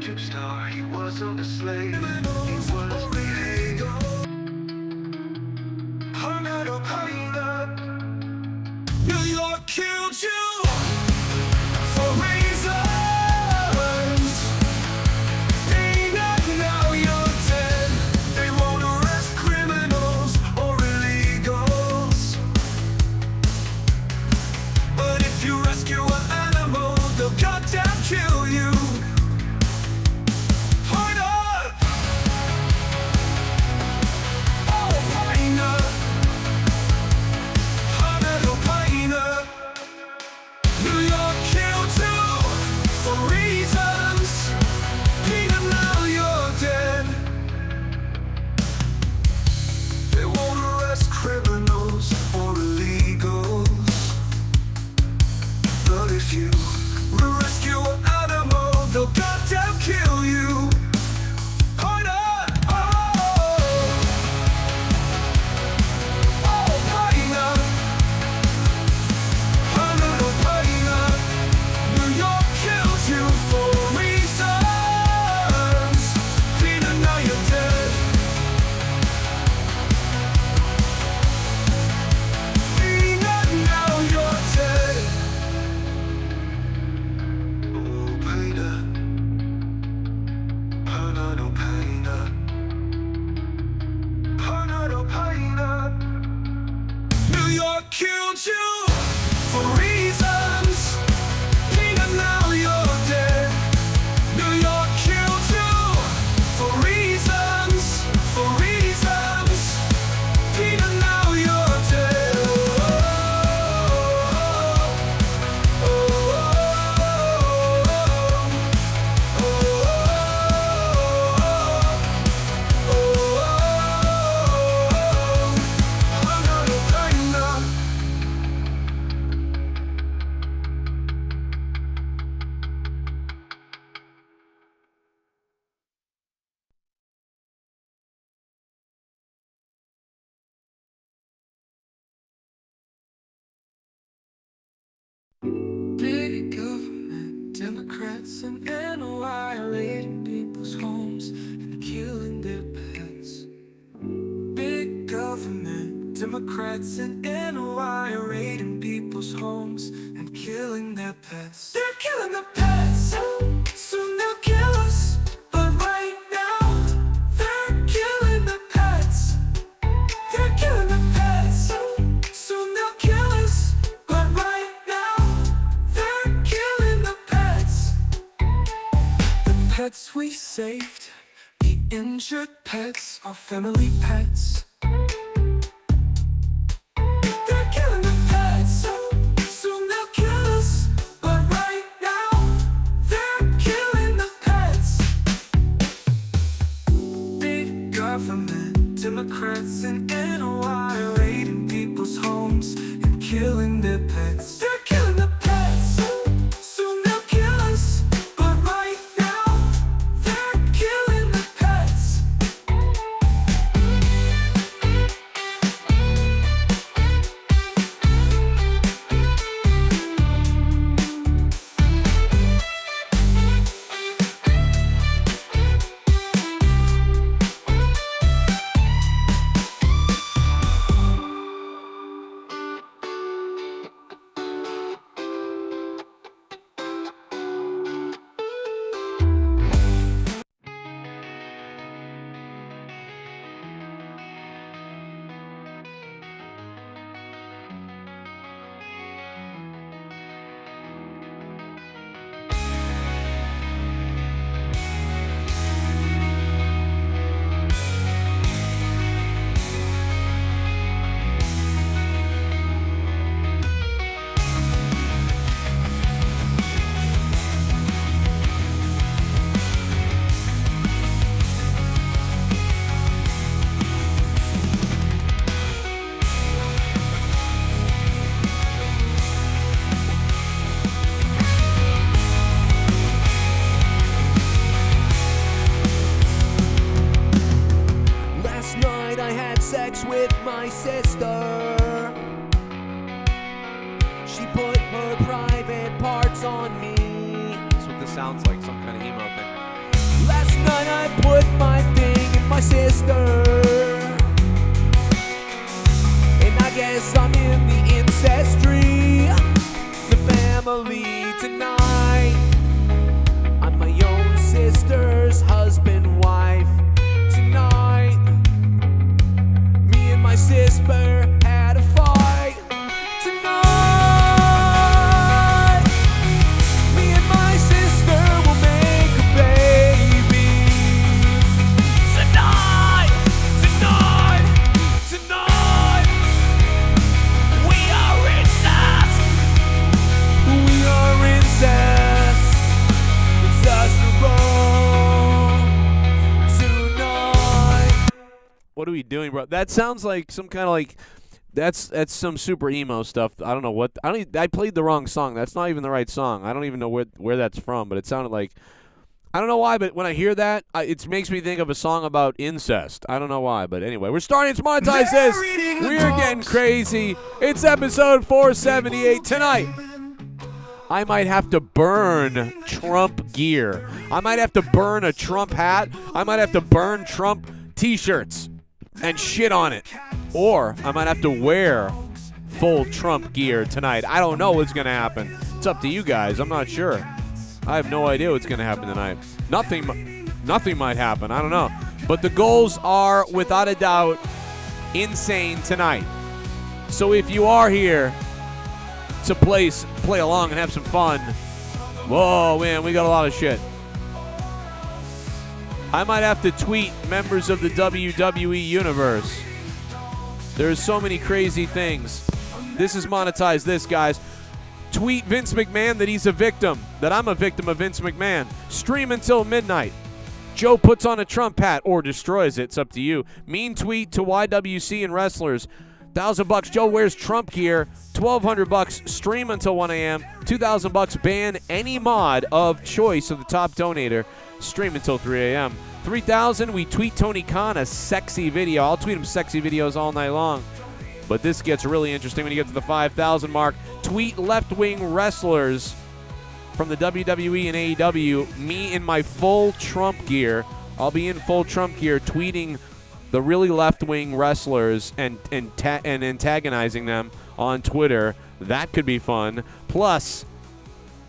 chip star, he wasn't a slave, he was the hero. Hung out a pilot, New York killed you for reasons. Ain't that now you're dead. They won't arrest criminals or illegals, but if you rescue an animal, they'll goddamn kill you. Point up! Oh, Piner! Hunter, Piner! New York killed you for reasons. Peter, now you're dead. They won't arrest criminals or illegals, but if you rescue an animal, they'll goddamn kill you. Point up! Oh, Piner! Hunter, Piner! New York killed you for reasons. Peter, now you're dead. Peter, now you're dead. Oh, Peter. Hunter, Piner. Hunter, Piner. New York killed you for reasons. Peter, now you're dead. New York killed you for reasons. For reasons. Peter, now you're dead. Oh, oh, oh, Hunter, Piner. Big government, Democrats and NOI raiding people's homes and killing their pets. Big government, Democrats and NOI raiding people's homes and killing their pets. They're killing the pets, soon they'll kill us, but right now they're killing the pets. They're killing the pets, soon they'll kill us, but right now they're killing the pets. The pets we saved, the injured pets, our family pets. They're killing the pets, soon they'll kill us, but right now they're killing the pets. Big government, Democrats and NOI raiding people's homes and killing their pets. They're killing the pets, soon they'll kill us, but right now they're killing the pets. with my sister. She put her private parts on me. That's what this sounds like, some kind of emo thing. Tonight I put my thing in my sister. And I guess I'm in the ancestry, the family tonight. I'm my own sister's husband, wife tonight. Me and my sister had a fight tonight. Me and my sister will make a baby tonight, tonight, tonight. We are incest. We are incest. Tonight. What are we doing, bro? That sounds like some kind of like that's some super emo stuff. I don't know what I played the wrong song. That's not even the right song. I don't even know where that's from, but it sounded like I don't know why, but when I hear that, it makes me think of a song about incest. I don't know why, but anyway, we're starting to monetize this. We're getting crazy. It's episode 478 tonight. I might have to burn Trump gear. I might have to burn a Trump hat. I might have to burn Trump t-shirts and shit on it. Or I might have to wear full Trump gear tonight. I don't know what's going to happen. It's up to you guys. I'm not sure. I have no idea what's going to happen tonight. Nothing might happen. I don't know. But the goals are, without a doubt, insane tonight. So if you are here to play along and have some fun, whoa, man, we got a lot of shit. I might have to tweet members of the WWE universe. There's so many crazy things. This is Monetize this, guys. Tweet Vince McMahon that he's a victim, that I'm a victim of Vince McMahon. Stream until midnight. Joe puts on a Trump hat or destroys it. It's up to you. Mean tweet to YWC and wrestlers. $1,000 Joe wears Trump gear. $1,200 stream until 1 a.m. $2,000 ban any mod of choice of the top donator. Stream until 3 a.m. $3,000 we tweet Tony Khan a sexy video. I'll tweet him sexy videos all night long. But this gets really interesting when you get to the 5,000 mark. Tweet left-wing wrestlers from the WWE and AEW. Me in my full Trump gear. I'll be in full Trump gear tweeting the really left-wing wrestlers and antagonizing them on Twitter. That could be fun. Plus,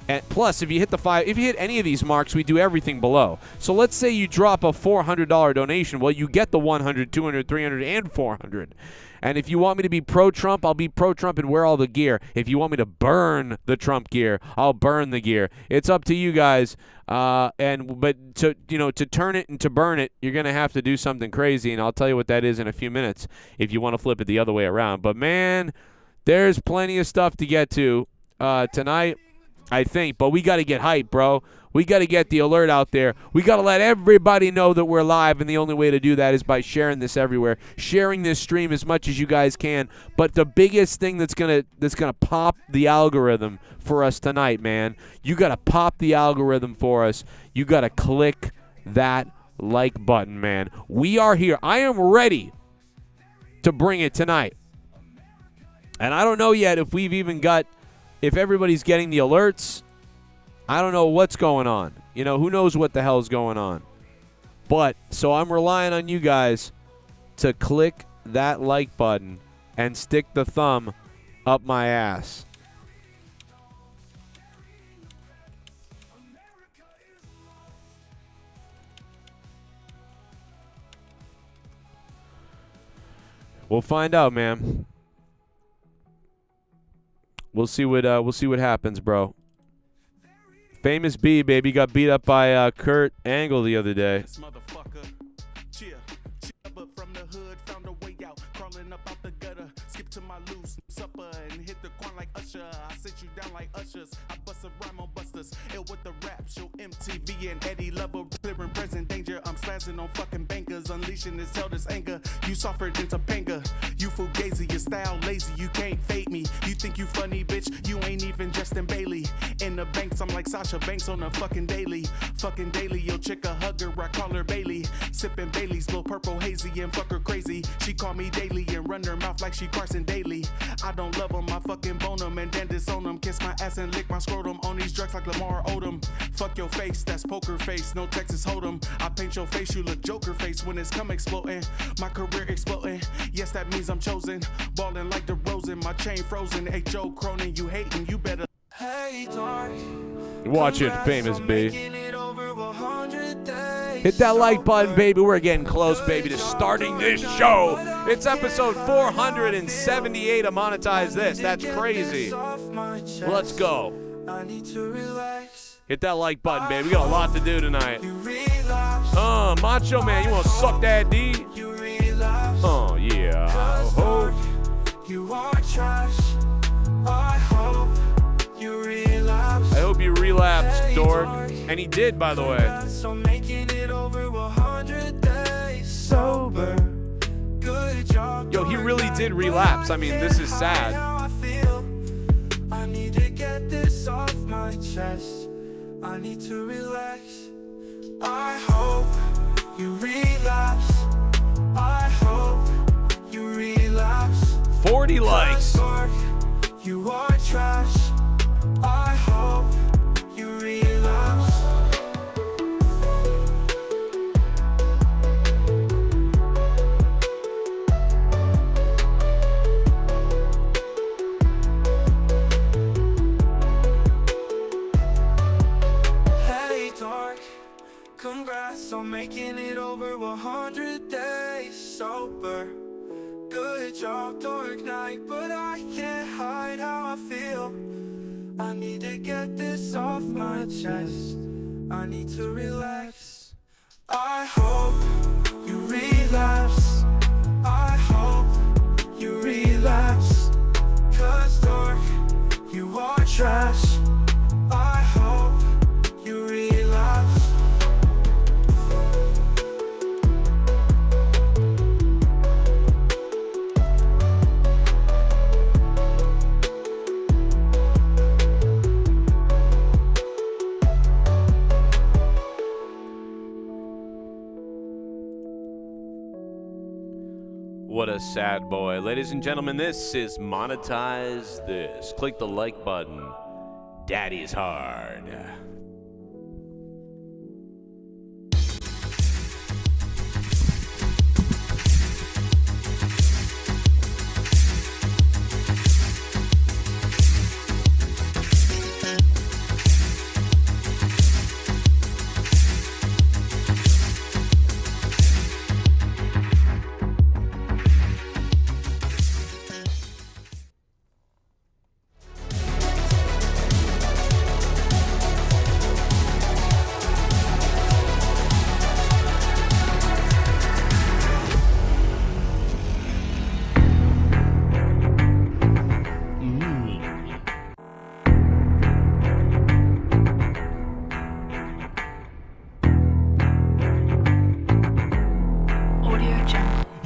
if you hit any of these marks, we do everything below. So let's say you drop a $400 donation. Well, you get the 100, 200, 300, and 400. And if you want me to be pro-Trump, I'll be pro-Trump and wear all the gear. If you want me to burn the Trump gear, I'll burn the gear. It's up to you guys. But to turn it and to burn it, you're gonna have to do something crazy, and I'll tell you what that is in a few minutes if you want to flip it the other way around. But man, there's plenty of stuff to get to tonight, I think. But we got to get hyped, bro. We got to get the alert out there. We got to let everybody know that we're live, and the only way to do that is by sharing this everywhere, sharing this stream as much as you guys can. But the biggest thing that's gonna pop the algorithm for us tonight, man, you got to pop the algorithm for us. You got to click that like button, man. We are here. I am ready to bring it tonight. And I don't know yet if everybody's getting the alerts. I don't know what's going on. Who knows what the hell's going on. But, so I'm relying on you guys to click that like button and stick the thumb up my ass. We'll find out, man. We'll see what happens, bro. Famous B, baby, got beat up by Kurt Angle the other day. This motherfucker, cheer, but from the hood, found a way out, crawling up out the gutter, skip to my loose supper and hit the corn like Usher. I sit you down like Ushers, I bust a rhyme on busters, ill with the rap show, MTV and Eddie Level, clearing present danger. I'm spazzing on fucking bankers, unleashing this helter's anger. You suffered into Topanga, you fugazi, your style lazy, you can't fade me. You think you funny, bitch? You ain't even Justin Bailey. In the banks, I'm like Sasha Banks on a fucking daily. Fucking daily, yo chick a hugger, I call her Bailey. Sipping Bailey's, blow purple hazy and fuck her crazy. She call me daily and run her mouth like she Carson Daly. I don't love them, I fucking bone them and then disown them. Kiss my ass and lick my scrotum on these drugs like Lamar Odom. Fuck your face, that's poker face. No Texas Hold'em. I paint your face, you look Joker face when it's come exploding. My career exploding. Yes, that means I'm chosen. Balling like DeRozan, my chain frozen. Hey Joe Cronin, you hating, you better. Hey, dark. Watch it, famous B. Making it over 100 days. Hit that like button, baby. We're getting close, baby, to starting this show. It's episode 478 of Monetize This. That's crazy. Let's go. I need to relax. Hit that like button, baby. We got a lot to do tonight. You relapse. Macho man, you want to suck that D? You relapse. Oh, yeah. I hope. You are trash. I hope you relapse. I hope you relapsed, dork. And he did, by the way. So making it over 100 days sober. Good job. Yo, he really did relapse. I mean, this is sad. I need to get this off my chest. I need to relax. I hope you relapse. I hope you relapse. 40 likes. You are trash. I hope you relapse. Hey, dark. Congrats on making it over 100 days sober. Good job, dark night, but I can't hide how I feel. I need to get this off my chest. I need to relax. I hope you relapse. I hope you relapse. 'Cause dark, you are trash. I hope you relapse. What a sad boy. Ladies and gentlemen, this is Monetize This. Click the like button. Daddy's hard.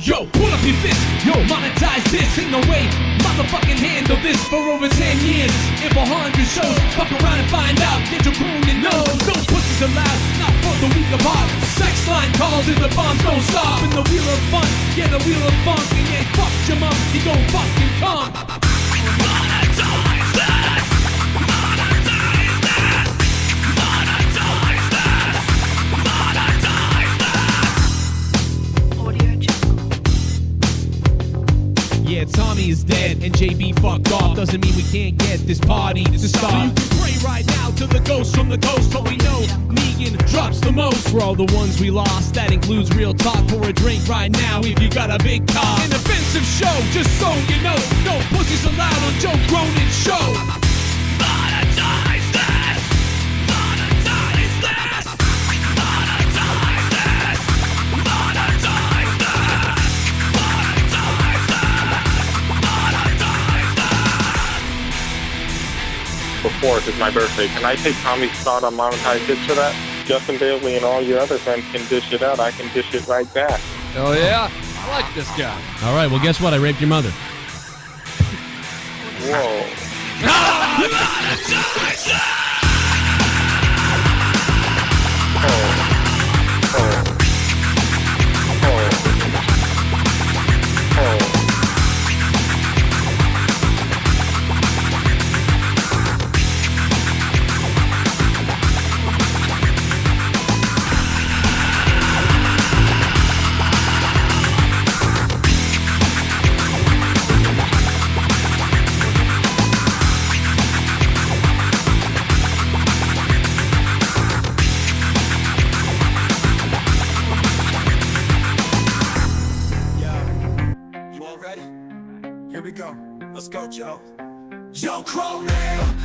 Yo, pull up your fist, yo, monetize this. Ain't no way, motherfucking handle this for over 10 years. If 100 shows, fuck around and find out. Get your Cronin nose, those pussies allowed, not for the weak of heart. Sex line calls and the bombs don't stop. In the wheel of fun, yeah, the wheel of funk. And yeah, fuck your mom, he gon' fucking come. Monetize this, monetize this, monetize this, monetize this. Audio Jungle. Yeah, Tommy is dead and JB fucked off. Doesn't mean we can't get this party to start. So you can pray right now to the ghost from the coast. But we know Negan drops the most. For all the ones we lost, that includes real talk. Pour a drink right now if you got a big car. An offensive show, just so you know. No pussies allowed on Joe Cronin Show. Monetize this. Monetize this. Monetize this. Monetize this. Monetize this. Before, it's my birthday. Can I take Tommy's spot on Monetize This for that? Justin Bailey and all your other friends can dish it out. I can dish it right back. Oh, yeah? I like this guy. All right, well, guess what? I raped your mother. Whoa. Joe Cronin,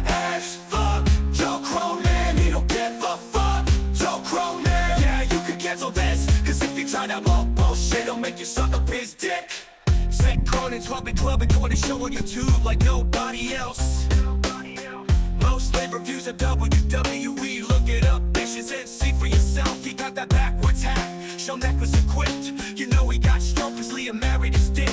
as fuck. Joe Cronin, he don't give a fuck. Joe Cronin, yeah, you can cancel this, cause if you try that bullshit, it'll make you suck up his dick. Say Cronin's clubbing, doing a show on YouTube like nobody else. Most lame reviews of WWE, look it up, bitches, and see for yourself. He got that backwards hat, show necklace equipped. You know he got stroke cause Leah married his dick.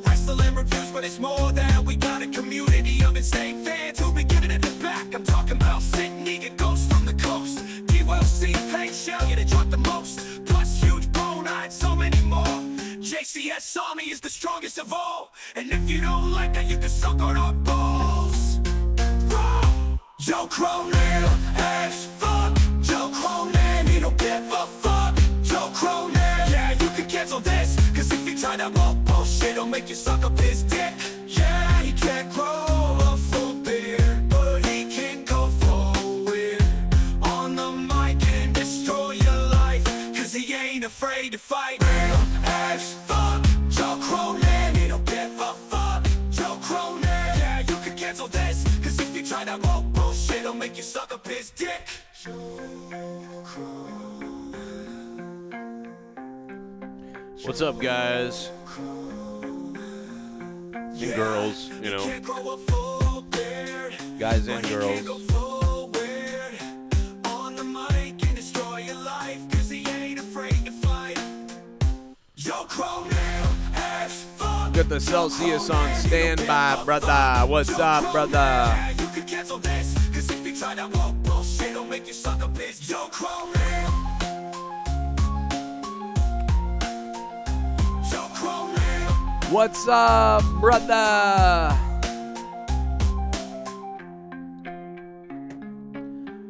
Wrestling reviews, but it's more than we got a community of insane fans who be giving it back. I'm talking about Sydney and Ghosts from the coast. D-Well-C, Pain, Shell, yeah, they drop the most. Plus huge bone, I had so many more. JCS Army is the strongest of all. And if you don't like that, you can suck on our balls. Joe Cronin, as fuck. Joe Cronin, he don't give a fuck. Joe Cronin, yeah, you can cancel this, cause if you try that bullshit, it'll make you suck up his dick. Yeah, he can't grow a full beard, but he can go forward on the mic and destroy your life, cause he ain't afraid to fight. As fuck. Joe Cronin, he don't give a fuck. Joe Cronin, yeah, you can cancel this, cause if you try that bullshit, it'll make you suck up his dick. What's up, guys? And girls, you know. Guys and girls. Got the Celsius on standby, brother. What's up, brother? What's up, brother?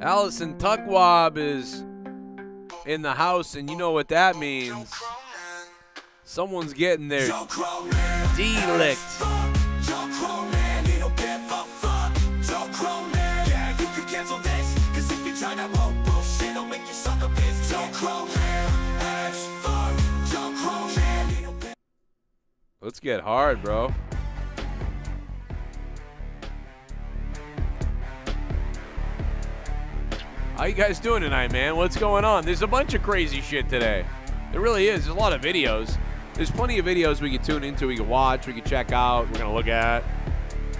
Allison Tuckwab is in the house, and you know what that means. Someone's getting their D-licked. Let's get hard, bro. How you guys doing tonight, man? What's going on? There's a bunch of crazy shit today. There really is. There's a lot of videos. There's plenty of videos we can tune into, we can watch, we can check out, we're going to look at.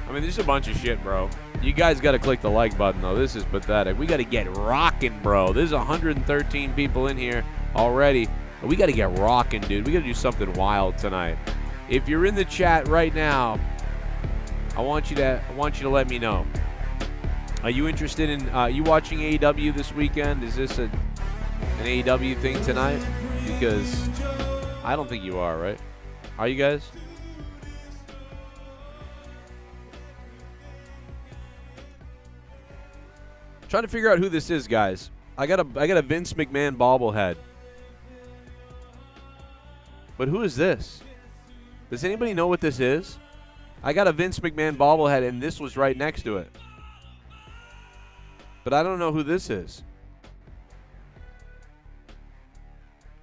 I mean, there's a bunch of shit, bro. You guys got to click the like button, though. This is pathetic. We got to get rocking, bro. There's 113 people in here already. We got to get rocking, dude. We got to do something wild tonight. If you're in the chat right now, I want you to let me know. Are you interested in you watching AEW this weekend? Is this an AEW thing tonight? Because I don't think you are, right? Are you guys? Trying to figure out who this is, guys. I got a Vince McMahon bobblehead. But who is this? Does anybody know what this is? I got a Vince McMahon bobblehead, and this was right next to it. But I don't know who this is.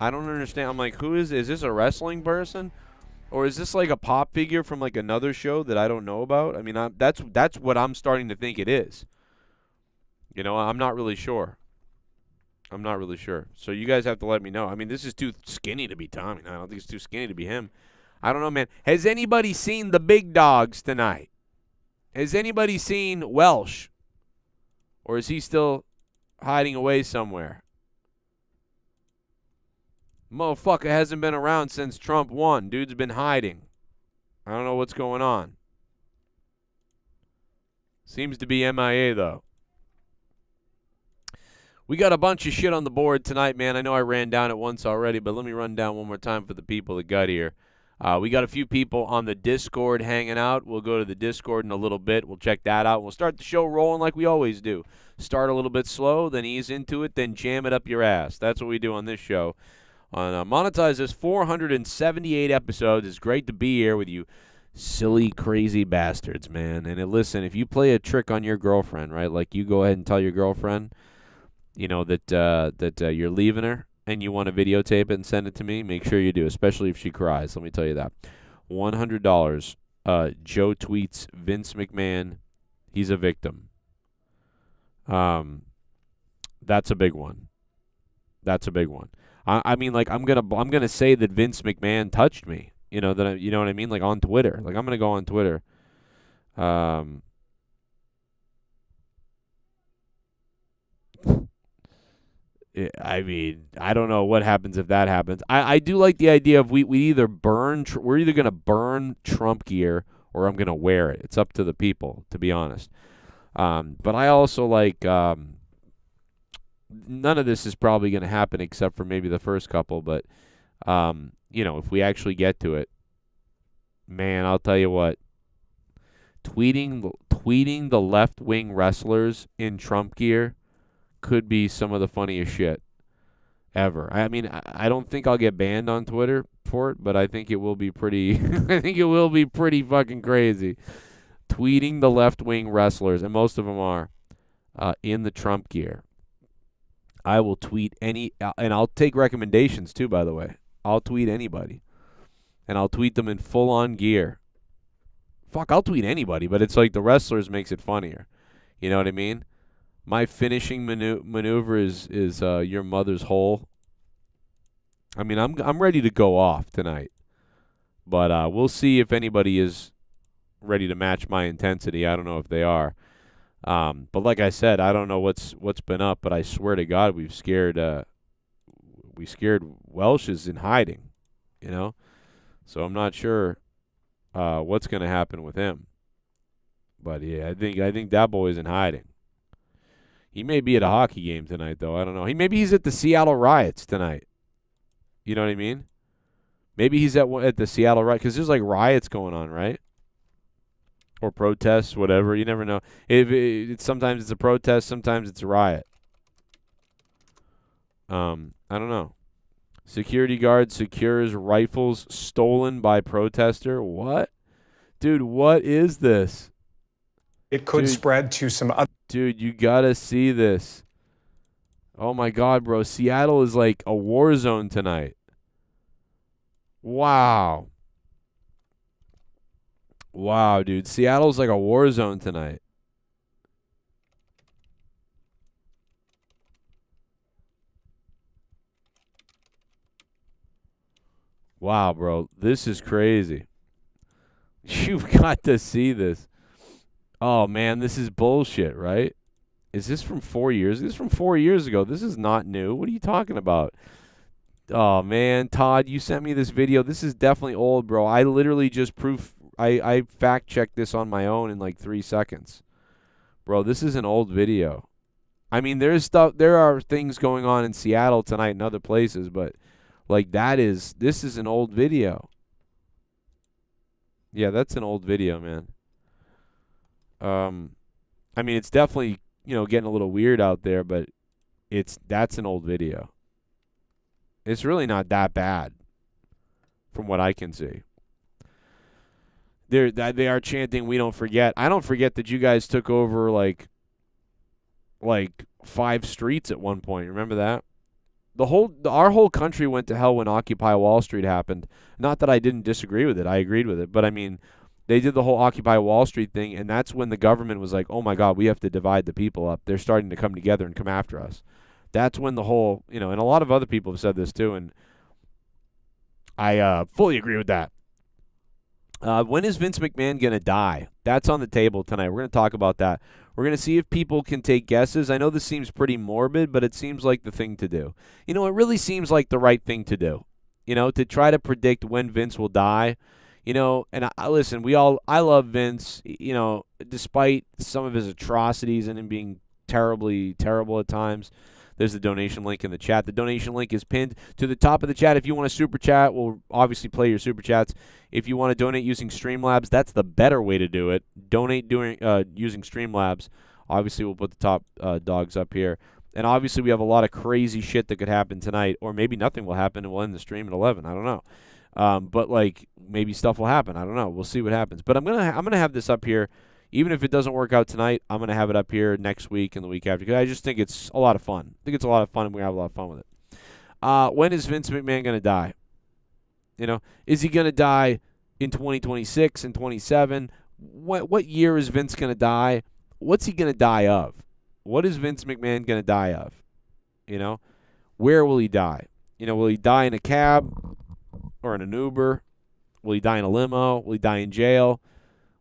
I don't understand. I'm like, who is this a wrestling person? Or is this like a pop figure from like another show that I don't know about? I mean, that's what I'm starting to think it is. You know, I'm not really sure. I'm not really sure. So you guys have to let me know. I mean, this is too skinny to be Tommy. I don't think it's too skinny to be him. I don't know, man. Has anybody seen the big dogs tonight? Has anybody seen Welsh? Or is he still hiding away somewhere? Motherfucker hasn't been around since Trump won. Dude's been hiding. I don't know what's going on. Seems to be MIA, though. We got a bunch of shit on the board tonight, man. I know I ran down it once already, but let me run down one more time for the people that got here. We got a few people on the Discord hanging out. We'll go to the Discord in a little bit. We'll check that out. We'll start the show rolling like we always do. Start a little bit slow, then ease into it, then jam it up your ass. That's what we do on this show. On Monetize, this 478 episodes. It's great to be here with you silly, crazy bastards, man. And listen, if you play a trick on your girlfriend, right, like you go ahead and tell your girlfriend, you know, that you're leaving her, and you want to videotape it and send it to me, make sure you do, especially if she cries. Let me tell you that. $100. Joe tweets Vince McMahon He's a victim. That's a big one. That's a big one. I mean, like, I'm gonna say that Vince McMahon touched me. You know you know what I mean? Like on Twitter. Like I'm gonna go on Twitter. I mean, I don't know what happens if that happens. I do like the idea of we either we're either gonna burn Trump gear or I'm gonna wear it. It's up to the people, to be honest. But I also like. None of this is probably going to happen except for maybe the first couple, but you know, if we actually get to it, man, I'll tell you what. Tweeting the left-wing wrestlers in Trump gear could be some of the funniest shit ever. I mean, I don't think I'll get banned on Twitter for it, but I think it will be pretty I think it will be pretty fucking crazy. Tweeting the left-wing wrestlers, and most of them are in the Trump gear. I will tweet any, and I'll take recommendations too, by the way. I'll tweet anybody. And I'll tweet them in full-on gear. Fuck, I'll tweet anybody, but it's like the wrestlers makes it funnier. You know what I mean? My finishing maneuver is your mother's hole. I mean, I'm ready to go off tonight. But we'll see if anybody is ready to match my intensity. I don't know if they are. But like I said, I don't know what's been up, but I swear to God, we scared Welsh's in hiding, you know? So I'm not sure what's going to happen with him. But yeah, I think that boy is in hiding. He may be at a hockey game tonight, though. I don't know. Maybe he's at the Seattle riots tonight. You know what I mean? Maybe he's at the Seattle riot, because there's like riots going on, right? Or protests, whatever. You never know. Sometimes it's a protest, sometimes it's a riot. I don't know. Security guard secures rifles stolen by protester. What? Dude, what is this? It could spread to some other. Dude, you gotta see this. Oh my God, bro. Seattle is like a war zone tonight. Wow. Wow, dude. Seattle's like a war zone tonight. Wow, bro. This is crazy. You've got to see this. Oh, man, this is bullshit, right? Is this from 4 years? This is from 4 years ago. This is not new. What are you talking about? Oh, man, Todd, you sent me this video. This is definitely old, bro. I literally just I fact-checked this on my own in like 3 seconds. Bro, this is an old video. I mean, there are things going on in Seattle tonight and other places, but like this is an old video. Yeah, that's an old video, man. I mean, it's definitely, getting a little weird out there, but that's an old video. It's really not that bad from what I can see. They are chanting, "We don't forget." I don't forget that you guys took over like 5 streets at one point. Remember that? Our whole country went to hell when Occupy Wall Street happened. Not that I didn't disagree with it. I agreed with it. But I mean, they did the whole Occupy Wall Street thing, and that's when the government was like, "Oh my God, we have to divide the people up. They're starting to come together and come after us." That's when the whole, and a lot of other people have said this too, and I fully agree with that. When is Vince McMahon going to die? That's on the table tonight. We're going to talk about that. We're going to see if people can take guesses. I know this seems pretty morbid, but it seems like the thing to do. It really seems like the right thing to do, to try to predict when Vince will die. And listen, I love Vince, despite some of his atrocities and him being terribly terrible at times. There's the donation link in the chat. The donation link is pinned to the top of the chat. If you want a super chat, we'll obviously play your super chats. If you want to donate using Streamlabs, that's the better way to do it. Donate using Streamlabs. Obviously, we'll put the top dogs up here. And obviously, we have a lot of crazy shit that could happen tonight, or maybe nothing will happen and we'll end the stream at 11. I don't know. But maybe stuff will happen. I don't know. We'll see what happens. But I'm gonna have this up here. Even if it doesn't work out tonight, I'm going to have it up here next week and the week after, because I just think it's a lot of fun. I think it's a lot of fun, and we have a lot of fun with it. When is Vince McMahon going to die? Is he going to die in 2026 and 27? What year is Vince going to die? what's he going to die of? What is Vince McMahon going to die of? You know, where will he die? You know, will he die in a cab or in an Uber? Will he die in a limo? Will he die in jail?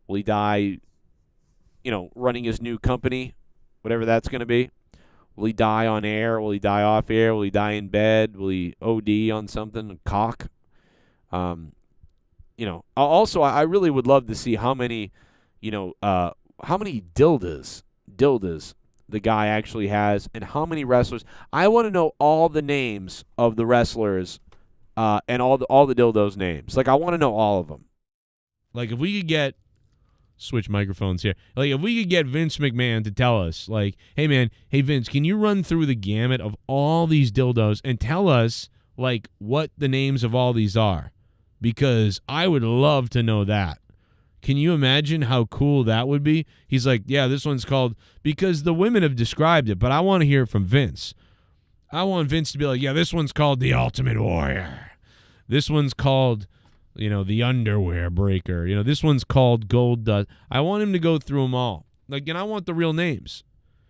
Will he die, you know, running his new company, whatever that's going to be? Will he die on air? Will he die off air? Will he die in bed? Will he OD on something? Cock? You know, also, I really would love to see how many, you know, how many dildas the guy actually has and how many wrestlers. I want to know all the names of the wrestlers and all the dildos names. Like, I want to know all of them. Like, if we could get switch microphones here. Like, if we could get Vince McMahon to tell us, like, hey, man, hey, Vince, can you run through the gamut of all these dildos and tell us, like, what the names of all these are? Because I would love to know that. Can you imagine how cool that would be? He's like, yeah, this one's called, because the women have described it, but I want to hear it from Vince. I want Vince to be like, yeah, this one's called the Ultimate Warrior. This one's called, you know, the Underwear Breaker. You know, this one's called Gold Dust. I want him to go through them all. Like, and I want the real names.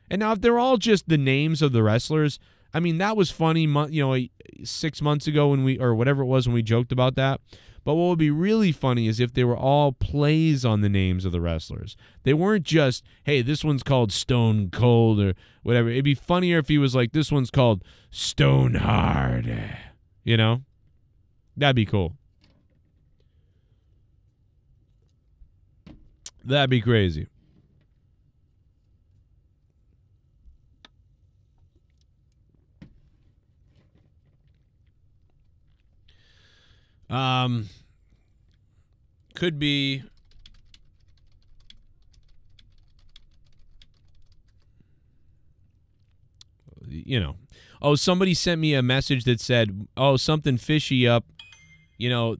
And now if they're all just the names of the wrestlers, I mean, that was funny, you know, 6 months ago when we, or whatever it was when we joked about that. But what would be really funny is if they were all plays on the names of the wrestlers. They weren't just, hey, this one's called Stone Cold or whatever. It'd be funnier if he was like, this one's called Stone Hard. You know? That'd be cool. That'd be crazy. Could be you know. Oh, somebody sent me a message that said, oh, something fishy up. You know,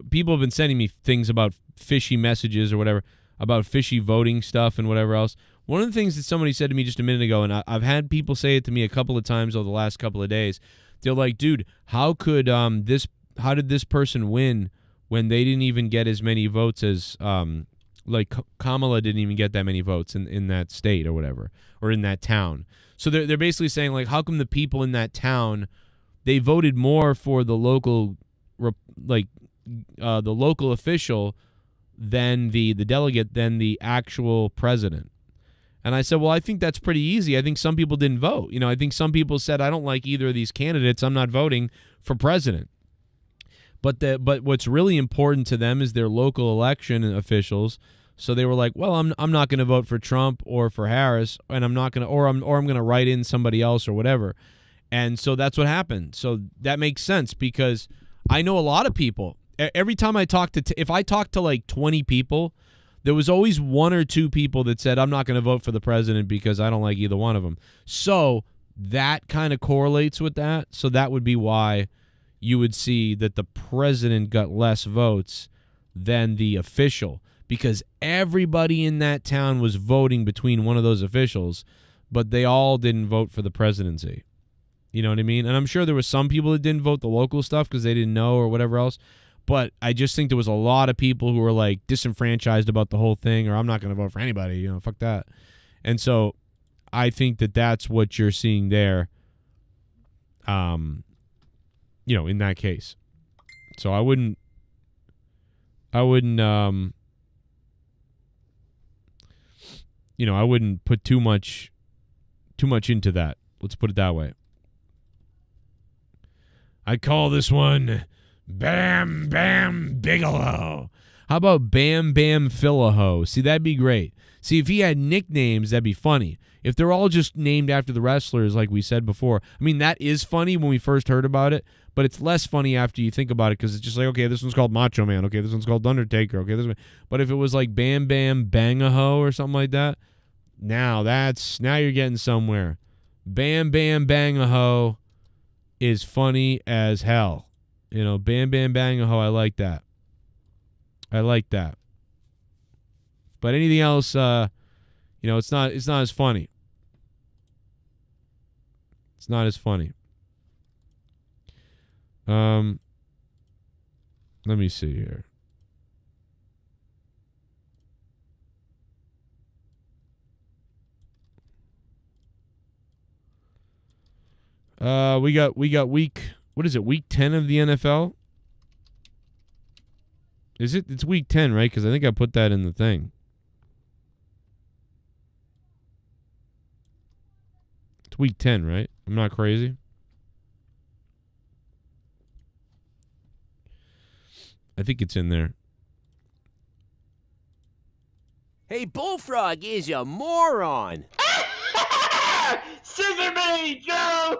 people have been sending me things about fishy messages or whatever, about fishy voting stuff and whatever else. One of the things that somebody said to me just a minute ago, and I've had people say it to me a couple of times over the last couple of days, they're like, dude, how did this person win when they didn't even get as many votes as, like Kamala didn't even get that many votes in that state or whatever, or in that town. So they're basically saying, like, how come the people in that town, they voted more for the local, the local official than the delegate than the actual president? And I said, well, I think that's pretty easy. I think some people didn't vote. You know, I think some people said, I don't like either of these candidates. I'm not voting for president. But what's really important to them is their local election officials. So they were like, well, I'm not going to vote for Trump or for Harris, and I'm not going to, or I'm going to write in somebody else or whatever. And so that's what happened. So that makes sense because I know a lot of people. Every time I talk to, if I talk to like 20 people, there was always one or two people that said, I'm not going to vote for the president because I don't like either one of them. So that kind of correlates with that. So that would be why you would see that the president got less votes than the official, because everybody in that town was voting between one of those officials, but they all didn't vote for the presidency. You know what I mean? And I'm sure there was some people that didn't vote the local stuff because they didn't know or whatever else. But I just think there was a lot of people who were like disenfranchised about the whole thing, or I'm not going to vote for anybody, you know, fuck that. And so I think that that's what you're seeing there, you know, in that case. So I wouldn't, you know, I wouldn't put too much into that. Let's put it that way. I call this one Bam Bam Bigelow. How about Bam Bam Philaho? See, that'd be great. See, if he had nicknames, that'd be funny. If they're all just named after the wrestlers, like we said before, I mean, that is funny when we first heard about it, but it's less funny after you think about it because it's just like, okay, this one's called Macho Man. Okay, this one's called Undertaker. Okay, this one. But if it was like Bam Bam Bangaho or something like that, now you're getting somewhere. Bam Bam Bangaho is funny as hell. You know, Bam Bam Bangaho, I like that. I like that. But anything else, you know, it's not as funny. It's not as funny. Let me see here. We got week, what is it, week 10 of the NFL? Is it? It's week 10, right? Because I think I put that in the thing. It's week 10, right? I'm not crazy. I think it's in there. Hey, Bullfrog is a moron. Scissor me, Joe!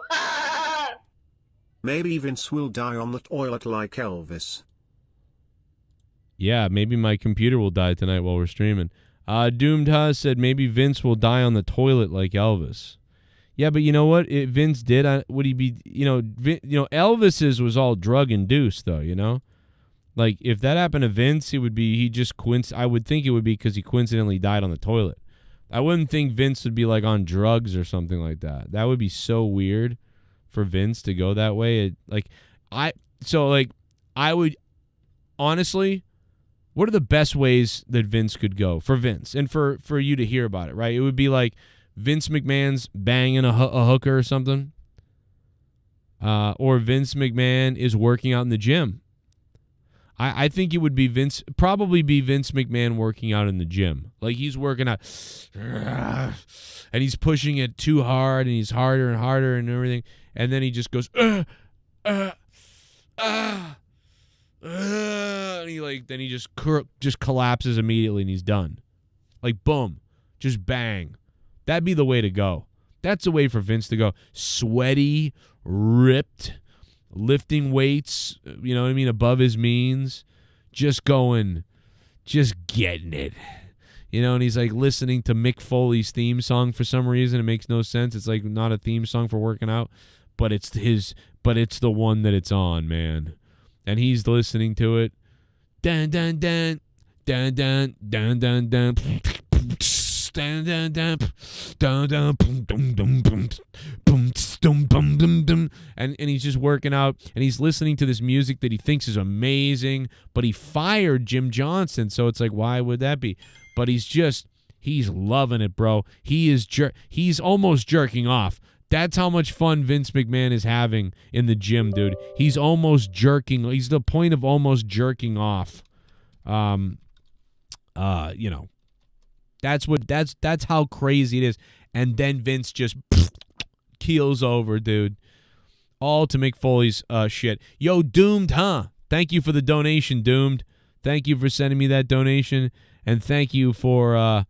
Maybe Vince will die on the toilet like Elvis. Yeah, maybe my computer will die tonight while we're streaming. Doomed Hus said maybe Vince will die on the toilet like Elvis. Yeah, but you know what? If Vince did, would he be? Elvis's was all drug induced, though. You know, like if that happened to Vince, it would be I would think it would be because he coincidentally died on the toilet. I wouldn't think Vince would be like on drugs or something like that. That would be so weird for Vince to go that way. I would honestly. What are the best ways that Vince could go for Vince and for you to hear about it, right? It would be like Vince McMahon's banging a hooker or something. Or Vince McMahon is working out in the gym. I think it would be probably be Vince McMahon working out in the gym. Like he's working out and he's pushing it too hard and he's harder and harder and everything. And then he just goes, and he just collapses immediately and he's done. Like boom, just bang. That'd be the way to go. That's the way for Vince to go. Sweaty, ripped, lifting weights, you know what I mean, above his means, just getting it. You know, and he's like listening to Mick Foley's theme song for some reason. It makes no sense. It's like not a theme song for working out, but it's the one that it's on, man. And he's listening to it. Dun dun dun dun dun dun dun dun. Dun dun dun dun dun boom dum dum boom boom dum bum dum dum. And he's just working out and he's listening to this music that he thinks is amazing, but he fired Jim Johnson, so it's like, why would that be? But he's loving it, bro. He's almost jerking off. That's how much fun Vince McMahon is having in the gym, dude. He's almost jerking. He's the point of almost jerking off. You know. That's how crazy it is. And then Vince just keels over, dude. All to Mick Foley's shit. Yo, Doomed, huh? Thank you for the donation, Doomed. Thank you for sending me that donation. And thank you for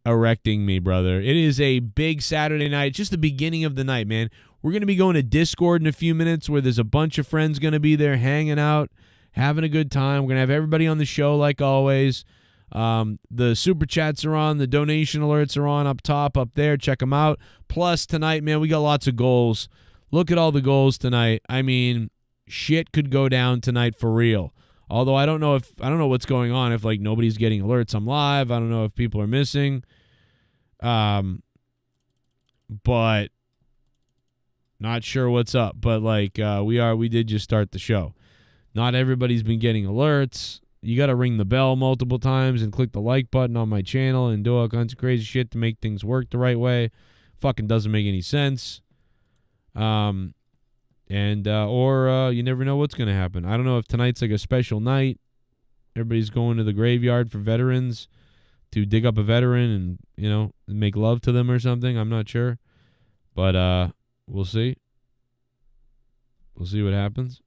erecting me, brother. It is a big Saturday night. It's just the beginning of the night, man. We're going to be going to Discord in a few minutes where there's a bunch of friends going to be there hanging out, having a good time. We're going to have everybody on the show like always. The super chats are on. The donation alerts are on up top, up there. Check them out. Plus, tonight, man, we got lots of goals. Look at all the goals tonight. I mean, shit could go down tonight for real. Although I don't know what's going on. If like nobody's getting alerts, I'm live. I don't know if people are missing. But not sure what's up. But like we did just start the show. Not everybody's been getting alerts. You got to ring the bell multiple times and click the like button on my channel and do all kinds of crazy shit to make things work the right way. Fucking doesn't make any sense. Or you never know what's going to happen. I don't know if tonight's like a special night. Everybody's going to the graveyard for veterans to dig up a veteran and, you know, make love to them or something. I'm not sure. But we'll see. We'll see what happens.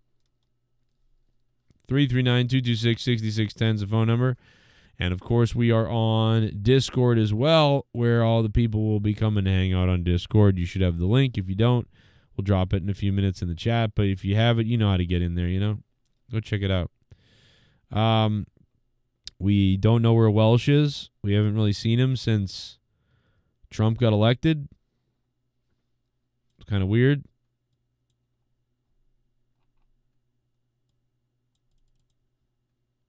339-226-6610 is the phone number. And, of course, we are on Discord as well, where all the people will be coming to hang out on Discord. You should have the link. If you don't, we'll drop it in a few minutes in the chat. But if you have it, you know how to get in there, you know. Go check it out. We don't know where Welsh is. We haven't really seen him since Trump got elected. It's kind of weird.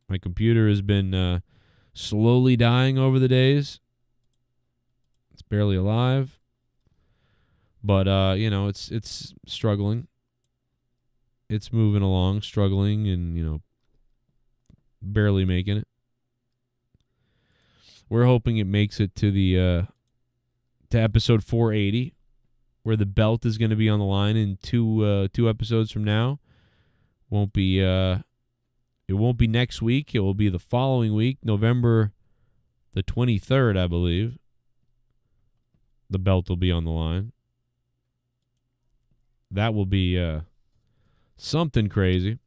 My computer has been slowly dying over the days. It's barely alive. But, you know, it's struggling. It's moving along, struggling, and, you know, barely making it. We're hoping it makes it to the to episode 480. where the belt is going to be on the line in two episodes from now. Won't be it won't be next week. It will be the following week, November the 23rd, I believe. The belt will be on the line. That will be something crazy.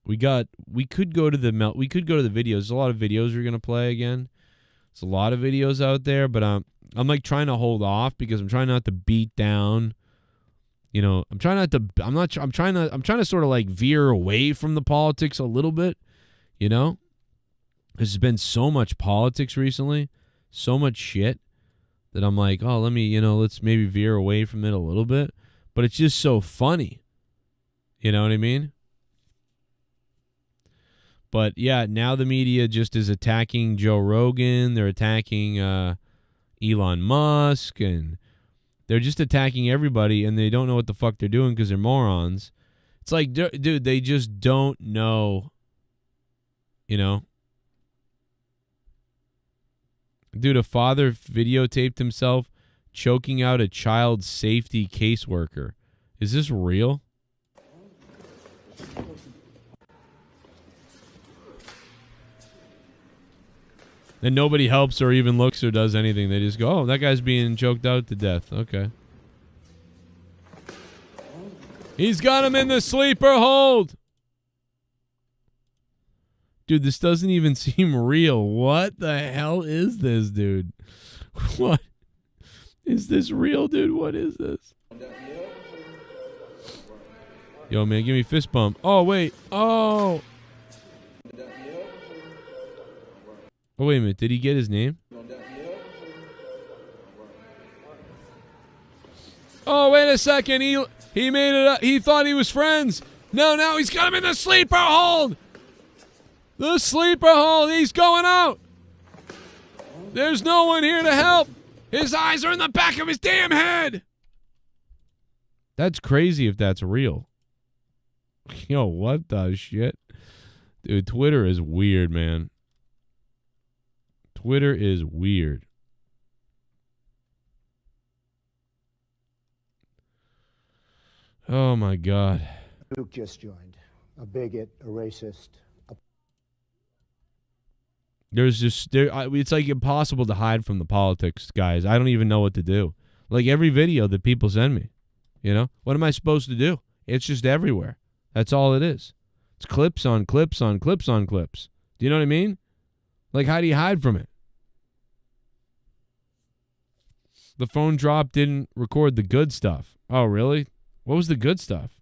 We could go to the videos. There's a lot of videos we're gonna play again. There's a lot of videos out there, but I'm like trying to hold off because I'm trying not to beat down. You know, I'm trying to sort of like veer away from the politics a little bit. You know, there's been so much politics recently, so much shit that I'm like, oh, let's maybe veer away from it a little bit. But it's just so funny. You know what I mean? But yeah, now the media just is attacking Joe Rogan. They're attacking Elon Musk, and they're just attacking everybody, and they don't know what the fuck they're doing because they're morons. It's like, dude, they just don't know. You know? Dude, a father videotaped himself choking out a child safety caseworker. Is this real? And nobody helps or even looks or does anything. They just go, oh, that guy's being choked out to death. Okay. He's got him in the sleeper hold. Dude, this doesn't even seem real. What the hell is this, dude? What? Is this real, dude? What is this? Yo, man, give me fist bump. Oh, wait. Oh. Oh, wait a minute. Did he get his name? Oh, wait a second. He made it up. He thought he was friends. No, now he's got him in the sleeper hold. The sleeper hold. He's going out. There's no one here to help. His eyes are in the back of his damn head. That's crazy if that's real. Yo, what the shit? Dude, Twitter is weird, man. Twitter is weird. Oh, my God. Luke just joined. A bigot, a racist. It's like impossible to hide from the politics, guys. I don't even know what to do. Like every video that people send me, you know? What am I supposed to do? It's just everywhere. That's all it is. It's clips on clips on clips on clips. Do you know what I mean? Like, how do you hide from it? The phone drop didn't record the good stuff. Oh, really? What was the good stuff?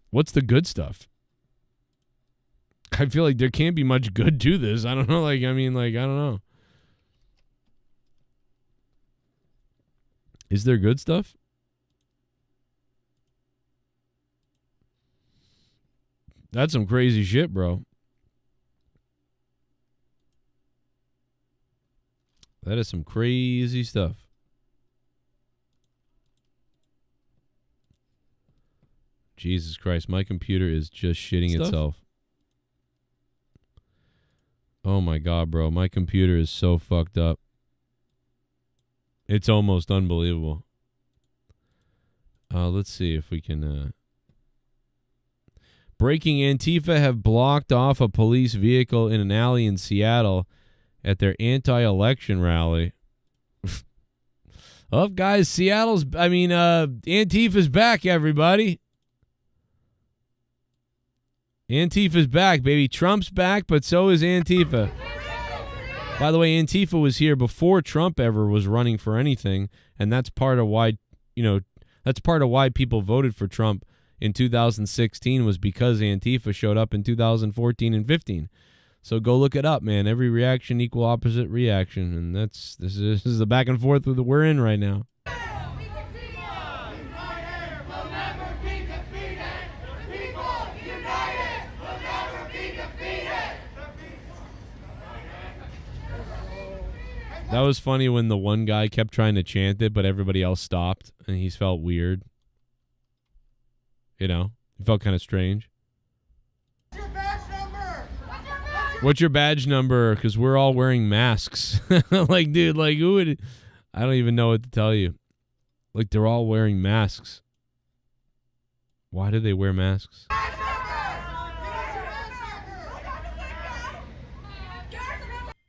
What's the good stuff? I feel like there can't be much good to this. I don't know. I don't know. Is there good stuff? That's some crazy shit, bro. That is some crazy stuff. Jesus Christ, my computer is just shitting itself. Oh my God, bro. My computer is so fucked up. It's almost unbelievable. Let's see if we can... Breaking: Antifa have blocked off a police vehicle in an alley in Seattle at their anti-election rally. Oh, guys, Antifa's back, everybody. Antifa's back, baby. Trump's back, but so is Antifa. By the way, Antifa was here before Trump ever was running for anything, and that's part of why, people voted for Trump in 2016 was because Antifa showed up in 2014 and 15. So go look it up, man. Every reaction equal opposite reaction, and this is the back and forth that we're in right now. That was funny when the one guy kept trying to chant it, but everybody else stopped, and he felt weird. You know, it felt kind of strange. Your bachelor What's your badge number? Because we're all wearing masks. Like, dude, like, who would... I don't even know what to tell you. Like, they're all wearing masks. Why do they wear masks?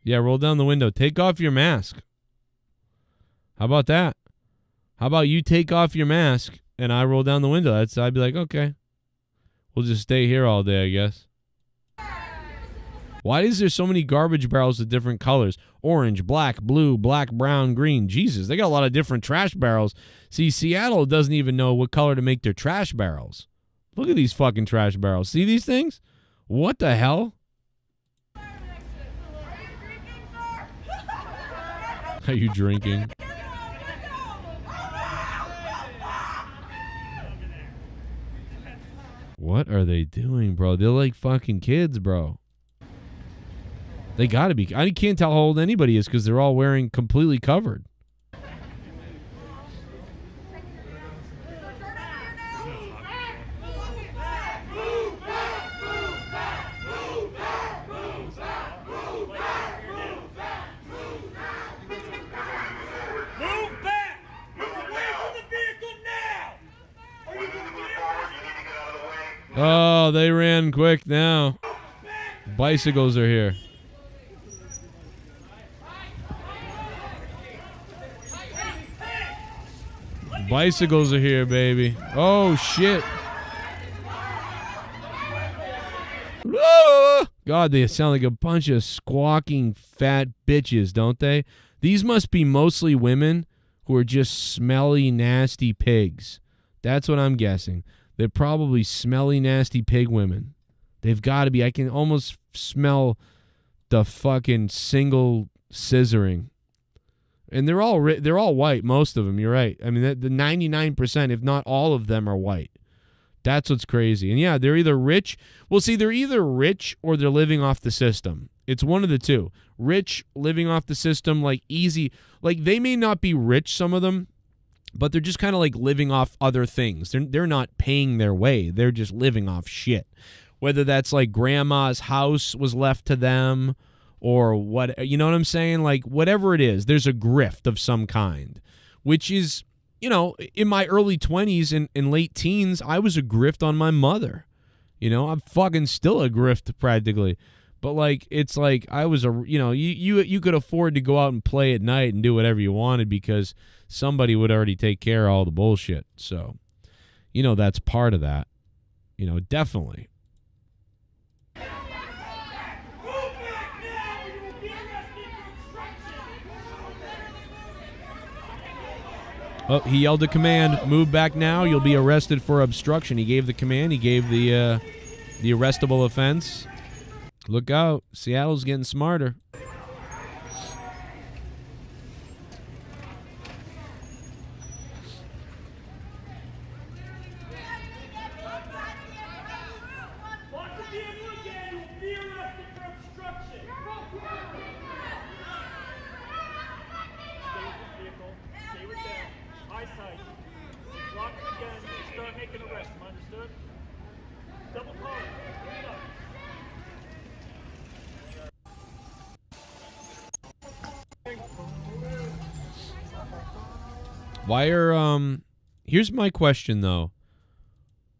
Yeah, roll down the window. Take off your mask. How about that? How about you take off your mask and I roll down the window? I'd be like, okay. We'll just stay here all day, I guess. Why is there so many garbage barrels of different colors? Orange, black, blue, black, brown, green. Jesus, they got a lot of different trash barrels. See, Seattle doesn't even know what color to make their trash barrels. Look at these fucking trash barrels. See these things? What the hell? Are you drinking? What are they doing, bro? They're like fucking kids, bro. They gotta be. I can't tell how old anybody is because they're all wearing completely covered. Oh, they ran quick now. Bicycles are here. Bicycles are here, baby. Oh, shit. God, they sound like a bunch of squawking fat bitches, don't they? These must be mostly women who are just smelly, nasty pigs. That's what I'm guessing. They're probably smelly, nasty pig women. They've got to be. I can almost smell the fucking single scissoring. And they're all white, most of them. You're right. I mean, the 99%, if not all of them, are white. That's what's crazy. And yeah, they're either rich. Well, see, they're either rich or they're living off the system. It's one of the two. Rich, living off the system, like easy. Like they may not be rich, some of them, but they're just kind of like living off other things. They're not paying their way. They're just living off shit. Whether that's like grandma's house was left to them or what, you know what I'm saying? Like whatever it is, there's a grift of some kind, which is, you know, in my early 20s and late teens, I was a grift on my mother. You know, I'm fucking still a grift practically. But like, it's like I was you could afford to go out and play at night and do whatever you wanted because somebody would already take care of all the bullshit. So, you know, that's part of that. You know, definitely. Oh, he yelled a command. Move back now. You'll be arrested for obstruction. He gave the command. He gave the arrestable offense. Look out. Seattle's getting smarter. Why are here's my question though.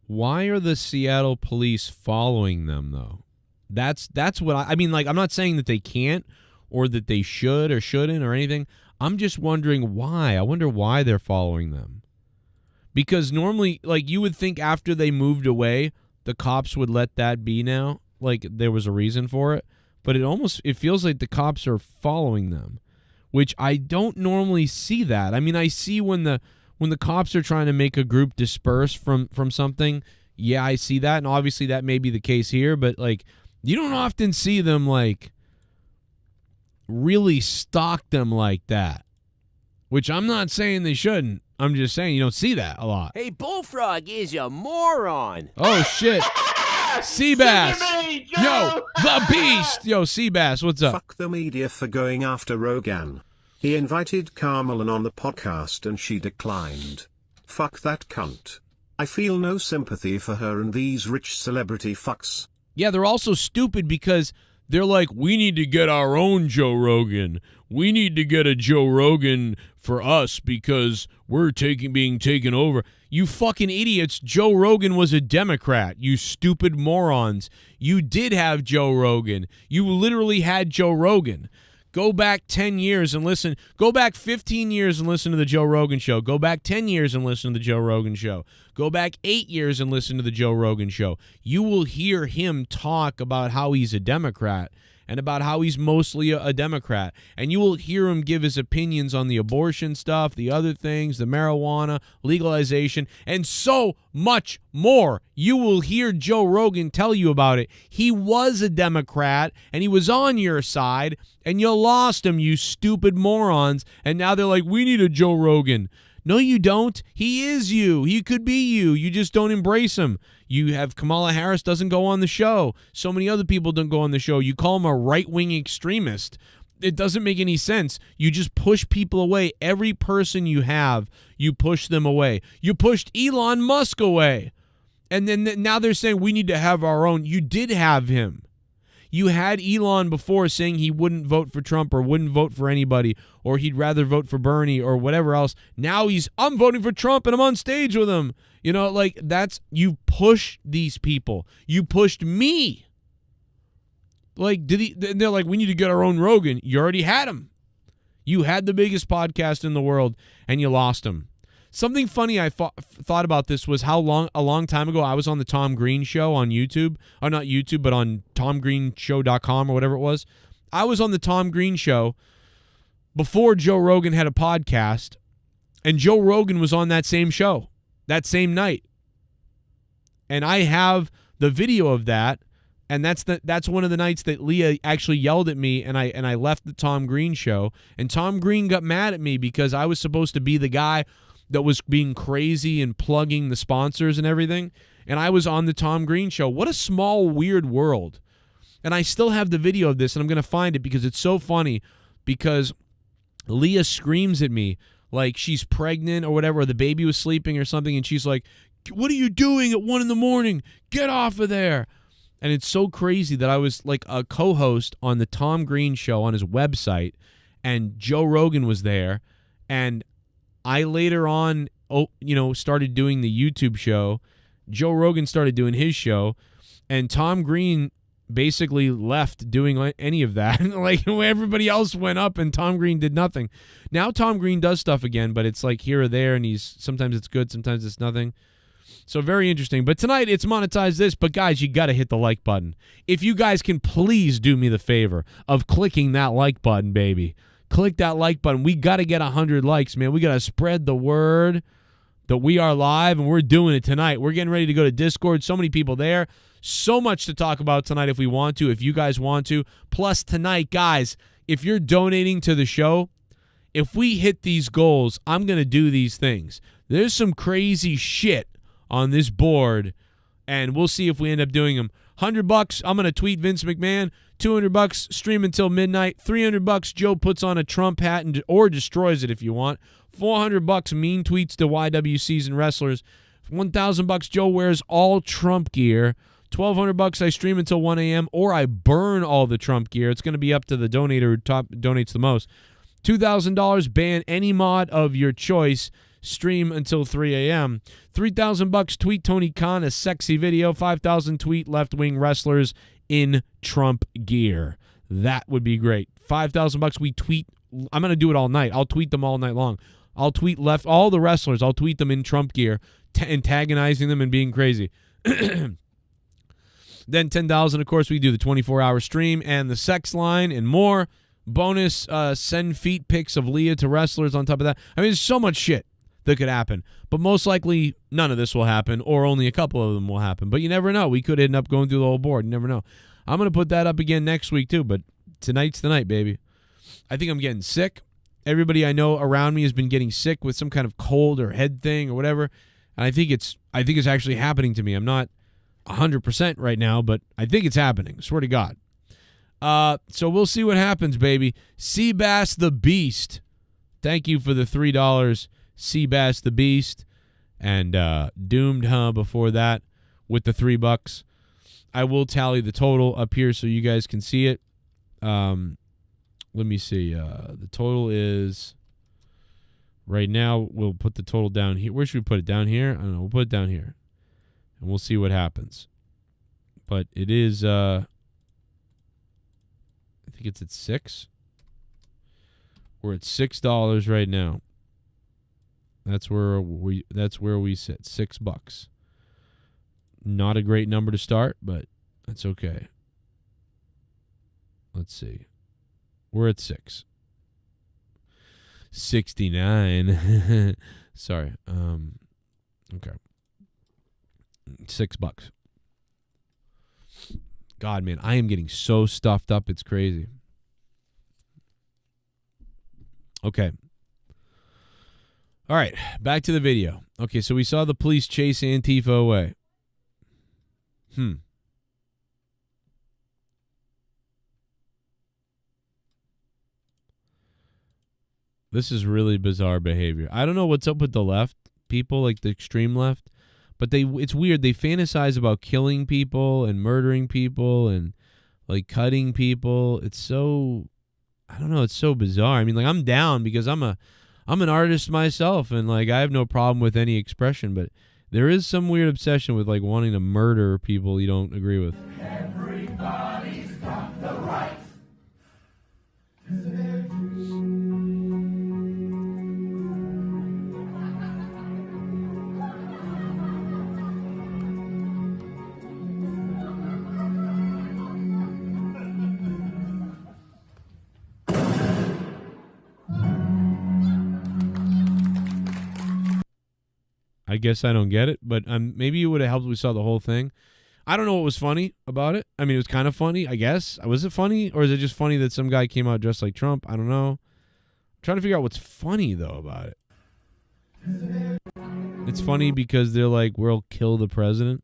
Why are the Seattle police following them though? That's what I mean, like I'm not saying that they can't or that they should or shouldn't or anything. I'm just wondering why. I wonder why they're following them. Because normally, like you would think after they moved away, the cops would let that be now. Like there was a reason for it. But it feels like the cops are following them. Which I don't normally see that. I mean, I see when the cops are trying to make a group disperse from something. Yeah, I see that, and obviously that may be the case here. But like, you don't often see them like really stalk them like that. Which I'm not saying they shouldn't. I'm just saying you don't see that a lot. Hey, Bullfrog is a moron. Oh shit. Seabass. Yo, the beast. Yo, Seabass, what's up? Fuck the media for going after Rogan. He invited Carmelin on the podcast and she declined. Fuck that cunt. I feel no sympathy for her and these rich celebrity fucks. Yeah, they're also stupid because They're like, we need to get our own Joe Rogan. We need to get a Joe Rogan for us because we're being taken over. You fucking idiots. Joe Rogan was a Democrat. You stupid morons. You did have Joe Rogan. You literally had Joe Rogan. Go back 10 years and listen. Go back 15 years and listen to the Joe Rogan Show. Go back 10 years and listen to the Joe Rogan Show. Go back 8 years and listen to the Joe Rogan Show. You will hear him talk about how he's a Democrat and about how he's mostly a Democrat. And you will hear him give his opinions on the abortion stuff, the other things, the marijuana, legalization, and so much more. You will hear Joe Rogan tell you about it. He was a Democrat, and he was on your side, and you lost him, you stupid morons. And now they're like, we need a Joe Rogan. No, you don't. He is you. He could be you. You just don't embrace him. You have Kamala Harris doesn't go on the show. So many other people don't go on the show. You call him a right-wing extremist. It doesn't make any sense. You just push people away. Every person you have, you push them away. You pushed Elon Musk away. And then now they're saying we need to have our own. You did have him. You had Elon before saying he wouldn't vote for Trump or wouldn't vote for anybody or he'd rather vote for Bernie or whatever else. Now I'm voting for Trump and I'm on stage with him. You know, like you push these people. You pushed me. Like, they're like, we need to get our own Rogan. You already had him. You had the biggest podcast in the world and you lost him. Something funny I thought about this was a long time ago, I was on the Tom Green Show on YouTube. Or not YouTube, but on TomGreenShow.com or whatever it was. I was on the Tom Green Show before Joe Rogan had a podcast, and Joe Rogan was on that same show that same night. And I have the video of that, and that's one of the nights that Leah actually yelled at me, and I left the Tom Green Show, and Tom Green got mad at me because I was supposed to be the guy that was being crazy and plugging the sponsors and everything, and I was on the Tom Green Show. What a small, weird world. And I still have the video of this, and I'm going to find it because it's so funny, because Leah screams at me like she's pregnant or whatever, or the baby was sleeping or something, and she's like, what are you doing at 1 a.m? Get off of there. And it's so crazy that I was like a co-host on the Tom Green Show on his website, and Joe Rogan was there, and I later on, started doing the YouTube show. Joe Rogan started doing his show, and Tom Green basically left doing any of that. Like, everybody else went up, and Tom Green did nothing. Now Tom Green does stuff again, but it's like here or there, and sometimes it's good, sometimes it's nothing. So very interesting. But tonight it's Monetize This. But guys, you got to hit the like button. If you guys can please do me the favor of clicking that like button, baby. Click that like button. We got to get 100 likes, man. We got to spread the word that we are live, and we're doing it tonight. We're getting ready to go to Discord. So many people there. So much to talk about tonight if we want to, if you guys want to. Plus tonight, guys, if you're donating to the show, if we hit these goals, I'm going to do these things. There's some crazy shit on this board, and we'll see if we end up doing them. $100, I'm going to tweet Vince McMahon. $200, stream until midnight. $300, Joe puts on a Trump hat or destroys it if you want. $400, mean tweets to YWCs and wrestlers. $1,000, Joe wears all Trump gear. $1,200, I stream until 1 a.m. or I burn all the Trump gear. It's going to be up to the donator who donates the most. $2,000, ban any mod of your choice. Stream until 3 a.m. $3,000, tweet Tony Khan a sexy video. $5,000, tweet left-wing wrestlers in Trump gear. That would be great. $5,000, we tweet. I'm going to do it all night. I'll tweet them all night long. I'll tweet all the wrestlers. I'll tweet them in Trump gear, antagonizing them and being crazy. Then $10,000, of course, we do the 24-hour stream and the sex line and more. Bonus, send feet pics of Leah to wrestlers on top of that. I mean, there's so much shit that could happen. But most likely, none of this will happen, or only a couple of them will happen. But you never know. We could end up going through the whole board. You never know. I'm going to put that up again next week, too. But tonight's the night, baby. I think I'm getting sick. Everybody I know around me has been getting sick with some kind of cold or head thing or whatever. And I think it's actually happening to me. I'm not 100% right now, but I think it's happening. Swear to God. So we'll see what happens, baby. Seabass the Beast. Thank you for the $3. Seabass the Beast. And Doomed before that with the $3. I will tally the total up here so you guys can see it. Let me see. The total is right now. We'll put the total down here. Where should we put it? Down here? I don't know. We'll put it down here, and we'll see what happens. But it is. I think it's at $6. We're at $6 right now. That's where we sit. $6. Not a great number to start, but that's okay. Let's see. We're at 6. 69. Sorry. Okay. $6. God, man, I am getting so stuffed up. It's crazy. Okay. All right, back to the video. Okay, so we saw the police chase Antifa away. This is really bizarre behavior. I don't know what's up with the left people, like the extreme left, but it's weird. They fantasize about killing people and murdering people and like cutting people. It's so, I don't know, it's so bizarre. I mean, like, I'm down because I'm an artist myself, and like I have no problem with any expression, but there is some weird obsession with like wanting to murder people you don't agree with. Everybody's got the right. I guess I don't get it, but maybe it would have helped if we saw the whole thing. I don't know what was funny about it. I mean, it was kind of funny, I guess. Was it funny, or is it just funny that some guy came out dressed like Trump? I don't know. I'm trying to figure out what's funny, though, about it. It's funny because they're like, we'll kill the president.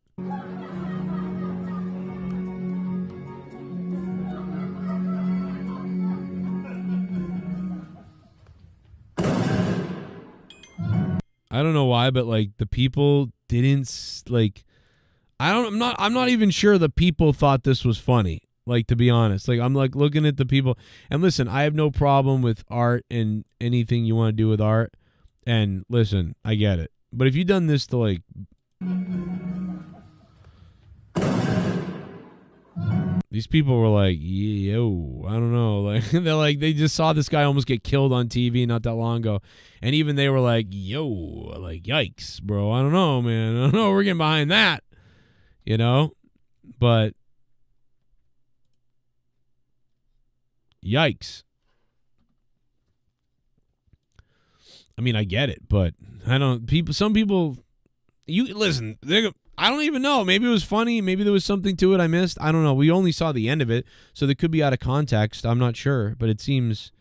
I don't know why, but like the people didn't like. I'm not even sure the people thought this was funny. Like, to be honest, like I'm like looking at the people, and listen, I have no problem with art and anything you want to do with art. And listen, I get it. But if you've done this to like, these people were like, yo, I don't know. Like they're like, they just saw this guy almost get killed on TV not that long ago. And even they were like, yo, like, yikes, bro. I don't know, man. I don't know. We're getting behind that, you know? But yikes. I mean, I get it, but I don't, some people, you listen, I don't even know. Maybe it was funny. Maybe there was something to it I missed. I don't know. We only saw the end of it, so they could be out of context. I'm not sure, but it seems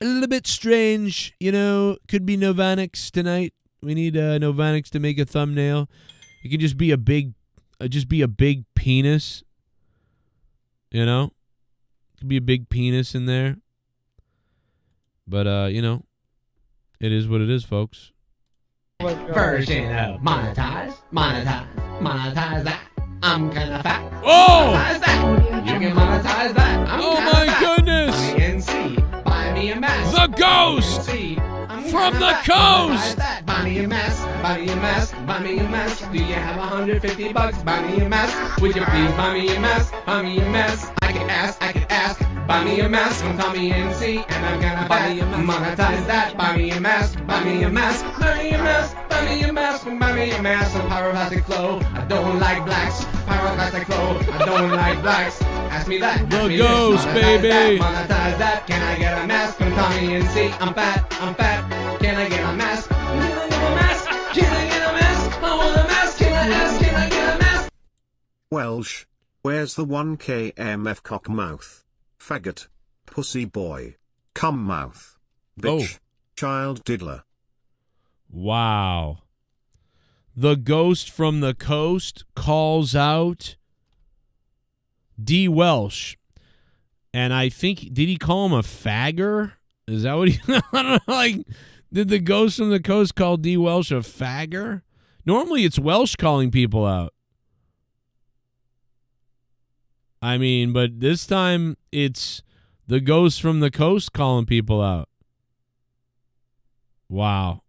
a little bit strange, you know. Could be Novanix tonight. We need Novanix to make a thumbnail. It could just be a big penis, you know. It could be a big penis in there. But you know, it is what it is, folks. Version of monetize that. I'm kinda fat. Oh! Monetize that. You can monetize that. Oh my goodness! BNC, buy me a mask. The ghost from the coast. Buy me a mask. Buy me a mask. Buy me a mask. Do you have $150? Buy me a mask. Would you please buy me a mask? Buy me a mask. I can ask. Buy me a mask from Tommy NC, and I'm gonna monetize that. Buy me a mask. Buy me a mask. Buy me a mask. Buy me a mask. Buy me a mask. Of pyroclastic flow. I don't like blacks. Pyroclastic flow. I don't like blacks. Ask me that. The ghost, baby. Monetize that. Can I get a mask from Tommy NC? I'm fat. Can I get a mask? Can I get a mask? Can I get a mask? I want a mask. Can I get a mask? Welsh, where's the 1kmf cockmouth? Faggot. Pussy boy. Cum mouth. Bitch. Child diddler. Wow. The ghost from the coast calls out D. Welsh. And I think, did he call him a fagger? Is that what he, I don't know, like, did the ghost from the coast call D. Welsh a fagger? Normally it's Welsh calling people out. I mean, but this time it's the ghost from the coast calling people out. Wow.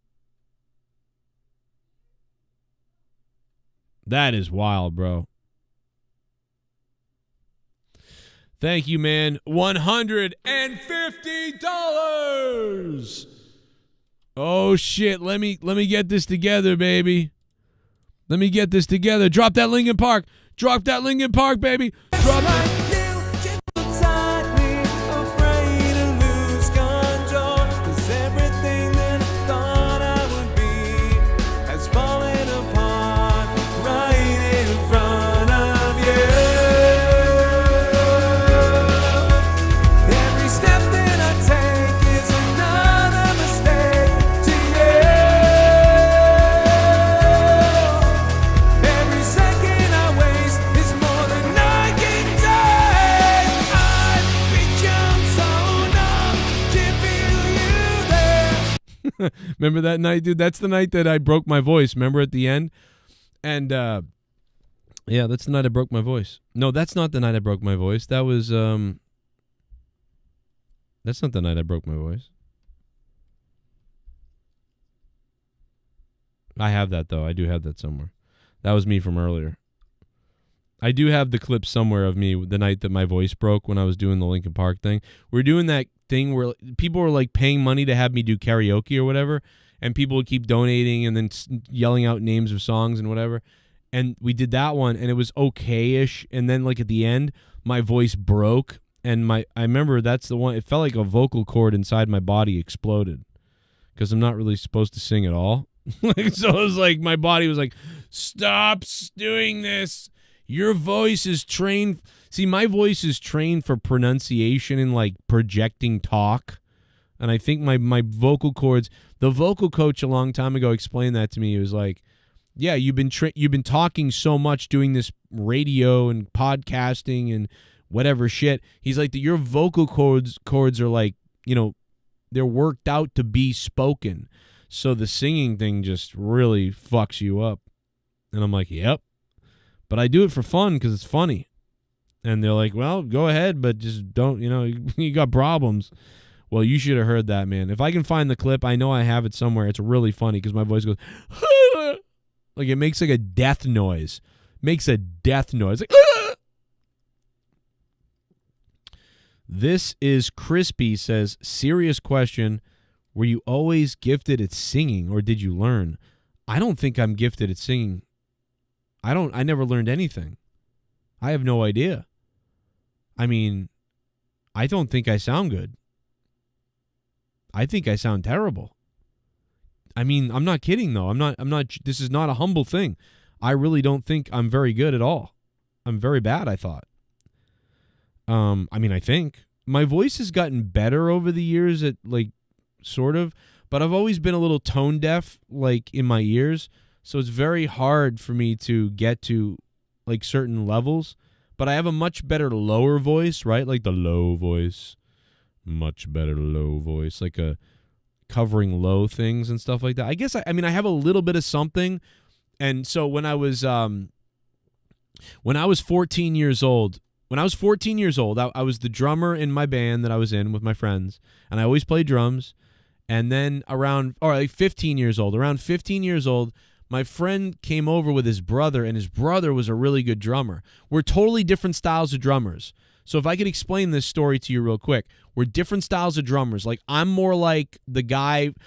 That is wild, bro. Thank you, man. $150. Oh shit, let me get this together, baby. Let me get this together. Drop that Linkin Park. Drop that Linkin Park, baby. Drop it. Remember that night, dude? That's the night that I broke my voice. Remember at the end? And, yeah, that's the night I broke my voice. No, that's not the night I broke my voice. That was, that's not the night I broke my voice. I have that, though. I do have that somewhere. That was me from earlier. I do have the clip somewhere of me the night that my voice broke when I was doing the Linkin Park thing. We're doing that thing where people were like paying money to have me do karaoke or whatever, and people would keep donating and then yelling out names of songs and whatever. And we did that one, and it was okay-ish. And then like at the end, my voice broke, and I remember that's the one. It felt like a vocal cord inside my body exploded because I'm not really supposed to sing at all. So it was like my body was like, "Stop doing this. Your voice is trained." See, my voice is trained for pronunciation and like projecting talk. And I think my vocal cords, the vocal coach a long time ago explained that to me. He was like, yeah, you've been talking so much doing this radio and podcasting and whatever shit. He's like, that your vocal cords are like, you know, they're worked out to be spoken. So the singing thing just really fucks you up. And I'm like, yep. But I do it for fun because it's funny. And they're like, well, go ahead, but just don't, you know, you got problems. Well, you should have heard that, man. If I can find the clip, I know I have it somewhere. It's really funny because my voice goes, like it makes like a death noise. Makes a death noise. Like, This is Crispy says, serious question. Were you always gifted at singing or did you learn? I don't think I'm gifted at singing. I never learned anything. I have no idea. I mean, I don't think I sound good. I think I sound terrible. I mean, I'm not kidding though. I'm not, this is not a humble thing. I really don't think I'm very good at all. I'm very bad, I thought. I mean, I think my voice has gotten better over the years at like sort of, but I've always been a little tone deaf like in my ears. So it's very hard for me to get to like certain levels, but I have a much better lower voice, right? Like the low voice, much better low voice, like a covering low things and stuff like that. I guess, I mean, I have a little bit of something. And so when I was 14 years old, I was the drummer in my band that I was in with my friends, and I always played drums. And then around 15 years old, my friend came over with his brother, and his brother was a really good drummer. We're totally different styles of drummers. So if I could explain this story to you real quick, we're different styles of drummers. Like I'm more like David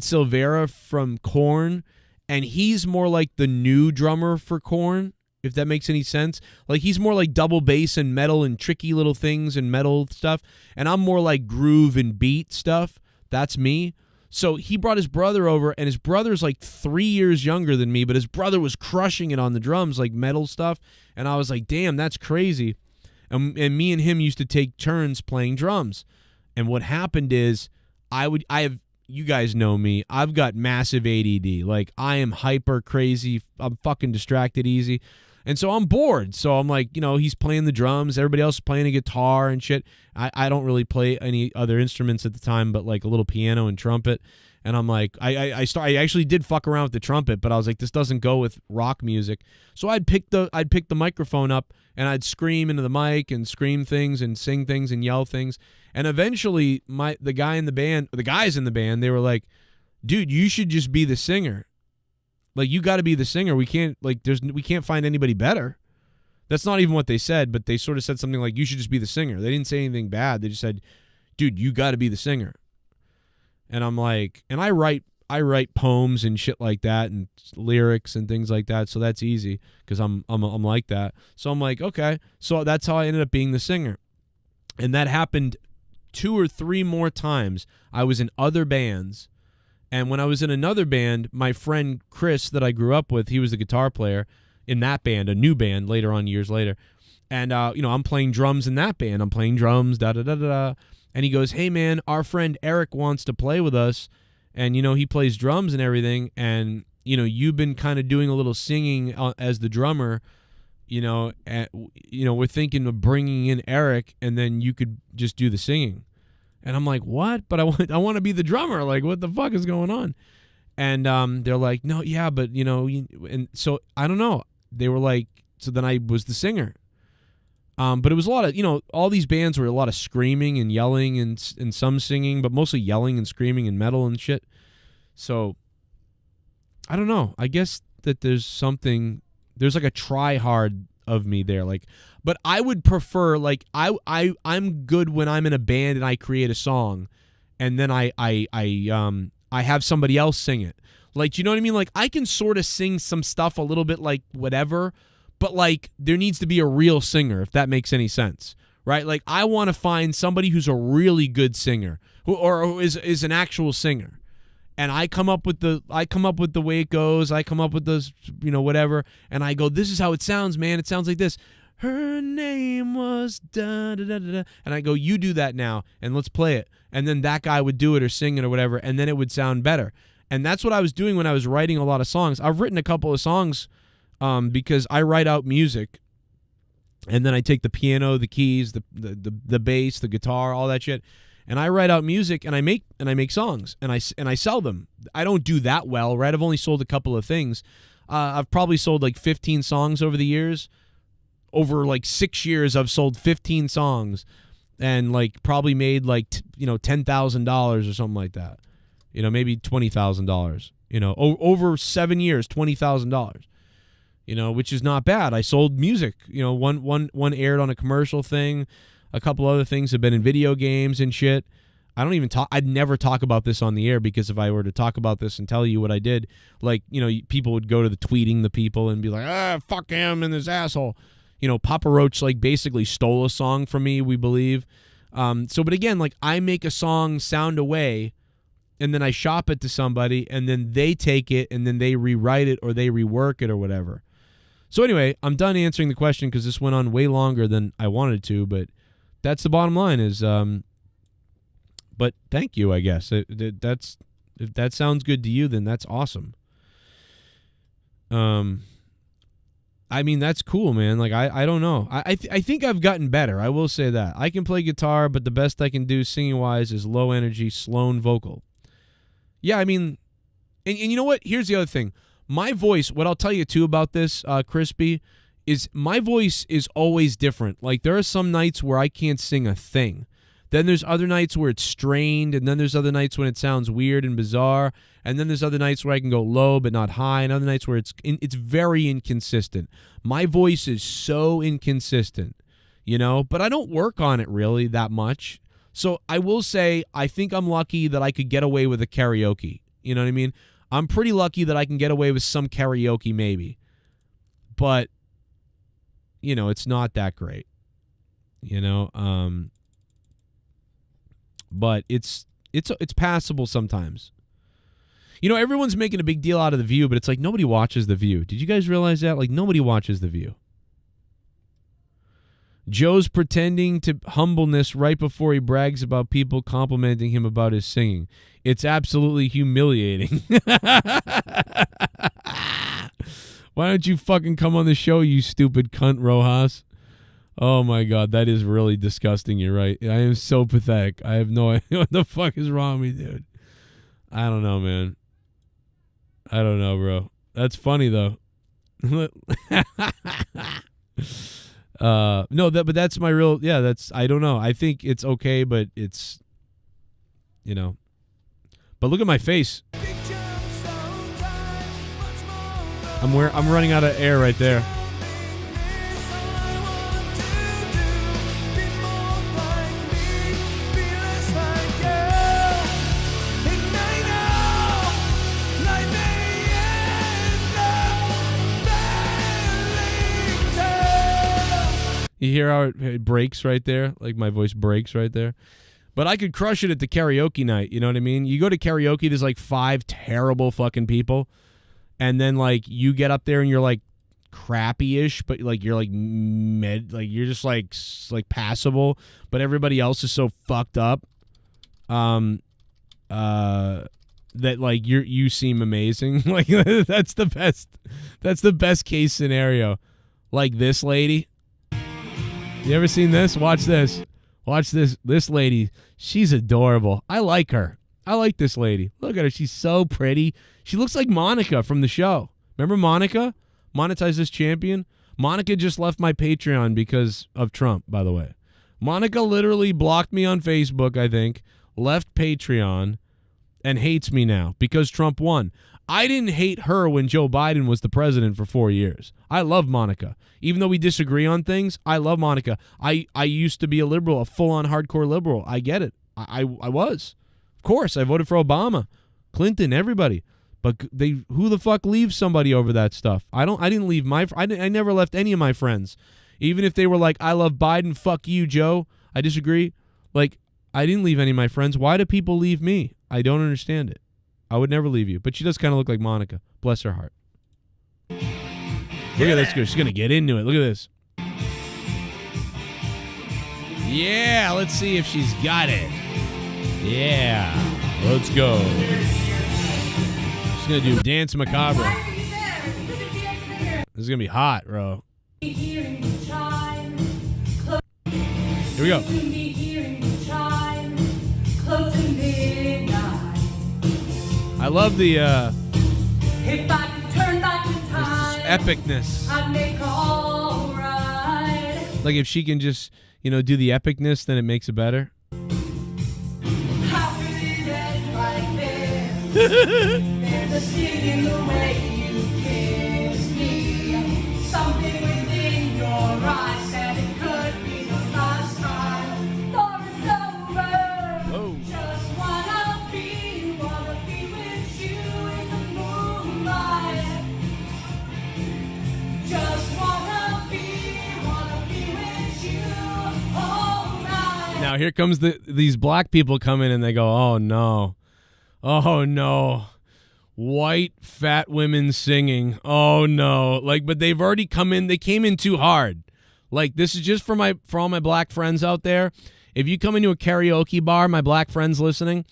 Silveira from Korn, and he's more like the new drummer for Korn, if that makes any sense. Like he's more like double bass and metal and tricky little things and metal stuff, and I'm more like groove and beat stuff. That's me. So he brought his brother over, and his brother's like 3 years younger than me, but his brother was crushing it on the drums, like metal stuff. And I was like, damn, that's crazy. And me and him used to take turns playing drums. And what happened is you guys know me. I've got massive ADD. Like I am hyper crazy. I'm fucking distracted easy. And so I'm bored. So I'm like, you know, he's playing the drums. Everybody else is playing a guitar and shit. I don't really play any other instruments at the time, but like a little piano and trumpet. And I'm like, I actually did fuck around with the trumpet, but I was like, this doesn't go with rock music. So I'd pick the microphone up and I'd scream into the mic and scream things and sing things and yell things. And eventually the guys in the band, they were like, dude, you should just be the singer. Like, you got to be the singer. We can't find anybody better. That's not even what they said, but they sort of said something like, you should just be the singer. They didn't say anything bad. They just said, dude, you got to be the singer. And I'm like, and I write poems and shit like that and lyrics and things like that. So that's easy because I'm like that. So I'm like, okay. So that's how I ended up being the singer. And that happened 2 or 3 more times. I was in other bands. And when I was in another band, my friend Chris that I grew up with, he was the guitar player in that band, a new band later on, years later. And, I'm playing drums in that band. I'm playing drums, da-da-da-da-da. And he goes, hey, man, our friend Eric wants to play with us. And, he plays drums and everything. And, you've been kind of doing a little singing as the drummer. We're thinking of bringing in Eric, and then you could just do the singing. And I'm like, what? But I want to be the drummer. Like, what the fuck is going on? And they're like, no, yeah, but, and so I don't know. They were like, so then I was the singer. But it was a lot of, all these bands were a lot of screaming and yelling and some singing, but mostly yelling and screaming and metal and shit. So I don't know. I guess that there's like a try hard of me there. Like, but I would prefer, like, I'm good when I'm in a band and I create a song and then I have somebody else sing it. Like, you know what I mean? Like, I can sort of sing some stuff a little bit like whatever, but, like, there needs to be a real singer, if that makes any sense, right? Like, I want to find somebody who's a really good singer or is an actual singer. And I come up with the way it goes. I come up with those, whatever. And I go, this is how it sounds, man. It sounds like this. Her name was da da da da. And I go, you do that now, and let's play it. And then that guy would do it or sing it or whatever, and then it would sound better. And that's what I was doing when I was writing a lot of songs. I've written a couple of songs because I write out music, and then I take the piano, the keys, the bass, the guitar, all that shit, and I write out music, and I make songs, and I sell them. I don't do that well, right? I've only sold a couple of things. I've probably sold like 15 songs over the years. Over like 6 years, I've sold 15 songs, and like probably made like $10,000 or something like that. Maybe $20,000. Over 7 years, $20,000. Which is not bad. I sold music. One aired on a commercial thing. A couple other things have been in video games and shit. I'd never talk about this on the air, because if I were to talk about this and tell you what I did, like, people would go to the tweeting the people and be like, fuck him and this asshole. Papa Roach like basically stole a song from me, we believe. But again, like, I make a song sound away, and then I shop it to somebody, and then they take it, and then they rewrite it or they rework it or whatever. So anyway, I'm done answering the question because this went on way longer than I wanted to, but that's the bottom line is, but thank you, I guess. If that sounds good to you, then that's awesome. I mean, that's cool, man. Like, I don't know. I think I've gotten better. I will say that. I can play guitar, but the best I can do singing-wise is low-energy, Sloan vocal. Yeah, I mean, and you know what? Here's the other thing. My voice, what I'll tell you, too, about this, Crispy, is my voice is always different. Like, there are some nights where I can't sing a thing. Then there's other nights where it's strained, and then there's other nights when it sounds weird and bizarre, and then there's other nights where I can go low but not high, and other nights where it's very inconsistent. My voice is so inconsistent, but I don't work on it really that much. So I will say I think I'm lucky that I could get away with a karaoke. You know what I mean? I'm pretty lucky that I can get away with some karaoke maybe. But, it's not that great. But it's passable sometimes. Everyone's making a big deal out of The View, but it's like nobody watches The View. Did you guys realize that? Like, nobody watches The View. Joe's pretending to humbleness right before he brags about people complimenting him about his singing. It's absolutely humiliating. Why don't you fucking come on the show, you stupid cunt, Rojas? Oh, my God. That is really disgusting. You're right. I am so pathetic. I have no idea what the fuck is wrong with me, dude. I don't know, man. I don't know, bro. That's funny though. No, but that's my real. Yeah, that's. I don't know. I think it's okay, but it's, you know. But look at my face. I'm running out of air right there. You hear how it breaks right there? Like my voice breaks right there. But I could crush it at the karaoke night. You know what I mean? You go to karaoke, there's like 5 terrible fucking people. And then like you get up there and you're like crappy-ish, but like you're like you're just like passable. But everybody else is so fucked up that like you seem amazing. Like that's the best. That's the best case scenario. Like this lady. You ever seen this? Watch this. Watch this. This lady, she's adorable. I like her. I like this lady. Look at her. She's so pretty. She looks like Monica from the show. Remember Monica? Monetize This Champion? Monica just left my Patreon because of Trump, by the way. Monica literally blocked me on Facebook, I think, left Patreon, and hates me now because Trump won. I didn't hate her when Joe Biden was the president for 4 years. I love Monica. Even though we disagree on things, I love Monica. I used to be a liberal, a full-on hardcore liberal. I get it. I was. Of course, I voted for Obama, Clinton, everybody. But who the fuck leaves somebody over that stuff? I didn't leave I never left any of my friends. Even if they were like, I love Biden, fuck you, Joe. I disagree. Like, I didn't leave any of my friends. Why do people leave me? I don't understand it. I would never leave you. But she does kind of look like Monica. Bless her heart. Look at this girl. She's going to get into it. Look at this. Yeah, let's see if she's got it. Yeah. Let's go. She's going to do Dance Macabre. This is going to be hot, bro. Here we go. I love the if I could turn back in time, epicness. I'd make all right. Like if she can just, do the epicness, then it makes it better. How could it end like this? There's a sting in the way you kiss me. Something within your eyes said it could be the last time. For it's over. Oh. Just wanna be with you in the moonlight. Just wanna be with you all night. Now here comes these black people come in and they go, oh no, white fat women singing, oh no, but they've already come in. They came in too hard. Like this is just for all my black friends out there. If you come into a karaoke bar, my black friends listening,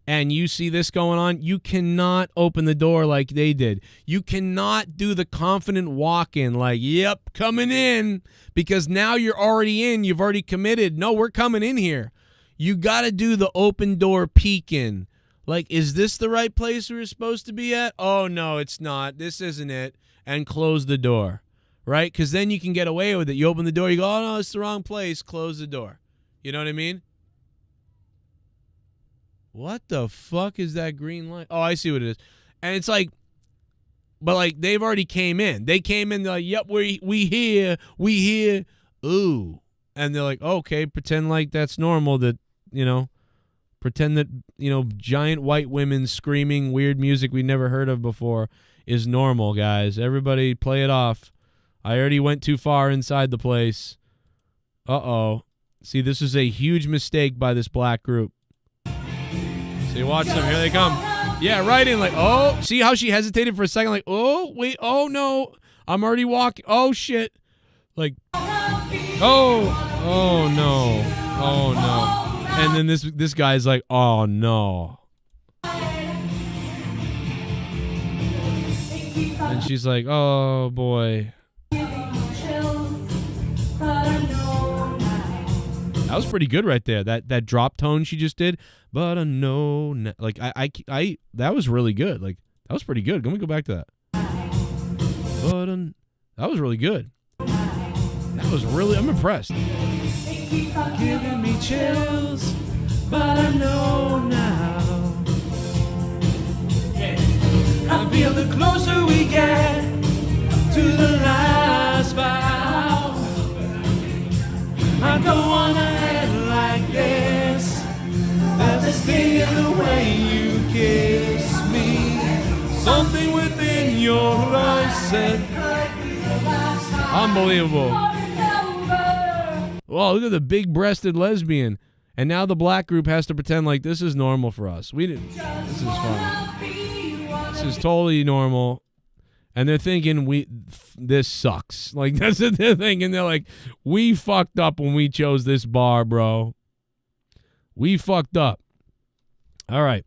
and you see this going on, you cannot open the door like they did. You cannot do the confident walk-in like, yep, coming in, because now you're already in. You've already committed. No, we're coming in here. You got to do the open door peek in. Like, is this the right place we're supposed to be at? Oh, no, it's not. This isn't it. And close the door, right? Because then you can get away with it. You open the door, you go, oh, no, it's the wrong place. Close the door. You know what I mean? What the fuck is that green light? Oh, I see what it is. And it's like, but like they've already came in. They came in, they're like, yep, we here. Ooh. And they're like, okay, pretend like that's normal, that, pretend that, giant white women screaming weird music we never heard of before is normal, guys. Everybody play it off. I already went too far inside the place. Uh-oh. See, this is a huge mistake by this black group. See, watch them. Here they come. Yeah, right in. Like, oh, see how she hesitated for a second? Like, oh, wait, oh, no. I'm already walking. Oh, shit. Like, oh, no. Oh, no. And then this guy's like, oh, no. And she's like, oh, boy. That was pretty good right there. That drop tone she just did. But no, like I that was really good. Like that was pretty good. Let me go back to that. But that was really good. That was really. I'm impressed. Giving me chills, but I know now. I feel the closer we get to the last vow. I don't wanna end like this. There's this thing in the way you kiss me. Something within your eyes said. Unbelievable. Wow, look at the big-breasted lesbian. And now the black group has to pretend like this is normal for us. We didn't. This is fun. This is totally normal. And they're thinking this sucks. Like that's what they're thinking. They're like, we fucked up when we chose this bar, bro. We fucked up. All right.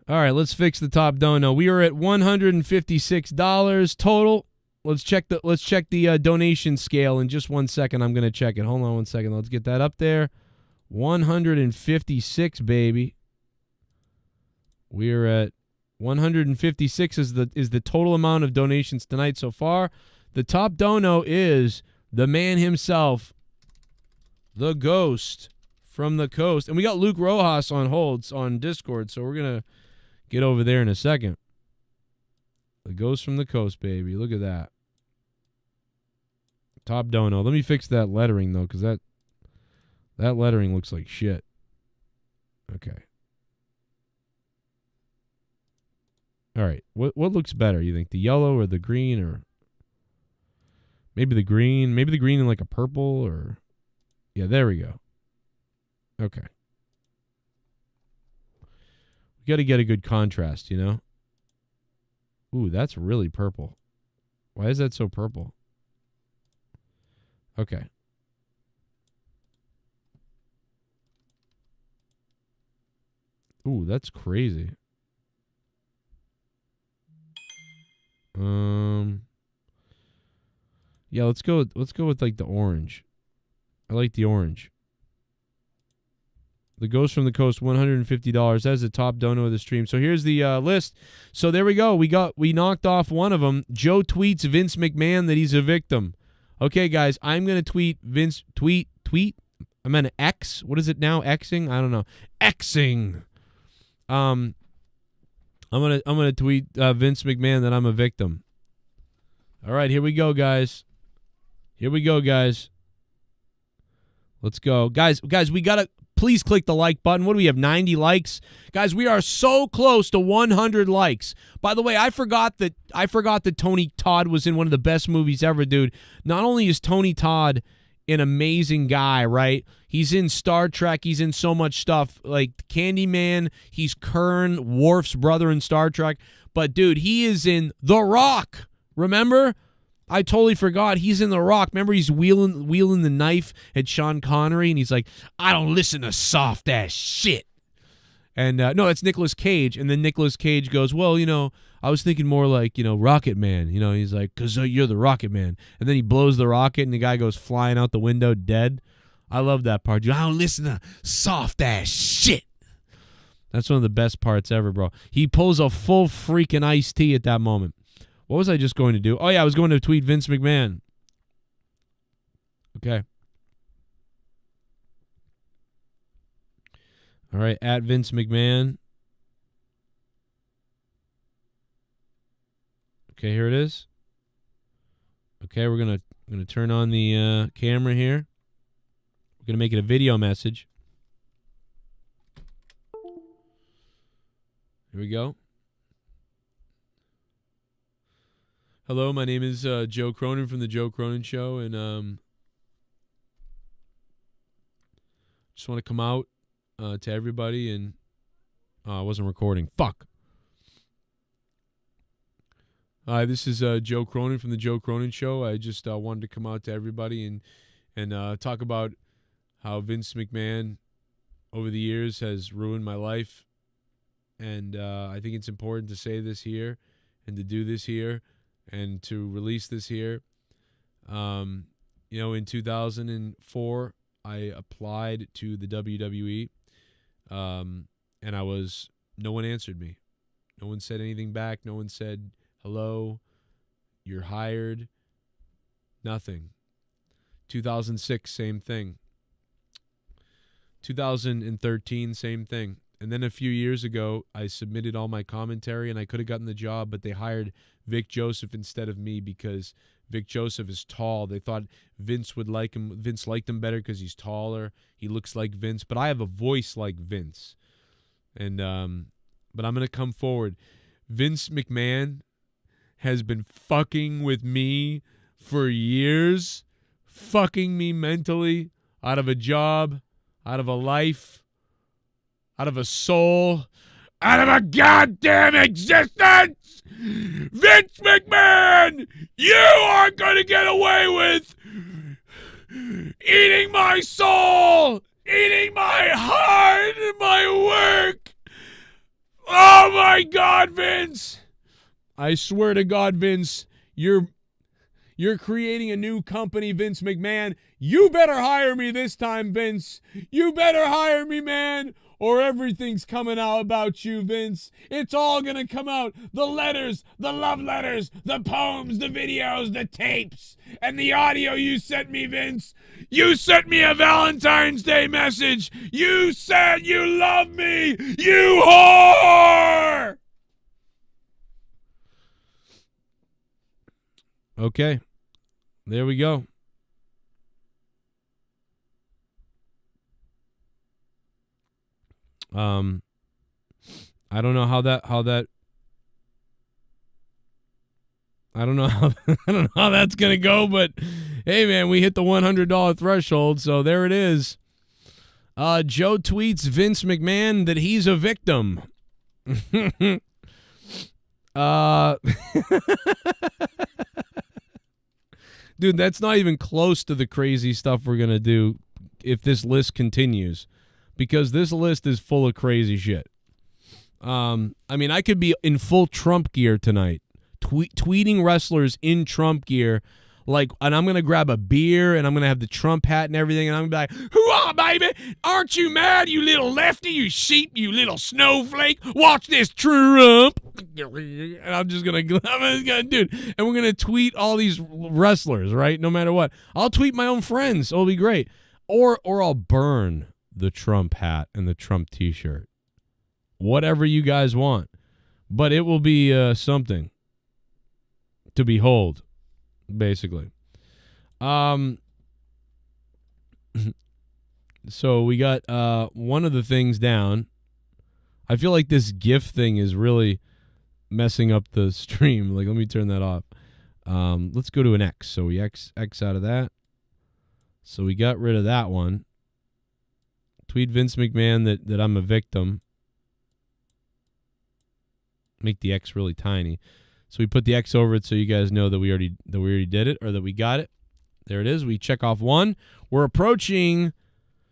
All right, let's fix the top dono. We are at $156 total. Let's check the donation scale in just 1 second. I'm gonna check it. Hold on 1 second. Let's get that up there. 156, baby. We're at 156 is the total amount of donations tonight so far. The top dono is the man himself, the ghost from the coast. And we got Luke Rojas on holds on Discord, so we're going to get over there in a second. The ghost from the coast, baby. Look at that. Top dono. Let me fix that lettering, though, because that lettering looks like shit. Okay. All right. What looks better, you think? The yellow or the green, or maybe the green? Maybe the green in like a purple, or... Yeah, there we go. Okay. We got to get a good contrast, you know? Ooh, that's really purple. Why is that so purple? Okay. Ooh, that's crazy. Yeah, let's go with like the orange. I like the orange. The Ghost from the Coast, $150. That's the top dono of the stream. So here's the list. So there we go. We knocked off one of them. Joe tweets Vince McMahon that he's a victim. Okay, guys, I'm gonna tweet Vince. Tweet. I'm gonna X. What is it now? Xing? I don't know. Xing. I'm gonna tweet Vince McMahon that I'm a victim. All right, here we go, guys. Let's go, guys. We gotta please click the like button. What do we have? 90 likes, guys. We are so close to 100 likes. By the way, I forgot that Tony Todd was in one of the best movies ever, dude. Not only is Tony Todd an amazing guy, right? He's in Star Trek. He's in so much stuff like Candyman. He's Kern, Worf's brother in Star Trek. But, dude, he is in The Rock. Remember? I totally forgot. He's in The Rock. Remember he's wheeling the knife at Sean Connery, and he's like, I don't listen to soft-ass shit. And, no, that's Nicolas Cage. And then Nicolas Cage goes, well, you know, I was thinking more like, you know, Rocket Man. You know, he's like, because you're the Rocket Man. And then he blows the rocket, and the guy goes flying out the window dead. I love that part. Dude, I don't listen to soft-ass shit. That's one of the best parts ever, bro. He pulls a full freaking iced tea at that moment. What was I just going to do? Oh, yeah, I was going to tweet Vince McMahon. Okay. All right, at Vince McMahon. Okay, here it is. Okay, we're gonna turn on the camera here. We're gonna make it a video message. Here we go. Hello, my name is Joe Cronin from the Joe Cronin Show, and just want to come out to everybody, and I wasn't recording. Fuck. Hi, this is Joe Cronin from the Joe Cronin Show. I just wanted to come out to everybody and talk about how Vince McMahon over the years has ruined my life, and I think it's important to say this here and to do this here and to release this here. You know, in 2004, I applied to the WWE, and no one answered me. No one said anything back. No one said, hello, you're hired. Nothing. 2006, same thing. 2013, same thing. And then a few years ago, I submitted all my commentary, and I could have gotten the job, but they hired Vic Joseph instead of me because Vic Joseph is tall. They thought Vince would like him. Vince liked him better because he's taller. He looks like Vince, but I have a voice like Vince. And but I'm going to come forward. Vince McMahon has been fucking with me for years, fucking me mentally out of a job, out of a life, out of a soul, out of a goddamn existence. Vince McMahon, you aren't going to get away with eating my soul, eating my heart and my work. Oh my God, Vince. I swear to God, Vince, you're creating a new company, Vince McMahon. You better hire me this time, Vince. You better hire me, man, or everything's coming out about you, Vince. It's all going to come out. The letters, the love letters, the poems, the videos, the tapes, and the audio you sent me, Vince. You sent me a Valentine's Day message. You said you love me. You whore! Okay. There we go. I don't know how I don't know how that's gonna go, but hey, man, we hit the $100 threshold, so there it is. Joe tweets Vince McMahon that he's a victim. Dude, that's not even close to the crazy stuff we're gonna do if this list continues, because this list is full of crazy shit. I mean, I could be in full Trump gear tonight, tweeting wrestlers in Trump gear, and I'm gonna grab a beer and I'm gonna have the Trump hat and everything, and I'm gonna be like, "Hoo-ah, baby! Aren't you mad, you little lefty, you sheep, you little snowflake? Watch this, Trump!" And I'm just gonna do it, and we're gonna tweet all these wrestlers, right? No matter what, I'll tweet my own friends. It'll be great, or I'll burn the Trump hat and the Trump T-shirt. Whatever you guys want, but it will be something to behold, basically. So we got one of the things down. I feel like this GIF thing is really messing up the stream. Like, let me turn that off. Let's go to an X. So we X out of that. So we got rid of that one. Tweet Vince McMahon that I'm a victim. Make the X really tiny. So we put the X over it so you guys know that we already did it, or that we got it. There it is. We check off one. We're approaching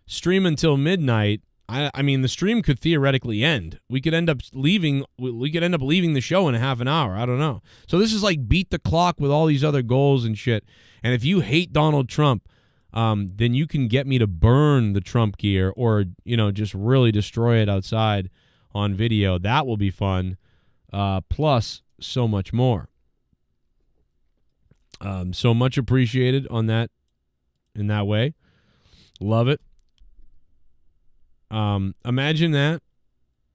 stream until midnight. I mean, the stream could theoretically end. We could end up leaving the show in a half an hour. I don't know. So this is like beat the clock with all these other goals and shit. And if you hate Donald Trump, then you can get me to burn the Trump gear, or just really destroy it outside on video. That will be fun. Plus so much more. So much appreciated on that, in that way. Love it. Imagine that.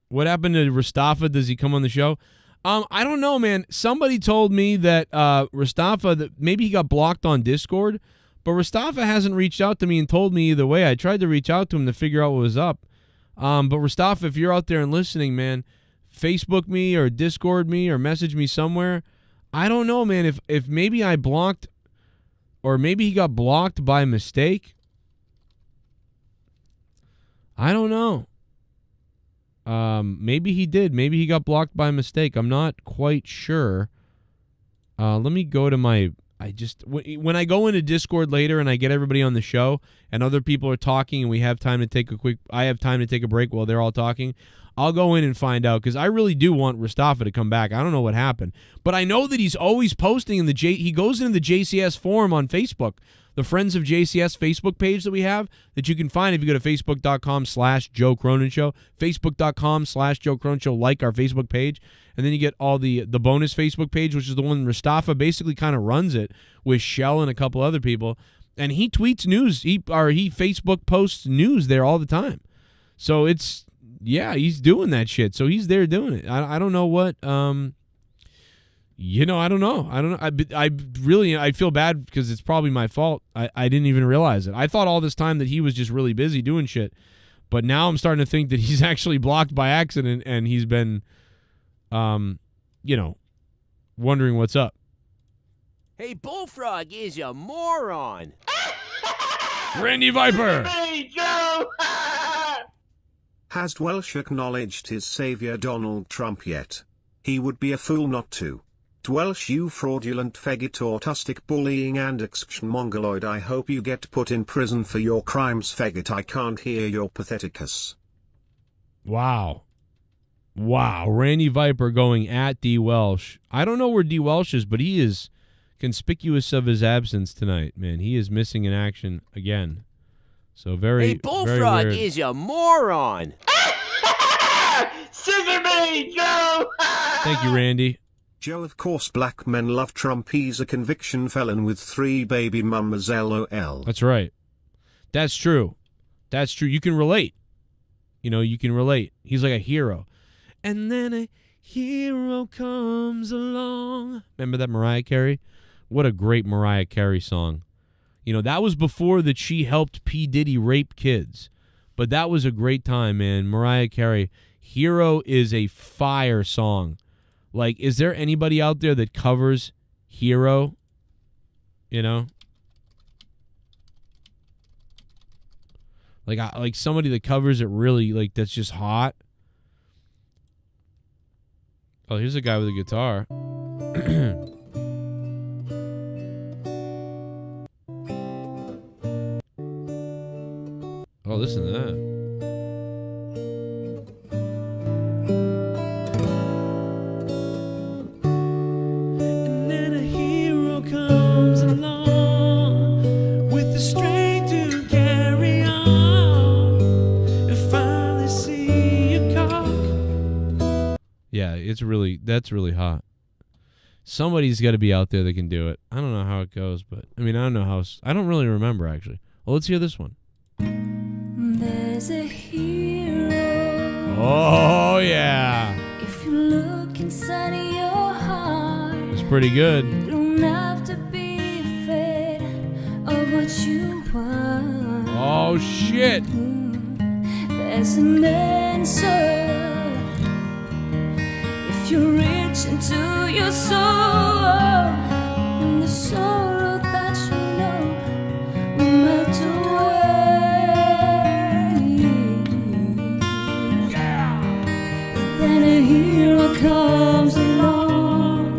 What happened to Rastafa? Does he come on the show? I don't know, man. Somebody told me that Rastafa, that maybe he got blocked on Discord, but Rastafa hasn't reached out to me and told me either way. I tried to reach out to him to figure out what was up. But Rastafa, if you're out there and listening, man, Facebook me or Discord me or message me somewhere. I don't know, man, if maybe I blocked, or maybe he got blocked by mistake. I don't know. Maybe he did. Maybe he got blocked by mistake. I'm not quite sure. Let me go to my... when I go into Discord later and I get everybody on the show and other people are talking and we have time to take I have time to take a break while they're all talking, I'll go in and find out, because I really do want Rastafa to come back. I don't know what happened, but I know that he's always posting in he goes into the JCS forum on Facebook, the Friends of JCS Facebook page that we have that you can find if you go to facebook.com/Joe Cronin Show, facebook.com/Joe Cronin Show, like our Facebook page, and then you get all the bonus Facebook page, which is the one Mustafa basically kind of runs it with Shell and a couple other people, and he tweets news, he Facebook posts news there all the time. So it's, yeah, he's doing that shit. So he's there doing it. I don't know what, I don't know. I feel bad because it's probably my fault. I didn't even realize it. I thought all this time that he was just really busy doing shit. But now I'm starting to think that he's actually blocked by accident and he's been, wondering what's up. Hey, Bullfrog is a moron. Randy Viper. Hey, Joe. Has Welsh acknowledged his savior Donald Trump yet? He would be a fool not to. Welsh, you fraudulent faggot, autistic, bullying and exception mongoloid, I hope you get put in prison for your crimes, faggot. I can't hear your patheticus. Wow. Randy Viper going at D. Welsh. I don't know where D. Welsh is, but he is conspicuous of his absence tonight, man. He is missing in action again. So very, hey, Bullfrog very is a moron. Scissor me, Joe. Thank you, Randy. Joe, of course black men love Trump. He's a conviction felon with 3 baby mamas, LOL. That's right. That's true. You can relate. You can relate. He's like a hero. And then a hero comes along. Remember that Mariah Carey? What a great Mariah Carey song. That was before that she helped P. Diddy rape kids. But that was a great time, man. Mariah Carey, Hero is a fire song. Like, is there anybody out there that covers Hero? Like somebody that covers it really, like, that's just hot. Oh, here's a guy with a guitar. Oh, listen to that. And then a hero comes along with the strength to carry on and finally see you cock. Yeah, that's really hot. Somebody's got to be out there that can do it. I don't know how it goes, but I don't really remember actually. Well, let's hear this one. There's a hero. Oh, yeah. If you look inside of your heart, It's pretty good. you don't have to be afraid of what you want. Oh, shit. There's an answer if you reach into your soul, and the sorrow that you know will melt away. Then a hero comes along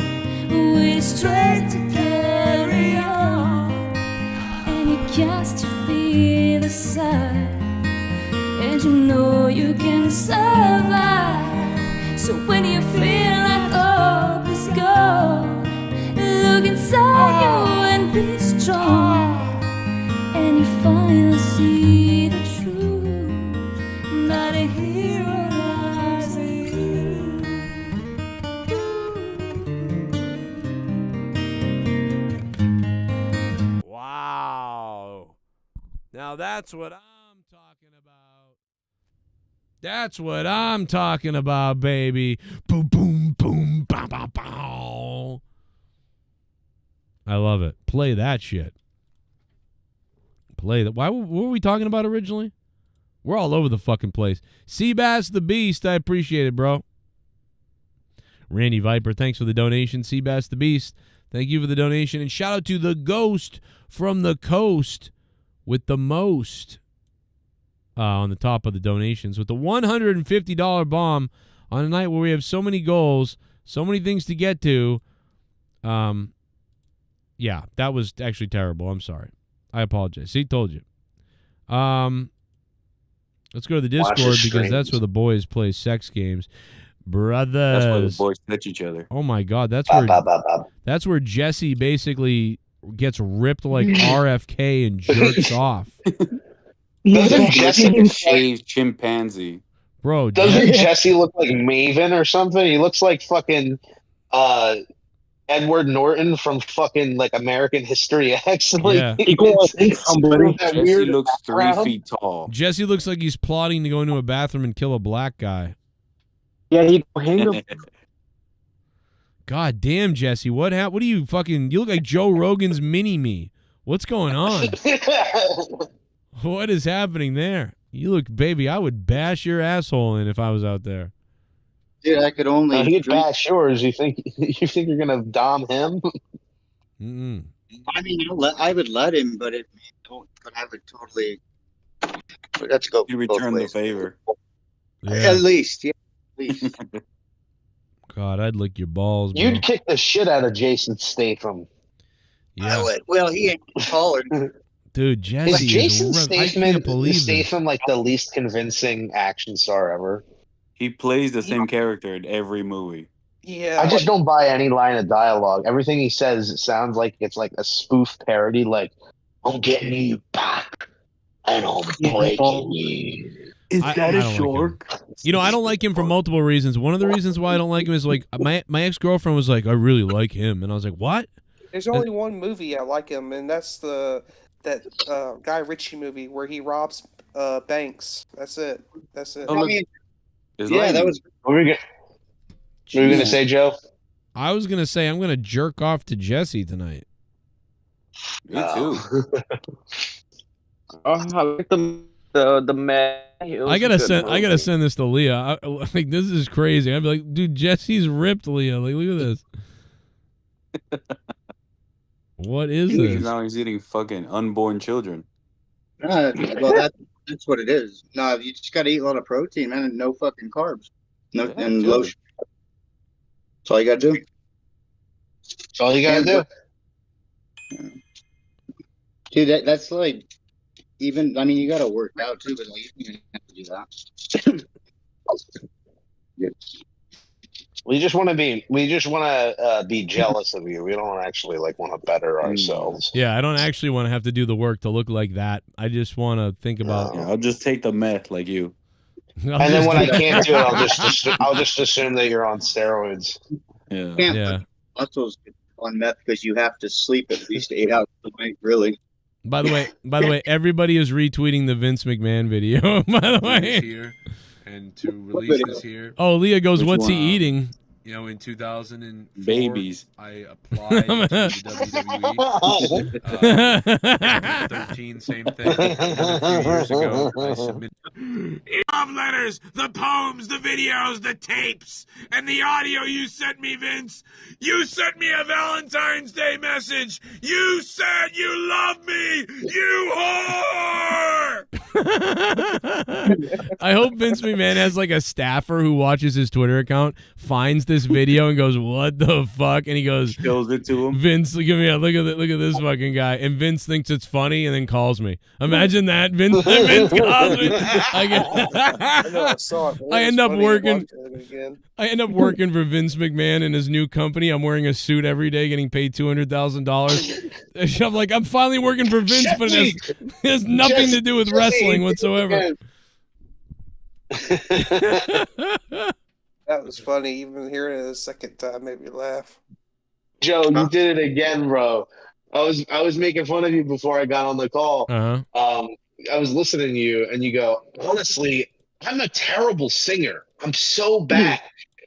with strength to carry on, and he casts your fear aside, and you know you can survive. So when you feel like hope is gone, look inside you and be strong, and you finally see the truth that a hero lies in you. Wow. Now that's what I'm talking about. That's what I'm talking about, baby. Boom, boom, boom, bow, bow, bow. I love it. Play that shit. Play that. What were we talking about originally? We're all over the fucking place. Seabass the Beast, I appreciate it, bro. Randy Viper, thanks for the donation. Seabass the Beast, thank you for the donation. And shout out to the Ghost from the Coast with the most. On the top of the donations with the $150 bomb on a night where we have so many goals, so many things to get to. Yeah, that was actually terrible. I'm sorry. I apologize. See, told you. Let's go to the Discord because that's where the boys play sex games. Brothers. That's where the boys touch each other. Oh my God, that's where Jesse basically gets ripped like RFK and jerks off. Doesn't Jesse look shaved chimpanzee? Bro, doesn't Jesse look like Maven or something? He looks like fucking Edward Norton from fucking like American History X. Like, Yeah. Jesse looks 3 feet tall. Jesse looks like he's plotting to go into a bathroom and kill a black guy. Yeah, he hang him. God damn, Jesse, what do you fucking? You look like Joe Rogan's mini-me. What's going on? What is happening there? You look, baby, I would bash your asshole in if I was out there. Dude, I could only. He'd bash yours. You think you're gonna dom him? Mm-mm. I mean, I would let him, but I would totally. Let's go. You return the favor. Yeah. At least, yeah. At least. God, I'd lick your balls, bro. You'd kick the shit out of Jason Statham. Yeah. I would. Well, he ain't taller. Dude, Jesse Is Jason I can't believe Statham like the least convincing action star ever? He plays the same character in every movie. Yeah, I just don't buy any line of dialogue. Everything he says sounds like it's like a spoof parody. Like, I'm getting you back, and I'm breaking you. Is that a shark? You know, I don't like him for multiple reasons. One of the reasons why I don't like him is like my ex-girlfriend was like, I really like him, and I was like, what? There's only one movie I like him, and that's that Guy Ritchie movie where he robs banks. That's it. That's it. I mean, Yeah, that was. What were you gonna say, Joe? I was gonna say I'm gonna jerk off to Jesse tonight. Me too. I like the man. I gotta send this to Leah. Like, this is crazy. I'd be like, dude, Jesse's ripped, Leah. Like, look at this. What is this? Now he's eating fucking unborn children. Well, that's what it is. No, you just got to eat a lot of protein, man, and no fucking carbs. And low sugar. That's all you got to do. That's all you got to do. Dude, that's like, even, I mean, you got to work out too, but like, you don't have to do that. We just want to be jealous of you. We don't actually like want to better ourselves. Yeah, I don't actually want to have to do the work to look like that. I just want to think about. Yeah, I'll just take the meth like you. And then when I can't do it, I'll just assume that you're on steroids. Yeah. Yeah. Muscles on meth because you have to sleep at least 8 hours a night, really. By the way, everybody is retweeting the Vince McMahon video. By the way, here and to release this here. Oh, Leah goes, "What's he eating?" You know, in 2004, babies. I applied to the WWE. 2013, same thing. And a few years ago, I submitted love letters, the poems, the videos, the tapes, and the audio you sent me, Vince. You sent me a Valentine's Day message. You said you love me, you whore. I hope Vince McMahon has like a staffer who watches his Twitter account, finds this video and goes, "What the fuck?" And he goes, shows it to him. "Vince, look at this fucking guy." And Vince thinks it's funny and then calls me. Imagine that, Vince. Vince calls me. I end up working. I end up working for Vince McMahon in his new company. I'm wearing a suit every day, getting paid $200,000. I'm like, I'm finally working for Vince, but it has nothing to do with wrestling whatsoever. That was funny. Even hearing it a second time made me laugh. Joe, you did it again, bro. I was making fun of you before I got on the call. I was listening to you, and you go, honestly, I'm a terrible singer. I'm so bad.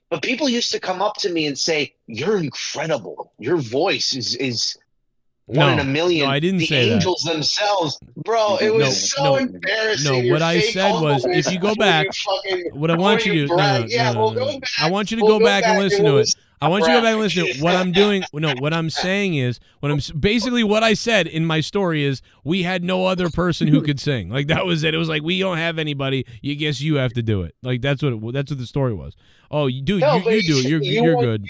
But people used to come up to me and say, "You're incredible. Your voice is one in a million." No, I didn't the say that. Angels themselves, bro. It was so embarrassing. No, what I said was, if you go back, what I want you to do, I want you to go back and listen to it. I want you to go back and listen to it. What I'm doing, what I'm saying is, basically what I said in my story is, we had no other person who could sing. Like, that was it. It was like, we don't have anybody. You guess you have to do it. Like, that's what the story was. Oh, dude, you do it. You're good.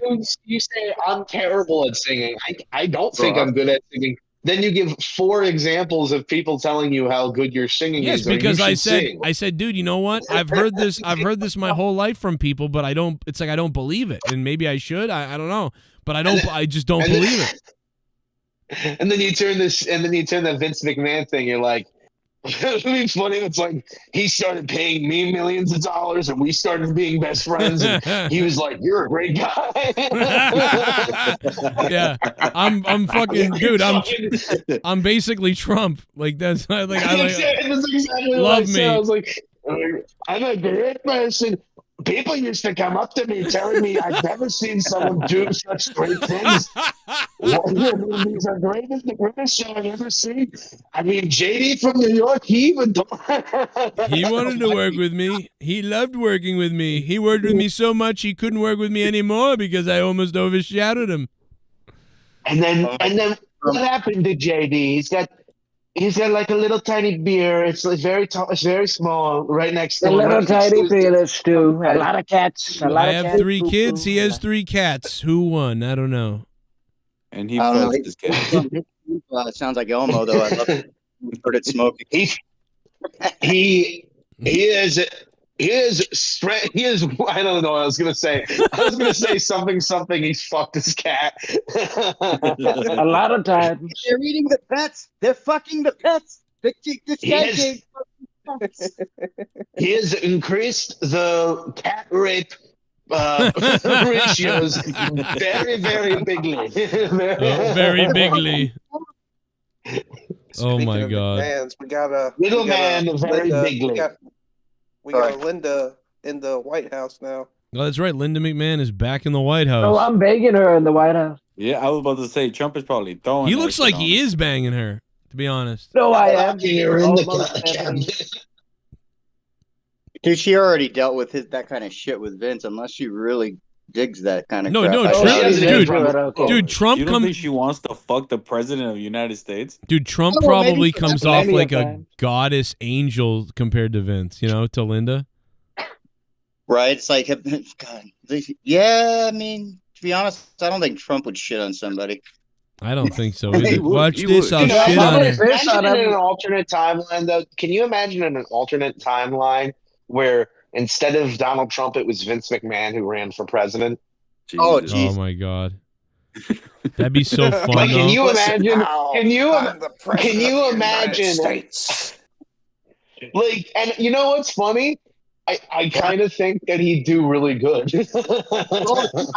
You say I'm terrible at singing. I don't think I'm good at singing. Then you give 4 examples of people telling you how good your singing is. Yes, because I said, dude, you know what? I've heard this my whole life from people, but I don't believe it. And maybe I should. I don't know. But I just don't believe it. And then you turn that Vince McMahon thing. You're like, it'd be funny. It's like he started paying me millions of dollars, and we started being best friends. And he was like, "You're a great guy." Yeah, I'm fucking dude. I'm basically Trump. Like that's like I like. That's exactly what love I said. me. I was like, I'm a great person. People used to come up to me telling me I've never seen someone do such great things. Your movies are the greatest show I've ever seen. I mean, JD from New York, he even He wanted to work with me. He loved working with me. He worked with me so much he couldn't work with me anymore because I almost overshadowed him. And then what happened to JD? He's got like a little tiny beer. It's very tall. It's very small. Right next to A little tiny penis too. A lot of cats. I have 3 kids. He has 3 cats. Who won? I don't know. And he fucks his cat. Sounds like Elmo though. I love it. Heard it smoking. He is. I don't know what I was gonna say. I was gonna say something. He's fucked his cat. A lot of times. They're eating the pets. They're fucking the pets. He has increased the cat rape ratios very, very bigly. Very bigly. Oh my God. Mans, we got a little man, very Linda, bigly. We got Linda in the White House now. Oh, that's right. Linda McMahon is back in the White House. Oh, I'm begging her in the White House. Yeah, I was about to say Trump is probably throwing. He looks like he is banging her, to be honest. No, I am. Dude, she already dealt with that kind of shit with Vince, unless she really digs that kind of crap. Dude, Trump You don't think she wants to fuck the president of the United States? Dude, Trump probably comes off like a goddess angel compared to Vince, to Linda. Right? It's like, God, yeah, I mean, to be honest, I don't think Trump would shit on somebody. I don't think so either. Watch this, I'll shit on her. Imagine in an alternate timeline, though. Can you imagine in an alternate timeline where instead of Donald Trump, it was Vince McMahon who ran for president? Oh my God. That'd be so fun. Like, can you imagine? I'm the president Can you of the United imagine? States. Like, and you know what's funny? I kind of think that he'd do really good.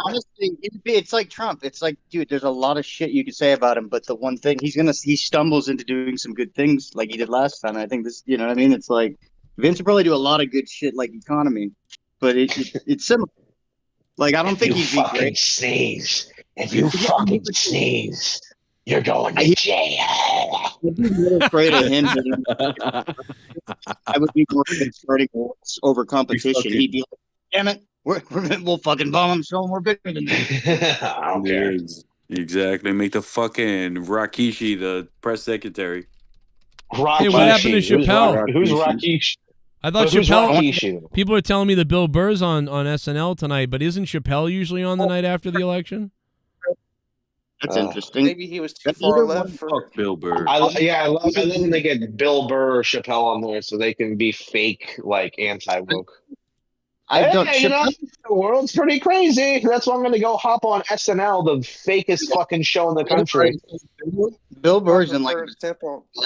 Honestly, it's like Trump. It's like, dude, there's a lot of shit you could say about him, but the one thing he stumbles into doing some good things like he did last time. I think this, you know what I mean? It's like Vince would probably do a lot of good shit like economy, but it's similar. Like, I don't think he'd be great. Sneeze. If you fucking sneeze, you're going to jail. I'd be more afraid of him. I would be more starting over competition. He'd be like, damn it, we'll fucking bomb him, so we're bigger than that. I don't care. Exactly. Make the fucking Rakishi the press secretary. Hey, what happened to Chappelle? Who's Rakishi? I thought Chappelle. People are telling me that Bill Burr's on SNL tonight, but isn't Chappelle usually on the night after the election? That's interesting. Maybe he was too far left for Bill Burr. I love when they get Bill Burr or Chappelle on there so they can be fake, like, anti-woke. The world's pretty crazy. That's why I'm going to go hop on SNL, the fakest fucking show in the country. Bill Burr's in like... How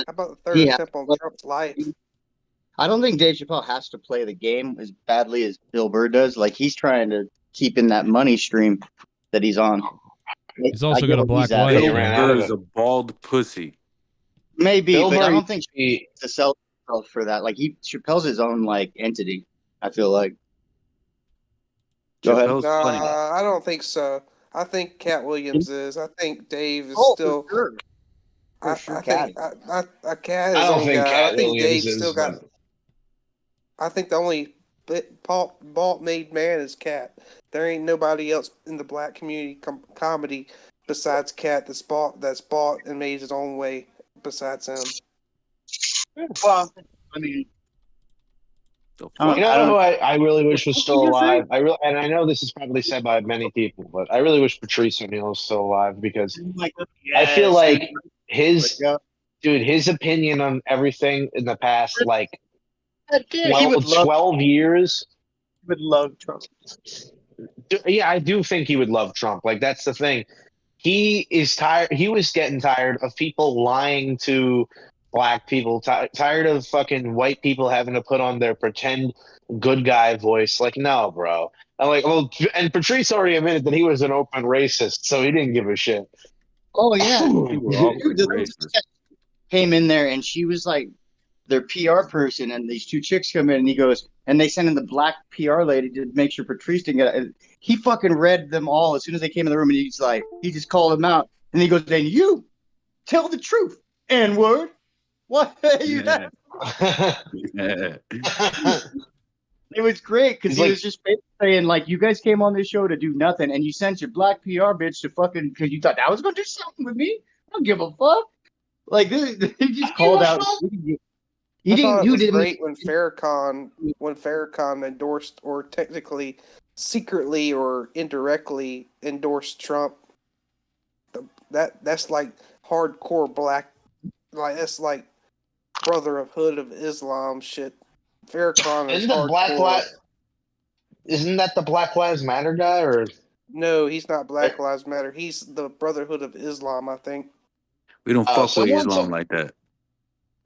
about the third attempt on Trump's life? I don't think Dave Chappelle has to play the game as badly as Bill Burr does. Like, he's trying to keep in that money stream that he's on. He's also got a black wife. Bill Burr is a bald pussy. Maybe, Bill but Burr, I don't think he to sell himself for that. Like, Chappelle's his own, like, entity, I feel like. Go ahead. I don't think so. I think Cat Williams is. I think Dave is still. For sure. I think Cat is I don't on think guy. Cat I think Williams Dave still is, got. I think the only bald made man is Cat. There ain't nobody else in the black community comedy besides Cat that's bought and made his own way besides him. Well, I mean, you know who I really wish was still alive? And I know this is probably said by many people, but I really wish Patrice O'Neal was still alive because I feel like his opinion on everything in the past, like 12 years. He would love Trump. Yeah, I do think he would love Trump. Like, that's the thing. he is tired. He was getting tired of people lying to black people. Tired of fucking white people having to put on their pretend good guy voice. Like, no, bro. I'm like, well, and Patrice already admitted that he was an open racist, so he didn't give a shit. Oh yeah, People are Dude, the little chick came in there and she was like their PR person, and these two chicks come in and he goes, and they send in the black PR lady to make sure Patrice didn't get it. He fucking read them all as soon as they came in the room, and he's like, he just called them out, and he goes, "Then you tell the truth, N-word." What? You Yeah. It was great because He's he like- was just basically saying, like, you guys came on this show to do nothing, and you sent your black PR bitch to fucking, because you thought that was going to do something with me. I don't give a fuck. Like, this, he just called out. He I thought it was didn't. great when Farrakhan endorsed, or technically, secretly or indirectly endorsed Trump. That's like hardcore black, like that's like Brotherhood of Islam shit. Farrakhan is hardcore. Isn't that the Black Lives Matter guy? Or No, he's not Black Lives Matter. He's the Brotherhood of Islam, I think. We don't fuck with someone Islam said- like that.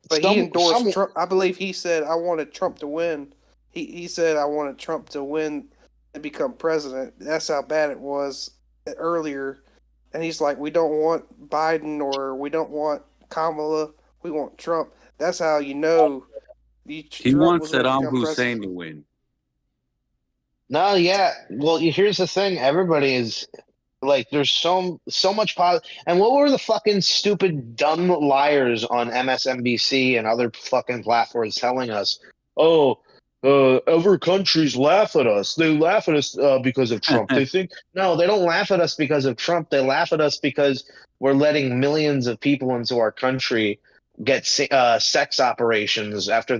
But he endorsed Trump. I believe he said, "I wanted Trump to win." He said, "I wanted Trump to win and become president." That's how bad it was earlier. And he's like, "We don't want Biden, or we don't want Kamala. We want Trump." That's how you know. He Trump wants was gonna Saddam become Hussein president. to win. No, yeah. Well, here's the thing. Everybody is like, there's so much and what were the fucking stupid dumb liars on MSNBC and other fucking platforms telling us? Oh, other countries laugh at us. They laugh at us because of Trump. They think no, they don't laugh at us because of Trump. They laugh at us because we're letting millions of people into our country get sex operations after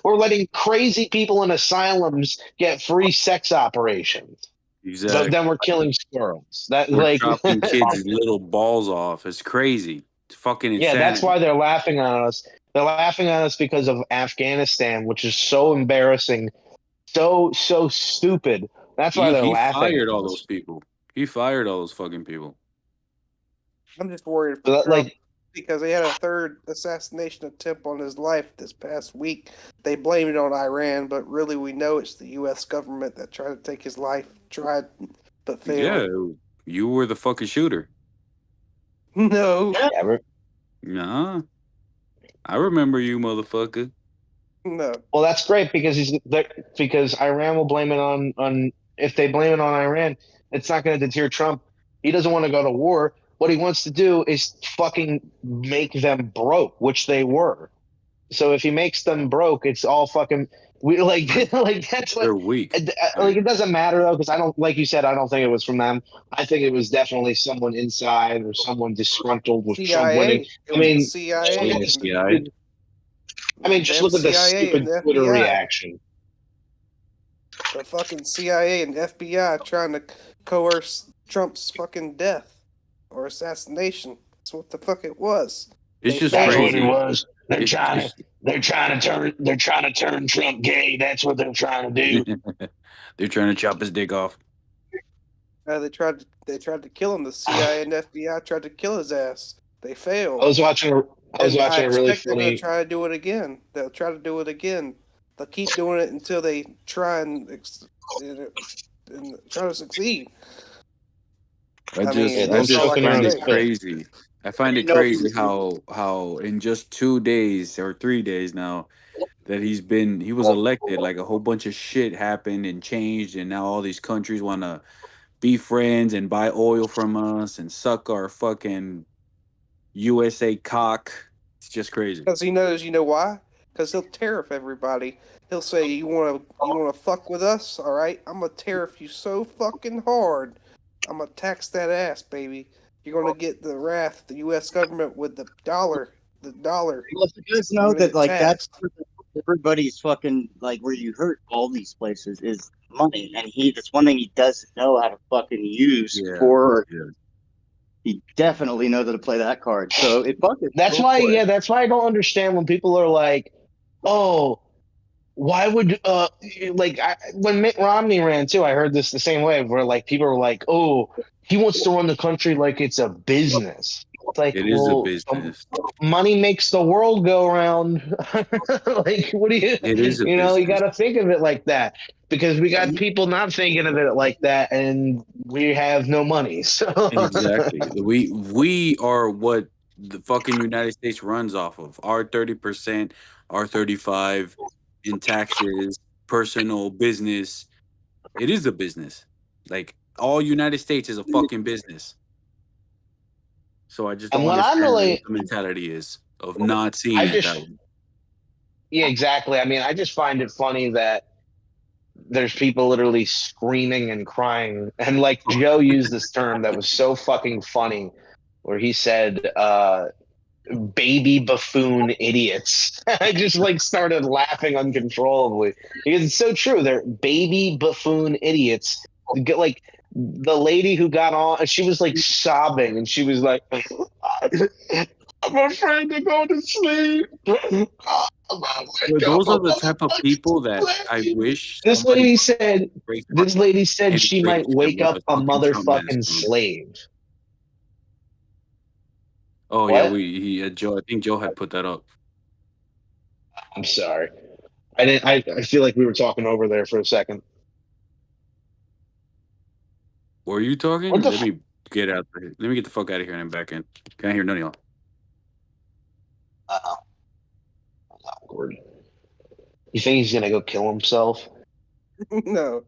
we're letting crazy people in asylums get free sex operations. Exactly. But then we're killing squirrels. That We're like chopping kids' little balls off. It's crazy. It's fucking insane. yeah, that's why they're laughing at us. They're laughing at us because of Afghanistan, which is so embarrassing, so stupid. That's why they're he laughing. fired all those people. He fired all those fucking people. I'm just worried for Trump because he had a third assassination attempt on his life this past week. They blame it on Iran, but really we know it's the U.S. government that tried to take his life. Tried, but failed. Yeah, you were the fucking shooter. No. Nah. I remember you, motherfucker. No. Well, that's great because Iran will blame it on if they blame it on Iran, it's not going to deter Trump. He doesn't want to go to war. What he wants to do is fucking make them broke, which they were. So if he makes them broke, it's all fucking like that's what they're weak. Like it doesn't matter though, because I don't, like you said, I don't think it was from them. I think it was definitely someone inside or someone disgruntled with Trump winning. I mean, CIA. I mean, just look at the CIA stupid and Twitter FBI. reaction. The fucking CIA and FBI trying to coerce Trump's fucking death or assassination. That's what the fuck it was. It's just That's crazy. what it was. They're trying to turn Trump gay. That's what they're trying to do. They're trying to chop his dick off. They tried to kill him. The CIA and FBI tried to kill his ass. They failed. I was watching a really expect they're funny. gonna try to do it again. They'll try to do it again. They'll keep doing it until they try and try to succeed. I just that's all I can find it say. crazy. I find it crazy how in just 2 days or 3 days now that he was elected, like a whole bunch of shit happened and changed, and now all these countries want to be friends and buy oil from us and suck our fucking USA cock. It's just crazy. Because he knows, you know why? Because he'll tariff everybody. He'll say, "You wanna fuck with us? All right, I'm gonna tariff you so fucking hard. I'm gonna tax that ass, baby. You're gonna get the wrath of the U.S. government with the dollar. The dollar." Well, you guys know that, like, taxed. that's everybody's fucking, like, where you hurt all these places is money, and that's one thing he doesn't know how to fucking use He definitely knows how to play that card. So it fucking. That's why I don't understand when people are like, "Oh, why would when Mitt Romney ran too, I heard this the same way, where like people were like, "Oh, he wants to run the country like it's a business." It's like, It is a well, business. money makes the world go round. Like, what do you? It is a You know, you got business. to think of it like that, because we got people not thinking of it like that, and we have no money. So Exactly. We are what the fucking United States runs off of. Our 30%, our 35 in taxes, personal business. It is a business. Like all United States is a fucking business. So I just and don't when I'm understand what really, the mentality is of not seeing I it that just, way. yeah, exactly. I mean, I just find it funny that there's people literally screaming and crying. And like Joe used this term that was so fucking funny, where he said, baby buffoon idiots. I just like started laughing uncontrollably because it's so true. They're baby buffoon idiots. Like the lady who got on, she was like sobbing and she was like, I'm afraid to go to sleep. But those are the type of people that I wish This somebody lady said, break this lady said and she break might them wake with up a a fucking Trump mask motherfucking on. slave. Oh yeah, What? Joe. I think Joe had put that up. I'm sorry. I didn't. I feel like we were talking over there for a second. Were you talking? What the? Let me get out. Let me get the fuck out of here and I'm back in. Can't hear none of y'all. Awkward. You think he's gonna go kill himself? No.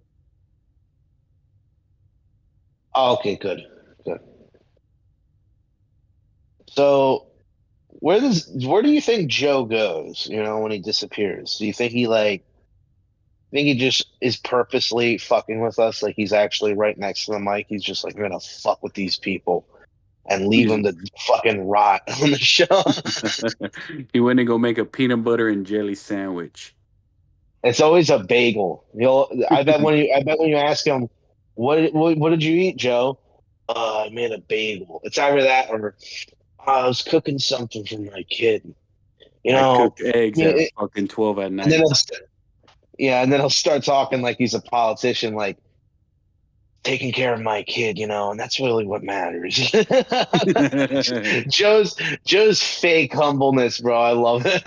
Oh, okay, good. So, where do you think Joe goes? You know, when he disappears, do you think he just is purposely fucking with us? Like he's actually right next to the mic. He's just like, I'm gonna fuck with these people and leave them to fucking rot on the show. He went to go make a peanut butter and jelly sandwich. It's always a bagel. I bet when you ask him, what did you eat, Joe? I made a bagel. It's either that or I was cooking something for my kid. You I know, cooked eggs at fucking 12 at night. and then he'll start talking like he's a politician, like taking care of my kid, you know, and that's really what matters. Joe's fake humbleness, bro. I love it.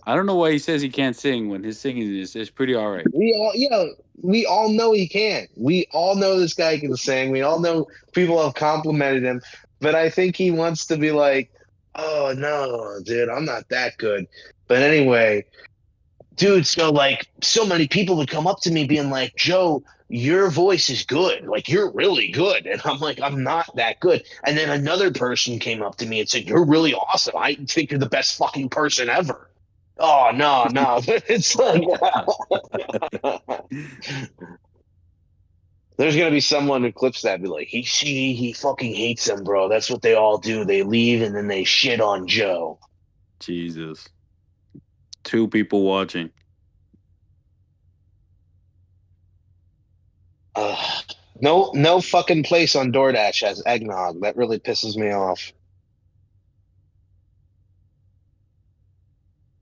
I don't know why he says he can't sing when his singing is pretty all right. We all know he can. We all know this guy can sing. We all know people have complimented him, but I think he wants to be like, oh no, dude, I'm not that good. But anyway, dude, so many people would come up to me being like, Joe, your voice is good. Like, you're really good. And I'm like, I'm not that good. And then another person came up to me and said, you're really awesome. I think you're the best fucking person ever. Oh, no. It's like, there's going to be someone who clips that and be like, he fucking hates them, bro. That's what they all do. They leave and then they shit on Joe. Jesus. 2 people watching. No fucking place on DoorDash has eggnog. That really pisses me off.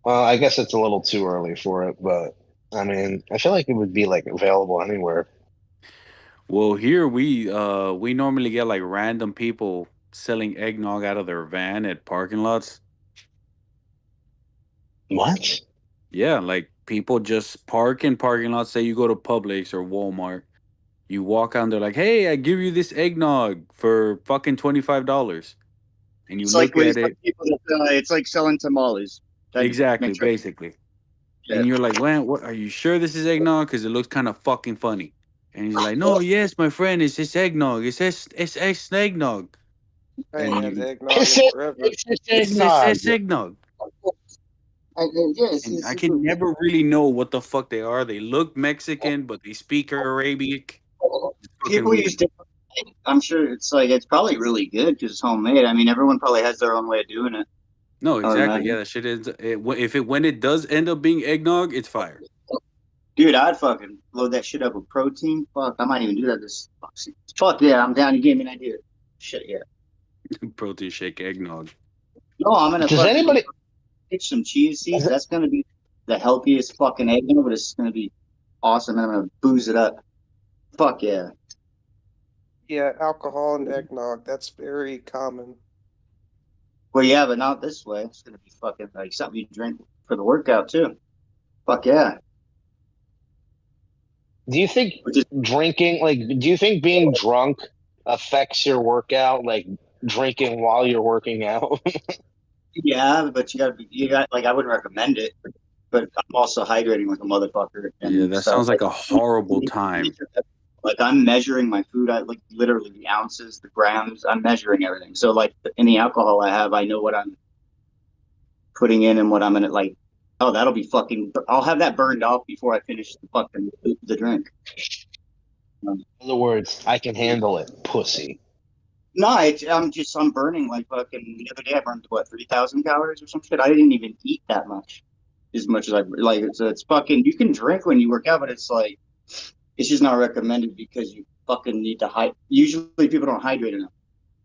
Well, I guess it's a little too early for it, but I mean, I feel like it would be like available anywhere. Well, here we normally get like random people selling eggnog out of their van at parking lots. What? Yeah, like people just park in parking lots. Say you go to Publix or Walmart, you walk out, they're like, "Hey, I give you this eggnog for fucking $25," and you It's look like at it. it's like selling tamales. Exactly, basically. Yeah. And you're like, "Man, what? Are you sure this is eggnog? Because it looks kind of fucking funny." And he's like, "No, yes, my friend, it's just eggnog. It's eggnog." I ain't had And eggnog It's in forever. eggnog. And I can never really know what the fuck they are. They look Mexican, but they speak Arabic. People used to. I'm sure it's probably really good because it's homemade. I mean, everyone probably has their own way of doing it. No, I would exactly. imagine. Yeah, that shit is. When it does end up being eggnog, it's fire. Dude, I'd fucking load that shit up with protein. Fuck, I might even do that this. Fuck yeah, I'm down. You gave me an idea. Shit yeah. Protein shake eggnog. No, I'm gonna. Does anybody pitch some chia seeds? That's gonna be the healthiest fucking eggnog, but it's gonna be awesome, and I'm gonna booze it up. Fuck yeah. Yeah, alcohol and eggnog. That's very common. Well, yeah, but not this way. It's gonna be fucking like something you drink for the workout too. Fuck yeah. Do you think drinking, like, do you think being drunk affects your workout, like drinking while you're working out? Yeah, but you got like I wouldn't recommend it, but I'm also hydrating like a motherfucker. And Yeah, that so, sounds like a horrible time. Like I'm measuring my food, I like literally the ounces, the grams. I'm measuring everything. So like in the alcohol I have, I know what I'm putting in and what I'm gonna like. Oh, that'll be fucking. I'll have that burned off before I finish the drink. In other words, I can handle it, pussy. No, I'm burning like fucking. The other day I burned what 3,000 calories or some shit. I didn't even eat that much, as much as I like. It's fucking. You can drink when you work out, but it's like it's just not recommended because you fucking need to hydrate. Usually people don't hydrate enough.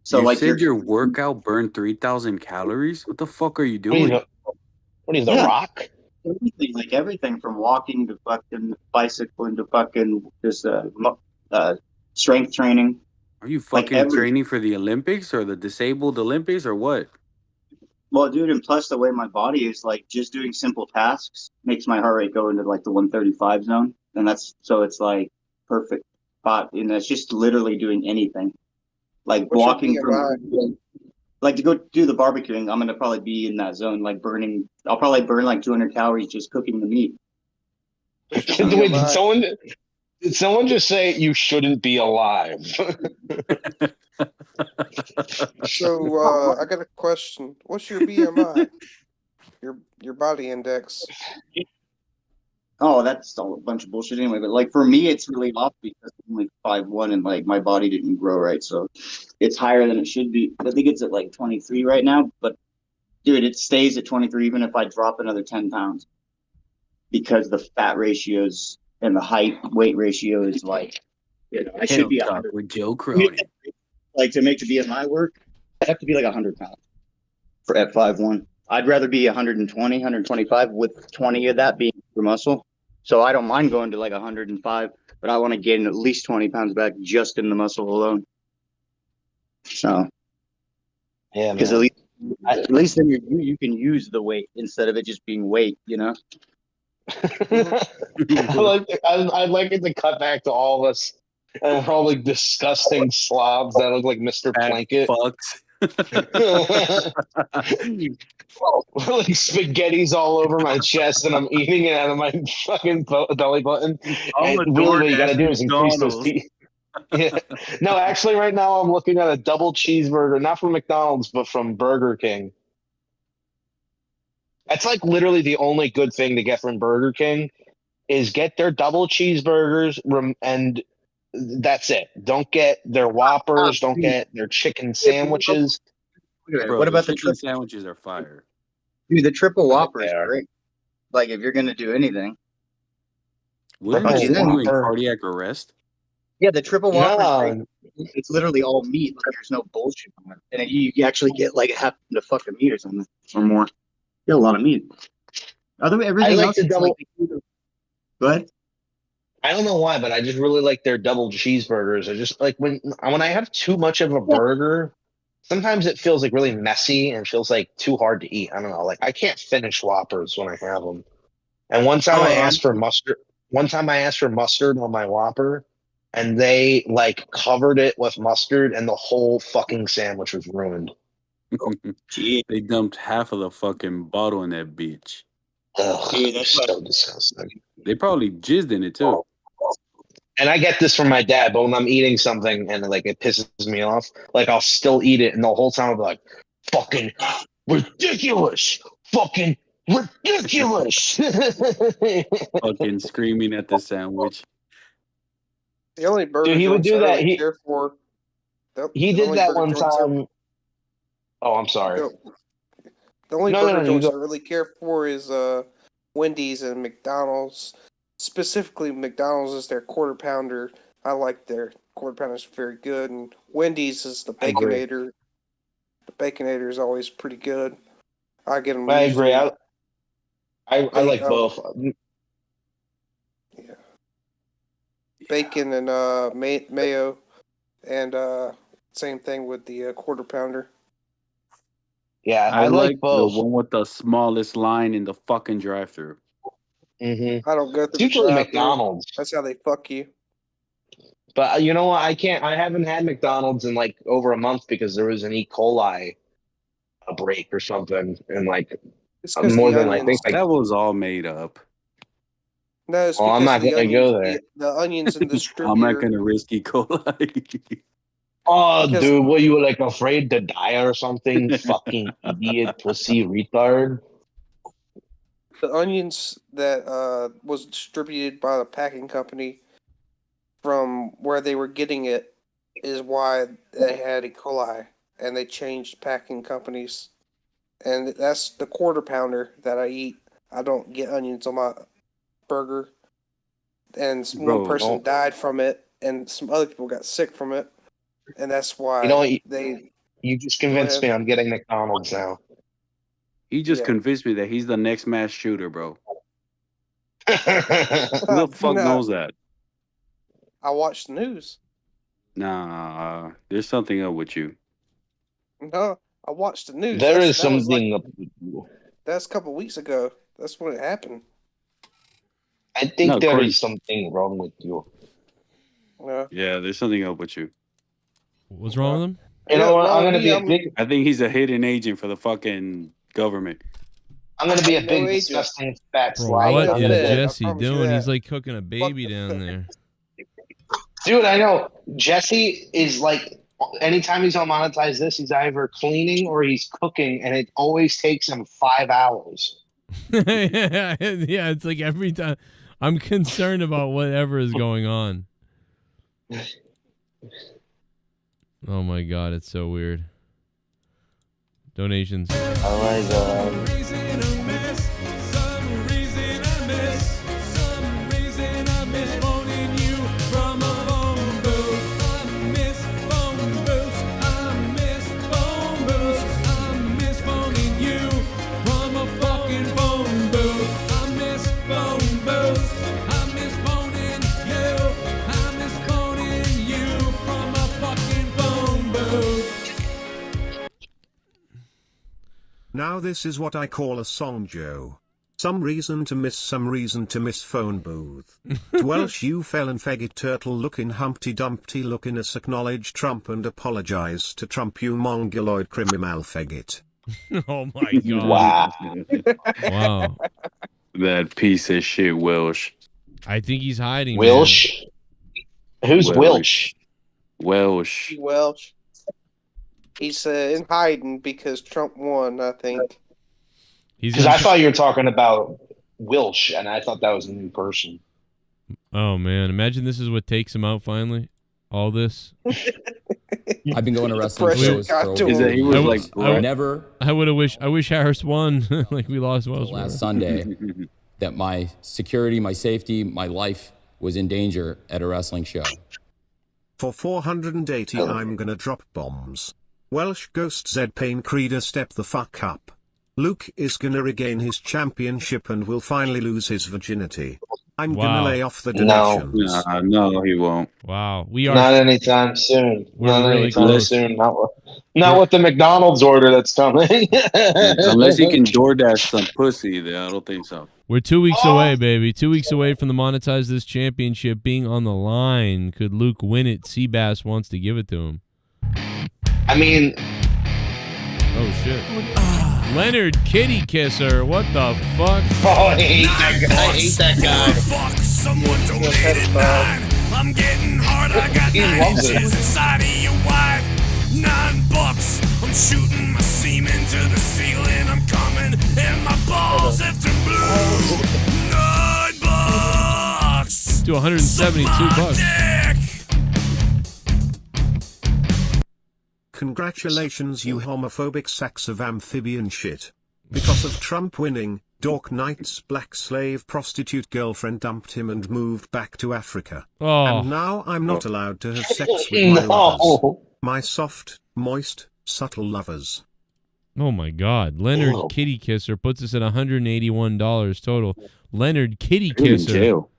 So you like said your workout burned 3,000 calories? What the fuck are you doing? What are you, The Rock? Everything from walking to fucking bicycling to fucking just strength training. Are you fucking training for the Olympics or the disabled Olympics or what? Well, dude, and plus the way my body is, like, just doing simple tasks makes my heart rate go into like the 135 zone, and it's like perfect spot. And it's just literally doing anything, like walking from. Like to go do the barbecuing, I'm gonna probably be in that zone, like burning. I'll probably burn like 200 calories just cooking the meat. Did someone just say you shouldn't be alive? So I got a question. What's your BMI? Your body index? Oh, that's all a bunch of bullshit anyway. But like for me, it's really off because I'm like 5'1" and like my body didn't grow right, so it's higher than it should be. I think it's at like 23 right now. But dude, it stays at 23 even if I drop another 10 pounds because the fat ratios and the height weight ratio is like, I should be 100. With Joe Cronin. Like to make the BMI work, I have to be like 100 pounds at 5'1". I'd rather be 120, 125 with 20 of that being for muscle. So I don't mind going to like 105, but I want to gain at least 20 pounds back just in the muscle alone. So, yeah, because at least then you can use the weight instead of it just being weight, you know. I'd like it to cut back to all of us, and we're all like disgusting slobs that look like Mr. Blanket. Fucks. Like spaghetti's all over my chest, and I'm eating it out of my fucking belly button. And really, what you gotta do is increase those teeth. Yeah. No, actually, right now I'm looking at a double cheeseburger, not from McDonald's, but from Burger King. That's like literally the only good thing to get from Burger King is get their double cheeseburgers, and that's it. Don't get their Whoppers. Don't get their chicken sandwiches. Bro, what about the chicken sandwiches are fire? Dude, the triple Whopper is great. Like if you're gonna do anything. Wouldn't you in cardiac arrest? Yeah, the triple Whopper is great. It's literally all meat. Like, there's no bullshit on it. And you actually get like half the fucking meat or something or more. You get a lot of meat. Everything else is like. Go ahead. I don't know why, but I just really like their double cheeseburgers. I just like when I have too much of a burger, sometimes it feels like really messy and feels like too hard to eat. I don't know. Like I can't finish Whoppers when I have them. And one time I asked for mustard. One time I asked for mustard on my Whopper, and they like covered it with mustard, and the whole fucking sandwich was ruined. They dumped half of the fucking bottle in that bitch. Ugh, that's so disgusting. They probably jizzed in it too. And I get this from my dad, but when I'm eating something and like it pisses me off, like I'll still eat it, and the whole time I'll be like, "Fucking ridiculous! Fucking ridiculous!" Fucking screaming at the sandwich. The only burger Dude, he would do that. Really care for. He did that one time. Oh, I'm sorry. The only burger joints I really care for is Wendy's and McDonald's. Specifically, McDonald's is their quarter pounder. I like their quarter pounders very good, and Wendy's is the Baconator. The Baconator is always pretty good. I get them. I agree. I like both. Yeah. Bacon and mayo, and same thing with the quarter pounder. Yeah, I like the both. one with the smallest line in the fucking drive-through. Mm-hmm. I don't go through Usually the drive-thru. McDonald's. That's how they fuck you. But you know what? I haven't had McDonald's in like over a month because there was an E. coli break or something, and like It's 'cause more the than I onions. think. Like, That was all made up. No, it's well, I'm because not the gonna onions, go there. the onions and the I'm not distributor. gonna risk E. coli. Oh, Because- dude, were you like afraid to die or something? Fucking idiot, pussy, retard. The onions that was distributed by the packing company from where they were getting it is why they had E. coli, and they changed packing companies. And that's the quarter pounder that I eat. I don't get onions on my burger. And one person died from it, and some other people got sick from it, and that's why You know what? they. You just convinced me. I'm getting McDonald's now. He just convinced me that he's the next mass shooter, bro. Who the fuck No. knows that? I watched the news. Nah, there's something up with you. No, I watched the news. There is That was something. that's a couple weeks ago. That's when it happened. I think No, there Corey- is something wrong with you. Yeah, there's something up with you. What's wrong with him? You know what? I'm gonna be a big. I think he's a hidden agent for the fucking government. I'm gonna be a No big, agent. disgusting fat Bro, slide. what I'm is gonna be- Jesse doing? He's like cooking a baby down there. Dude, I know. Jesse is like, anytime he's on Monetize This, he's either cleaning or he's cooking, and it always takes him 5 hours. Yeah, it's like every time I'm concerned about whatever is going on. Oh my god, it's so weird. Donations. Oh my god. Now this is what I call a song, Joe. Some reason to miss phone booth. Welsh you felon faggot turtle looking Humpty Dumpty looking us acknowledge Trump and apologize to Trump you mongoloid criminal faggot. Oh my god. Wow. Wow. That piece of shit, Welsh. I think he's hiding. Welsh? Who's Welsh? Welsh. Welsh. He's in hiding because Trump won, I think. Because I thought you were talking about Welsh, and I thought that was a new person. Oh man, imagine this is what takes him out finally. All this. I've been going to wrestling shows for over He was like, I would have wished. I wish Harris won. Like we lost Welsh last Sunday that my security, my safety, my life was in danger at a wrestling show. For 480 I'm gonna drop bombs. Welsh Ghost Z Pain Creeder step the fuck up. Luke is gonna regain his championship and will finally lose his virginity. I'm gonna lay off the donations. No, he won't. Wow, we are Not anytime soon. We're Not really anytime close. soon. Not with the McDonald's order that's coming. Unless he can DoorDash some pussy, then I don't think so. We're 2 weeks away, baby. 2 weeks away from the Monetize This championship being on the line. Could Luke win it? Seabass wants to give it to him. I mean, oh shit. Leonard Kitty Kisser, what the fuck? Oh, I hate that guy. I hate that guy. Fuck, someone donated 9. I'm getting hard, I got He 9 loves inches it. inside of your wife. $9. I'm shooting my semen to the ceiling. I'm coming and my balls have turned blue. $9. To 172 bucks. Congratulations you homophobic sacks of amphibian shit. Because of Trump winning, Dork Knight's black slave prostitute girlfriend dumped him and moved back to Africa. Oh. And now I'm not allowed to have sex with my lovers. No. My soft, moist, subtle lovers. Oh my God, Leonard Ew. Kitty Kisser puts us at $181 total. Leonard Kitty He's in Kisser. jail.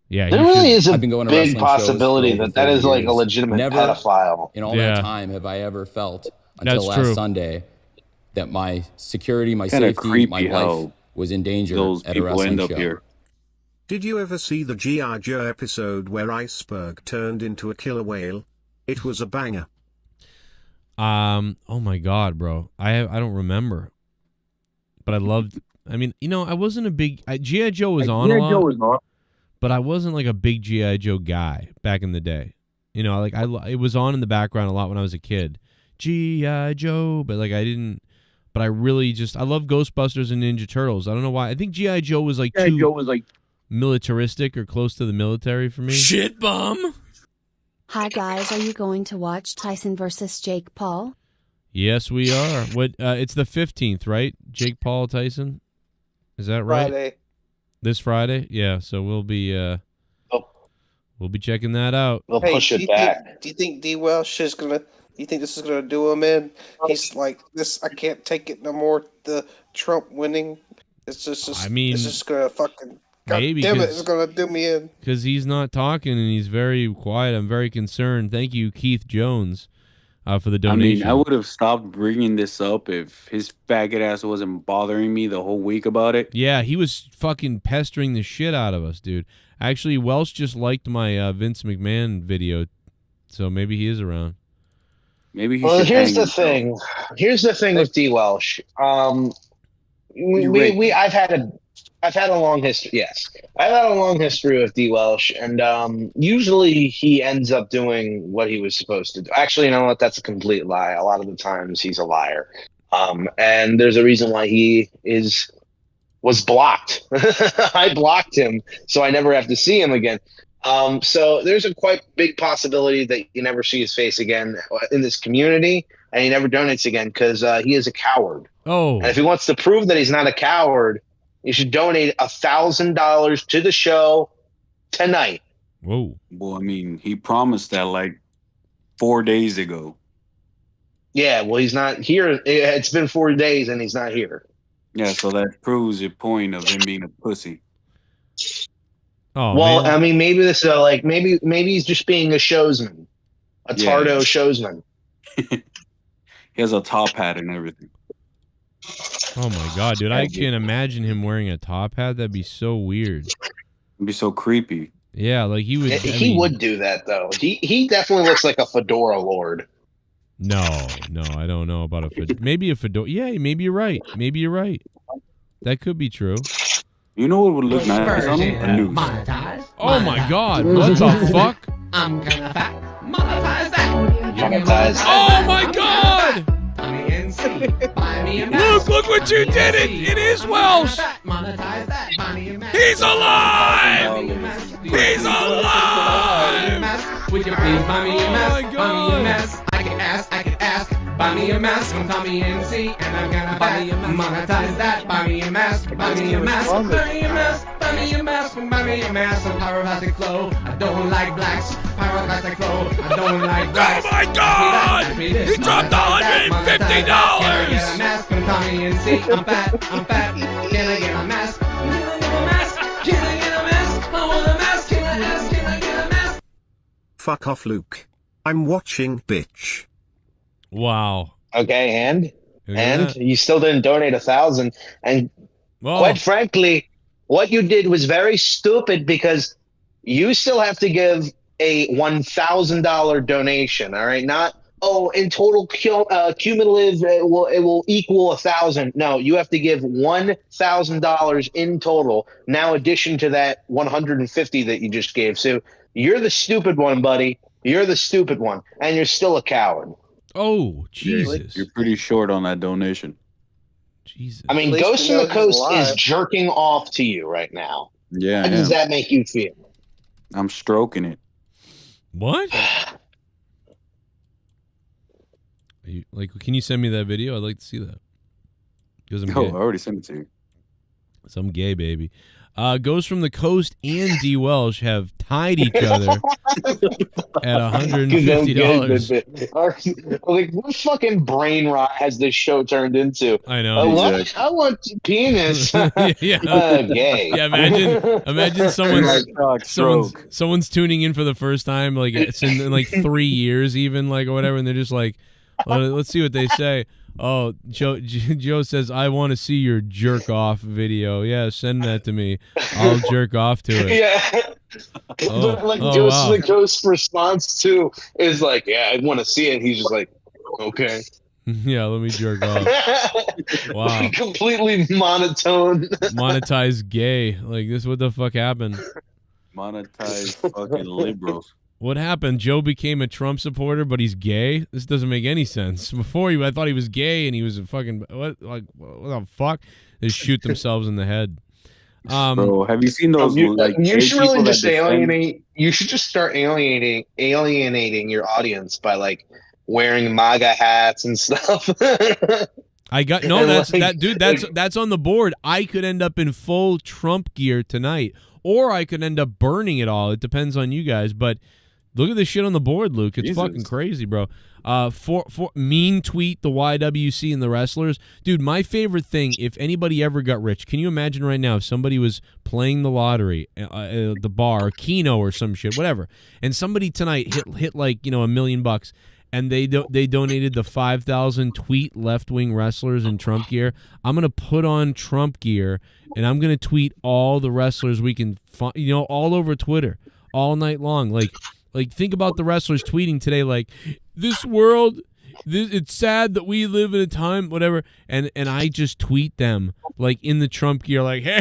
Yeah, There he really should. is a I've been going to big wrestling shows possibility for over that 30 is like a years. legitimate Never pedophile. in all Yeah. that time have I ever felt until That's last true. Sunday that my security, my Kinda safety, creepy my life how was in danger those at a people wrestling end up show. here. Did you ever see the G.I. Joe episode where Iceberg turned into a killer whale? It was a banger. Oh my God, bro. I don't remember, but I loved. I mean, you know, I wasn't a big G.I. Joe was on a lot, but I wasn't like a big G.I. Joe guy back in the day. You know, like it was on in the background a lot when I was a kid. G.I. Joe, but like I didn't. But I really I love Ghostbusters and Ninja Turtles. I don't know why. I think G.I. Joe was like too militaristic or close to the military for me. Shit bum. Hi guys, are you going to watch Tyson versus Jake Paul? Yes, we are. What? It's the 15th, right? Jake Paul Tyson. Is that right? Friday. This Friday? Yeah. So we'll be checking that out. We'll push it back. Do you think D. Welsh is gonna? You think this is gonna do him in? He's like this. I can't take it no more. The Trump winning. It's just. I mean, it's just gonna fucking. God maybe damn it! It's gonna do me in. Because he's not talking and he's very quiet. I'm very concerned. Thank you, Keith Jones, for the donation. I mean, I would have stopped bringing this up if his faggot ass wasn't bothering me the whole week about it. Yeah, he was fucking pestering the shit out of us, dude. Actually, Welsh just liked my Vince McMahon video, so maybe he is around. Maybe he Well, should here's hang the himself. thing. Here's the thing with D. Welsh. I've had a long history. Yes, I've had a long history with D. Welsh, and usually he ends up doing what he was supposed to do. Actually, you know what? That's a complete lie. A lot of the times he's a liar, and there's a reason why he was blocked. I blocked him, so I never have to see him again. So there's a quite big possibility that you never see his face again in this community, and he never donates again because he is a coward. Oh, and if he wants to prove that he's not a coward, you should donate $1,000 to the show tonight. Whoa. Well, I mean, he promised that like 4 days ago. Yeah, well, he's not here. It's been 4 days and he's not here. Yeah, so that proves your point of him being a pussy. Oh, well, man. I mean, maybe this is like maybe he's just being a showsman, a Tardo showsman. He has a top hat and everything. Oh my God, dude! I can't imagine him wearing a top hat. That'd be so weird. It'd be so creepy. Yeah, like he would. He would do that though. He definitely looks like a fedora lord. No, I don't know about a fedora. Maybe a fedora. Yeah, maybe you're right. Maybe you're right. That could be true. You know what would look nice on him? A noose. Monetize. Oh my God! What the fuck? I'm gonna fat. Monetize that. Monetize. Oh my God! Look what you did! It is Welsh! He's alive! He's alive! Would you please buy me a mask? my Buy me a God. mask. I can ask. Buy me a mask from Tommy NC, and I'm gonna monetize that. Buy me a mask. Buy me a mask. Buy me a mask. Buy me a mask. Buy me a mask. Some pyroclastic flow. I don't like blacks. Pyroclastic flow. I don't like blacks. Oh my God! He dropped $150! Can I get a mask from Tommy NC? I'm fat. Can I get a mask? Can I get a mask? Can I get a mask? I want a mask. Can I get a mask? Fuck off, Luke. I'm watching, bitch. Wow. Okay, and Yeah. you still didn't donate $1,000. And quite frankly, what you did was very stupid because you still have to give a $1,000 donation. All right, not in total cumulative it will equal 1,000. No, you have to give $1,000 in total. Now, addition to that 150 that you just gave. So you're the stupid one, buddy. You're the stupid one, and you're still a coward. Oh, Jesus. You're pretty short on that donation. Jesus. I mean, At least Ghost we of know the he's Coast alive. is jerking off to you right now. Yeah, How does that make you feel? I'm stroking it. What? Can you send me that video? I'd like to see that. Because I'm Oh, gay. I already sent it to you. Some gay baby. Goes from the Coast and D. Welsh have tied each other at $150. Like, what fucking brain rot has this show turned into? I know. What? I want penis. Yeah. Gay. Yeah, imagine someone's tuning in for the first time, like it's in like 3 years, even like or whatever, and they're just like, oh, let's see what they say. Oh, Joe says, I want to see your jerk off video. Yeah, send that to me. I'll jerk off to it. Yeah. The Ghost response too is like, yeah, I want to see it. He's just like, okay. Yeah, let me jerk off. Wow. Completely monotone. Monetize gay. Like, this, what the fuck happened? Monetize fucking liberals. What happened? Joe became a Trump supporter, but he's gay? This doesn't make any sense. Before, I thought he was gay, and he was a fucking, what the fuck? They shoot themselves in the head. Bro, have you seen those? You should really just alienate. You should just start alienating your audience by like wearing MAGA hats and stuff. I got no. That's on the board. I could end up in full Trump gear tonight, or I could end up burning it all. It depends on you guys, but. Look at this shit on the board, Luke. It's fucking crazy, bro. For mean tweet the YWC and the wrestlers. Dude, my favorite thing, if anybody ever got rich, can you imagine right now if somebody was playing the lottery at the bar, or Keno or some shit, whatever, and somebody tonight hit like, $1 million, and they donated the 5,000 tweet left-wing wrestlers in Trump gear. I'm going to put on Trump gear, and I'm going to tweet all the wrestlers we can find, all over Twitter all night long. Like, think about the wrestlers tweeting today, like, this world, it's sad that we live in a time, whatever, and I just tweet them, like, in the Trump gear, like, hey,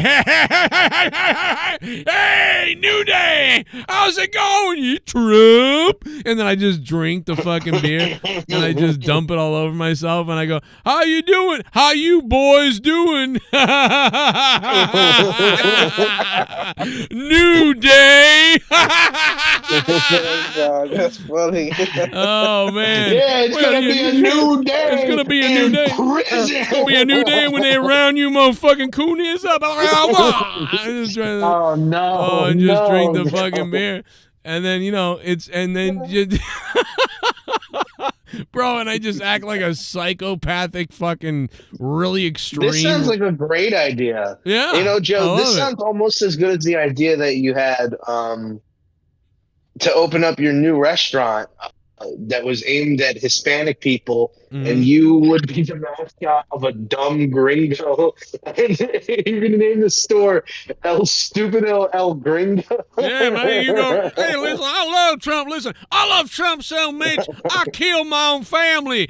New Day, how's it going, you Trump? And then I just drink the fucking beer, and I just dump it all over myself, and I go, how you doing? How you boys doing? New Day. Oh, God, that's funny. Oh, man. Yeah, it's going to be a new day. It's going to be a new day. It's going to be a new day when they round you motherfucking coonies up. Just drink the fucking beer. And then, bro, and I just act like a psychopathic fucking really extreme. This sounds like a great idea. Yeah. Joe, this sounds almost as good as the idea that you had to open up your new restaurant that was aimed at Hispanic people, and you would be the mascot of a dumb gringo. And you're going to name the store El Gringo. Yeah, man, you go, hey, listen, I love Trump. Listen, I love Trump so much, I killed my own family.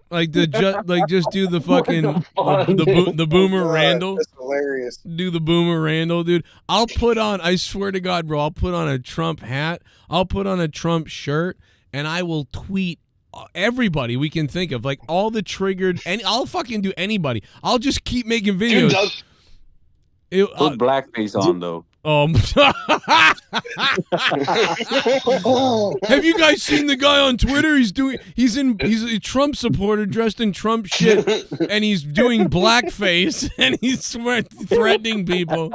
Like just do the fucking the Boomer Randall. That's hilarious. Do the Boomer Randall, dude. I'll put on, I swear to God, bro, I'll put on a Trump hat. I'll put on a Trump shirt, and I will tweet everybody we can think of, like all the triggered, and I'll fucking do anybody. I'll just keep making videos. Put blackface on though. Have you guys seen the guy on Twitter? He's a Trump supporter dressed in Trump shit, and he's doing blackface, and he's threatening people.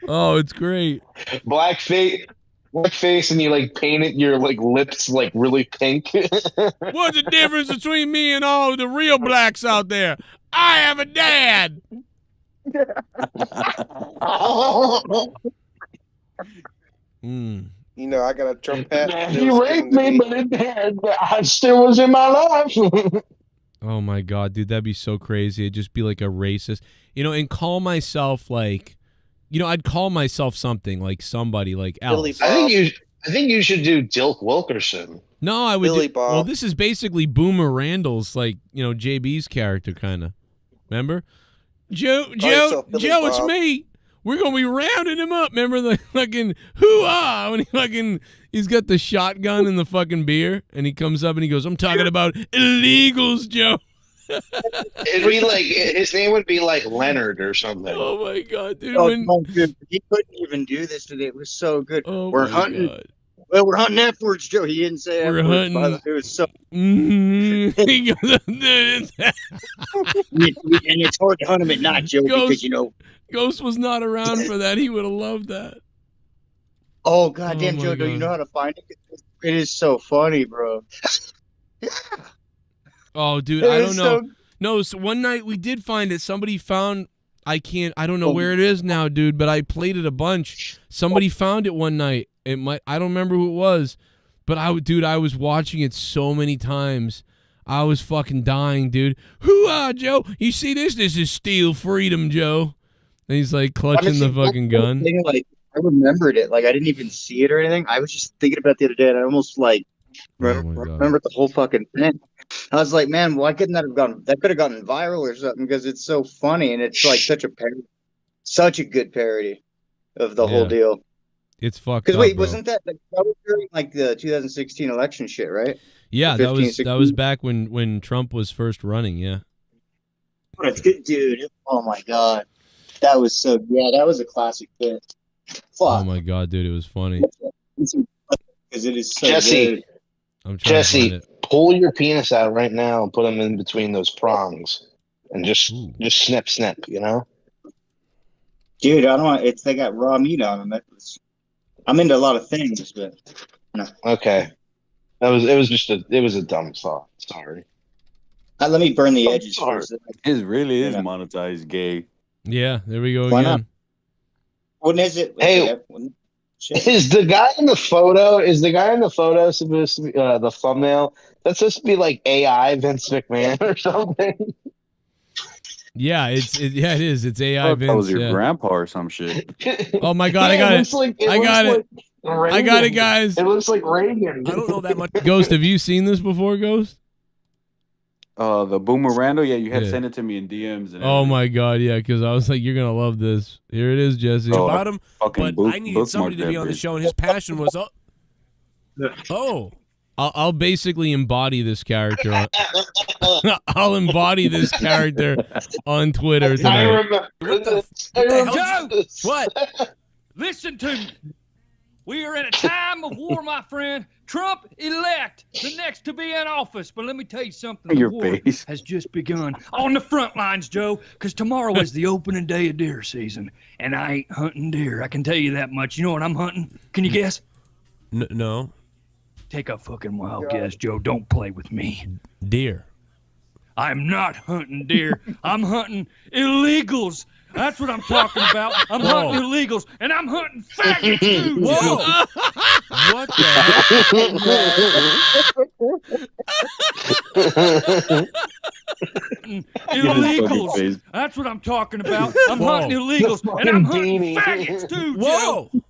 Oh, it's great. Blackface, and you like painted your like lips like really pink. What's the difference between me and all the real blacks out there? I have a dad. I got a Trump hat. He raped me, but I still was in my life. Oh my God, dude, that'd be so crazy. It'd just be like a racist, and call myself like, I'd call myself something like somebody like else. I think you should do Dilk Wilkerson. No, I would. Billy Bob. Well, this is basically Boomer Randall's, like, JB's character, kind of. Remember, Joe, it's me. We're gonna be rounding him up. Remember the fucking hoo-ah when he's got the shotgun and the fucking beer, and he comes up and he goes, "I'm talking about illegals, Joe." It'd be like his name would be like Leonard or something. Oh my God, dude! Dude, he couldn't even do this today. It was so good. Oh We're my hunting. God. Well, we're hunting F-words, Joe. He didn't say We're F-words, by the way. hunting- It was so... He goes, and it's hard to hunt him at night, Joe, because, you know... Ghost was not around for that. He would have loved that. Oh, goddamn, my Joe, do you God. know how to find it? It is so funny, bro. Oh, dude, It I is don't know. so- No, so one night we did find it. Somebody found. I don't know where it is now, dude. But I played it a bunch. Somebody found it one night. It might. I don't remember who it was, but I was watching it so many times. I was fucking dying, dude. Hoo-ah, Joe! You see this? This is Steel Freedom, Joe. And he's like clutching the fucking gun. Thing, like, I remembered it. Like, I didn't even see it or anything. I was just thinking about it the other day, and I almost, like, remembered the whole fucking thing. I was like, man, why couldn't that have gone? That could have gotten viral or something, because it's so funny, and it's, like, such a good parody of the whole deal. It's fucked Because up, wait, bro. wasn't that was during, like, the 2016 election shit, right? Yeah, that 15, was 16? back when Trump was first running. Yeah. It's good, dude. Oh my god, that was so. Yeah, that was a classic bit. Oh my god, dude, it was funny. Because it is so Jesse, good. I'm trying to find Jesse, it. pull your penis out right now and put them in between those prongs, and just snip, you know. Dude, I don't want. It's they got raw meat on them. I'm into a lot of things, but no. Okay, it was a dumb thought. Sorry. Let me burn the edges first. It really is monetized gay. Yeah, there we go Why again. not? When is it? Hey, is the guy in the photo? Supposed to be the thumbnail? That's supposed to be like AI Vince McMahon or something. Yeah, it is. It's AI That Vince. was your yeah. grandpa or some shit. Oh my god, I got it. I got it. I got it, guys. It looks like Reagan. I don't know that much. Ghost, have you seen this before, Ghost? The Boomerando, yeah, you had Yeah. sent it to me in DMs. And Oh my god, yeah, because I was like, you're gonna love this. Here it is, Jesse. Oh, about him, fucking but I needed somebody to be on the show, and his passion was oh. I'll basically embody this character. I'll embody this character on Twitter tonight. remember. What the hell? Joe, what? Listen to me. We are in a time of war, my friend. Trump elect, the next to be in office. But let me tell you something. The Your war face. has just begun on the front lines, Joe, because tomorrow is the opening day of deer season. And I ain't hunting deer. I can tell you that much. You know what I'm hunting? Can you guess? No. Take a fucking wild guess, Joe. Don't play with me. Deer. I'm not hunting deer. I'm hunting illegals. That's what I'm talking about. I'm hunting illegals, and I'm hunting faggots too. Whoa! What the hell? Illegals. That's what I'm talking about. I'm hunting illegals, and I'm hunting faggots too. Whoa! Joe.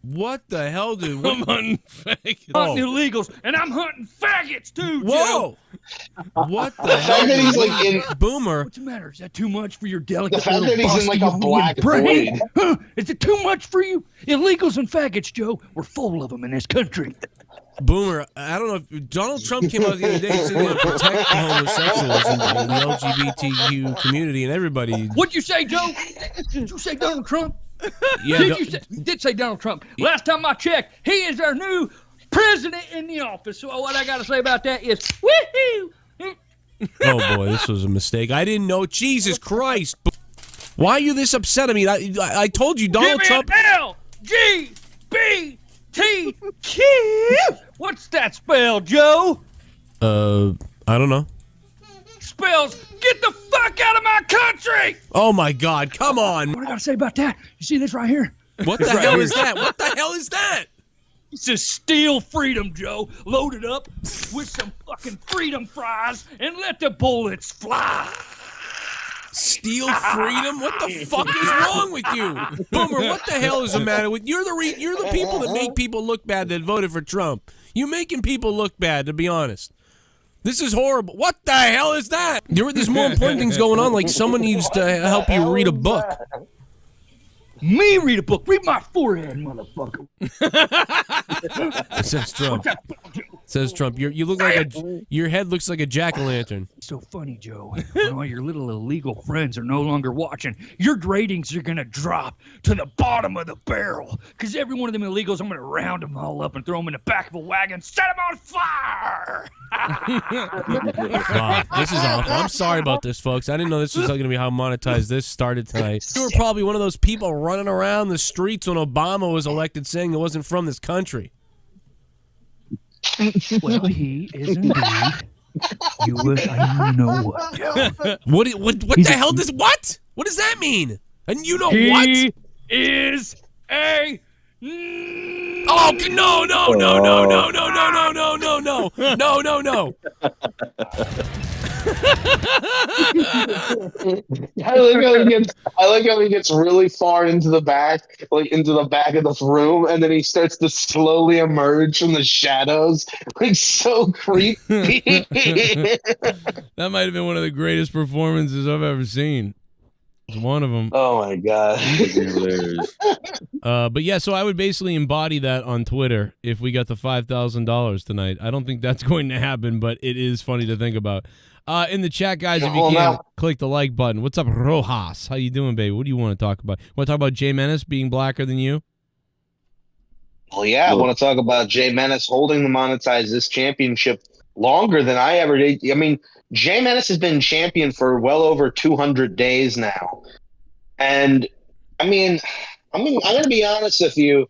What the hell, dude? I'm hunting faggots. Hunting illegals, and I'm hunting faggots too. Whoa! Joe. What the The hell? fact that he's dude? like in Boomer. What's the matter? Is that too much for your delicate The fact little that he's in like a Bostonian black brain? void. Huh? Is it too much for you? Illegals and faggots, Joe. We're full of them in this country. Boomer, I don't know if Donald Trump came out the other day and said he would protect the homosexuals and the LGBTQ community and everybody. What'd you say, Joe? Did you say Donald Trump? Yeah, You did say Donald Trump. Last time I checked, he is our new president in the office. So what I got to say about that is, woohoo! Oh boy, this was a mistake. I didn't know. Jesus Christ! Why are you this upset? I mean, I told you Donald Trump. LGBT. What's that spell, Joe? I don't know. Spells, get the fuck out of my country! Oh my God! Come on! What I gotta say about that? You see this right here? What the hell is that? What the hell is that? It says Steel Freedom, Joe. Load it up with some fucking freedom fries and let the bullets fly. Steel Freedom? What the fuck is wrong with you, Boomer? What the hell is the matter with you're the people that make people look bad that voted for Trump. You're making people look bad, to be honest. This is horrible. What the hell is that? There's more important things going on. Like someone needs to help you read a book. Me read a book. Read my forehead, motherfucker. It says Trump. What's that spell, Joe? Says Trump. You look like your head looks like a jack-o'-lantern. So funny, Joe. When all your little illegal friends are no longer watching, your ratings are going to drop to the bottom of the barrel. Because every one of them illegals, I'm going to round them all up and throw them in the back of a wagon, set them on fire! Wow, this is awful. I'm sorry about this, folks. I didn't know this was going to be how Monetize this started tonight. You were probably one of those people running around the streets when Obama was elected saying it wasn't from this country. Well, he is indeed. You know what? What the hell does what? What does that mean? And you know he what? He is a Oh no! I like how he gets really far into the back, like into the back of the room, and then he starts to slowly emerge from the shadows, like so creepy. That might have been one of the greatest performances I've ever seen. It's one of them. Oh my god. But yeah, so I would basically embody that on Twitter if we got the $5,000 tonight. I don't think that's going to happen, but it is funny to think about. In the chat, guys, if you can, click the like button. What's up, Rojas? How you doing, baby? What do you want to talk about? Want to talk about Jay Menace being blacker than you? Well, yeah, I want to talk about Jay Menace holding the Monetize this championship longer than I ever did. I mean, Jay Menace has been champion for well over 200 days now. And, I'm going to be honest with you.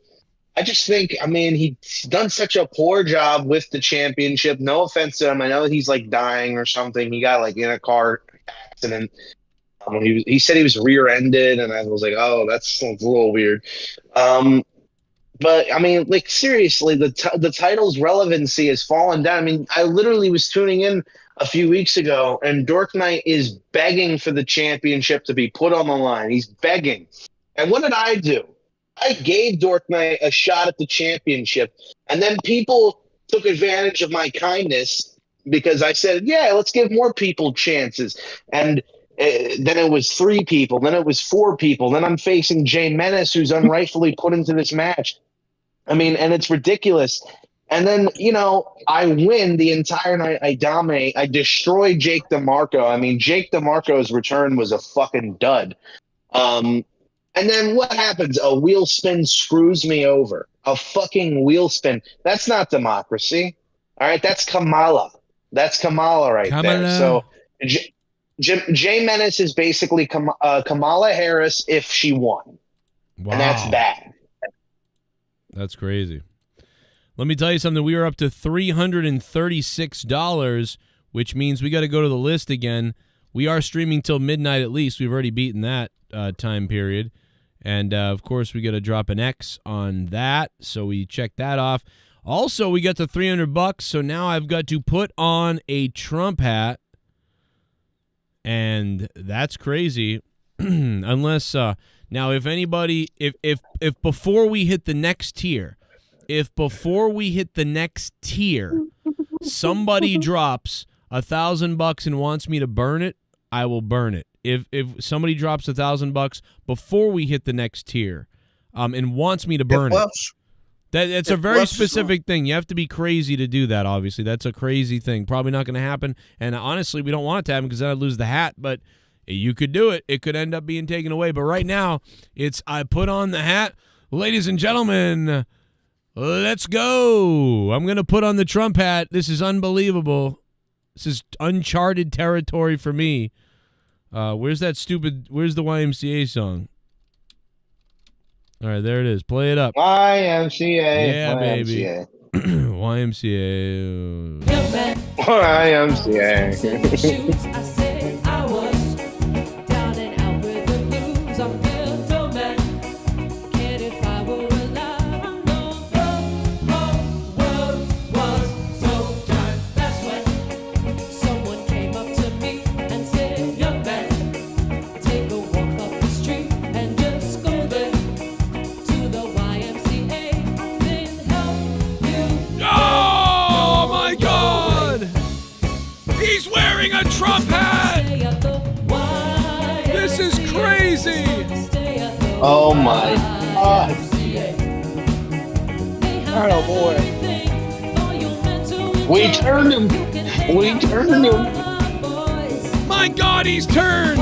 I just think, he's done such a poor job with the championship. No offense to him. I know he's, like, dying or something. He got, like, in a car accident. He said he was rear-ended, and I was like, oh, that's a little weird. But, seriously, the title's relevancy has fallen down. I literally was tuning in a few weeks ago, and Dork Knight is begging for the championship to be put on the line. He's begging. And what did I do? I gave Dork Knight a shot at the championship, and then people took advantage of my kindness because I said, yeah, let's give more people chances. And then it was 3 people. Then it was 4 people. Then I'm facing Jay Menace, who's unrightfully put into this match. And it's ridiculous. And then, I win the entire night. I dominate. I destroy Jake DeMarco. Jake DeMarco's return was a fucking dud. And then what happens? A wheel spin screws me over. A fucking wheel spin. That's not democracy. All right, that's Kamala. That's Kamala right there. So Jay Menace is basically Kamala Harris if she won. Wow. And that's bad. That's crazy. Let me tell you something. We are up to $336, which means we got to go to the list again. We are streaming till midnight at least. We've already beaten that time period. And, of course, we got to drop an X on that, so we check that off. Also, we got to $300, so now I've got to put on a Trump hat, and that's crazy. Unless, now, if anybody, if before we hit the next tier, somebody drops $1,000 and wants me to burn it, I will burn it. If somebody drops $1,000 before we hit the next tier, and wants me to burn it, that's a very specific thing. You have to be crazy to do that. Obviously, that's a crazy thing. Probably not going to happen. And honestly, we don't want it to happen because then I'd lose the hat. But you could do it. It could end up being taken away. But right now, it's I put on the hat, ladies and gentlemen. Let's go. I'm going to put on the Trump hat. This is unbelievable. This is uncharted territory for me. Where's the YMCA song? All right, there it is. Play it up. YMCA. Yeah, baby. YMCA. YMCA. Trump hat! This is crazy! Oh my God. Oh boy. We turned him. We turned him. My God, he's turned.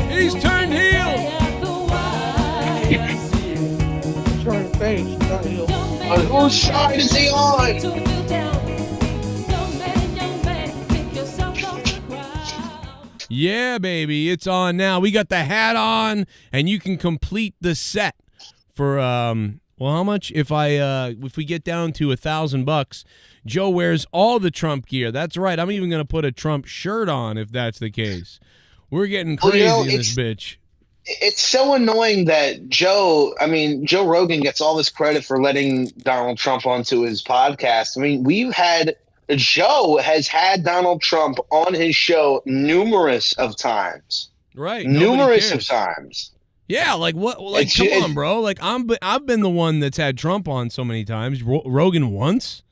He's turned heel. Turn face, not heel. On whose side is he on? Yeah, baby, it's on now. We got the hat on, and you can complete the set for well, how much? If we get down to $1,000, Joe wears all the Trump gear. That's right. I'm even gonna put a Trump shirt on if that's the case. We're getting crazy in this bitch. It's so annoying that Joe Rogan gets all this credit for letting Donald Trump onto his podcast. I mean, Joe has had Donald Trump on his show numerous of times. Right. Numerous of times. Yeah, like what? Like, come on, bro. Like I've been the one that's had Trump on so many times. Rogan once.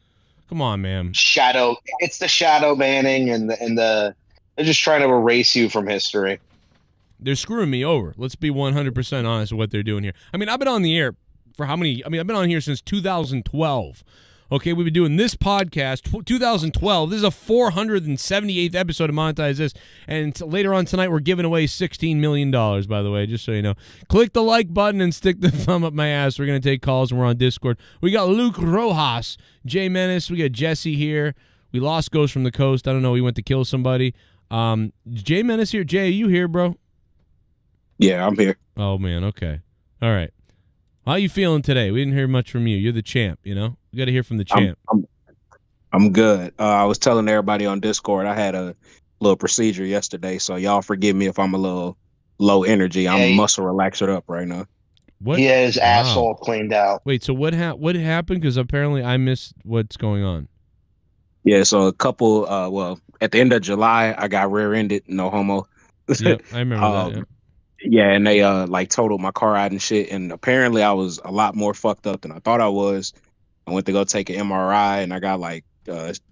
Come on, man. It's the shadow banning and the they're just trying to erase you from history. They're screwing me over. Let's be 100% honest with what they're doing here. I mean, I've been on the air for how many? I mean, I've been on here since 2012. Okay, we've been doing this podcast 2012. This is a 478th episode of Monetize This. And later on tonight, we're giving away $16 million, by the way, just so you know. Click the like button and stick the thumb up my ass. We're going to take calls, and we're on Discord. We got Luke Rojas, Jay Menace. We got Jesse here. We lost Ghost from the Coast. I don't know. He went to kill somebody. Jay Menace here. Jay, are you here, bro? Yeah, I'm here. Oh, man. Okay. All right. How you feeling today? We didn't hear much from you. You're the champ, you know? We got to hear from the champ. I'm good. I was telling everybody on Discord I had a little procedure yesterday, so y'all forgive me if I'm a little low energy. I'm muscle relaxed up right now. What? He had his asshole cleaned out. Wait, so what happened? Because apparently I missed what's going on. Yeah, so a couple, at the end of July, I got rear-ended, no homo. Yep, I remember that, yeah. Yeah, and they totaled my car out and shit, and apparently I was a lot more fucked up than I thought I was. I went to go take an MRI, and I got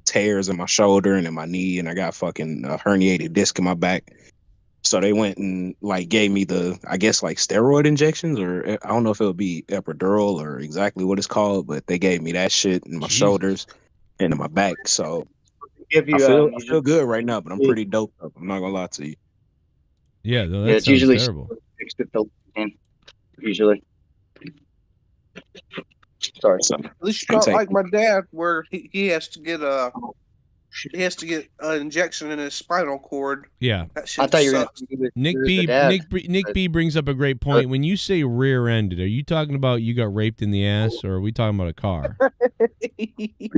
tears in my shoulder and in my knee, and I got fucking herniated disc in my back. So they went and gave me steroid injections, or I don't know if it would be epidural or exactly what it's called, but they gave me that shit in my shoulders and in my back. So I feel good right now, but I'm pretty doped up. I'm not gonna lie to you. Yeah, no, that it's sounds usually terrible. Usually. Sorry. At least you're not like my dad, where he has to get an injection in his spinal cord. Yeah, that shit I thought you were sucks. Nick B brings up a great point. When you say rear-ended, are you talking about you got raped in the ass, or are we talking about a car?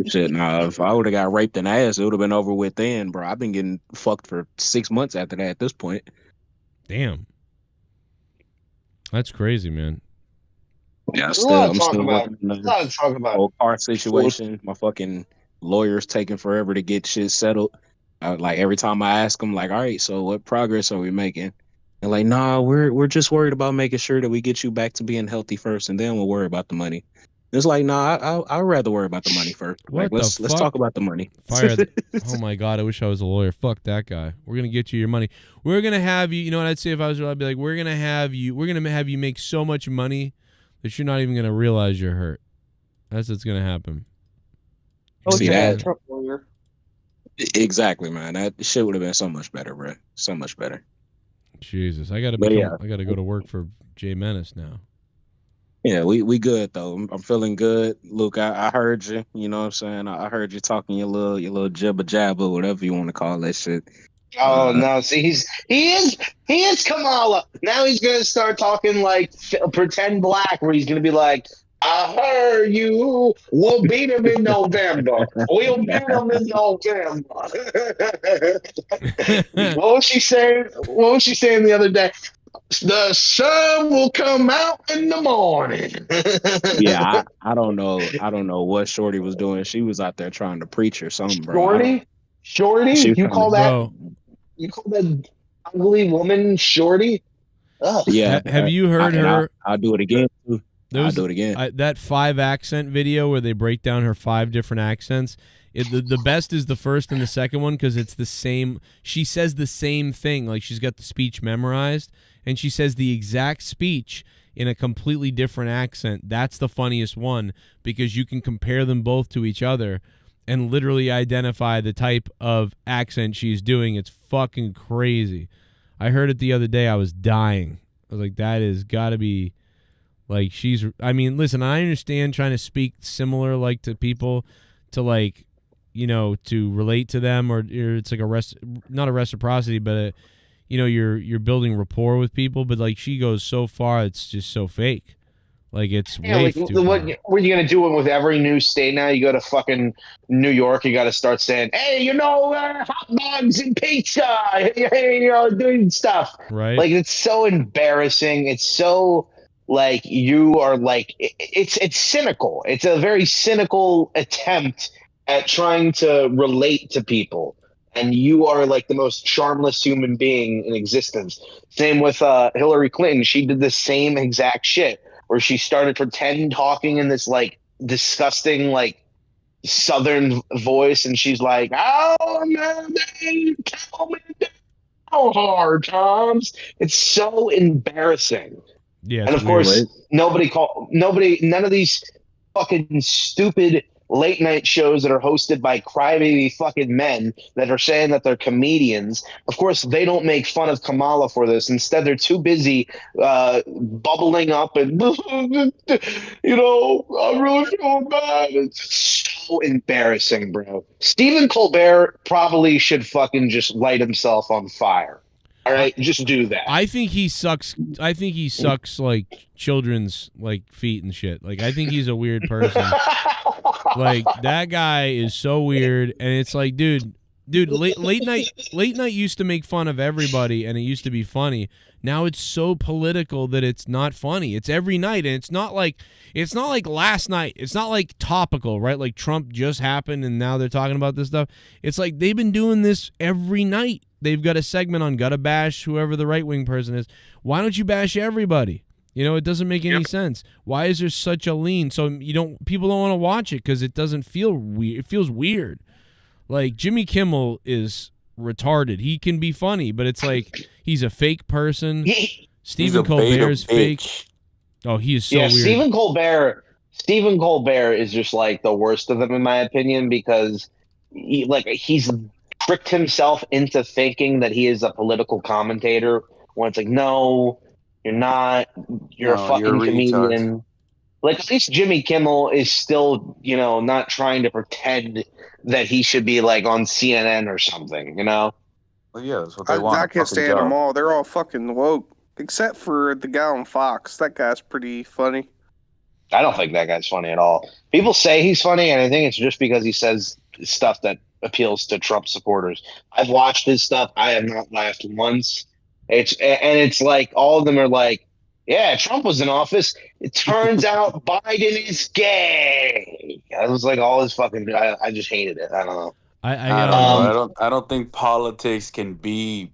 Shit, nah. If I would have got raped in the ass, it would have been over with then, bro. I've been getting fucked for 6 months after that. At this point. Damn, that's crazy, man. Yeah, I'm still working on the whole car situation. My fucking lawyer's taking forever to get shit settled. Every time I ask them, all right, so what progress are we making? And nah, we're just worried about making sure that we get you back to being healthy first, and then we'll worry about the money. It's nah, I'd rather worry about the money first. Let's talk about the money. Oh my God, I wish I was a lawyer. Fuck that guy. We're gonna get you your money. We're gonna have you. You know what I'd say if I was you? I'd be like, we're gonna have you make so much money that you're not even gonna realize you're hurt. That's what's gonna happen. See that? Exactly, man. That shit would have been so much better, bro. So much better. Jesus, I gotta go to work for Jay Menace now. Yeah, we good though. I'm feeling good. Luke, I heard you. You know what I'm saying? I heard you talking your little jibber jabber, whatever you want to call that shit. Oh no! See, he is Kamala. Now he's gonna start talking pretend black, where he's gonna be like, "I heard you. We'll beat him in November. We'll beat him in November." What was she saying? What was she saying the other day? The sun will come out in the morning. Yeah, I don't know. I don't know what Shorty was doing. She was out there trying to preach or something, bro. Shorty? You call that ugly woman Shorty? Ugh. Yeah. Have you heard her? I'll do it again too. I'll do it again. That 5 accent video where they break down her 5 different accents. The best is the first and the second one because it's the same. She says the same thing. Like she's got the speech memorized, and she says the exact speech in a completely different accent. That's the funniest one because you can compare them both to each other, and literally identify the type of accent she's doing. It's fucking crazy. I heard it the other day. I was dying. I was like, that is got to be, like, I mean, listen, I understand trying to speak similar, like, to people to, like, you know, to relate to them, or it's like not a reciprocity, but, you know, you're building rapport with people. But, like, she goes so far, it's just so fake. Like, it's way too far. What are you gonna do it with every new state now? You go to fucking New York, you got to start saying, "Hey, you know, hot dogs and pizza," you know, doing stuff. Right. Like, it's so embarrassing. It's so like you are like it's cynical. It's a very cynical attempt at trying to relate to people, and you are like the most charmless human being in existence. Same with Hillary Clinton. She did the same exact shit, where she started pretend talking in this like disgusting like Southern voice, and she's like, "Oh man, they tell me down hard times." It's so embarrassing. Yeah, and of course, none of these fucking stupid late night shows that are hosted by crybaby fucking men that are saying that they're comedians. Of course, they don't make fun of Kamala for this. Instead, they're too busy bubbling up and, you know, I really feel bad. It's so embarrassing, bro. Stephen Colbert probably should fucking just light himself on fire. All right, just do that. I think he sucks like children's like feet and shit. Like, I think he's a weird person. Like, that guy is so weird, and it's like, dude, late night used to make fun of everybody, and it used to be funny. Now it's so political that it's not funny. It's every night, and it's not like last night. It's not like topical, right? Like Trump just happened, and now they're talking about this stuff. It's like they've been doing this every night. They've got a segment on gotta bash whoever the right-wing person is. Why don't you bash everybody? You know, it doesn't make any sense. Why is there such a lean? So people don't want to watch it because it doesn't feel weird. It feels weird. Like, Jimmy Kimmel is retarded. He can be funny, but it's like he's a fake person. Stephen Colbert's fake. Oh, he is so weird. Stephen Colbert is just like the worst of them in my opinion, because he's tricked himself into thinking that he is a political commentator when it's like, no, you're not. You're a fucking comedian. Like, at least Jimmy Kimmel is still, you know, not trying to pretend that he should be like on CNN or something, you know? Well, yeah, that's what they want. I can't stand them all. They're all fucking woke, except for the guy on Fox. That guy's pretty funny. I don't think that guy's funny at all. People say he's funny, and I think it's just because he says stuff that appeals to Trump supporters. I've watched his stuff. I have not laughed once. It's like all of them are like, yeah, Trump was in office. It turns out Biden is gay. That was like all his fucking. I just hated it. I don't know. I don't think politics can be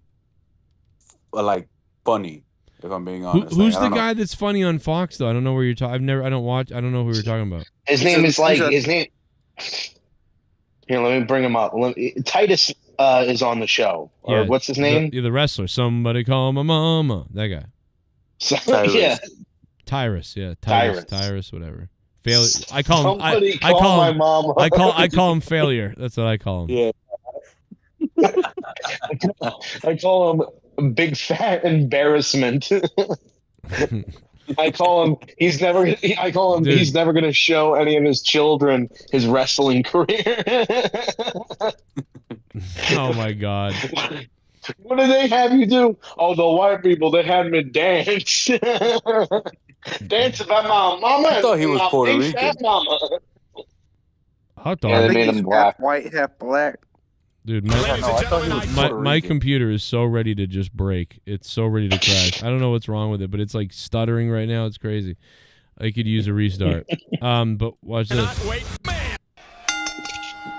like funny. If I'm being honest, who's the guy that's funny on Fox though? I don't know where you're talking. I don't watch. I don't know who you're talking about. His name. Here, let me bring him up. Titus is on the show. Or what's his name? The wrestler. Somebody call my mama. That guy. Tyrus. Yeah. Tyrus. Yeah. Tyrus. Whatever. Failure. I call him. I call my mom. I call him failure. That's what I call him. Yeah. I call him big fat embarrassment. I call him. He's never going to show any of his children his wrestling career. Oh my God. What do they have you do? Oh, the white people, they had me dance. Dance about my mama. I thought he was Puerto Rican. Rican. Hot dog. Yeah, they made him black. Half white, half black. Dude, my computer is so ready to just break. It's so ready to crash. I don't know what's wrong with it, but it's like stuttering right now. It's crazy. I could use a restart. But watch this.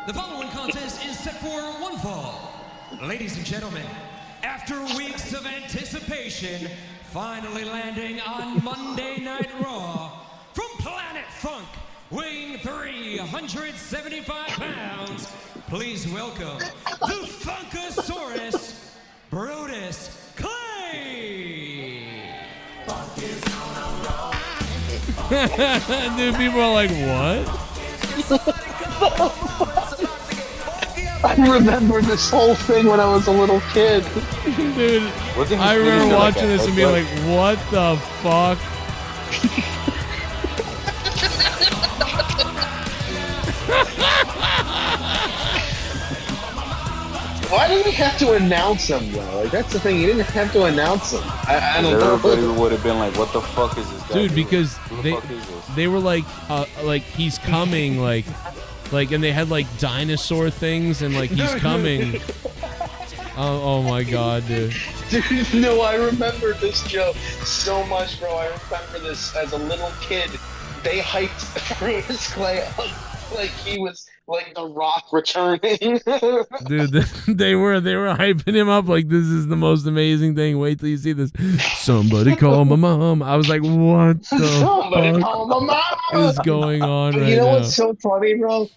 The following contest is set for one fall. Ladies and gentlemen, after weeks of anticipation, finally landing on Monday Night Raw, from Planet Funk, weighing 375 pounds, please welcome the Funkasaurus, Brutus Clay. Dude, people are like, what? I remember this whole thing when I was a little kid. Dude, I remember watching this and being like, what the fuck? Why did we have to announce him though? Like that's the thing. You didn't have to announce him. I don't know. Everybody would have been like, "What the fuck is this guy?" Dude, because Who the fuck is this? they were like he's coming, like, and they had like dinosaur things, and like he's coming. Oh my god, dude. Dude, no, I remember this joke so much, bro. I remember this as a little kid. They hyped Bruce Clay up like he was like the Rock returning. Dude, they were hyping him up like this is the most amazing thing. Wait till you see this. Somebody call my mom. I was like, what the Somebody fuck call my mom is going on right You know now? what's so funny, bro?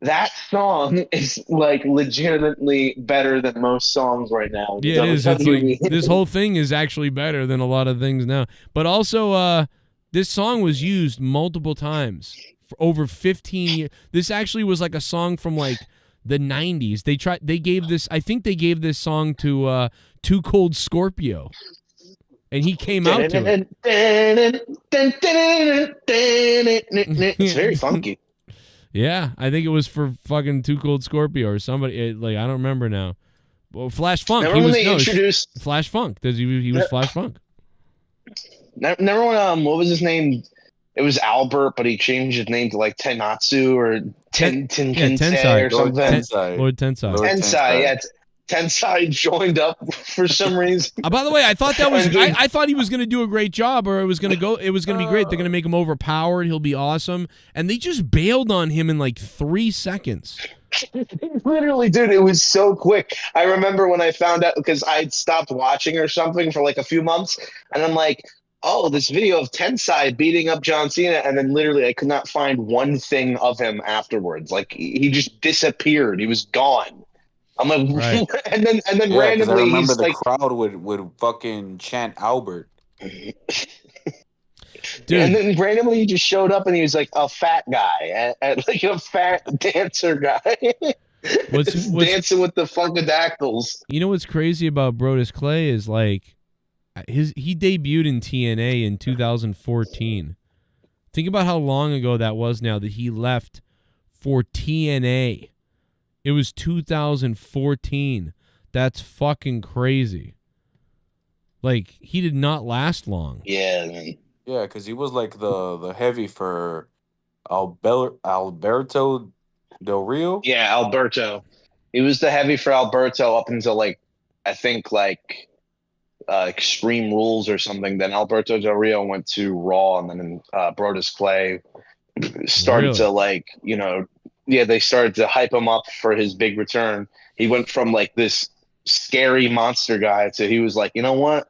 That song is like legitimately better than most songs right now. Yeah, it is. It's like, this whole thing is actually better than a lot of things now. But also, this song was used multiple times for over 15 years. This actually was like a song from like the 90s. They gave this song to Too Cold Scorpio. And he came out to it. It's very funky. Yeah, I think it was for fucking Too Cold Scorpio or somebody. Like I don't remember now. Well, Flash Funk. Remember when they introduced Flash Funk? He was Flash Funk. Remember when what was his name? It was Albert, but he changed his name to like Tenatsu or Tensai or something. Lord Tensai. Tensai, yeah. Tensai joined up for some reason. By the way, I thought that was. I thought he was going to do a great job, or it was going to go. It was going to be great. They're going to make him overpowered. He'll be awesome, and they just bailed on him in like 3 seconds. Literally, dude, it was so quick. I remember when I found out because I'd stopped watching or something for like a few months, and I'm like, oh, this video of Tensai beating up John Cena, and then literally I could not find one thing of him afterwards. Like he just disappeared. He was gone. I'm like, right. and then Yeah, randomly I remember he's the like, crowd would fucking chant Albert. Dude. And then randomly he just showed up and he was like a fat guy, like a fat dancer guy. What's dancing with the Funkadactyls. You know what's crazy about Brodus Clay is like he debuted in TNA in 2014. Think about how long ago that was now that he left for TNA. It was 2014. That's fucking crazy. Like, he did not last long. Yeah, man. Yeah, because he was like the heavy for Alberto Del Rio. Yeah, Alberto. He was the heavy for Alberto up until like I think like Extreme Rules or something. Then Alberto Del Rio went to Raw, and then Brodus Clay started to like, you know, yeah, they started to hype him up for his big return. He went from like this scary monster guy to he was like, you know what?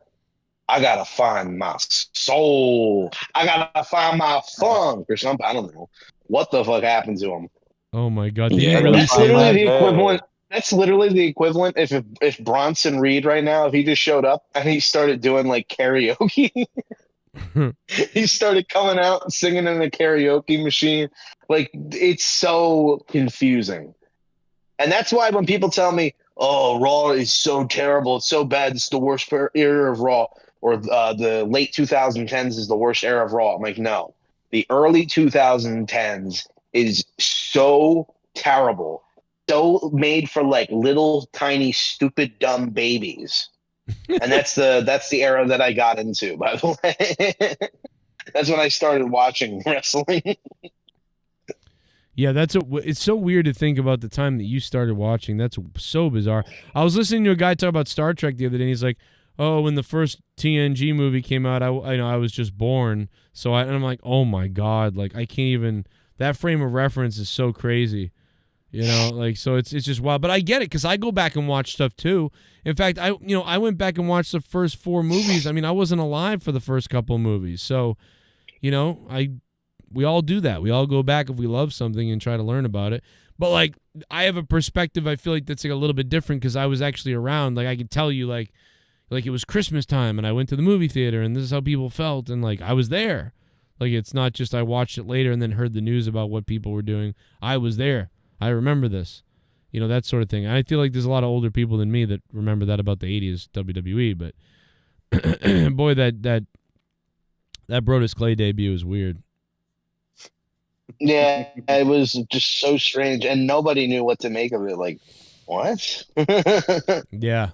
I gotta find my soul. I gotta find my funk or something. I don't know what the fuck happened to him. Oh my god! That's literally the equivalent. That's literally the equivalent. If Bronson Reed right now, if he just showed up and he started doing like karaoke. He started coming out and singing in a karaoke machine. Like, it's so confusing. And that's why when people tell me, oh, Raw is so terrible, it's so bad, it's the worst era of Raw, or the late 2010s is the worst era of Raw, I'm like, no. The early 2010s is so terrible, so made for like little tiny stupid dumb babies. And that's the era that I got into, by the way. That's when I started watching wrestling. Yeah, it's so weird to think about the time that you started watching. That's so bizarre. I was listening to a guy talk about Star Trek the other day, and he's like, "Oh, when the first TNG movie came out, I was just born." So and I'm like, "Oh my god!" Like I can't even. That frame of reference is so crazy, you know. Like so, it's just wild. But I get it because I go back and watch stuff too. In fact, I went back and watched the first 4 movies. I mean, I wasn't alive for the first couple of movies, so you know, we all do that. We all go back if we love something and try to learn about it. But like, I have a perspective. I feel like that's like a little bit different because I was actually around. Like I could tell you, like it was Christmas time and I went to the movie theater and this is how people felt and like I was there. Like it's not just I watched it later and then heard the news about what people were doing. I was there. I remember this. You know, that sort of thing. I feel like there's a lot of older people than me that remember that about the 80s WWE, but boy, that Brodus Clay debut is weird. Yeah, it was just so strange, and nobody knew what to make of it. Like, what? Yeah.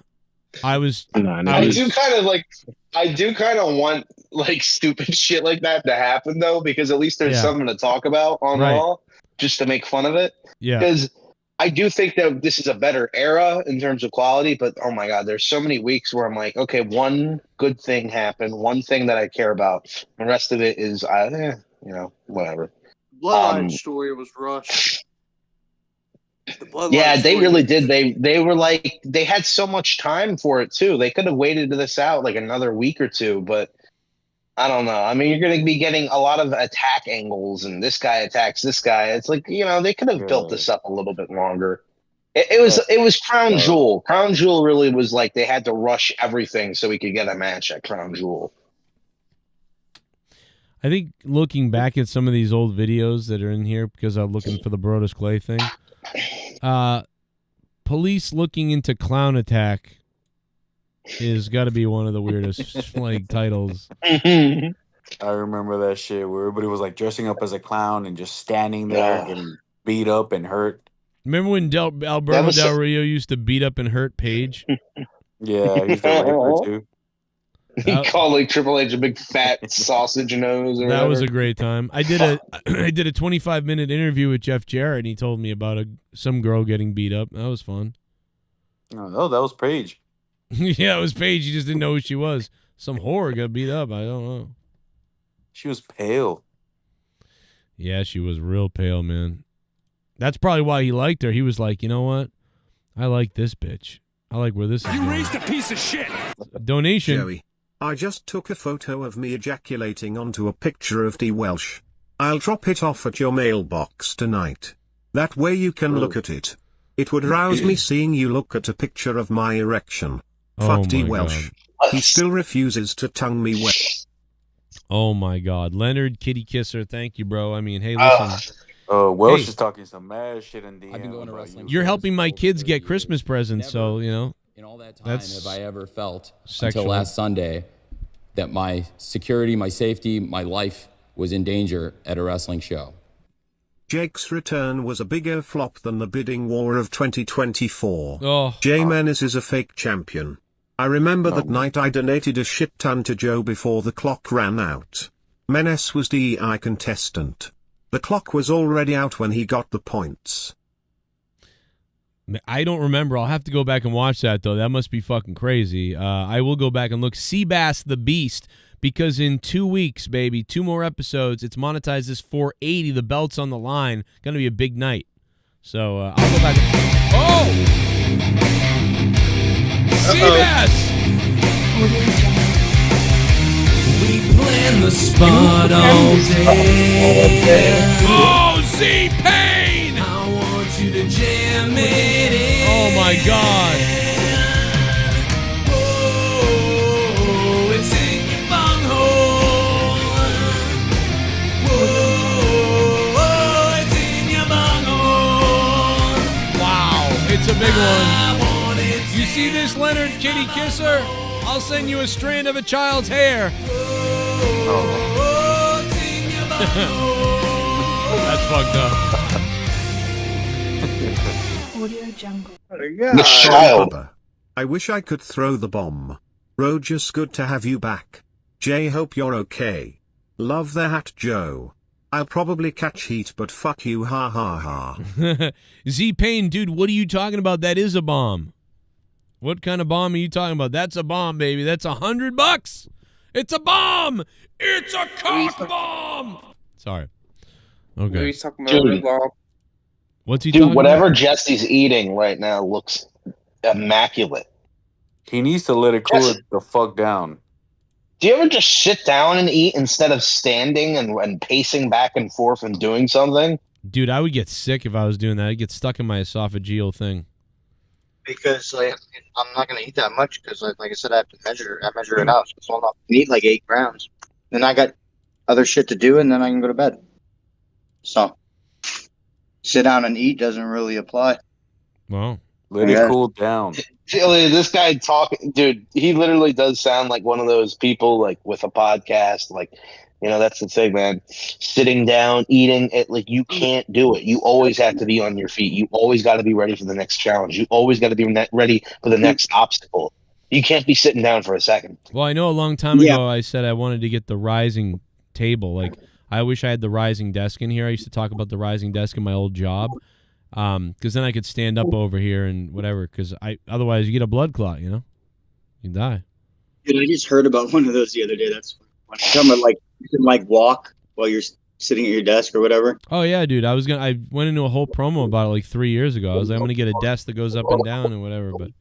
I do kind of want like stupid shit like that to happen though, because at least there's something to talk about on Raw, just to make fun of it. Yeah. Because I do think that this is a better era in terms of quality, but oh my god, there's so many weeks where I'm like, okay, one good thing happened, one thing that I care about. The rest of it is, whatever. Bloodline story was rushed. Yeah, they really did. They were like, they had so much time for it too. They could have waited this out like another week or two, but I don't know. I mean, you're going to be getting a lot of attack angles, and this guy attacks this guy. It's like, they could have built this up a little bit longer. It was Crown Jewel. Crown Jewel really was like they had to rush everything so we could get a match at Crown Jewel. I think looking back at some of these old videos that are in here, because I'm looking for the Brodus Clay thing, police looking into clown attack is got to be one of the weirdest like titles. I remember that shit where everybody was like dressing up as a clown and just standing there getting beat up and hurt. Remember when Alberto Del Rio used to beat up and hurt Paige? Yeah, he used to rape her too. He called like Triple H a big fat sausage nose. Or that was a whatever. great time. I did a 25-minute interview with Jeff Jarrett, and he told me about some girl getting beat up. That was fun. Oh, that was Paige. Yeah, it was Paige. You just didn't know who she was. Some whore got beat up. I don't know. She was pale. Yeah, she was real pale, man. That's probably why he liked her. He was like, you know what? I like this bitch. I like where this is going. You raised a piece of shit. Donation. Joey, I just took a photo of me ejaculating onto a picture of D. Welsh. I'll drop it off at your mailbox tonight. That way you can look at it. It would rouse me seeing you look at a picture of my erection. Fuck D. Welsh. He still refuses to tongue me wet. Oh my God. Leonard Kitty Kisser, thank you, bro. I mean, hey, listen. Welsh is talking some mad shit in DM. I've been going to wrestling. You're helping my kids get Christmas presents, so, in all that time that's have I ever felt sexual. until last Sunday that my security, my safety, my life was in danger at a wrestling show. Jake's return was a bigger flop than the bidding war of 2024. Oh. Jay Menace is a fake champion. I remember that night I donated a shit ton to Joe before the clock ran out. Menace was DEI contestant. The clock was already out when he got the points. I don't remember. I'll have to go back and watch that, though. That must be fucking crazy. I will go back and look. Seabass the Beast, because in 2 weeks, baby, 2 more episodes, it's Monetize this 480. The belt's on the line. Going to be a big night. So I'll go back. Seabass! We plan the spot all day. Oh, Z-Pain! I want you to jam it in. Oh, my God. Oh, it's in your bunghole. Whoa, it's in your bunghole. Wow, it's a big one. You see this, Leonard Kitty Kisser? I'll send you a strand of a child's hair. That's fucked up. Audio Jungle. The child. I wish I could throw the bomb. Rogers, good to have you back. Jay, hope you're okay. Love the hat, Joe. I'll probably catch heat, but fuck you, ha ha ha. Z-Pain, dude, what are you talking about? That is a bomb. What kind of bomb are you talking about? That's a bomb, baby. That's $100. It's a bomb. It's a cock bomb. Sorry. Okay. He's talking about Dude. bomb. What's he Dude, talking whatever about? Jesse's eating right now looks immaculate. He needs to let it cool it the fuck down. Do you ever just sit down and eat instead of standing and pacing back and forth and doing something? Dude, I would get sick if I was doing that. I'd get stuck in my esophageal thing. Because I'm not gonna eat that much because, like I said, I have to measure. I measure it out, so I'm not gonna eat like 8 grams. Then I got other shit to do, and then I can go to bed. So sit down and eat doesn't really apply. Wow. Let it cool down. This guy talking, dude. He literally does sound like one of those people, like with a podcast. Like, that's the thing, man. Sitting down, eating it, like you can't do it. You always have to be on your feet. You always got to be ready for the next challenge. You always got to be ready for the next obstacle. You can't be sitting down for a second. Well, I know a long time ago I said I wanted to get the rising table. Like, I wish I had the rising desk in here. I used to talk about the rising desk in my old job. Because then I could stand up over here and whatever. Because otherwise you get a blood clot, you die. Dude, I just heard about one of those the other day. That's funny. Talking about, like, you can, like, walk while you're sitting at your desk or whatever. Oh yeah, dude. I went into a whole promo about it like 3 years ago. I was like, I'm gonna get a desk that goes up and down and whatever. But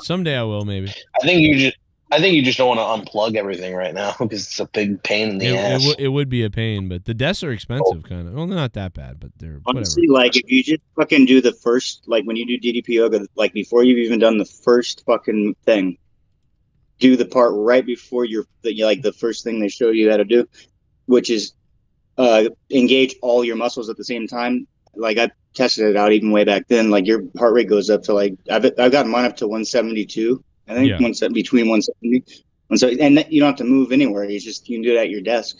someday I will, maybe. I think you just don't want to unplug everything right now because it's a big pain in the ass. It would be a pain, but the desks are expensive, kind of. Well, they're not that bad, but they're honestly, whatever. like, if you just fucking do the first, like, when you do DDP yoga, like, before you've even done the first fucking thing, do the part right before the first thing they show you how to do, which is engage all your muscles at the same time. Like, I tested it out even way back then. Like, your heart rate goes up to, like, I've gotten mine up to 172. I think between 170. And you don't have to move anywhere. You can do it at your desk.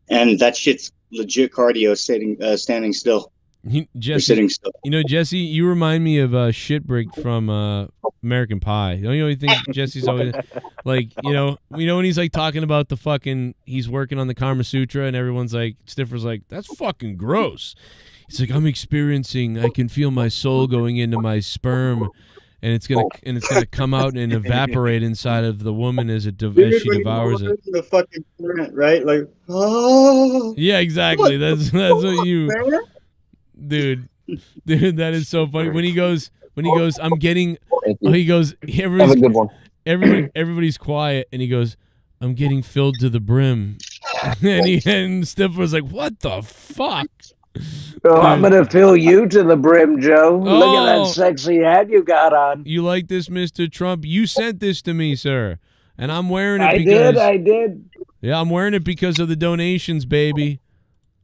And that shit's legit cardio standing still. Jesse, sitting still. Jesse, you remind me of Shitbrick from American Pie. Don't you always think Jesse's always like, when he's like talking about the fucking, he's working on the Kama Sutra and everyone's like, Stiffer's like, that's fucking gross. He's like, I can feel my soul going into my sperm. And it's gonna come out and evaporate inside of the woman as she devours it. The fucking current, right? Like, oh. Yeah, exactly. That's what you, dude. That is so funny. When he goes, I'm getting. Oh, he goes. That's a good one. Everybody's quiet, and he goes, I'm getting filled to the brim. and Stifler's like, what the fuck? Oh, I'm going to fill you to the brim, Joe. Look at that sexy hat you got on. You like this, Mr. Trump? You sent this to me, sir. And I'm wearing it I did. Yeah, I'm wearing it because of the donations, baby.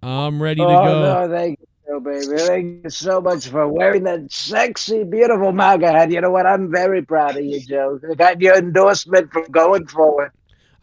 I'm ready to go. Oh, no, thank you, baby. Thank you so much for wearing that sexy, beautiful MAGA hat. You know what? I'm very proud of you, Joe. I got your endorsement from going forward.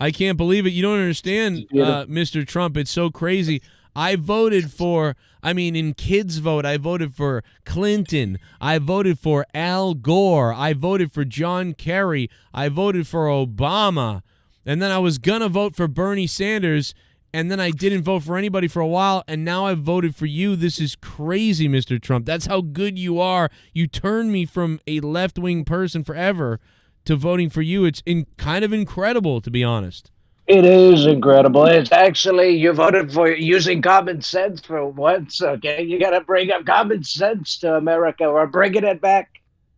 I can't believe it. You don't understand, Mr. Trump. It's so crazy. I voted for, in kids' vote, I voted for Clinton. I voted for Al Gore. I voted for John Kerry. I voted for Obama. And then I was going to vote for Bernie Sanders, and then I didn't vote for anybody for a while, and now I've voted for you. This is crazy, Mr. Trump. That's how good you are. You turned me from a left-wing person forever to voting for you. It's kind of incredible, to be honest. It is incredible. It's actually, you voted for using common sense for once, okay? You got to bring up common sense to America. We're bringing it back.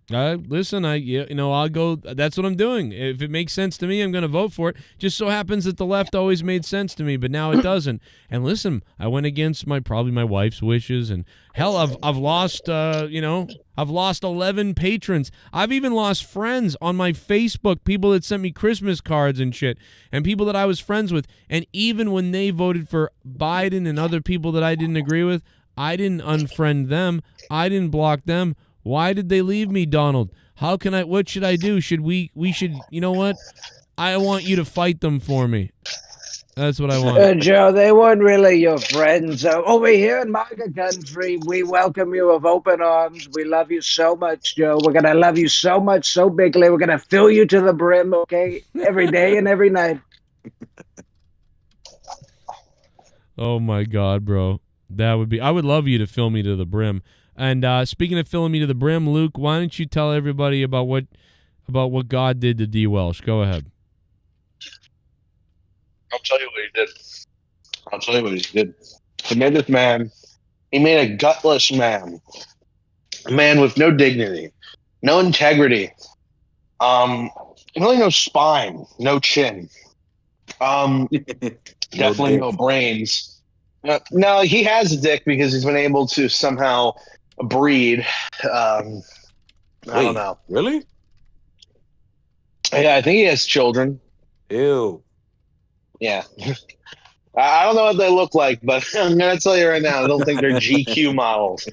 Listen, I'll go. That's what I'm doing. If it makes sense to me, I'm going to vote for it. Just so happens that the left always made sense to me, but now it doesn't. And listen, I went against probably my wife's wishes, and hell, I've lost, I've lost 11 patrons. I've even lost friends on my Facebook, people that sent me Christmas cards and shit, and people that I was friends with. And even when they voted for Biden and other people that I didn't agree with, I didn't unfriend them. I didn't block them. Why did they leave me, Donald? What should I do? We should, you know what? I want you to fight them for me. That's what I want. Joe, they weren't really your friends. Over here in MAGA country, we welcome you with open arms. We love you so much, Joe. We're going to love you so much, so bigly. We're going to fill you to the brim, okay? Every day and every night. Oh, my God, bro. I would love you to fill me to the brim. And speaking of filling me to the brim, Luke, why don't you tell everybody about what God did to D. Welsh? Go ahead. I'll tell you what he did. He made this man. He made a gutless man. A man with no dignity, no integrity, really no spine, no chin, definitely no brains. No, he has a dick because he's been able to somehow breed. I don't know. Really? Yeah, I think he has children. Ew. Yeah. I don't know what they look like, but I'm going to tell you right now, I don't think they're GQ models.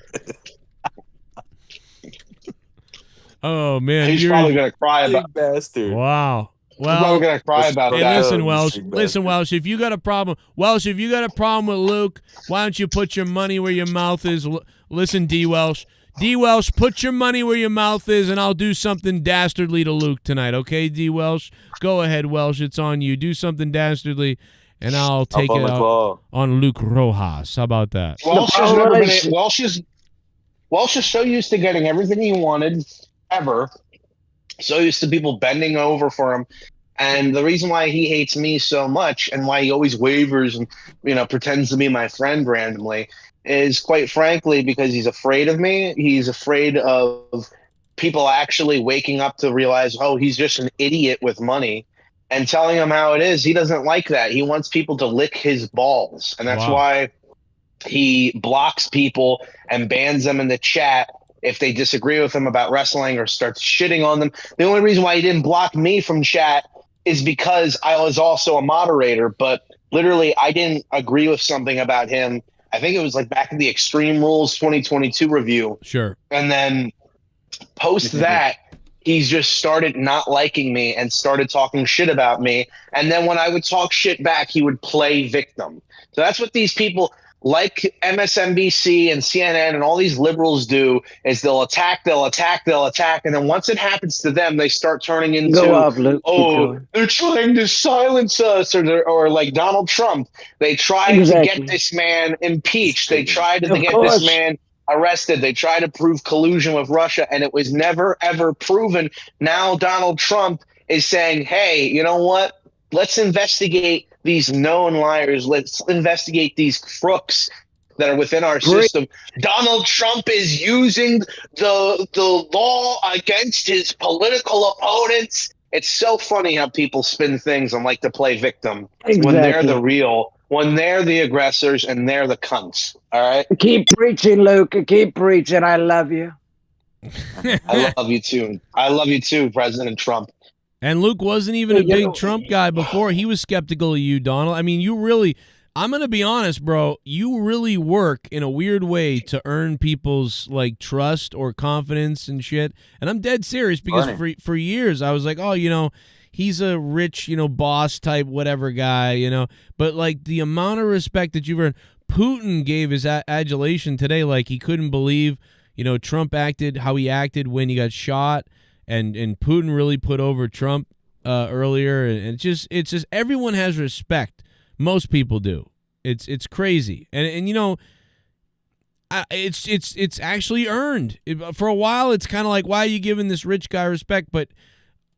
Oh man, He's you're probably gonna cry about. Bastard. wow. He's probably Well, gonna cry about hey, that. listen, Welsh. Listen, Welsh. If you got a problem, Welsh, if you got a problem with Luke, why don't you put your money where your mouth is? Listen, D. Welsh. D. Welsh, put your money where your mouth is, and I'll do something dastardly to Luke tonight. Okay, D. Welsh. Go ahead, Welsh. It's on you. Do something dastardly, and I'll take it out on Luke Rojas. How about that? Welsh is so used to getting everything he wanted ever. So used to people bending over for him. And the reason why he hates me so much and why he always wavers and, pretends to be my friend randomly is quite frankly because he's afraid of me. He's afraid of people actually waking up to realize, oh, he's just an idiot with money, and telling him how it is. He doesn't like that. He wants people to lick his balls. And that's why he blocks people and bans them in the chat if they disagree with him about wrestling or starts shitting on them. The only reason why he didn't block me from chat is because I was also a moderator, but literally I didn't agree with something about him. I think it was like back in the Extreme Rules 2022 review. Sure. And then post that, he's just started not liking me and started talking shit about me. And then when I would talk shit back, he would play victim. So that's what these people like MSNBC and CNN and all these liberals do is they'll attack. And then once it happens to them, they start turning into, they're trying to silence us or like Donald Trump. They tried to get this man impeached. They tried to get this man arrested. They tried to prove collusion with Russia, and it was never, ever proven. Now Donald Trump is saying, hey, you know what? Let's investigate these known liars. Let's investigate these crooks that are within our system. Donald Trump is using the law against his political opponents. It's so funny how people spin things and like to play victim when they're the real, when they're the aggressors and they're the cunts. All right? Keep preaching, Luke. Keep preaching. I love you. I love you too. I love you too, President Trump. And Luke wasn't even a big Trump guy before. He was skeptical of you, Donald. I mean, you really, I'm going to be honest, bro, you really work in a weird way to earn people's, like, trust or confidence and shit. And I'm dead serious because for years I was like, oh, he's a rich, boss type whatever guy, But, like, the amount of respect that you've earned, Putin gave his adulation today. Like, he couldn't believe, Trump acted how he acted when he got shot. And Putin really put over Trump earlier, and it's just everyone has respect. Most people do. It's crazy, and it's actually earned. For a while, it's kind of like, why are you giving this rich guy respect? But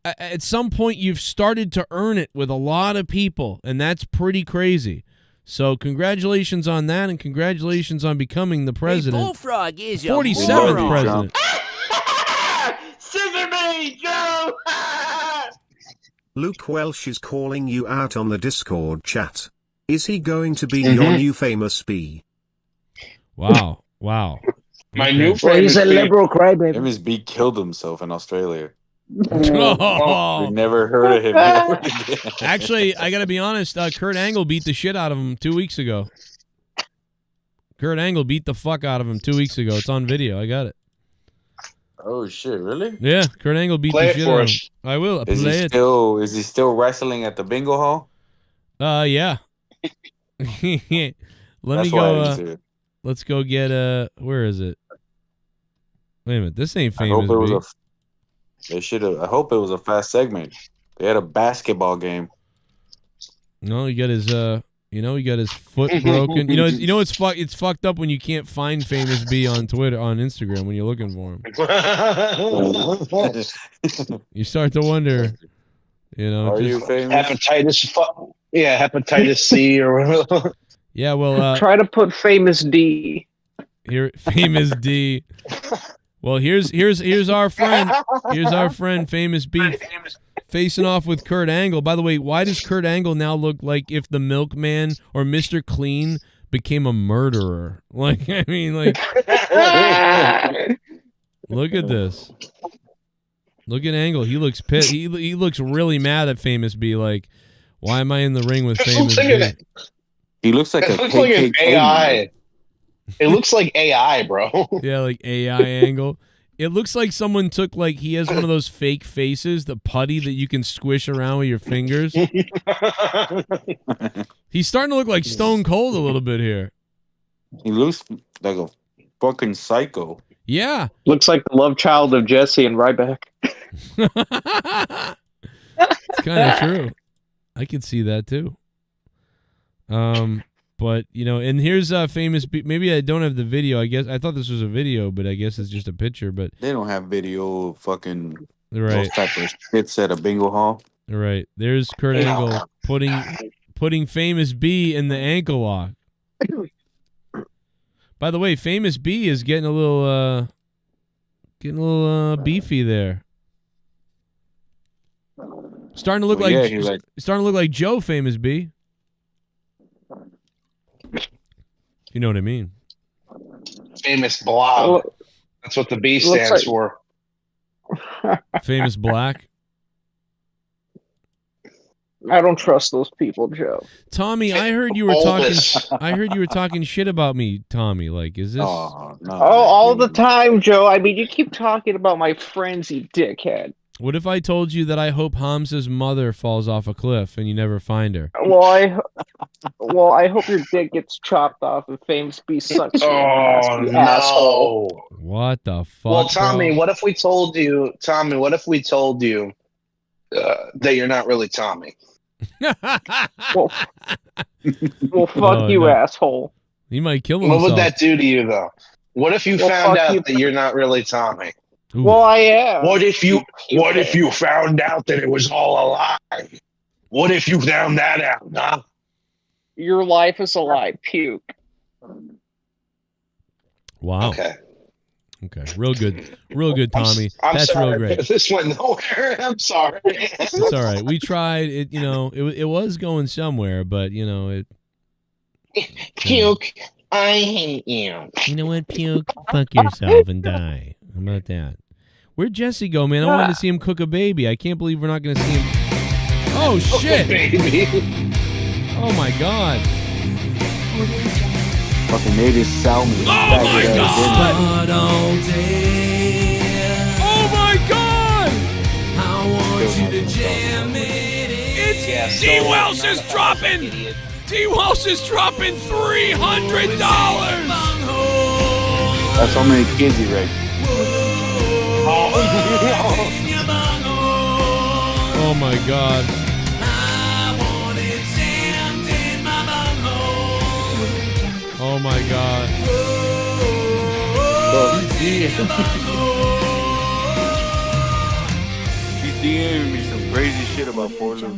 at some point, you've started to earn it with a lot of people, and that's pretty crazy. So congratulations on that, and congratulations on becoming the president. Bullfrog is 47th president. Scissor me, Joe! Luke Welsh is calling you out on the Discord chat. Is he going to be your new famous B? Wow. My new Well, he's a liberal crybaby. Famous B killed himself in Australia. Oh. We've never heard of him ever again. Actually, I got to be honest, Kurt Angle beat the shit out of him 2 weeks ago. Kurt Angle beat the fuck out of him 2 weeks ago. It's on video. I got it. Oh shit! Really? Yeah, Kurt Angle beat the shit out of him. I will Is he still wrestling at the bingo hall? Yeah. Let me go. Let's go get where is it? Wait a minute. This ain't famous. I hope it was a fast segment. They had a basketball game. No, he got his he got his foot broken. It's fucked up when you can't find famous B on Twitter, on Instagram when you're looking for him. You start to wonder, Are you famous? Hepatitis C or whatever. Yeah, well, try to put famous D. Here, famous D. Well, here's our friend. Here's our friend, famous B, facing off with Kurt Angle. By the way, why does Kurt Angle now look like if the Milkman or Mr. Clean became a murderer? Like, I mean, like, look at this. Look at Angle. He looks pissed. He looks really mad at famous B. Like, why am I in the ring with famous B? He looks like It looks like an AI. It looks like AI, bro. Yeah, like AI Angle. It looks like someone took, like, he has one of those fake faces, the putty that you can squish around with your fingers. He's starting to look like Stone Cold a little bit here. He looks like a fucking psycho. Yeah. Looks like the love child of Jesse and Ryback. It's kind of true. I could see that too. But you know, and here's a famous. Maybe I don't have the video. I guess I thought this was a video, but I guess it's just a picture. But they don't have video of fucking right. those type of shits at a bingo hall. Right. There's Kurt Angle putting Famous B in the ankle lock. By the way, Famous B is getting a little beefy there. Starting to look starting to look like Joe, Famous B. You know what I mean? Famous blob. That's what the B stands for. Famous Black. I don't trust those people, Joe. Tommy, I heard you were talking. I heard you were talking shit about me, Tommy. Like, is this? Oh, all the time, Joe. I mean, you keep talking about my friends, you dickhead. What if I told you that I hope Hamza's mother falls off a cliff and you never find her? Well, I hope your dick gets chopped off and Famous B sucks. Oh no! Asshole. What the fuck? Well, Tommy, bro? what if we told you? Tommy, what if we told you that you're not really Tommy? Well, fuck you, asshole. He might kill himself. What would that do to you, though? What if you found out that you're not really Tommy? Ooh. Well, I am. What if you found out that it was all a lie? What if you found that out, huh? Your life is a lie. Puke. Wow. Okay. Real good, Tommy. That's sorry. real great. This went nowhere. I'm sorry. It's all right. We tried it. You know, it was going somewhere, but you know it. Puke. I hate you. You know what? Puke. Fuck yourself and die. How about that? Where'd Jesse go, man? I wanted to see him cook a baby. I can't believe we're not going to see him. Oh, shit. Baby. Oh, my God. Fucking native salmon. Oh, my God. Oh, my God. I want you to jam it in. It's D. Welsh is dropping. D. Welsh is dropping $300. That's how many kids he raped. Oh my God. Oh my God. He's DMing me some crazy shit about poor Luke.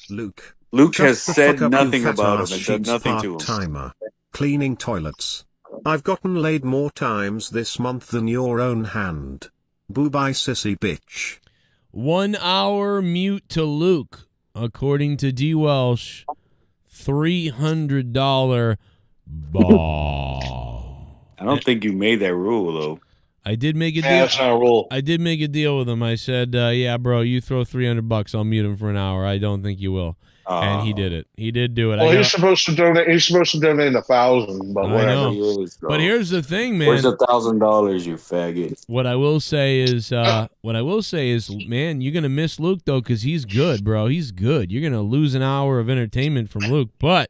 Luke Luke shut has the said fuck up, you nothing fat about ass him and done sheep's nothing to him. part-timer. Cleaning toilets. I've gotten laid more times this month than your own hand. Boo bye sissy bitch. 1 hour mute to Luke, according to D. Welsh. $300 ball. I don't think you made that rule though. I did make a deal. That's not a rule. I did make a deal with him. I said, "Yeah, bro, you throw $300, I'll mute him for an hour." I don't think you will, and he did it. He did do it. Well, he's supposed to donate. He's supposed to donate 1,000, but I whatever. know. But here's the thing, man. Where's $1,000, you faggot? What I will say is, man, you're gonna miss Luke though, because he's good, bro. He's good. You're gonna lose an hour of entertainment from Luke, but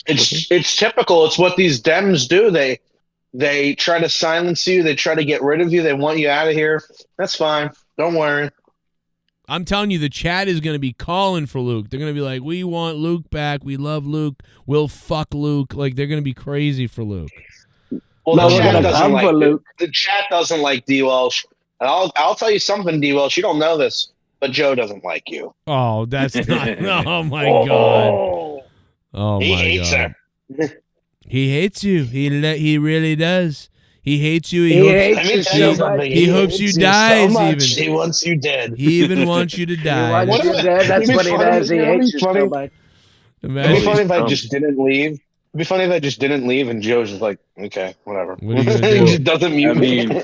It's typical. It's what these Dems do. They try to silence you. They try to get rid of you. They want you out of here. That's fine. Don't worry. I'm telling you, the chat is going to be calling for Luke. They're going to be like, we want Luke back. We love Luke. We'll fuck Luke. Like, they're going to be crazy for Luke. Well, the chat doesn't like D. Welsh. And I'll tell you something, D. Welsh. You don't know this, but Joe doesn't like you. Oh, that's not. Oh, my God. Oh, He my hates God. her. He hates you. He really does. He hates you. He hopes you die. Even he wants you dead. He even wants you to die. That's what he does. He hates you so much. It'd be funny if I just didn't leave. It'd be funny if I just didn't leave and Joe's just like, okay, whatever. What are you gonna He do? just doesn't mute me.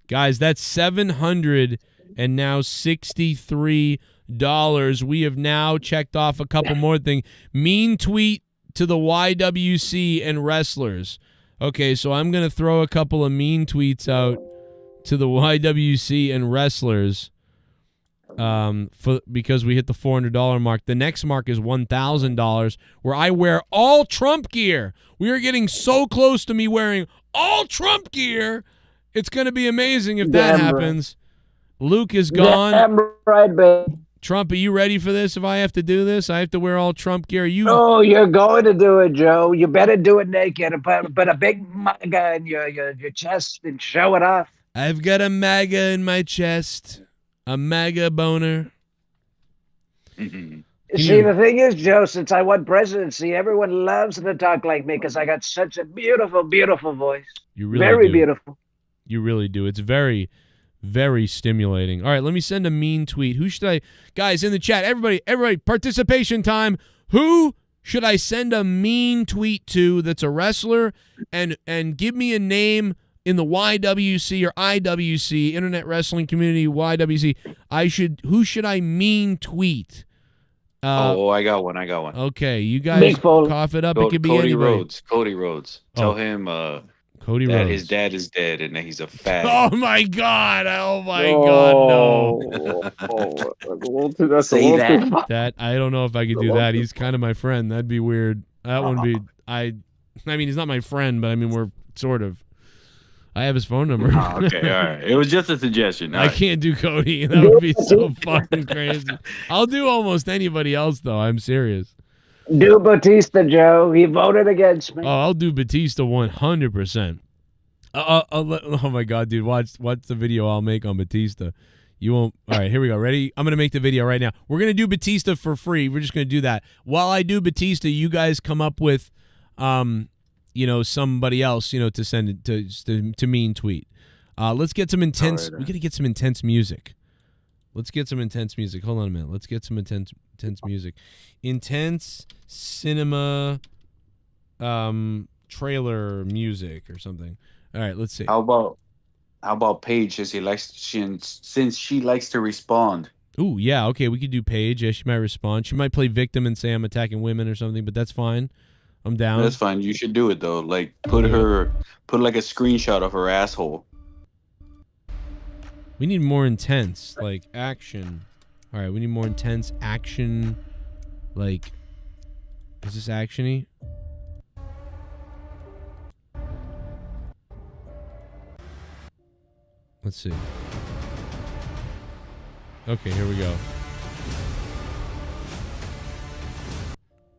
Guys, that's $763. We have now checked off a couple more things. Mean tweet to the YWC and wrestlers. Okay, so I'm going to throw a couple of mean tweets out to the YWC and wrestlers because we hit the $400 mark. The next mark is $1,000, where I wear all Trump gear. We are getting so close to me wearing all Trump gear. It's going to be amazing if that happens. Luke is gone. Damn right, baby. Trump, are you ready for this? If I have to do this, I have to wear all Trump gear. Oh, you're going to do it, Joe. You better do it naked and put a big MAGA in your chest and show it off. I've got a MAGA in my chest. A MAGA boner. See, the thing is, Joe, since I won presidency, everyone loves to talk like me because I got such a beautiful, beautiful voice. You really Very do. beautiful. You really do. It's very, very stimulating. All right, let me send a mean tweet. Who should I... Guys, in the chat, everybody, participation time. Who should I send a mean tweet to that's a wrestler? And give me a name in the YWC or IWC, Internet Wrestling Community, YWC. Who should I mean tweet? I got one. Okay, you guys cough it up. It could be Cody anybody. Cody Rhodes. Tell him Cody that Rhodes. his dad is dead and that he's a fag. Oh my God! Oh my God! No. Say that. That I don't know if I could do that. He's kind of my friend. That'd be weird. That wouldn't be. I mean, he's not my friend, but I mean, we're sort of. I have his phone number. Okay, all right. It was just a suggestion. I can't do Cody. That would be so fucking crazy. I'll do almost anybody else, though. I'm serious. Do Batista, Joe. He voted against me. Oh, I'll do Batista 100%. Oh my God, dude. Watch the video I'll make on Batista. You won't. All right, here we go. Ready? I'm going to make the video right now. We're going to do Batista for free. We're just going to do that. While I do Batista, you guys come up with somebody else, to send it to mean tweet. Let's get some intense. We got to get some intense music. Let's get some intense music. Hold on a minute. Let's get some intense music. Intense cinema trailer music or something. All right, let's see. How about Paige since she likes to respond? Ooh, yeah, okay, we could do Paige. Yeah, she might respond. She might play victim and say I'm attacking women or something, but that's fine. I'm down. That's fine. You should do it though. Like put like a screenshot of her asshole. We need more intense, like action. All right, we need more intense action. Like, is this actiony? Let's see. Okay, here we go.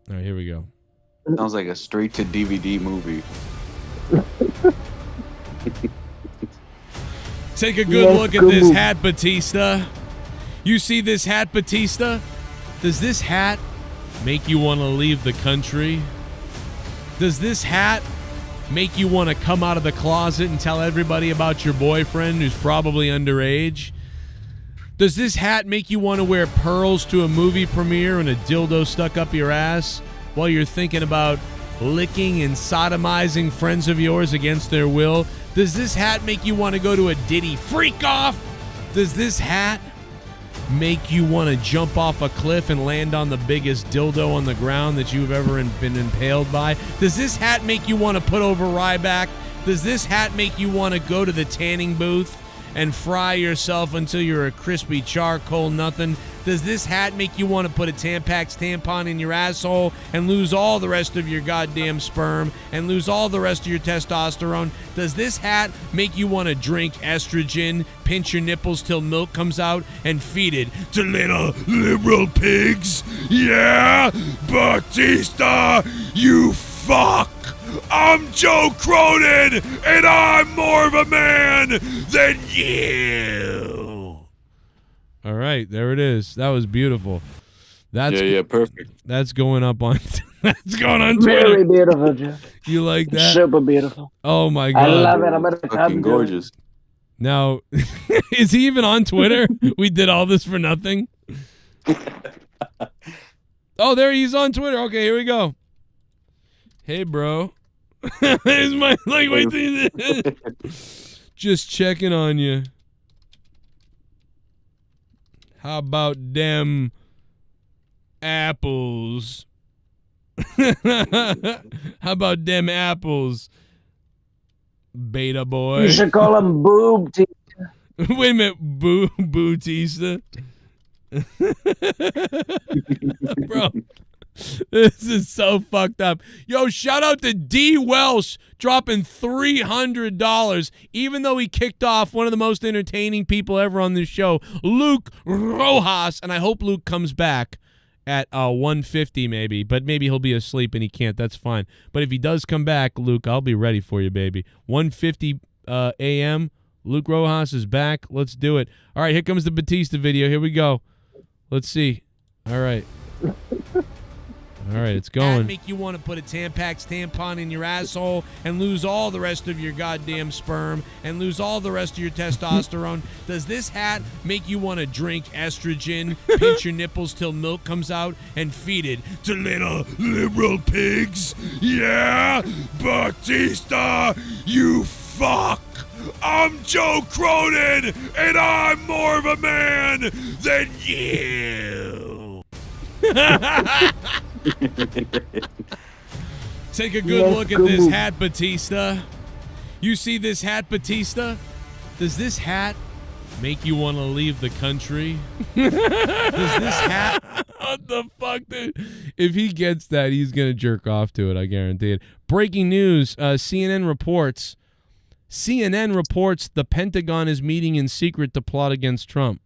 All right, here we go. Sounds like a straight to DVD movie. Take a good look at this hat, Batista. You see this hat, Batista? Does this hat make you want to leave the country? Does this hat make you want to come out of the closet and tell everybody about your boyfriend who's probably underage? Does this hat make you want to wear pearls to a movie premiere and a dildo stuck up your ass while you're thinking about licking and sodomizing friends of yours against their will? Does this hat make you want to go to a Diddy freak off? Does this hat make you want to jump off a cliff and land on the biggest dildo on the ground that you've ever been impaled by? Does this hat make you want to put over Ryback? Does this hat make you want to go to the tanning booth and fry yourself until you're a crispy charcoal nothing? Does this hat make you want to put a Tampax tampon in your asshole and lose all the rest of your goddamn sperm and lose all the rest of your testosterone? Does this hat make you want to drink estrogen, pinch your nipples till milk comes out, and feed it to little liberal pigs? Yeah, Batista, you fuck! I'm Joe Cronin, and I'm more of a man than you! All right, there it is. That was beautiful. That's perfect. That's going up on that's going on Twitter. Very beautiful, Joe. You like that? Super beautiful. Oh my God. I love it. I'm gonna Fucking gorgeous. Now, is he even on Twitter? We did all this for nothing. Oh, there he's on Twitter. Okay, here we go. Hey, bro. There's my wait till just checking on you. How about them apples? How about them apples? Beta boy. You should call him Boob T. Wait a minute, Bootista. Bro, this is so fucked up. Yo, shout out to D. Welsh dropping $300, even though he kicked off one of the most entertaining people ever on this show, Luke Rojas. And I hope Luke comes back at 150 maybe, but maybe he'll be asleep and he can't. That's fine. But if he does come back, Luke, I'll be ready for you, baby. 150 a.m. Luke Rojas is back. Let's do it. All right, here comes the Batista video. Here we go. Let's see. All right. All right, it's going. Make you want to put a Tampax tampon in your asshole and lose all the rest of your goddamn sperm and lose all the rest of your testosterone. Does this hat make you want to drink estrogen, pinch your nipples till milk comes out, and feed it to little liberal pigs? Yeah, Batista, you fuck. I'm Joe Cronin, and I'm more of a man than you. Take a good look at this hat, Batista. You see this hat, Batista? Does this hat make you want to leave the country? Does this hat... What the fuck, dude? If he gets that, he's going to jerk off to it, I guarantee it. Breaking news, CNN reports the Pentagon is meeting in secret to plot against Trump.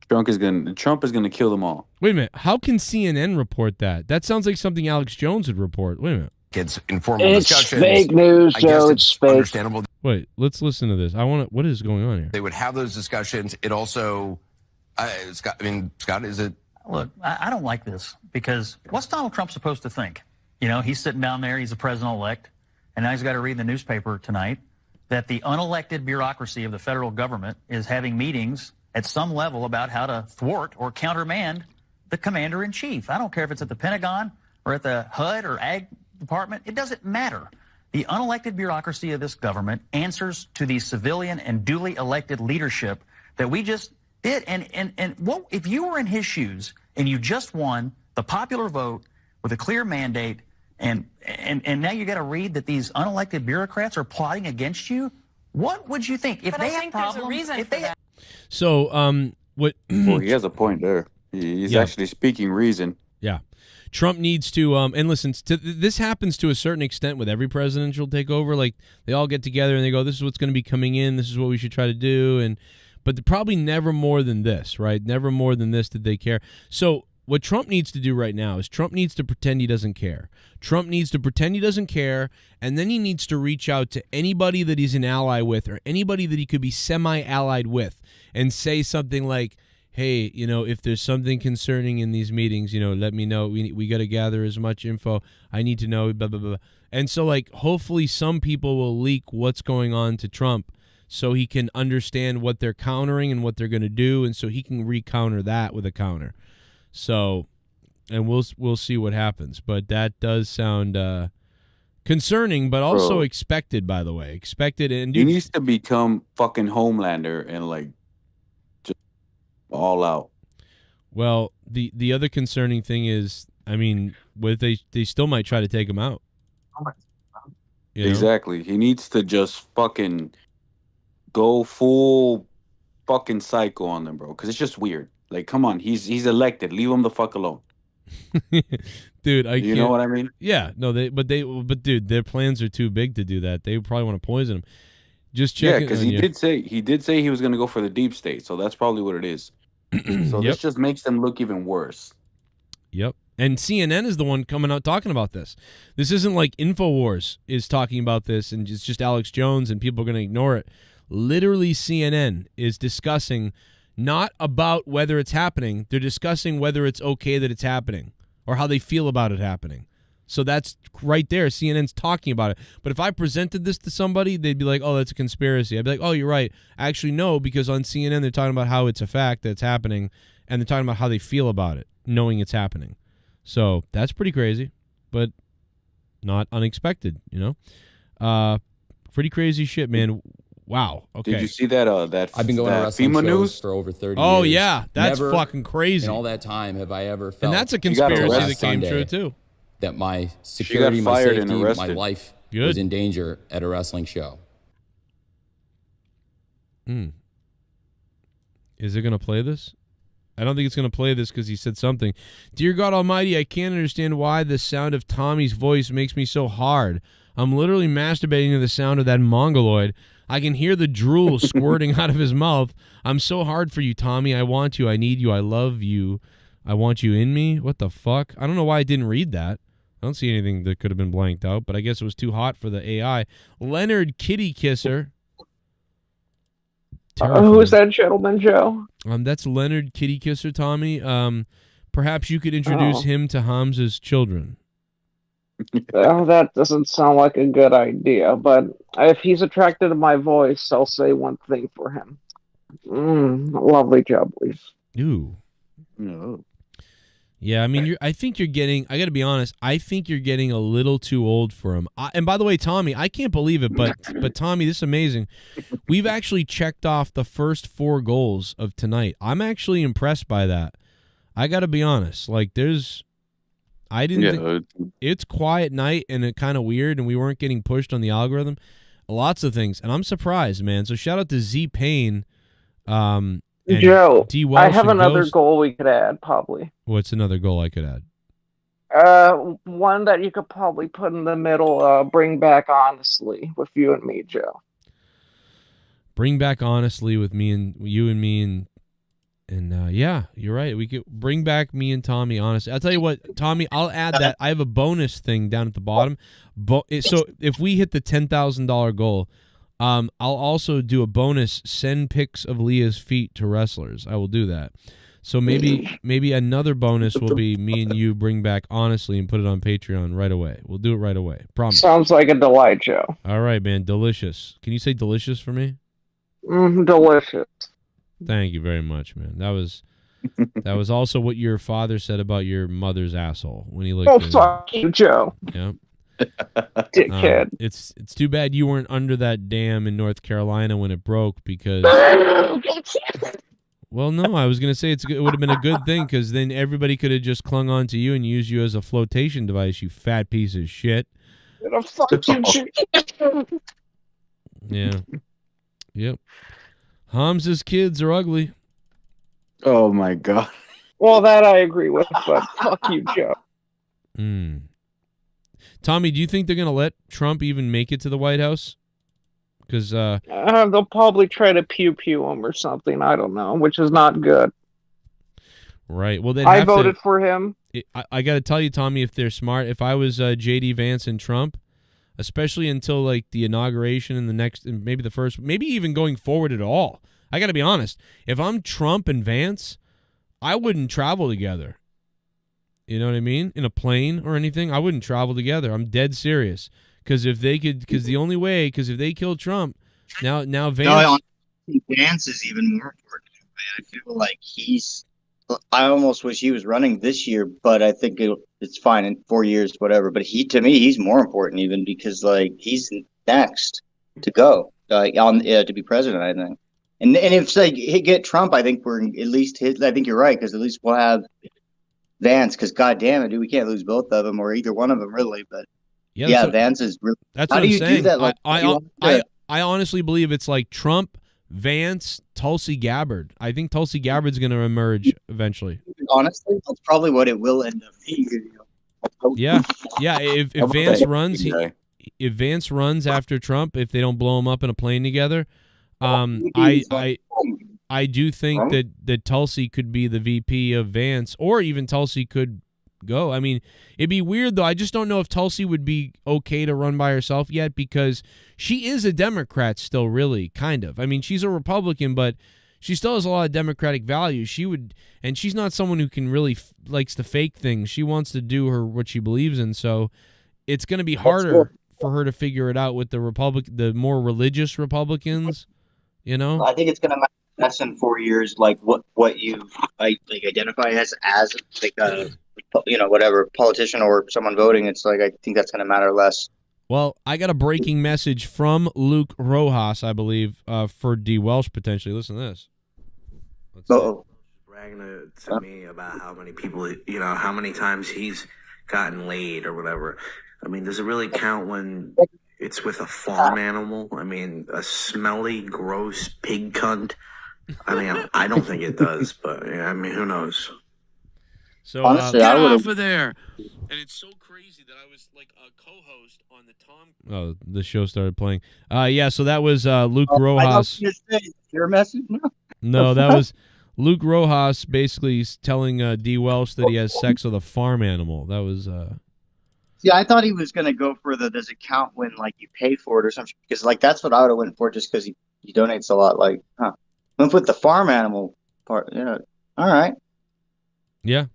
Trump is gonna kill them all. Wait a minute. How can CNN report that? That sounds like something Alex Jones would report. Wait a minute. It's informal It's discussions. fake news, Joe. It's fake. Understandable. Wait, let's listen to this. What is going on here? They would have those discussions. It also, Scott, is it? Look, I don't like this because what's Donald Trump supposed to think? You know, he's sitting down there, he's the president-elect, and now he's got to read the newspaper tonight that the unelected bureaucracy of the federal government is having meetings at some level about how to thwart or countermand the commander-in-chief. I don't care if it's at the Pentagon or at the HUD or Ag Department. It doesn't matter. The unelected bureaucracy of this government answers to the civilian and duly elected leadership that we just did. And what if you were in his shoes and you just won the popular vote with a clear mandate, and now you got to read that these unelected bureaucrats are plotting against you? What would you think? If But they I have think there's a problems, reason if for they that. So, what? Well, he has a point there. He's actually speaking reason. Yeah. Trump needs to, and listen, this happens to a certain extent with every presidential takeover. Like, they all get together and they go, this is what's going to be coming in. This is what we should try to do. But probably never more than this, right? Never more than this did they care. So what Trump needs to do right now is Trump needs to pretend he doesn't care. Trump needs to pretend he doesn't care, and then he needs to reach out to anybody that he's an ally with or anybody that he could be semi-allied with and say something like, hey, you know, if there's something concerning in these meetings, you know, let me know. We got to gather as much info. I need to know, blah, blah, blah. And so, like, hopefully some people will leak what's going on to Trump so he can understand what they're countering and what they're going to do, and so he can recounter that with a counter. So, and we'll see what happens. But that does sound concerning, but also expected, by the way. Expected. And He needs to become fucking Homelander and, like, just all out. Well, the other concerning thing is, I mean, they still might try to take him out. You know? Exactly. He needs to just fucking go full fucking psycho on them, bro. Because it's just weird. Like, come on, he's elected. Leave him the fuck alone. Dude, You know what I mean? Yeah, no, but dude, their plans are too big to do that. They probably want to poison him. Just check. Yeah, because he did say he was going to go for the deep state, so that's probably what it is. So this just makes them look even worse. Yep. And CNN is the one coming out talking about this. This isn't like InfoWars is talking about this, and it's just Alex Jones, and people are going to ignore it. Literally, CNN is discussing not about whether it's happening. They're discussing whether it's okay that it's happening or how they feel about it happening. So that's right there. CNN's talking about it. But if I presented this to somebody, they'd be like, oh, that's a conspiracy. I'd be like, oh, you're right. Actually, no, because on CNN, they're talking about how it's a fact that it's happening, and they're talking about how they feel about it, knowing it's happening. So that's pretty crazy, but not unexpected, you know? Pretty crazy shit, man. Wow. Okay. Did you see that I've been going to wrestling FEMA shows news for over 30 Oh, years. yeah. That's Never fucking crazy. in all that time have I ever felt. And that's a conspiracy that came Sunday true, too. That my security, my fired and safety, my arrested. life was in danger at a wrestling show. Is it going to play this? I don't think it's going to play this because he said something. Dear God Almighty, I can't understand why the sound of Tommy's voice makes me so hard. I'm literally masturbating to the sound of that mongoloid. I can hear the drool squirting out of his mouth. I'm so hard for you, Tommy. I want you. I need you. I love you. I want you in me. What the fuck? I don't know why I didn't read that. I don't see anything that could have been blanked out, but I guess it was too hot for the AI. Leonard Kitty Kisser. Who is that gentleman, Joe? That's Leonard Kitty Kisser, Tommy. Perhaps you could introduce him to Hamza's children. That doesn't sound like a good idea, but if he's attracted to my voice, I'll say one thing for him. Lovely jubblies. Ooh. No. Yeah, I mean, I think you're getting, I got to be honest, I think you're getting a little too old for him. And by the way, Tommy, I can't believe it, but Tommy, this is amazing. We've actually checked off the first 4 goals of tonight. I'm actually impressed by that. I got to be honest. Like, it's quiet night and it kind of weird, and we weren't getting pushed on the algorithm. Lots of things, and I'm surprised, man. So shout out to Z Payne. Joe, D. Welsh I have another Ghost. goal we could add, probably. What's another goal I could add? One that you could probably put in the middle, bring back honestly with you and me, Joe. Bring back honestly with me and you and me and yeah, you're right. We could bring back me and Tommy honestly. I'll tell you what, Tommy, I'll add that. I have a bonus thing down at the bottom. So if we hit the $10,000 goal, I'll also do a bonus, send pics of Leah's feet to wrestlers. I will do that. So maybe another bonus will be me and you bring back honestly and put it on Patreon right away. We'll do it right away. Promise. Sounds like a delight, Joe. All right, man. Delicious. Can you say delicious for me? Delicious. Thank you very much, man. That was also what your father said about your mother's asshole when he looked at fuck you, Joe. Yeah. Dickhead. It's too bad you weren't under that dam in North Carolina when it broke because. Well, no, I was gonna say it would have been a good thing because then everybody could have just clung on to you and used you as a flotation device. You fat piece of shit. Fuck you, Yeah. Yep. Hamza's kids are ugly. Oh my god. Well, that I agree with, but fuck you, Joe. Tommy, do you think they're going to let Trump even make it to the White House? Because they'll probably try to pew-pew him or something. I don't know, which is not good. Right. Well, I voted for him. I got to tell you, Tommy, if they're smart, if I was J.D. Vance and Trump, especially until like the inauguration and the next, and maybe the first, maybe even going forward at all. I got to be honest. If I'm Trump and Vance, I wouldn't travel together. You know what I mean? In a plane or anything, I wouldn't travel together. I'm dead serious. Because if they kill Trump, now Vance. No, Vance is even more important. I feel like I almost wish he was running this year, but I think it's fine in 4 years, whatever. But to me, he's more important even because like he's next to go to be president. I think, and if like get Trump, I think we're at least I think you're right because at least we'll have Vance. Because God damn it, dude, we can't lose both of them or either one of them really. But yeah, Vance is really. That's how what do I'm you saying. do that? Like, I honestly believe it's like Trump, Vance, Tulsi Gabbard. I think Tulsi Gabbard's going to emerge eventually. Honestly, that's probably what it will end up being. Yeah. If Vance runs, if Vance runs after Trump, if they don't blow him up in a plane together, I do think that Tulsi could be the VP of Vance, or even Tulsi could go. I mean, it'd be weird though. I just don't know if Tulsi would be okay to run by herself yet because she is a Democrat still, really, kind of. I mean, she's a Republican, but she still has a lot of Democratic values. And she's not someone who can really likes to fake things. She wants to do what she believes in. So it's going to be harder for her to figure it out with the more religious Republicans. You know, I think it's going to matter less in 4 years, like what you identify as like a whatever politician or someone voting. It's like I think that's going to matter less. Well, I got a breaking message from Luke Rojas, I believe, for D. Welsh potentially. Listen to this. Bragging to me about how many people, how many times he's gotten laid or whatever. I mean, does it really count when it's with a farm animal. I mean, a smelly, gross pig cunt. I mean, I don't think it does, but yeah, I mean, who knows? So Honestly, get I would've- off of there. And it's so crazy that I was like a co-host on the Tom. Oh, the show started playing. Yeah. So that was Luke Rojas. Your message? No. No, that was Luke Rojas basically telling D. Welsh that he has sex with a farm animal. That was. See, I thought he was gonna go for the does it count when like you pay for it or something? Because like that's what I would have went for just because he donates a lot. Like, went with the farm animal part. Yeah. All right. Yeah.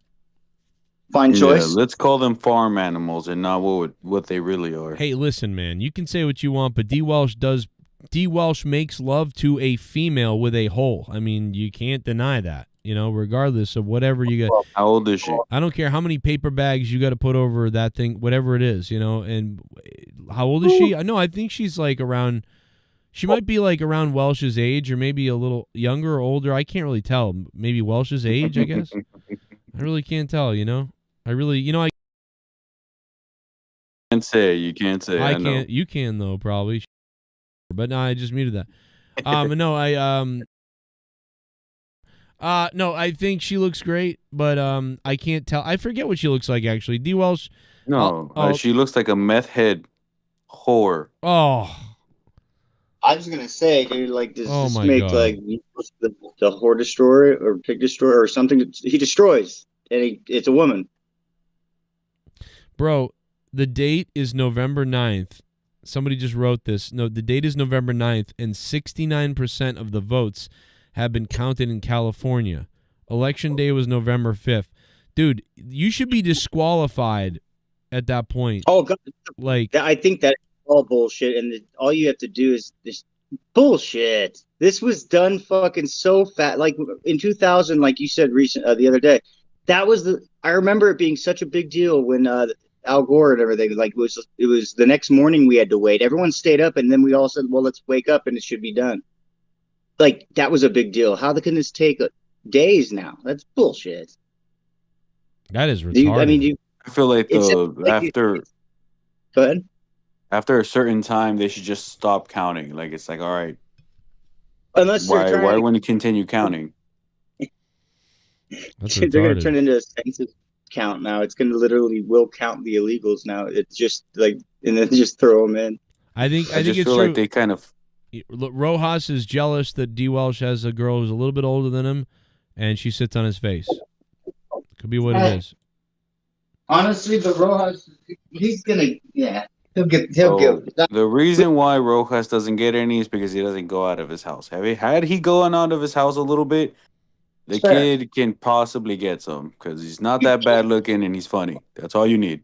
Fine choice. Yeah, let's call them farm animals and not what they really are. Hey, listen, man. You can say what you want, but D. Welsh makes love to a female with a hole. I mean, you can't deny that. You know, regardless of whatever you got. How old is she? I don't care how many paper bags you got to put over that thing, whatever it is, you know. And how old is she? No, I think she's like around. She might be like around Welsh's age, or maybe a little younger or older. I can't really tell. Maybe Welsh's age, I guess. I really can't tell. You know, I really, you know, I can't say. You can't say. I can't. know. You can though, probably. But no, I just muted that. No, no, I think she looks great, but I can't tell. I forget what she looks like actually. D. Welsh. No, she looks like a meth head whore. Oh, I was gonna say, dude, like, does Oh this my make God. like the whore destroyer or pig destroyer or something? He destroys, and it's a woman. bro, the date is November 9th. Somebody just wrote this. No, the date is November 9th, and 69% of the votes have been counted in California. Election day was November 5th. Dude, you should be disqualified at that point. Oh God, like I think that's all bullshit, and all you have to do is this bullshit. This was done fucking so fast, like in 2000, like you said the other day. That was I remember it being such a big deal when Al Gore and everything. Like it was the next morning we had to wait. Everyone stayed up, and then we all said, "Well, let's wake up, and it should be done." Like that was a big deal. How can this take days now? That's bullshit. That is retarded. I feel like Go ahead. After a certain time, they should just stop counting. Like it's like, all right, Unless why wouldn't you continue counting? That's they're going to retarded. turn into a census count now. It's going to literally will count the illegals now. It's just like, and then just throw them in. I think just it's feel true. like they kind of. Rojas is jealous that D. Welsh has a girl who's a little bit older than him, and she sits on his face. Could be what it is. Honestly, the Rojas, he's gonna, yeah, he'll get. The reason why Rojas doesn't get any is because he doesn't go out of his house. Had he gone out of his house a little bit, the kid can possibly get some because he's not that bad looking and he's funny. That's all you need.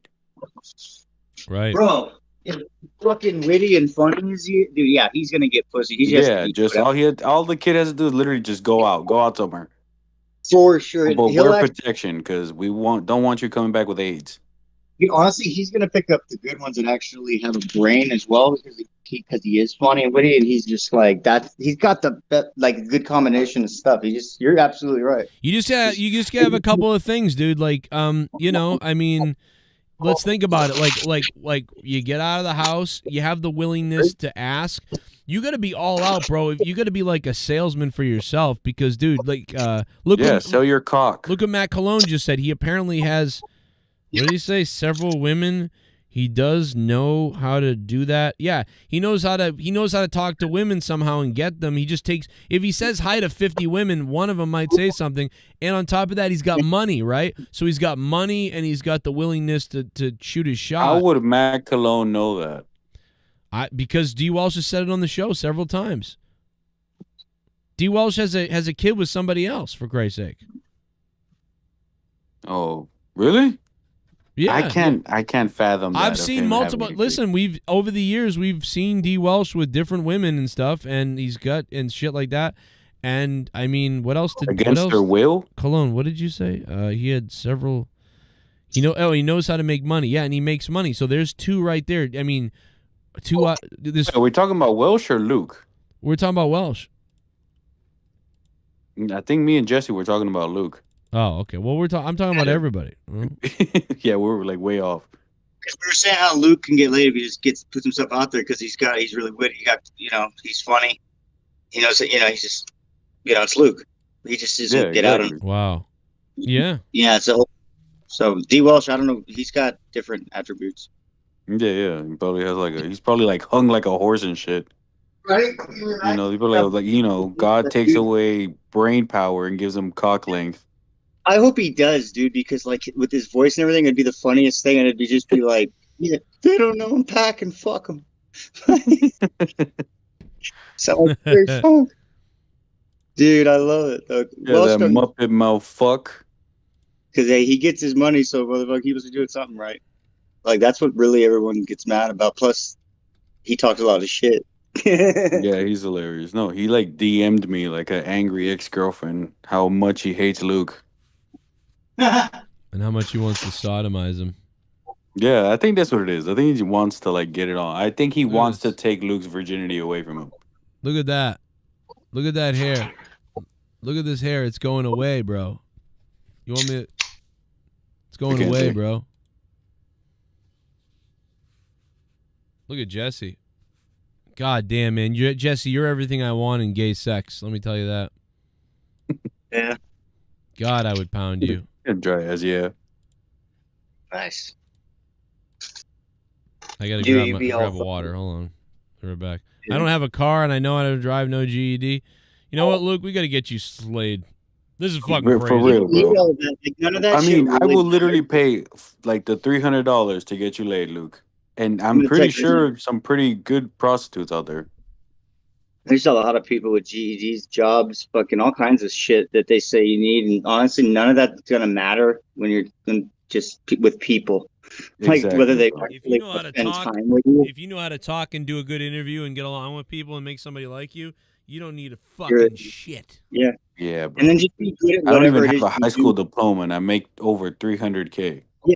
Right, bro. If fucking witty and funny as you, dude. Yeah, he's gonna get pussy. He just all the kid has to do is literally just go out somewhere. For sure. But wear protection because we don't want you coming back with AIDS. Honestly, he's gonna pick up the good ones that actually have a brain as well because he is funny and witty, and he's just like that. He's got the like good combination of stuff. You're absolutely right. You just have a couple of things, dude. Like you know, I mean, let's think about it. Like you get out of the house, you have the willingness to ask. You got to be all out, bro. You got to be like a salesman for yourself because, dude, like, sell your cock. Look what Matt Cologne just said. He apparently has, what did he say? Several women. He does know how to do that. Yeah, he knows how to talk to women somehow and get them. He just takes, if he says hi to 50 women, one of them might say something. And on top of that, he's got money, right? So he's got money and he's got the willingness to shoot his shot. How would Matt Cologne know that? Because D. Welsh has said it on the show several times. D. Welsh has a kid with somebody else, for Christ's sake. Oh, really? Yeah. I can't fathom that. I've seen multiple. Listen, over the years we've seen D. Welsh with different women and stuff, and he's got and shit like that. And I mean, what else did against their will? Cologne, what did you say? He had several. He knows how to make money. Yeah, and he makes money. So there's two right there. I mean. Are we talking about Welsh or Luke? We're talking about Welsh. I think me and Jesse were talking about Luke. Oh, okay. Well, I'm talking about everybody. Yeah, we're like way off. Because we were saying how Luke can get laid if he just puts himself out there because he's really witty. He's funny. He knows that, he's just, it's Luke. He just doesn't get out. Wow. Yeah. Yeah. So D Welsh, I don't know. He's got different attributes. Yeah. He probably has he's probably like hung like a horse and shit. Right. He probably God takes away brain power and gives him cock length. I hope he does, dude, because with his voice and everything, it'd be the funniest thing, and it'd just be like, yeah, they don't know I'm packing, fuck them. Sound like very funk. Dude, I love it. That Muppet mouth fuck. Because he gets his money, so motherfucker, he was doing something right. That's what really everyone gets mad about. Plus, he talks a lot of shit. Yeah, he's hilarious. No, he DM'd me like an angry ex-girlfriend how much he hates Luke. And how much he wants to sodomize him. Yeah, I think that's what it is. I think he wants to get it on. I think he wants to take Luke's virginity away from him. Look at that. Look at that hair. Look at this hair. It's going away, bro. You want me to... It's going away, bro. Look at Jesse. God damn, man. Jesse, you're everything I want in gay sex. Let me tell you that. Yeah. God, I would pound you. Dry as, yeah. Nice. I gotta grab a water. Hold on. We're back. I don't have a car and I know how to drive, no GED. You know what, Luke? We gotta get you slayed. This is fucking crazy. For real, bro. None of that I mean, shit I will literally pay the $300 to get you laid, Luke. And I'm pretty sure some pretty good prostitutes out there. There's a lot of people with GEDs, jobs, fucking all kinds of shit that they say you need, and honestly, none of that's gonna matter when you're just with people. Exactly. Whether they if you know how to spend talk, time with you. if you know how to talk and do a good interview and get along with people and make somebody like you, you don't need a fucking shit. Yeah. Yeah, bro. And then just be good at I don't whatever even it have is a high school diploma, and I make over $300K. Yeah,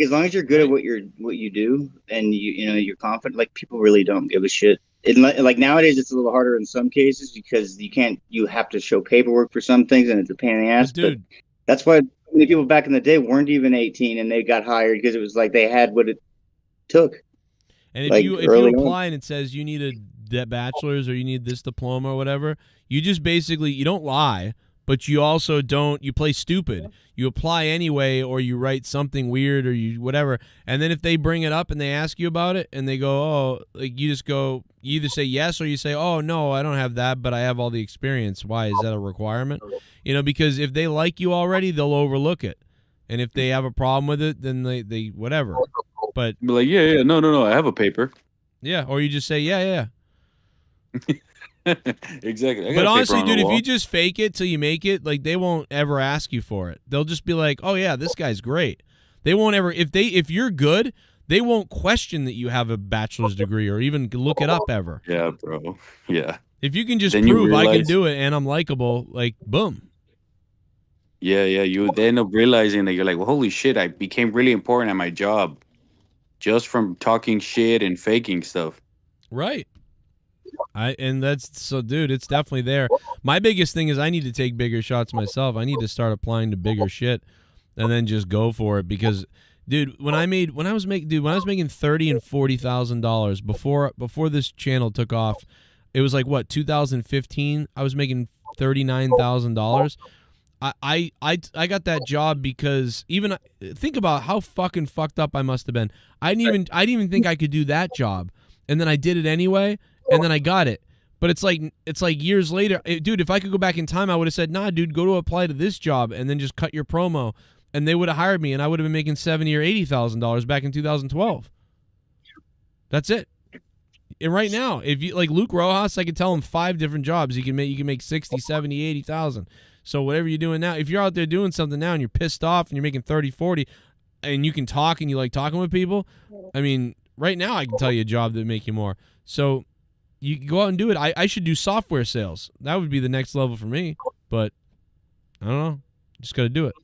as long as you're good at what you do, and you're confident. People really don't give a shit. Nowadays, it's a little harder in some cases because you have to show paperwork for some things, and it's a pain in the ass. But that's why so many people back in the day weren't even 18 and they got hired because it was they had what it took. And if you apply and it says you need a bachelor's or you need this diploma or whatever, you just basically, you don't lie, but you also you play stupid. You apply anyway, or you write something weird, or you whatever. And then if they bring it up and they ask you about it and they go, oh, you either say yes or you say, oh, no, I don't have that, but I have all the experience. Why? Is that a requirement? Because if they like you already, they'll overlook it. And if they have a problem with it, then they whatever. But be like, yeah, no, I have a paper. Yeah, or you just say, yeah. Exactly. But honestly, dude, if you just fake it till you make it, they won't ever ask you for it. They'll just be like, oh yeah, this guy's great. They won't ever, if you're good, they won't question that you have a bachelor's degree or even look it up ever. Yeah, bro. Yeah. If you can just prove I can do it and I'm likable, boom. Yeah, you end up realizing that you're like, well, holy shit, I became really important at my job just from talking shit and faking stuff. Right. Dude, it's definitely there. My biggest thing is I need to take bigger shots myself. I need to start applying to bigger shit and then just go for it because, dude, when I was making $30,000 and $40,000 before this channel took off, it was 2015. I was making $39,000. I got that job because think about how fucking fucked up I must have been. I didn't even think I could do that job, and then I did it anyway. And then I got it. But it's like years later. Dude, if I could go back in time, I would have said, nah, dude, go to apply to this job and then just cut your promo. And they would have hired me and I would have been making $70,000 or $80,000 back in 2012. That's it. And right now, if you Luke Rojas, I could tell him 5 different jobs. You can make 60, 70, 80,000. So whatever you're doing now, if you're out there doing something now and you're pissed off and you're making 30, 40 and you can talk and you like talking with people, I mean, right now I can tell you a job that would make you more. So you can go out and do it. I should do software sales. That would be the next level for me. But I don't know. Just got to do it.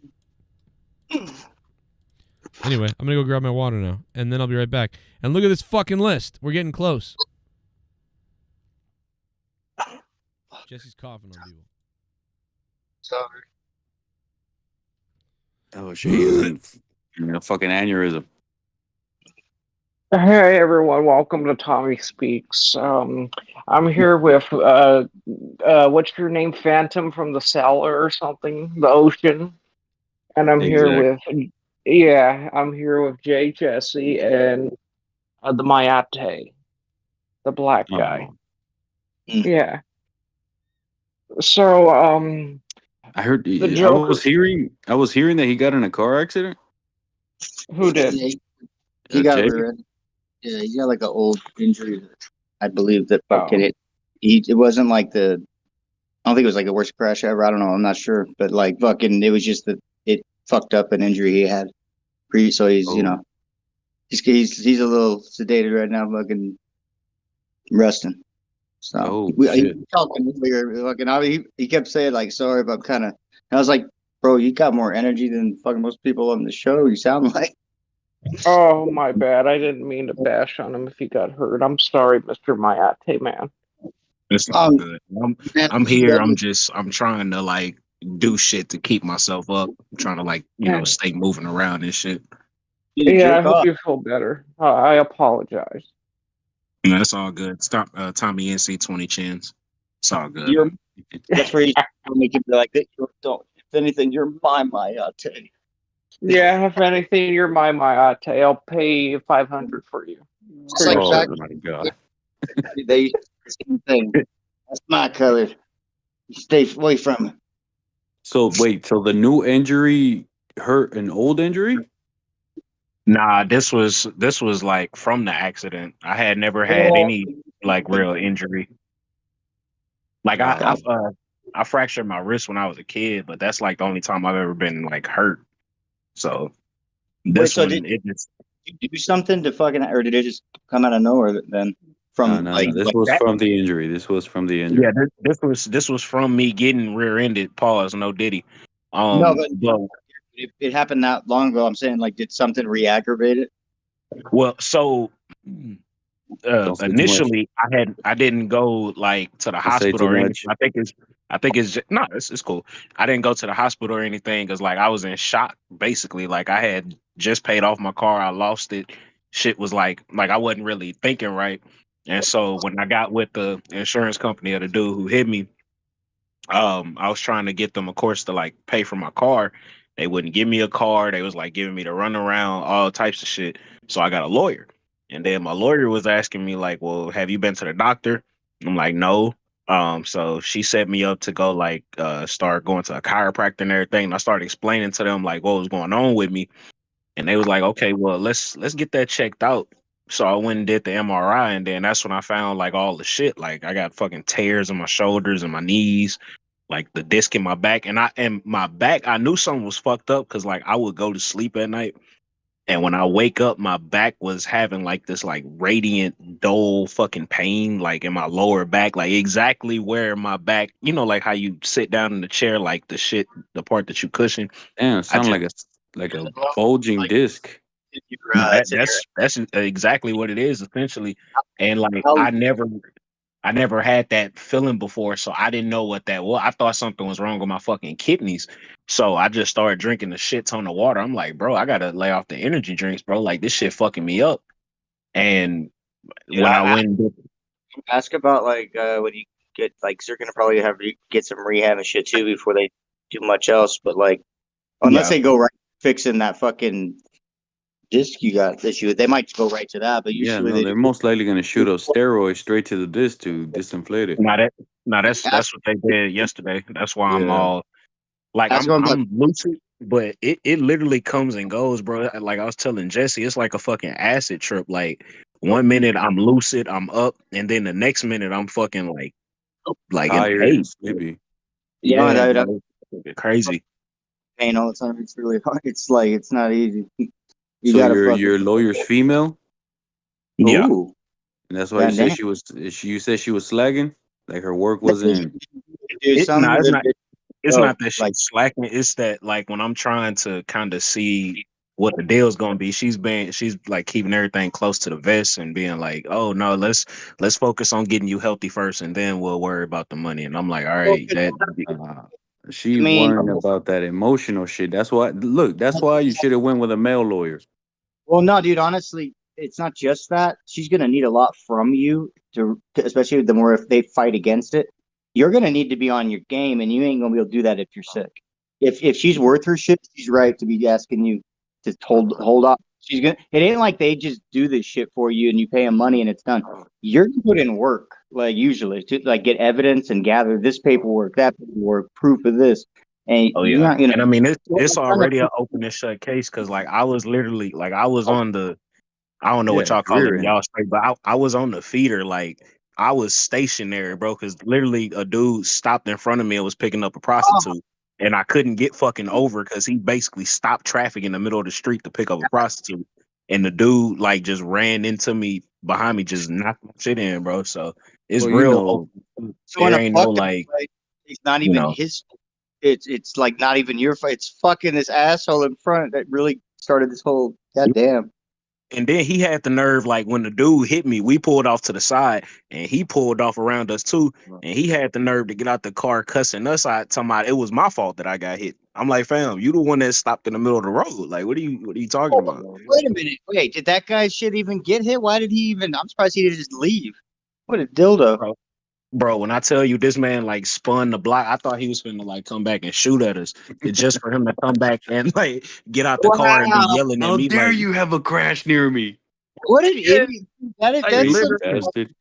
Anyway, I'm going to go grab my water now. And then I'll be right back. And look at this fucking list. We're getting close. Jesse's coughing on people. Sorry. Oh, shit. He has a fucking aneurysm. Hey everyone, welcome to Tommy Speaks. I'm here with what's your name, Phantom from the cellar or something, the ocean, and I'm here Exactly. with, yeah, I'm here with Jay Jesse and the Mayate, the black guy. Oh, Yeah. So I heard. the I was Joker, hearing. I was hearing that he got in a car accident. who did? Yeah, he got Jay. rear ended. Yeah, he got like an old injury. I believe that fucking Oh, it. It wasn't like I don't think it was like the worst crash ever. I don't know. I'm not sure, but like fucking, it was just that it fucked up an injury he had. So he's Oh, he's a little sedated right now, fucking resting. So oh he shit. was talking earlier, fucking. He kept saying like sorry, but kind of. I was like, bro, you got more energy than fucking most people on the show. You sound like. oh, my bad. I didn't mean to bash on him if he got hurt. I'm sorry, Mr. Mayate, man. It's all Um, good. man, I'm here. I'm trying to like do shit to keep myself up. I'm trying to like Yeah, stay moving around and shit. you yeah. I jerk hope off. you feel better. I apologize. That's all good. Stop Tommy NC 20 chins. It's all good, You're man. that's where you make it be like that. Don't. If anything, you're my Yeah, if anything, you're my Mayate. I'll pay 500 for you. It's For like your Oh back. service. my god. They same thing. That's my color. You stay away from it. So wait. So the new injury hurt an old injury? Nah, this was like from the accident. I had never had Oh, any like real injury. Like Wow. I fractured my wrist when I was a kid, but that's like the only time I've ever been like hurt. So wait. this So did one it just you do something to fucking, or did it just come out of nowhere then? No, From no, like no. This like was that? from the injury. This was from the yeah, injury. this was from me getting rear-ended. Pause, no diddy. No, but But it happened that long ago. I'm saying like, did something re-aggravate it? well, so Don't say too much. initially I didn't go like to the Don't say hospital too or anything. much. I think it's no, it's cool. I didn't go to the hospital or anything because like I was in shock basically. Like I had just paid off my car, I lost it. Shit was like I wasn't really thinking right. And so when I got with the insurance company or the dude who hit me, I was trying to get them, of course, to like pay for my car. They wouldn't give me a car. They was like giving me the runaround, all types of shit. So I got a lawyer. And then my lawyer was asking me, like, well, have you been to the doctor? I'm like, no. So she set me up to go like start going to a chiropractor and everything. And I started explaining to them like what was going on with me. And they was like, okay, well, let's get that checked out. So I went and did the MRI, and then that's when I found like all the shit. Like I got fucking tears in my shoulders and my knees, like the disc in my back, and my back. I knew something was fucked up because like I would go to sleep at night, and when I wake up, my back was having like this like radiant, dull fucking pain, like in my lower back, like exactly where my back. Like how you sit down in the chair, like the part that you cushion. Damn, I sound just like a bulging disc. no, It's in your that's exactly what it is essentially. And like how I never had that feeling before, so I didn't know what that was. I thought something was wrong with my fucking kidneys. So I just started drinking a shit ton of water. I'm like, bro, I gotta lay off the energy drinks, bro. Like this shit fucking me up. And dude, when I went and did, ask about like when you get like, 'cause you're gonna probably have to get some rehab and shit too before they do much else. But like, unless yeah, they go right fixing that fucking disc you got issue, they might go right to that. But Yeah, usually no, they they're just most likely gonna shoot a steroid straight to the disc to disinflate it. now that now that's ask, that's what they did yesterday. That's why I'm Yeah. all like ask I'm them about. I'm lucid, but it literally comes and goes, bro. Like I was telling Jesse, it's like a fucking acid trip. Like one minute I'm lucid, I'm up, and then the next minute I'm fucking like in Tired and pain. sleepy. Yeah, Yeah, dude, bro. It's crazy. pain all the time. It's really hard. It's like it's not easy. You So gotta your fucking. lawyer's female, Yeah. Ooh, and that's why you god said damn. she was. You said she was slagging, like her work That means wasn't. you do It some no, it's little not bit. it's Oh, not that like she's slacking. It's that like when I'm trying to kind of see what the deal's gonna be, she's like keeping everything close to the vest and being like, oh no, let's focus on getting you healthy first and then we'll worry about the money. And I'm like, all well, right, that Uh, she I mean, worrying about that emotional shit. That's why. Look, that's why you should have went with a male lawyer. well, no, dude. Honestly, it's not just that. She's gonna need a lot from you especially the more if they fight against it. You're gonna need to be on your game, and you ain't gonna be able to do that if you're sick. If she's worth her shit, she's right to be asking you to hold up. She's gonna. It ain't like they just do this shit for you and you pay them money and it's done. You're gonna put in work, like usually, to like get evidence and gather this paperwork, that paperwork, proof of this, and Oh you're yeah, not gonna. and I mean it's already an open and shut case because like I was literally like I was on the I don't know what Yeah, y'all call it rear in end. y'all straight, but I was on the feeder like I was stationary, bro, because literally a dude stopped in front of me and was picking up a prostitute, and I couldn't get fucking over because he basically stopped traffic in the middle of the street to pick up a prostitute, and the dude like just ran into me behind me, just knocked my shit in, bro. So it's Well, you real know, open. So in There a ain't no fucking like fight, it's not you even know. his. It's like not even your fight. It's fucking this asshole in front that really started this whole goddamn. And then he had the nerve, like when the dude hit me, we pulled off to the side and he pulled off around us too. And he had the nerve to get out the car cussing us out, talking about it was my fault that I got hit. I'm like, fam, you the one that stopped in the middle of the road. Like, what are you talking about? Wait a minute. Wait, did that guy shit even get hit? Why did he even? I'm surprised he didn't just leave. What a dildo. Bro, when I tell you this man like spun the block, I thought he was finna like come back and shoot at us. It's just for him to come back and like get out the car and be Wow. yelling at how me dare like, you have a crash near me? What an idiot. like That's some literally. Bastard.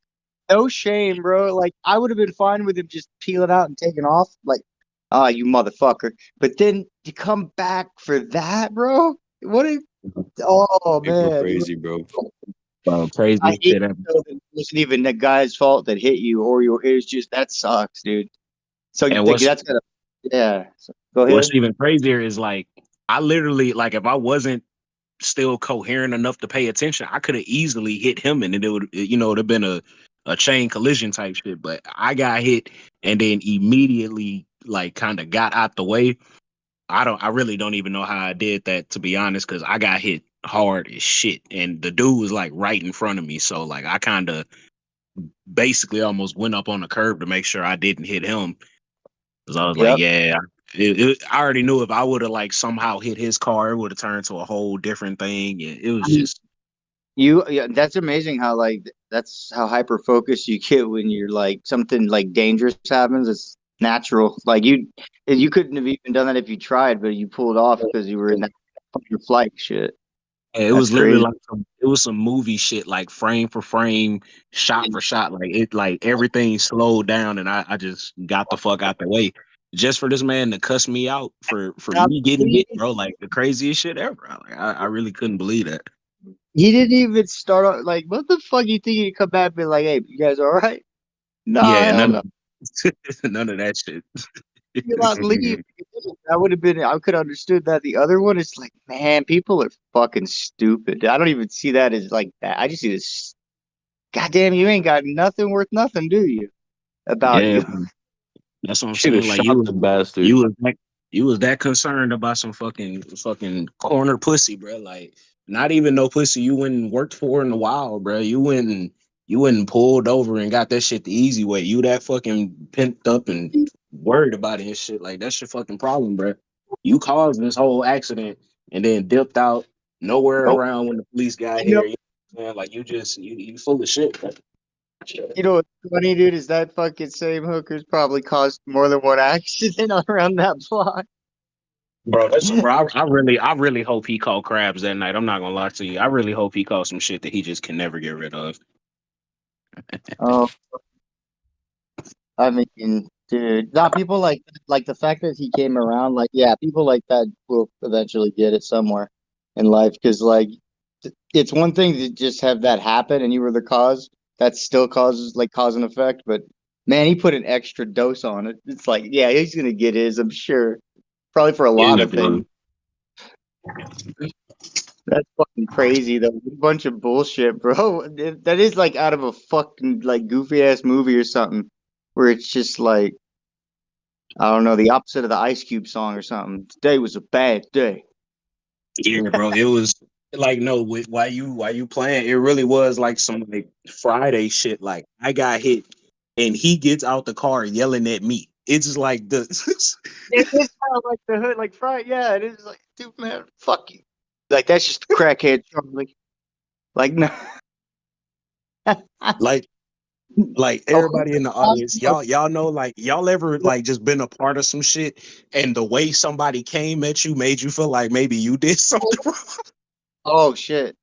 no shame, bro. Like I would have been fine with him just peeling out and taking off. Like, you motherfucker. But then to come back for that, bro. What if? Oh People man. crazy, bro. Bro, I crazy hate shit. it though that it wasn't even the guy's fault that hit you, or your. It was just that sucks, dude. So And like, that's gonna. Yeah. So, go ahead. what's even crazier is like I literally like if I wasn't still coherent enough to pay attention, I could have easily hit him and it would it would have been a chain collision type shit. But I got hit and then immediately like kind of got out the way. I really don't even know how I did that to be honest, because I got hit hard as shit. And the dude was like right in front of me. So like I kind of basically almost went up on the curb to make sure I didn't hit him. Because I was like, Yep. yeah, I already knew if I would have like somehow hit his car, it would have turned to a whole different thing. And it was I mean, just, yeah, that's amazing how like that's how hyper focused you get when you're like something like dangerous happens. It's natural. Like you couldn't have even done that if you tried, but you pulled off because you were in that fight or flight shit. it That's was literally crazy. like it was some movie shit, like frame for frame, shot for shot. Like everything slowed down, and I just got the fuck out the way. Just for this man to cuss me out for Now, me getting hit, bro, like the craziest shit ever. Like, I really couldn't believe that. he didn't even start out like what the fuck you think he'd come back and be like, hey, you guys all right? Nah, Yeah, hell none no. none of that shit. You not leave. That would have been I could have understood that. The other one is like, man, people are fucking stupid. I don't even see that as like that. I just see this goddamn you ain't got nothing worth nothing, do you? About Yeah, you. that's what I'm Should have saying. Like shot the bastard. you was that concerned about some fucking corner pussy, bro. Like not even no pussy you went and worked for in a while, bro. You went and pulled over and got that shit the easy way. You that fucking pent up and worried about it and shit. Like that's your fucking problem, bro. You caused this whole accident and then dipped out nowhere Nope. around when the police got You know, here. You know what I'm saying? Like you just you full of shit, bro. you know what's funny, dude, is that fucking same hooker's probably caused more than one accident around that block. Bro, I really hope he caught crabs that night. I'm not gonna lie to you. I really hope he caught some shit that he just can never get rid of. Oh, I mean, dude, not people like the fact that he came around. Like, yeah, people like that will eventually get it somewhere in life because, like, it's one thing to just have that happen and you were the cause. That still causes like cause and effect, but man, he put an extra dose on it. It's like, yeah, he's gonna get his, I'm sure. Probably for a lot Yeah, of things. bro. That's fucking crazy though. A bunch of bullshit, bro. That is like out of a fucking like goofy ass movie or something, where it's just like I don't know the opposite of the Ice Cube song or something. Today was a bad day. Yeah, bro. It was like no, why you playing? It really was like some like Friday shit. Like I got hit and he gets out the car yelling at me. It's just like the It is kind of like the hood, like Friday. Yeah, it is like, dude, man, fuck you. Like that's just crackhead Charlie. Like no. like everybody in the audience, y'all know, like y'all ever like just been a part of some shit and the way somebody came at you made you feel like maybe you did something wrong. Oh shit!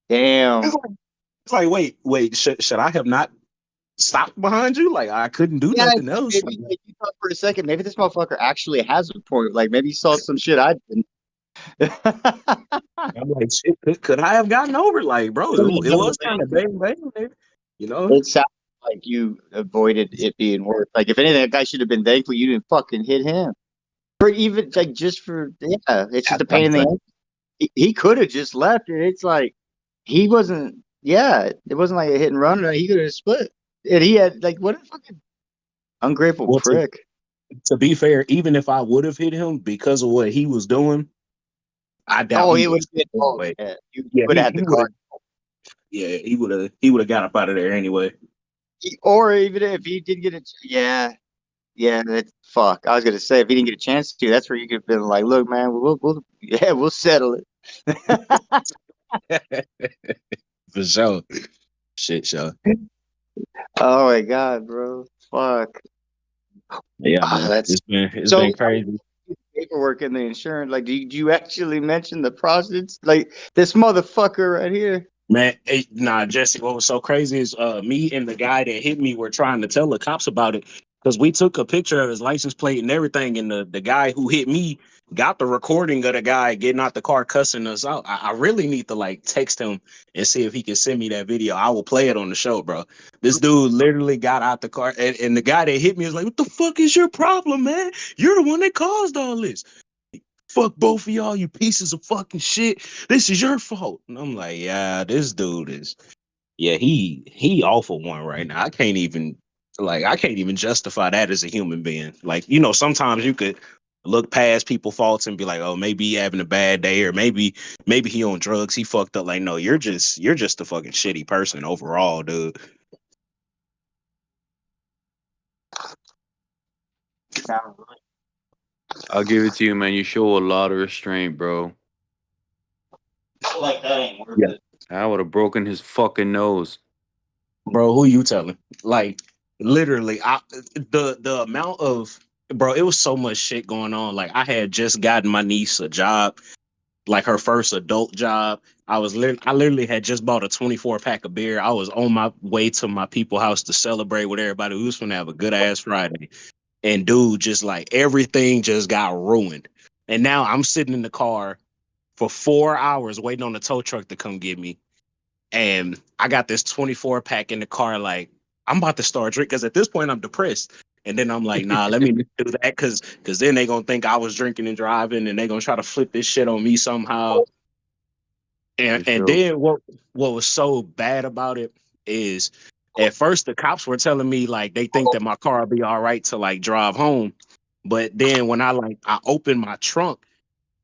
Damn. It's like wait, should I have not stopped behind you? Like I couldn't do Yeah, nothing else. maybe like, you thought for a second, maybe this motherfucker actually has a point. Like maybe he saw some shit I didn't. I'm like, shit, could I have gotten over? Like, bro, it was kind of bang, there, you know. It sounds like you avoided it being worse. Like if anything, that guy should have been thankful you didn't fucking hit him. Or even like just for it's just a pain in the ass. He could have just left, and it's like he wasn't. Yeah, it wasn't like a hit and run. He could have split, and he had like what a fucking ungrateful Well, prick. To be fair, even if I would have hit him because of what he was doing, I doubt He would would have been. anyway. You would have had the car. Yeah, he would have got up out of there anyway. Or even if he did get it, yeah, that's fuck. I was gonna say if he didn't get a chance to, that's where you could have been like, look, man, we'll settle it. For sure. Shit, show. Oh my god, bro, fuck. Yeah, man. That's it's been crazy. Paperwork in the insurance. Like, did you actually mention the process? Like this motherfucker right here. Man, nah, Jesse, what was so crazy is me and the guy that hit me were trying to tell the cops about it because we took a picture of his license plate and everything, and the guy who hit me got the recording of the guy getting out the car cussing us out. I really need to like text him and see if he can send me that video. I will play it on the show, bro. This dude literally got out the car, and the guy that hit me was like, "What the fuck is your problem, man? You're the one that caused all this. Fuck both of y'all, you pieces of fucking shit. This is your fault." And I'm like, yeah, this dude is, he awful one right now. I can't even justify that as a human being. Like, you know, sometimes you could look past people's faults and be like, oh, maybe he having a bad day, or maybe he on drugs, he fucked up. Like, no, you're just a fucking shitty person overall, dude. I'll give it to you, man. You show a lot of restraint, bro. Like that ain't worth it. I would have broken his fucking nose. Bro, who you telling? Like, literally, the amount of, bro, it was so much shit going on. Like, I had just gotten my niece a job, like her first adult job. I literally had just bought a 24-pack of beer. I was on my way to my people's house to celebrate with everybody. We was gonna have a good ass Friday. And dude, just like everything just got ruined. And now I'm sitting in the car for 4 hours waiting on the tow truck to come get me. And I got this 24-pack in the car. Like, I'm about to start drinking because at this point I'm depressed. And then I'm like, nah, let me do that because then they gonna think I was drinking and driving, and they gonna try to flip this shit on me somehow. And then what was so bad about it is at first the cops were telling me like they think that my car will be all right to like drive home. But then when I opened my trunk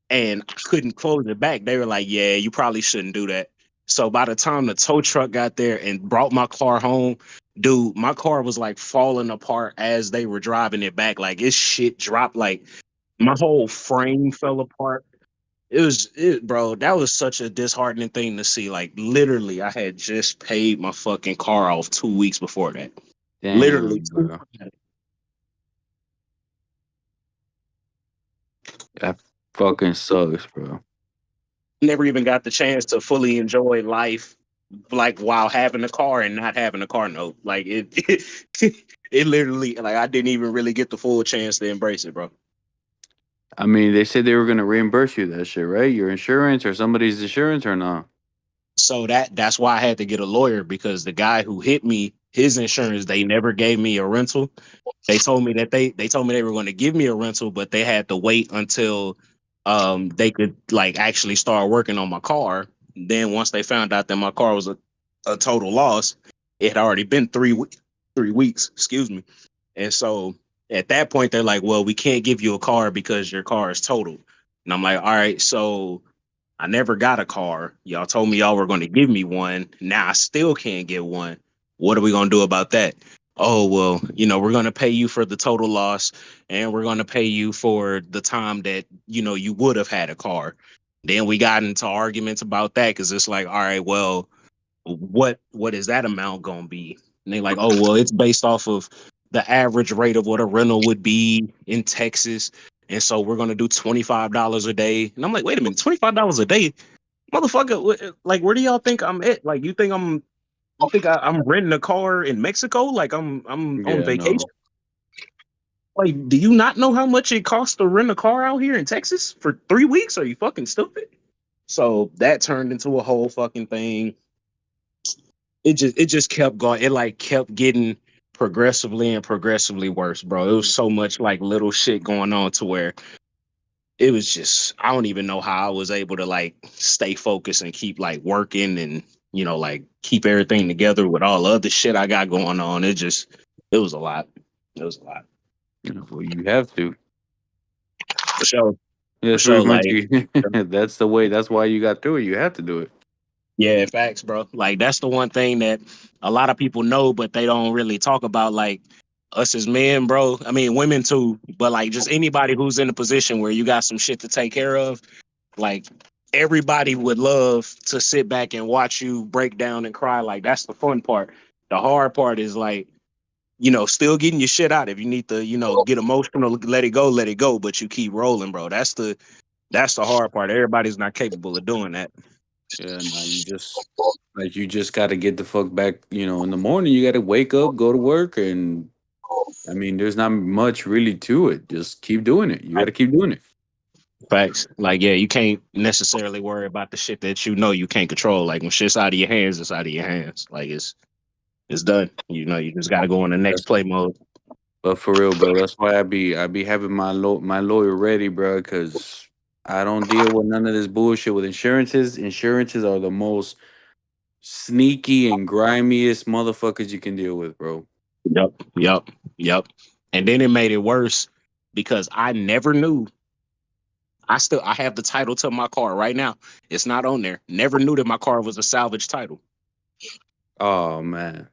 and I couldn't close it back, they were like, yeah, you probably shouldn't do that. So by the time the tow truck got there and brought my car home, dude, my car was like falling apart as they were driving it back. Like, its shit dropped, like my whole frame fell apart. Bro, that was such a disheartening thing to see. Like, literally, I had just paid my fucking car off 2 weeks before that. Damn, Literally, bro. That fucking sucks, bro. Never even got the chance to fully enjoy life, like while having a car and not having a car note. Like it literally, like I didn't even really get the full chance to embrace it, bro. I mean, they said they were gonna reimburse you that shit, right? Your insurance or somebody's insurance or not? So that's why I had to get a lawyer, because the guy who hit me, his insurance, they never gave me a rental. They told me that they told me they were going to give me a rental, but they had to wait until they could like actually start working on my car. Then once they found out that my car was a total loss, it had already been 3 weeks, excuse me. And so at that point they're like, well, we can't give you a car because your car is totaled. And I'm like, all right, so I never got a car. Y'all told me y'all were going to give me one. Now I still can't get one. What are we going to do about that? Oh, well, you know, we're going to pay you for the total loss, and we're going to pay you for the time that, you know, you would have had a car. Then we got into arguments about that because it's like, all right, well, what is that amount gonna be? And they're like, oh, well, it's based off of the average rate of what a rental would be in Texas. And so we're gonna do $25 a day. And I'm like, wait a minute, $25 a day? Motherfucker, like where do y'all think I'm at? Like you think I'm renting a car in Mexico? Like I'm on Yeah, vacation? no. Like, do you not know how much it costs to rent a car out here in Texas for 3 weeks? Are you fucking stupid? So that turned into a whole fucking thing. It just kept going. It like kept getting progressively worse, bro. It was so much like little shit going on to where it was just I don't even know how I was able to like stay focused and keep like working and like keep everything together with all the other shit I got going on. It was a lot. It was a lot. Well, you have to. For sure. Yeah, For sure. pretty much. Like That's the way. That's why you got through it. You have to do it. yeah, facts, bro. Like that's the one thing that a lot of people know, but they don't really talk about. Like us as men, bro. I mean, women too, but like just anybody who's in a position where you got some shit to take care of. Like everybody would love to sit back and watch you break down and cry. Like that's the fun part. The hard part is like, still getting your shit out. If you need to, get emotional, let it go. But you keep rolling, bro. That's the hard part. Everybody's not capable of doing that. Yeah, no, you just got to get the fuck back. In the morning, you got to wake up, go to work, and I mean, there's not much really to it. Just keep doing it. You got to keep doing it. Facts. Like, yeah, you can't necessarily worry about the shit that you can't control. Like when shit's out of your hands, it's out of your hands. Like it's done. You just got to go in the next play mode. But for real, bro, that's why I be having my lawyer ready, bro, because I don't deal with none of this bullshit with insurances. Insurances are the most sneaky and grimiest motherfuckers you can deal with, bro. Yep. And then it made it worse because I never knew. I have the title to my car right now. It's not on there. Never knew that my car was a salvage title. Oh man.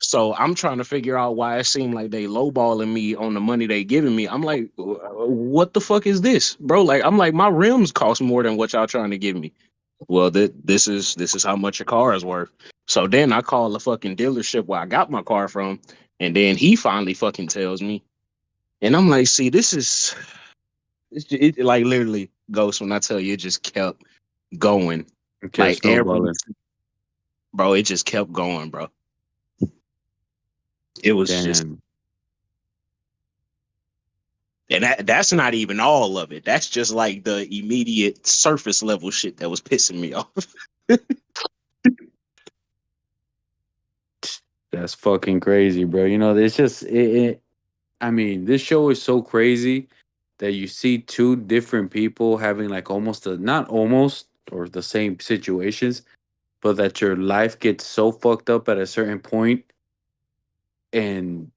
So I'm trying to figure out why it seemed like they lowballing me on the money they giving me. I'm like, what the fuck is this, bro? Like, I'm like, my rims cost more than what y'all trying to give me. Well, this is how much your car is worth. So then I call the fucking dealership where I got my car from, and then he finally fucking tells me, and I'm like, see, it like literally goes when I tell you, it just kept going. Okay, Like snowballing. Bro, it just kept going, bro. It was just, and that's not even all of it. That's just like the immediate surface level shit that was pissing me off. That's fucking crazy, bro. It's just I mean, this show is so crazy that you see two different people having like not almost or the same situations, but that your life gets so fucked up at a certain point and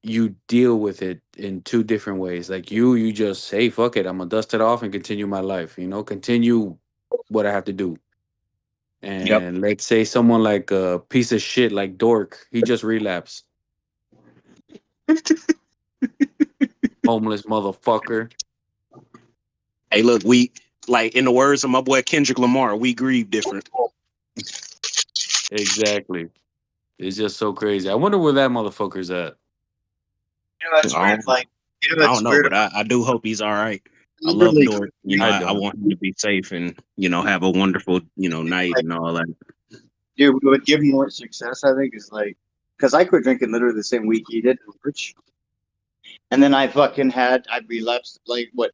you deal with it in two different ways. Like you just say, fuck it, I'm gonna dust it off and continue my life, continue what I have to do. And let's say someone like a piece of shit like Dork, he just relapsed. Homeless motherfucker. Hey, look, we like in the words of my boy Kendrick Lamar, we grieve different. Exactly. It's just so crazy. I wonder where that motherfucker's at. That's weird. Like, I don't know, but I do hope he's all right. I love Dork. I want him to be safe and have a wonderful night and all that. Dude, what would give more success, I think, is like, because I quit drinking literally the same week he did in March. And then I relapsed. Like, what?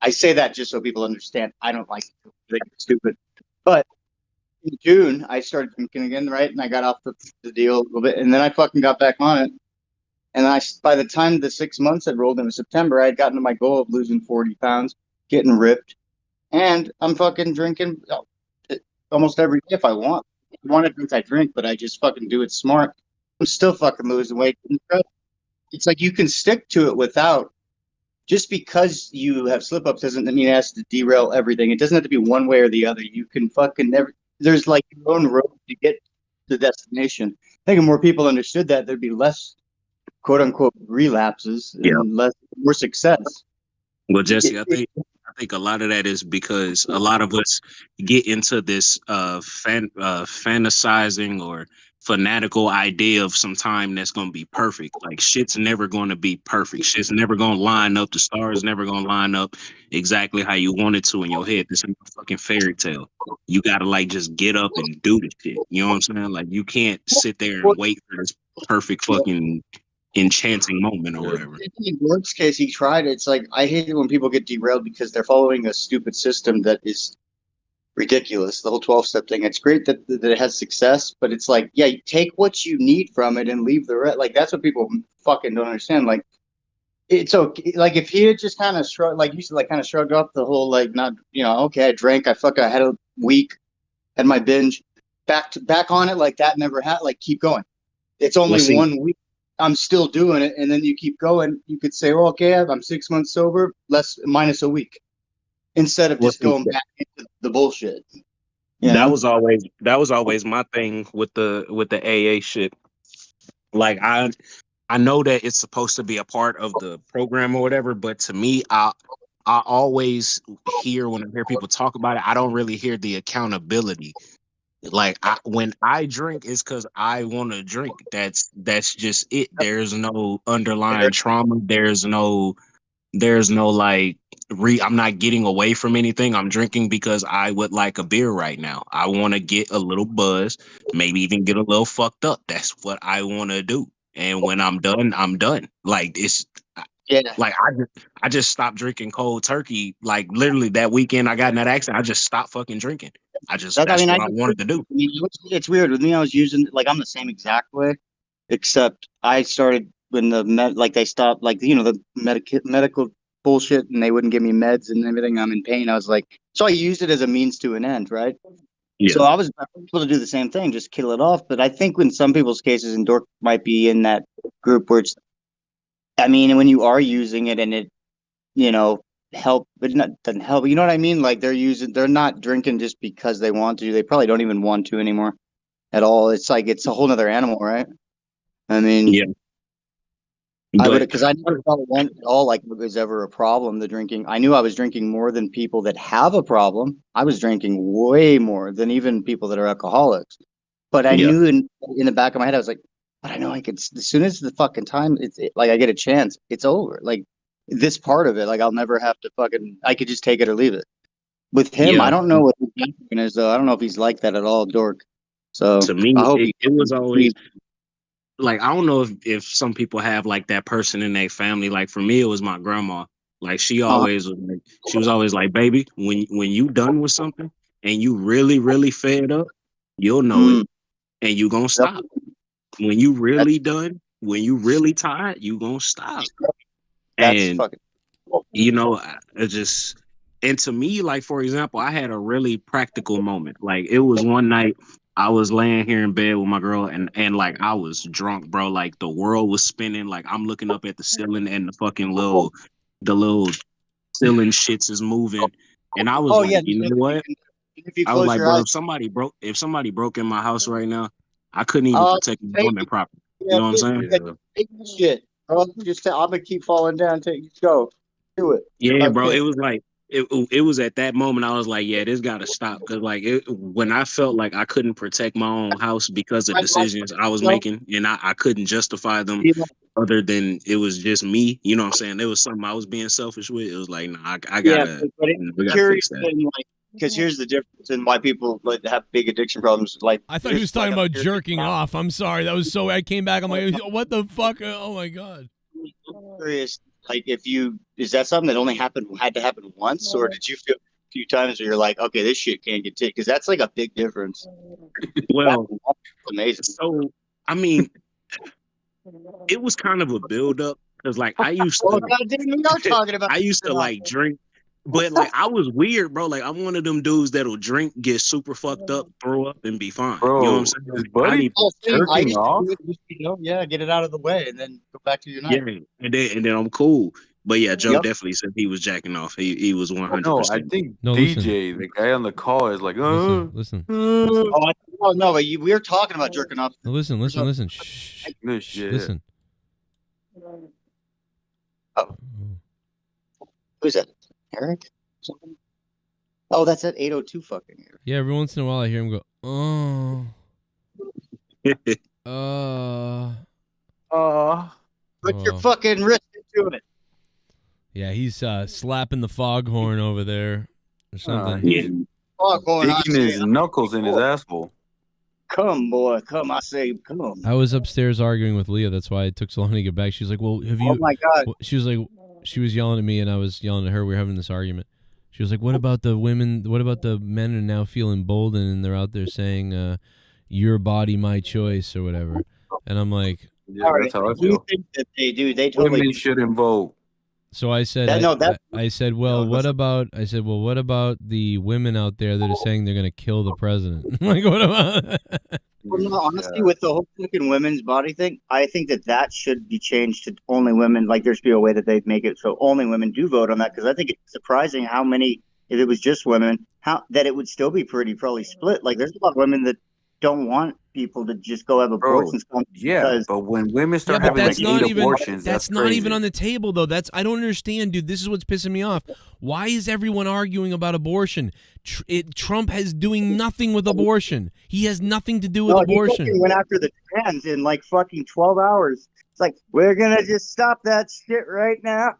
I say that just so people understand. I don't like to think it's stupid. But in June, I started drinking again, right? And I got off the deal a little bit. And then I fucking got back on it. And by the time the 6 months had rolled into September, I had gotten to my goal of losing 40 pounds, getting ripped. And I'm fucking drinking almost every day if I want. If I want to drink, I drink, but I just fucking do it smart. I'm still fucking losing weight. It's like you can stick to it without, just because you have slip ups doesn't mean it has to derail everything. It doesn't have to be one way or the other. You can fucking there's like your own road to get to the destination. I think if more people understood that, there'd be less quote unquote relapses and more success. Well, Jesse, I think a lot of that is because a lot of us get into this fantasizing or fanatical idea of some time that's gonna be perfect. Like shit's never gonna be perfect. Shit's never gonna line up. The stars never gonna line up exactly how you want it to in your head. This ain't a fucking fairy tale. You gotta like just get up and do the shit. You know what I'm saying? Like you can't sit there and wait for this perfect fucking enchanting moment or whatever. In the worst case, he tried. It's like I hate it when people get derailed because they're following a stupid system that is ridiculous. The whole 12-step thing. It's great that it has success, but it's like, yeah, you take what you need from it and leave the rest. Like that's what people fucking don't understand. Like it's okay. Like if he had just kind of shrugged, like you said, like kind of shrugged off the whole like not, okay, I drank, I had a week, had my binge, back on it like that never had. Like keep going. It's only 1 week. I'm still doing it, and then you keep going. You could say, well, okay, I'm 6 months sober, minus a week, instead of just going back into the bullshit. That was always my thing with the AA shit. Like I know that it's supposed to be a part of the program or whatever, but to me, I always hear when I hear people talk about it, I don't really hear the accountability. Like when I drink, it's because I want to drink. That's just it. There's no underlying trauma. There's no like I'm not getting away from anything. I'm drinking because I would like a beer right now. I want to get a little buzz, maybe even get a little fucked up. That's what I want to do. And when I'm done, I'm done. Like it's like I just stopped drinking cold turkey. Like literally that weekend I got in that accident, I just stopped fucking drinking. That's what I wanted to do. I mean, it's weird with me. I was using like I'm the same exact way, except I started when they stopped the medical bullshit and they wouldn't give me meds and everything. I'm in pain. I was like, so I used it as a means to an end, right? Yeah. So I was able to do the same thing, just kill it off. But I think in some people's cases, and Dork might be in that group where it's, I mean, when you are using it and it, help, but it doesn't help. You know what I mean? Like they're not drinking just because they want to. They probably don't even want to anymore at all. It's like it's a whole nother animal, right? I mean, yeah. I would, because I never felt at all like it was ever a problem. The drinking, I knew I was drinking more than people that have a problem. I was drinking way more than even people that are alcoholics. But I knew in the back of my head, I was like, but I know I could. As soon as the fucking time, like I get a chance, it's over. Like this part of it, like I'll never have to fucking. I could just take it or leave it. With him, I don't know what his game is though. I don't know if he's like that at all, Dork. So to me, I hope it was always like I don't know if some people have like that person in their family. Like for me, it was my grandma. Like she always was like, she was always like, baby, when you done with something and you really, really fed up, you'll know it. And you gonna stop. When you really done, when you really tired, you gonna stop. And it just, and to me, like for example, I had a really practical moment. Like it was one night I was laying here in bed with my girl and like I was drunk, bro. Like the world was spinning. Like I'm looking up at the ceiling and the fucking little ceiling shits is moving. And I was like, you know what? I was like, bro, if somebody broke in my house right now, I couldn't even protect my woman properly. You know what I'm saying? Take shit, bro. Just I'm gonna keep falling down. Go, do it. Yeah, bro. It was like it was at that moment I was like, yeah, this got to stop. Because like when I felt like I couldn't protect my own house because of decisions I was making, and I couldn't justify them other than it was just me. You know what I'm saying? There was something I was being selfish with. It was like, nah, I gotta, we gotta fix that. Because here's the difference in why people have big addiction problems. Like I thought he was talking about jerking off. I'm sorry. That was so. I came back. I'm like, what the fuck? Oh my god. Curious. Like, is that something that only had to happen once, or did you feel a few times where you're like, okay, this shit can't get taken? Because that's like a big difference. Well, that's amazing. So, I mean, it was kind of a build up because, like, I used to like drink, but like I was weird, bro. Like I'm one of them dudes that'll drink, get super fucked up, throw up, and be fine. Bro, you know what I'm saying? his buddy jerking off. Get it out of the way, and then go back to your night. Yeah, and then I'm cool. But yeah, Joe definitely said he was jacking off. He was 100%. No, I think DJ, the guy on the call, is like, listen. Oh no, but we were talking about jerking off. No, listen. Shh. Listen. Who's that? Eric? Something? Oh, that's at 8:02 fucking Eric. Yeah, every once in a while I hear him go, Put your fucking wrist into it. Yeah, he's slapping the foghorn over there or something. Foghorn, I Digging his say, knuckles in his asshole. Come, boy, come. I say, come. I was upstairs arguing with Leah. That's why it took so long to get back. She's like, well, have you... Oh, my God. She was like, she was yelling at me and I was yelling at her. We were having this argument. She was like, what about the women? What about the men who are now feel emboldened and they're out there saying, your body, my choice or whatever. And I'm like... Yeah, that's how I Do you feel. think that they do? They totally Women shouldn't vote. So I said, I said, well, what about the women out there that are saying they're going to kill the president? Like, what about? Well, no, honestly, with the whole fucking women's body thing, I think that should be changed to only women. Like, there should be a way that they make it so only women do vote on that. Because I think it's surprising how many, if it was just women, that it would still be probably split. Like, there's a lot of women that don't want people to just go have abortions. Yeah, but when women start having like 8 abortions, that's not crazy. even on the table, though. I don't understand, dude. This is what's pissing me off. Why is everyone arguing about abortion? Trump has doing nothing with abortion. He has nothing to do with abortion. He went after the trans in like fucking 12 hours. It's like, we're gonna just stop that shit right now.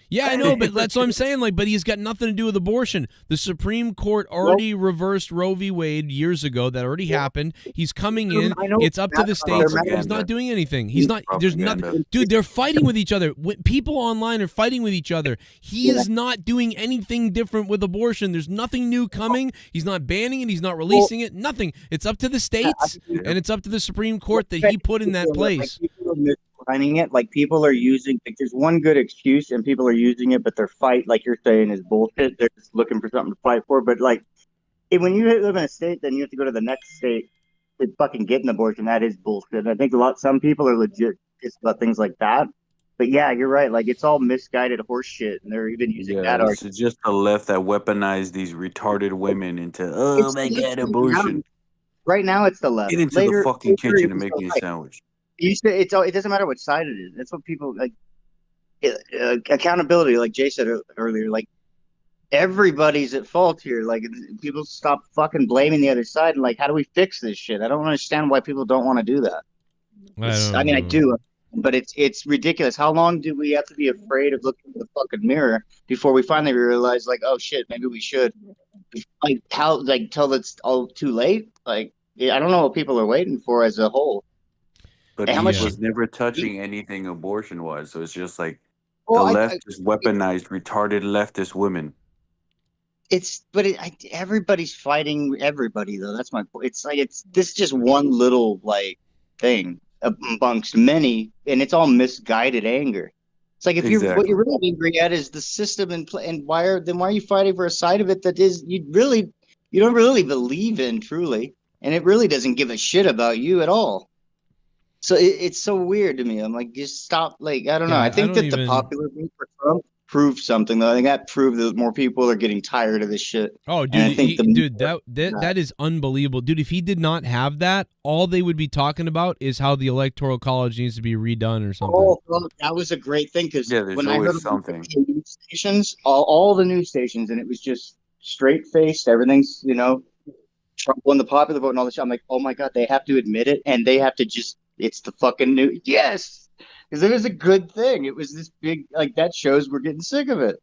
Yeah, I know, but that's what I'm saying. Like, but he's got nothing to do with abortion. The Supreme Court already reversed Roe v. Wade years ago. That already happened. He's coming in. It's up to the states. He's not doing anything. He's not. There's nothing. Dude, they're fighting with each other. People online are fighting with each other. He is not doing anything different with abortion. There's nothing new coming. He's not banning it. He's not releasing it. Nothing. It's up to the states, and it's up to the Supreme Court that he put in that place. Finding it, like people are using, like there's one good excuse and people are using it, but their fight, like you're saying, is bullshit. They're just looking for something to fight for. But like, when you live in a state, then you have to go to the next state to fucking get an abortion. That is bullshit. I think some people are legit just about things like that. But yeah, you're right. Like it's all misguided horse shit, and they're even using that argument. It's just the left that weaponize these retarded women into my god, abortion. Right now, it's the left. Get into the fucking kitchen and make me a sandwich. It doesn't matter what side it is. That's what people like. Accountability, like Jay said earlier, like everybody's at fault here. Like people stop fucking blaming the other side. And like, how do we fix this shit? I don't understand why people don't want to do that. I do, but it's ridiculous. How long do we have to be afraid of looking in the fucking mirror before we finally realize, like, oh shit, maybe we should? Like till it's all too late. Like I don't know what people are waiting for as a whole. But he was never touching anything abortion was. So it's just like the left just weaponized retarded leftist women. Everybody's fighting everybody though. That's my point. It's like this is just one little like thing amongst many, and it's all misguided anger. It's like if what you're really angry at is the system and why are you fighting for a side of it that is you don't really believe in truly, and it really doesn't give a shit about you at all. So it's so weird to me. I'm like, just stop. Like, I don't know. I think that the popular vote for Trump proved something, though. I think that proved that more people are getting tired of this shit. Oh, dude, that is unbelievable. Dude, if he did not have that, all they would be talking about is how the Electoral College needs to be redone or something. Oh, well, that was a great thing because when I heard something. The news stations, all the news stations, and it was just straight-faced. Everything's, Trump won the popular vote and all this shit. I'm like, oh, my God, they have to admit it, and they have to just it's the fucking new yes, because it was a good thing. It was this big like that shows we're getting sick of it,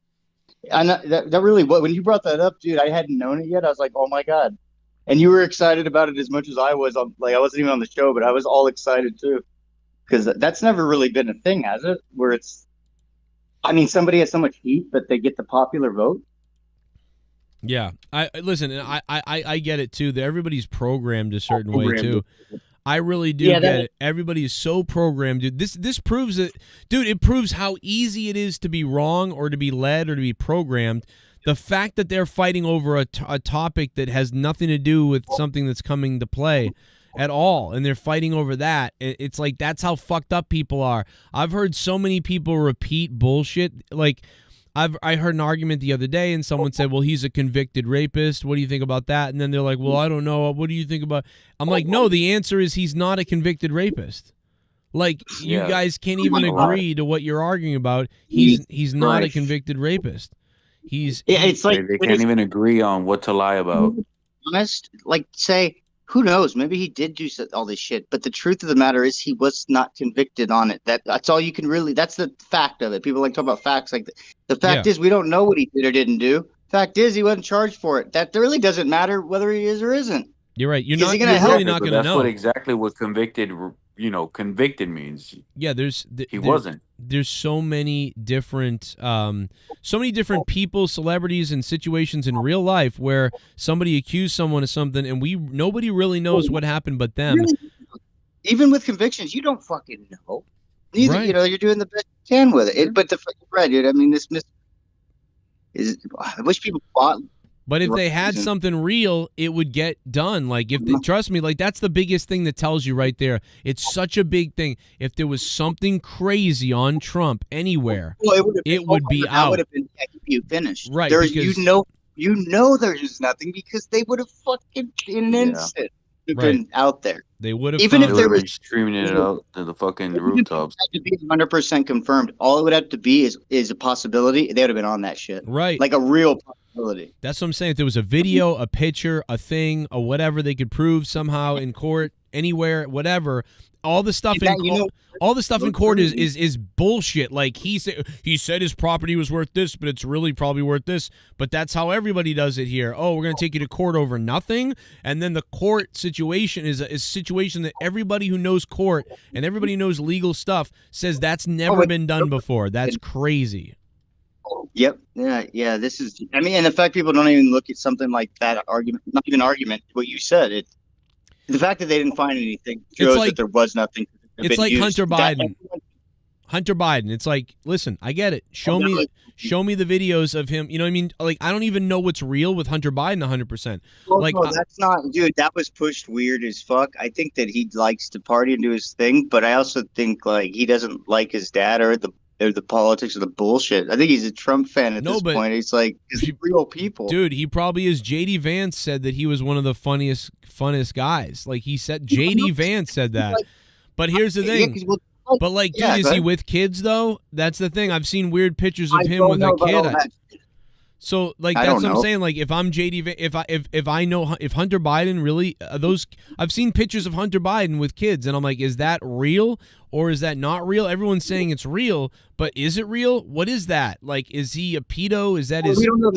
and that really when you brought that up, dude, I hadn't known it yet. I was like, oh my God, and you were excited about it as much as I was. Like I wasn't even on the show, but I was all excited too, because that's never really been a thing, has it? Where somebody has so much heat, but they get the popular vote. Yeah, I get it too. That everybody's programmed a certain way too. I really do get it. Everybody is so programmed, dude. This proves it, dude. It proves how easy it is to be wrong or to be led or to be programmed. The fact that they're fighting over a topic that has nothing to do with something that's coming to play at all, and they're fighting over that. It's like that's how fucked up people are. I've heard so many people repeat bullshit. Like I heard an argument the other day, and someone said, well, he's a convicted rapist. What do you think about that? And then they're like, well, I don't know. What do you think about... I'm like, no, the answer is he's not a convicted rapist. Like, you guys can't even agree to what you're arguing about. He's not a convicted rapist. it's like they can't even agree on what to lie about. Honest, like say, who knows? Maybe he did do all this shit, but the truth of the matter is he was not convicted on it. That's all you can really. That's the fact of it. People like to talk about facts. Like the fact is, we don't know what he did or didn't do. Fact is, he wasn't charged for it. That really doesn't matter whether he is or isn't. You're right. You're Is not. he You're gonna really help? not But going to that's know. what exactly what convicted, convicted means. Yeah, He wasn't. There's so many different people, celebrities, and situations in real life where somebody accused someone of something, and nobody really knows what happened but them. Really? Even with convictions, you don't fucking know. Neither, Right. you're doing the best you can with it. But the fucking right, dude. I mean, I wish people fought. But if they had something real, it would get done. Like trust me, like that's the biggest thing that tells you right there. It's such a big thing. If there was something crazy on Trump anywhere, it would be That out. would have been you finished. Right, There's, because- you know, there's nothing because they would have fucking been instant. Been out there. They would have even if there was streaming it out to the fucking rooftops. to be 100% confirmed. All it would have to be is a possibility. They would have been on that shit. Right. Like a real possibility. That's what I'm saying. If there was a video, a picture, a thing, or whatever they could prove somehow in court, anywhere, whatever, all the stuff all the stuff in court is bullshit. Like he said his property was worth this, but it's really probably worth this. But that's how everybody does it here. Oh, we're gonna take you to court over nothing, and then the court situation is a situation that everybody who knows court and everybody who knows legal stuff says that's never been done before. That's crazy. Yep. Yeah. This is. I mean, and the fact people don't even look at something like that argument, not even argument. What you said, the fact that they didn't find anything shows that there was nothing. It's like Hunter Biden. Hunter Biden. It's like, listen, I get it. Show me the videos of him. You know what I mean? Like, I don't even know what's real with Hunter Biden 100%. Well, like, no, that's not, dude. That was pushed weird as fuck. I think that he likes to party and do his thing, but I also think like he doesn't like his dad or the politics or the bullshit. I think he's a Trump fan at this point. He's like, he's real people. Dude, he probably is. JD Vance said that he was one of the funnest guys. Like he said, JD Vance said that. But here's the thing. But like, dude, is he with kids though? That's the thing. I've seen weird pictures of him with a kid. So like that's what I'm saying. Like if I'm JD, if I know if Hunter Biden really I've seen pictures of Hunter Biden with kids, and I'm like, is that real or is that not real? Everyone's saying it's real, but is it real? What is that? Like, is he a pedo? Is that his? We don't know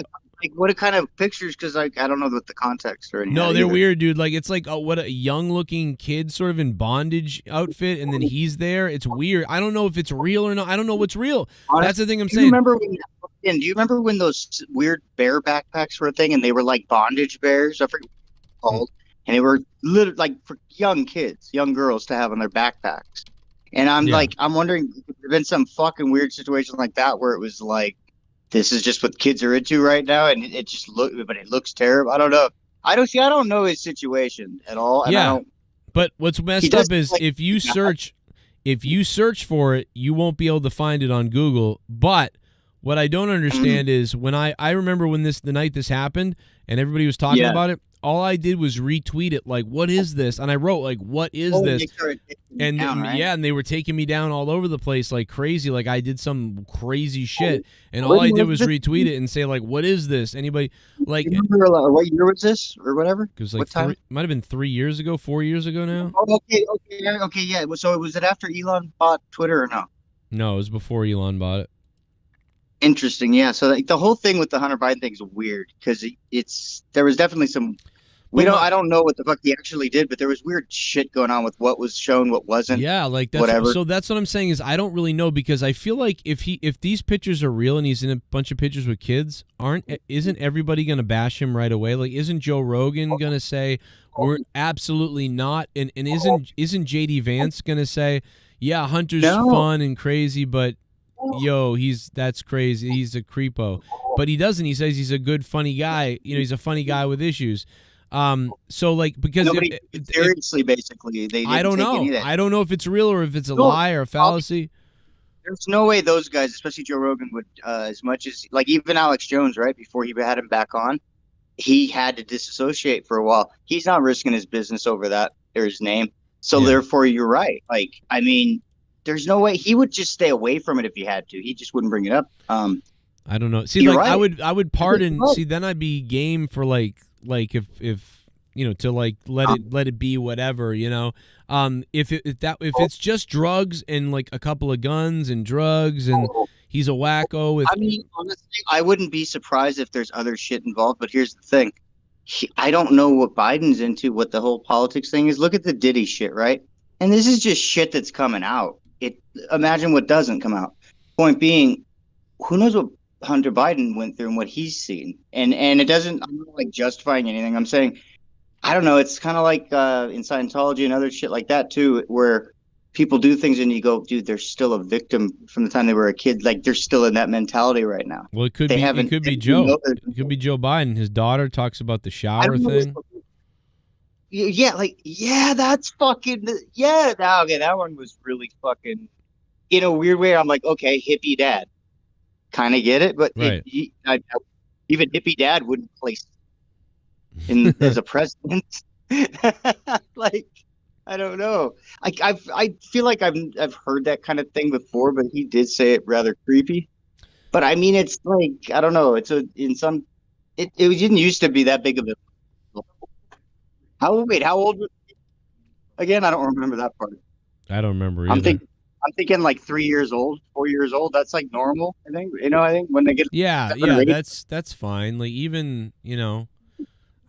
what kind of pictures, because like I don't know what the context or anything. No, they're weird, dude. Like it's like what a young-looking kid, sort of in bondage outfit, and then he's there. It's weird. I don't know if it's real or not. I don't know what's real. That's the thing I'm saying. Do you remember when those weird bear backpacks were a thing, and they were like bondage bears? I forget what they're called, and they were literally like for young kids, young girls to have on their backpacks. And I'm like, I'm wondering if there's been some fucking weird situation like that where it was like, this is just what kids are into right now, and it just but it looks terrible. I don't know. I don't know his situation at all. And but what's messed up is if you search for it, you won't be able to find it on Google. But what I don't understand is when I remember when the night this happened and everybody was talking about it, all I did was retweet it like, what is this? And I wrote like, what is this? And and they were taking me down all over the place like crazy. Like I did some crazy shit. And all I did was retweet it and say like, what is this? Anybody like what year was this or whatever? It was like might have been 3 years ago, 4 years ago now. Oh, okay, yeah. So was it after Elon bought Twitter or no? No, it was before Elon bought it. Interesting, yeah. So the whole thing with the Hunter Biden thing is weird because there was definitely some. I don't know what the fuck he actually did, but there was weird shit going on with what was shown, what wasn't. Yeah, like that's whatever. So that's what I'm saying is I don't really know because I feel like if these pictures are real and he's in a bunch of pictures with kids, isn't everybody gonna bash him right away? Like, isn't Joe Rogan gonna say we're absolutely not? And isn't JD Vance gonna say, yeah, Hunter's fun and crazy, but yo, that's crazy. He's a creepo. But he doesn't. He says he's a good, funny guy. You know, he's a funny guy with issues. So like because seriously, basically, they didn't I don't know. I don't know if it's real or if it's a lie or a fallacy. There's no way those guys, especially Joe Rogan, would as much as like even Alex Jones, right before he had him back on, he had to disassociate for a while. He's not risking his business over that or his name. So therefore, you're right. Like, I mean, there's no way he would just stay away from it if he had to. He just wouldn't bring it up. I don't know. See, You're like right. I would pardon. See, then I'd be game for like if you know, to like let it be whatever, you know. If it's just drugs and like a couple of guns and drugs and he's a wacko with. I mean, honestly, I wouldn't be surprised if there's other shit involved. But here's the thing: I don't know what Biden's into, what the whole politics thing is. Look at the Diddy shit, right? And this is just shit that's coming out. Imagine what doesn't come out. Point being, who knows what Hunter Biden went through and what he's seen, and it doesn't. I'm not like justifying anything. I'm saying, I don't know. It's kind of like in Scientology and other shit like that too, where people do things and you go, dude, they're still a victim from the time they were a kid. Like they're still in that mentality right now. Well, it could be Joe. It could be Joe Biden. His daughter talks about the shower thing. Yeah, that's fucking okay, that one was really fucking. In a weird way, I'm like, okay, hippie dad, kind of get it, but right. Even hippie dad wouldn't place in as a president. Like, I don't know. I feel like I've heard that kind of thing before, but he did say it rather creepy. But I mean, it's like, I don't know. It didn't used to be that big of a. How old was he? Again, I don't remember that part. I don't remember either. I'm thinking like 3 years old, 4 years old. That's like normal, I think. You know, I think when they get that's fine. Like even, you know,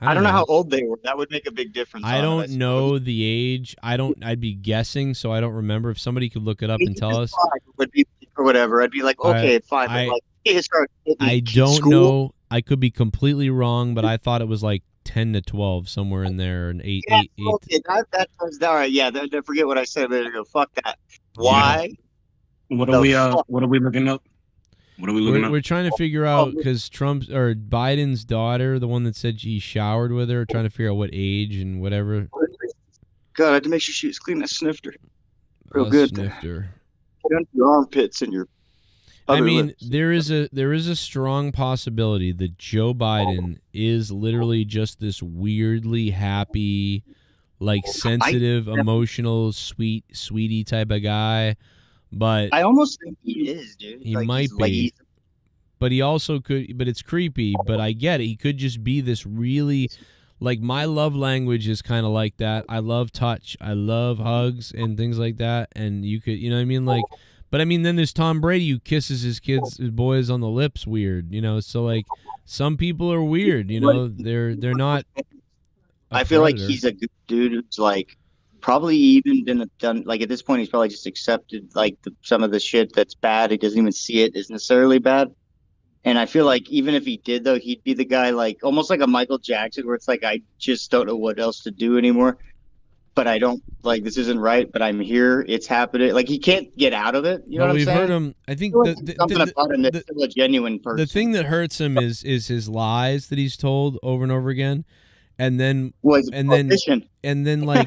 I don't know how old they were. That would make a big difference. I don't know the age. I'd be guessing, so I don't remember. If somebody could look it up and tell us, would be or whatever. I'd be like, okay, fine. I don't know. I could be completely wrong, but I thought it was like 10 to 12, somewhere in there, and 8. Okay, that was all right. Yeah, forget what I said. There you go. Fuck that. Why? What are we looking up? What are we looking up? We're trying to figure out, because Trump's or Biden's daughter, the one that said he showered with her, trying to figure out what age and whatever. God, I had to make sure she was clean. I sniffed her real good. Sniffed her. Get under your armpits and your. I mean, lips. there is a strong possibility that Joe Biden is literally just this weirdly happy, like sensitive, emotional, sweetie type of guy. But I almost think he is, dude. He might be. But he also could. But it's creepy. But I get it. He could just be this really, like, my love language is kind of like that. I love touch. I love hugs and things like that. And you could, you know what I mean, like. But I mean, then there's Tom Brady who kisses his boys on the lips weird, you know. So like, some people are weird, you know. They're not. I feel like he's a good dude who's like probably even been done. Like at this point, he's probably just accepted like some of the shit that's bad. He doesn't even see it as necessarily bad. And I feel like even if he did, though, he'd be the guy like almost like a Michael Jackson, where it's like I just don't know what else to do anymore. But I don't like this isn't right. But I'm here. It's happening. Like he can't get out of it. You know what I'm saying? We've heard him. I think something about him that's still a genuine person. The thing that hurts him is his lies that he's told over and over again, and then like,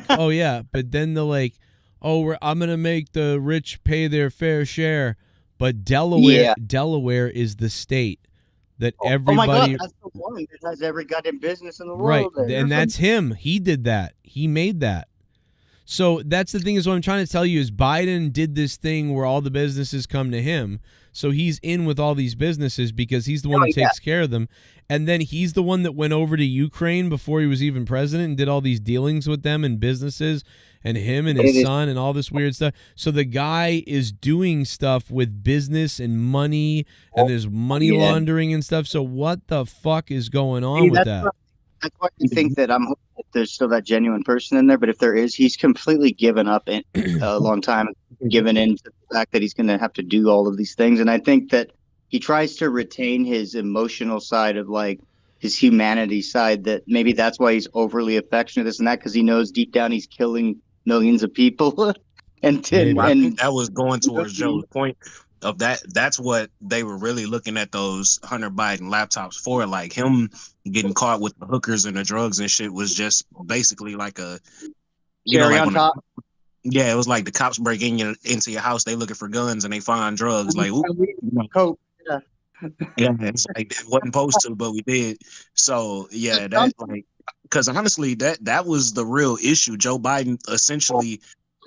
oh yeah, but then they're like, oh, I'm gonna make the rich pay their fair share, but Delaware is the state that everybody. Oh my God, that's the one that has every goddamn business in the world. Right, and that's him. He did that. He made that. So that's the thing is what I'm trying to tell you is Biden did this thing where all the businesses come to him. So he's in with all these businesses because he's the one that takes care of them. And then he's the one that went over to Ukraine before he was even president and did all these dealings with them and businesses and him and his son and all this weird stuff. So the guy is doing stuff with business and money and there's money laundering and stuff. So what the fuck is going on with that? That's why I think that I'm hoping that there's still that genuine person in there. But if there is, he's completely given up in a long time, given in to the fact that he's going to have to do all of these things. And I think that he tries to retain his emotional side of like his humanity side, that maybe that's why he's overly affectionate, this and that, because he knows deep down he's killing millions of people. I think that was going towards Joe's point of that. That's what they were really looking at those Hunter Biden laptops for. Like him getting caught with the hookers and the drugs and shit was just basically like a cherry on top. Yeah, it was like the cops break into your house, they looking for guns and they find drugs. Like, coke. Yeah, it's like it wasn't supposed to, but we did. So yeah, that's like, because honestly, that was the real issue. Joe Biden essentially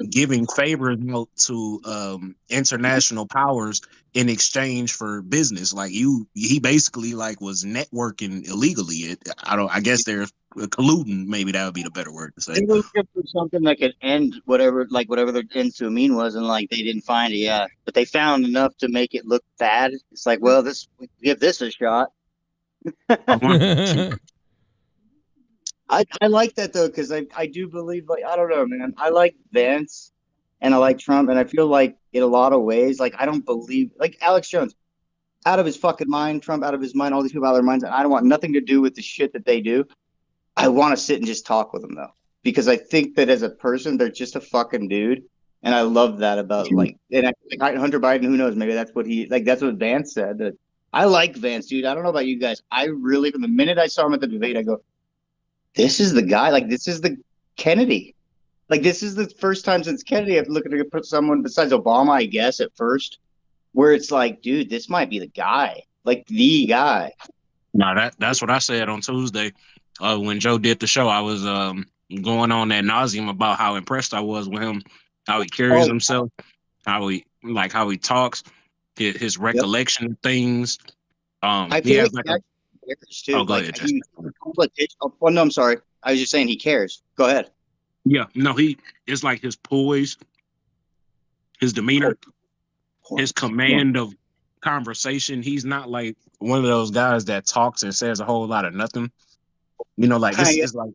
giving favors out to international powers in exchange for business. Like he basically like was networking illegally. I guess they're colluding. Maybe that would be the better word to say. They were looking for something that could end whatever their end to a mean was, and like they didn't find it. Yeah, but they found enough to make it look bad. It's like, well, give this a shot. I like that though, because I do believe, like, I don't know, man. I like Vance and I like Trump, and I feel like in a lot of ways, like I don't believe, like Alex Jones, out of his fucking mind, Trump out of his mind, all these people out of their minds, and I don't want nothing to do with the shit that they do. I want to sit and just talk with them though, because I think that as a person, they're just a fucking dude, and I love that about like Hunter Biden. Who knows? Maybe that's what that's what Vance said. That I like Vance, dude. I don't know about you guys. I really, from the minute I saw him at the debate, I go, this is the guy. Like, this is the Kennedy. Like, this is the first time since Kennedy I've looked to put someone besides Obama, I guess, at first, where it's like, dude, this might be the guy. Like, the guy. No, that's what I said on Tuesday. When Joe did the show, I was going on ad nauseum about how impressed I was with him, how he carries himself, how he talks, his recollection of things. I he feel has like like he cares too. Oh, go like, ahead, Justin. Oh, no, I'm sorry. I was just saying he cares. Go ahead. Yeah, no, it's like his poise, his demeanor, his command of conversation. He's not like one of those guys that talks and says a whole lot of nothing. You know, like it's like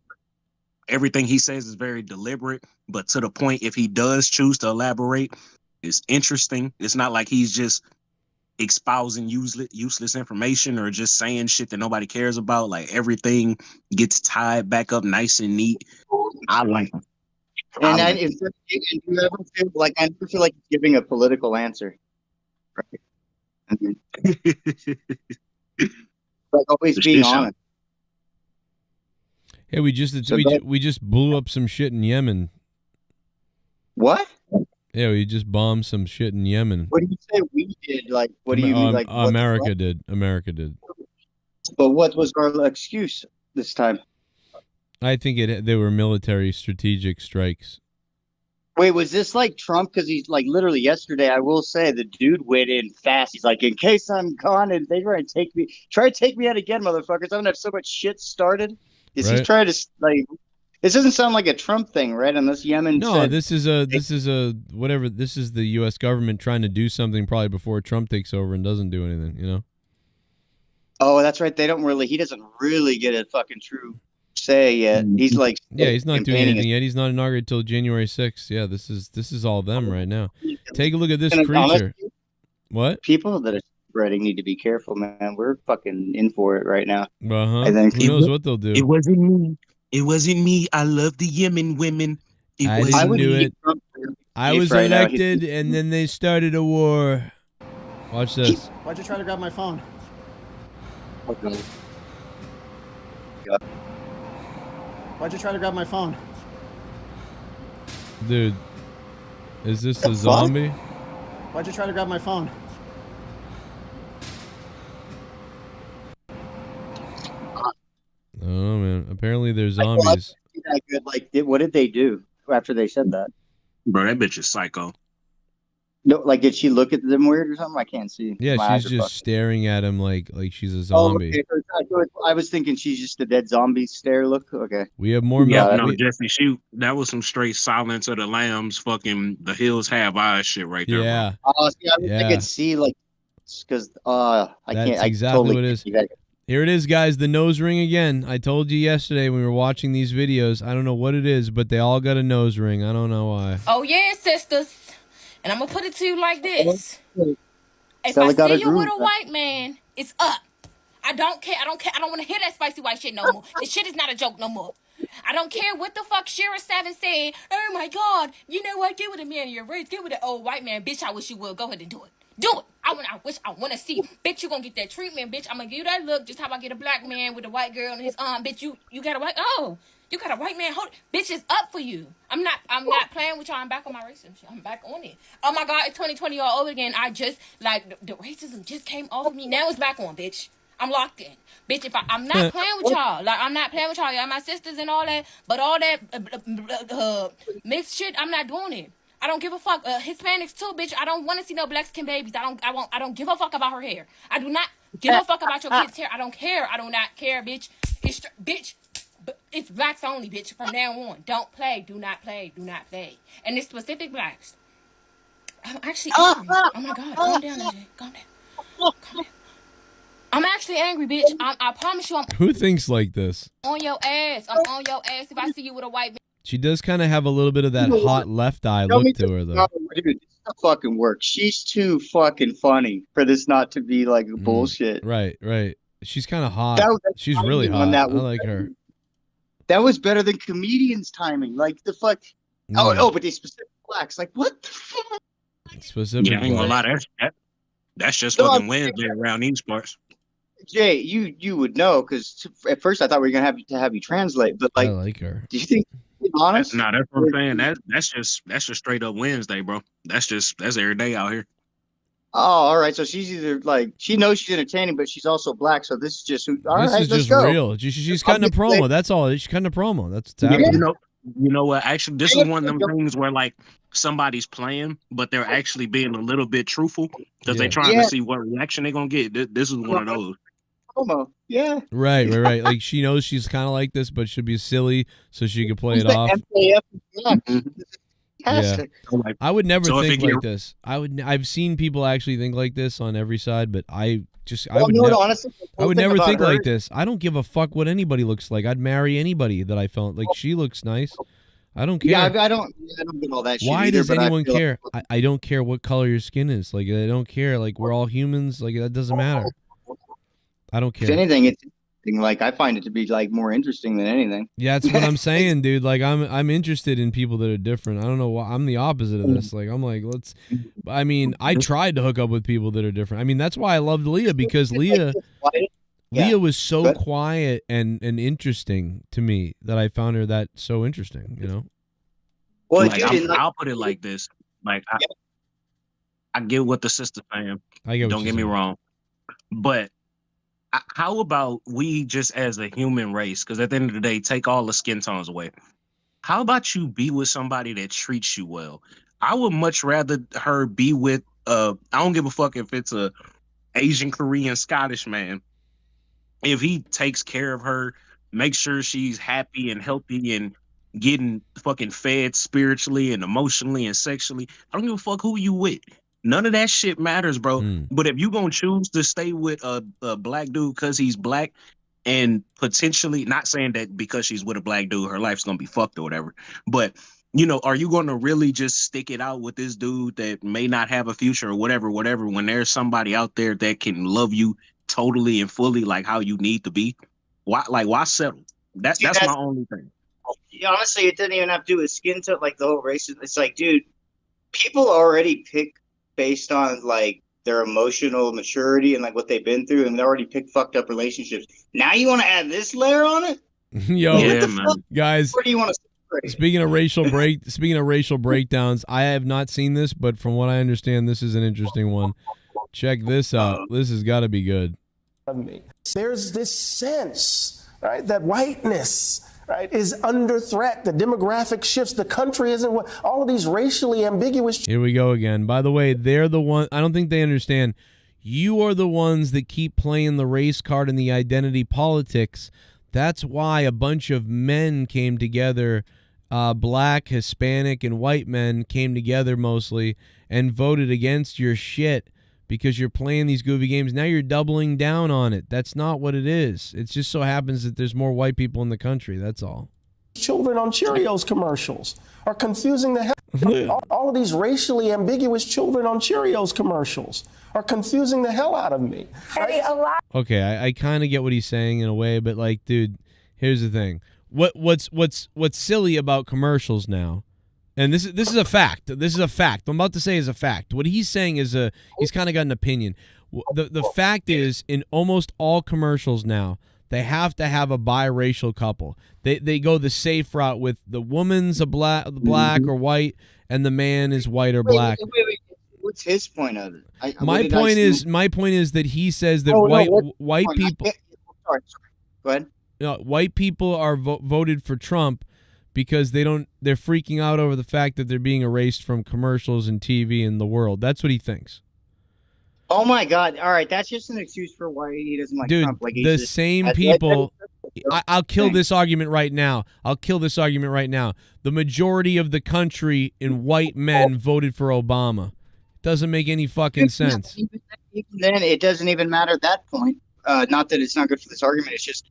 everything he says is very deliberate, but to the point, if he does choose to elaborate, it's interesting. It's not like he's just espousing useless information or just saying shit that nobody cares about. Like everything gets tied back up nice and neat. I like him. And I never feel like he's giving a political answer. Right. Like always being honest. Hey, we just blew up some shit in Yemen. What? Yeah, we just bombed some shit in Yemen. What do you say we did? Like, what do you mean? Like, America did. America did. But what was our excuse this time? I think they were military strategic strikes. Wait, was this like Trump? Because he's like literally yesterday, I will say the dude went in fast. He's like, in case I'm gone and they try to take me out again, motherfuckers. I'm gonna have so much shit started. Is he trying to like? This doesn't sound like a Trump thing, right? Unless Yemen. No, this is whatever. This is the U.S. government trying to do something probably before Trump takes over and doesn't do anything. You know. Oh, that's right. He doesn't really get a fucking true say yet. He's like, yeah, he's not doing anything yet. He's not inaugurated till January 6th. Yeah, this is all them right now. Take a look at this creature. What? People that are spreading need to be careful, man. We're fucking in for it right now. I think who knows what they'll do. It wasn't me. It wasn't me. I love the Yemen women. I didn't do it. I was elected, and then they started a war. Watch this. Why'd you try to grab my phone? Okay. Why'd you try to grab my phone? Dude, is this a zombie? Why'd you try to grab my phone? Oh man, apparently they're zombies. Like, what did they do after they said that? Bro, that bitch is psycho. No, like, did she look at them weird or something? I can't see. Yeah, she's just staring at him like she's a zombie. Oh, okay. I was thinking she's just a dead zombie stare look. Okay. We have more. Jesse, that was some straight Silence of the Lambs, fucking The Hills Have Eyes shit right there. Yeah. Oh, I could see like because I can't. That's exactly what it is. Here it is, guys. The nose ring again. I told you yesterday when we were watching these videos. I don't know what it is, but they all got a nose ring. I don't know why. Oh yeah, sisters. And I'm gonna put it to you like this: if I see you with a white man, it's up. I don't care. I don't want to hear that spicy white shit no more. This shit is not a joke no more. I don't care what the fuck Shira Savage said. Oh my God, you know what? Get with a man of your race. Get with an old white man, bitch. I wish you would. Go ahead and do it. Do it. I want to see. Bitch, you gonna get that treatment, bitch. I'm gonna give you that look. Just how I get a black man with a white girl in his arm, bitch. You got a white. Oh. You got a white man. Hold, bitch, is up for you. I'm not playing with y'all. I'm back on my racism shit. I'm back on it. Oh my God, it's 2020 all over again. I just, like, the racism just came off of me. Now it's back on, bitch. I'm locked in. Bitch, if I'm not playing with y'all. Like, I'm not playing with y'all. Y'all my sisters and all that. But all that mixed shit, I'm not doing it. I don't give a fuck. Hispanics too, bitch. I don't want to see no black skin babies. I don't give a fuck about her hair. I do not give a fuck about your kid's hair. I don't care. I do not care, bitch. It's blacks only, bitch. From now on, don't play. Do not play. Do not play. And it's specific blacks. I'm actually angry. Oh my god, calm down, AJ. Calm down. Calm down. I'm actually angry, bitch. I promise you, I'm Who thinks like this? on your ass. I'm on your ass if I see you with a white bitch. She does kind of have a little bit of that hot left eye look to her, though. Dude, this not fucking work. She's too fucking funny for this not to be like bullshit. Right. She's kind of hot. She's really hot. On I that like her. That was better than comedians' timing. Like the fuck. Oh, but they specific blacks. Like what the fuck? Specific. Yeah, I ain't gonna lie. That's just fucking Wednesday around these parts. Jay, you would know because at first I thought we were gonna have you translate, but like, I like her. Do you think? Honest? Nah, that's what I'm saying. That's just straight up Wednesday, bro. That's every day out here. Oh, all right. So she's either like she knows she's entertaining, but she's also black. So this is just This is just real. She's cutting a promo. That's all. She's cutting a promo. That's happening. You know what? Actually, this is one of them things where like somebody's playing, but they're actually being a little bit truthful because they're trying to see what reaction they're gonna get. This is one of those. Promo. Yeah. Right. Like she knows she's kind of like this, but should be silly so she can play it off. Yeah. I would never think like this. I've seen people actually think like this on every side, but I would never think like this. I don't give a fuck what anybody looks like. I'd marry anybody that I felt like she looks nice. I don't care. Yeah, I don't get all that shit. Why either, does but anyone feel care? I don't care what color your skin is. Like I don't care. Like we're all humans. Like that doesn't matter. I don't care. If anything, it's like I find it to be like more interesting than anything. Yeah, that's what I'm saying, dude. Like I'm interested in people that are different. I don't know why. I'm the opposite of this. Like I'm like, I tried to hook up with people that are different. I mean, that's why I loved Leah, because Leah was so quiet and interesting to me that I found her that so interesting, you know? Well, like, I'll put it like this. Like I get what the sister saying. Don't get me wrong. But how about we just as a human race, because at the end of the day, take all the skin tones away. How about you be with somebody that treats you well? I would much rather her be with I don't give a fuck if it's a Asian, Korean, Scottish man. If he takes care of her, makes sure she's happy and healthy and getting fucking fed spiritually and emotionally and sexually, I don't give a fuck who you with. None of that shit matters, bro. But if you gonna choose to stay with a black dude because he's black, and potentially, not saying that because she's with a black dude, her life's gonna be fucked or whatever, but you know, are you gonna really just stick it out with this dude that may not have a future or whatever, when there's somebody out there that can love you totally and fully like how you need to be? Why settle? That's my only thing. Honestly, it didn't even have to do with skin tone, like the whole race. It's like, dude, people already pick based on like their emotional maturity and like what they've been through, and they already picked fucked up relationships. Now you want to add this layer on it? Yo, guys. Where do you want to separate? Speaking of racial breakdowns, I have not seen this, but from what I understand, this is an interesting one. Check this out. This has got to be good. There's this sense, right, that whiteness, right, is under threat. The demographic shifts. The country isn't what all of these racially ambiguous. Here we go again. By the way, they're the one. I don't think they understand. You are the ones that keep playing the race card and the identity politics. That's why a bunch of men came together, black, Hispanic, and white men came together mostly and voted against your shit because you're playing these goofy games. Now you're doubling down on it. That's not what it is. It just so happens that there's more white people in the country. That's all. Children on Cheerios commercials are confusing the hell. All of these racially ambiguous children on Cheerios commercials are confusing the hell out of me. Right? Okay, I kind of get what he's saying in a way, but like, dude, here's the thing. What's silly about commercials now? And this is a fact. This is a fact. What I'm about to say is a fact. What he's saying is he's kind of got an opinion. The fact is, in almost all commercials now, they have to have a biracial couple. They go the safe route with the woman's a black or white, and the man is white or black. Wait. what's his point of it? My point is that he says that white people. Sorry. Go ahead. White people are voted for Trump because they're freaking out over the fact that they're being erased from commercials and TV in the world. That's what he thinks. Oh my God! All right, that's just an excuse for why he doesn't like Dude, Trump. Like the same people. I'll kill this argument right now. The majority of the country in white men voted for Obama. Doesn't make any fucking sense. Even then, it doesn't even matter at that point. Not that it's not good for this argument. It's just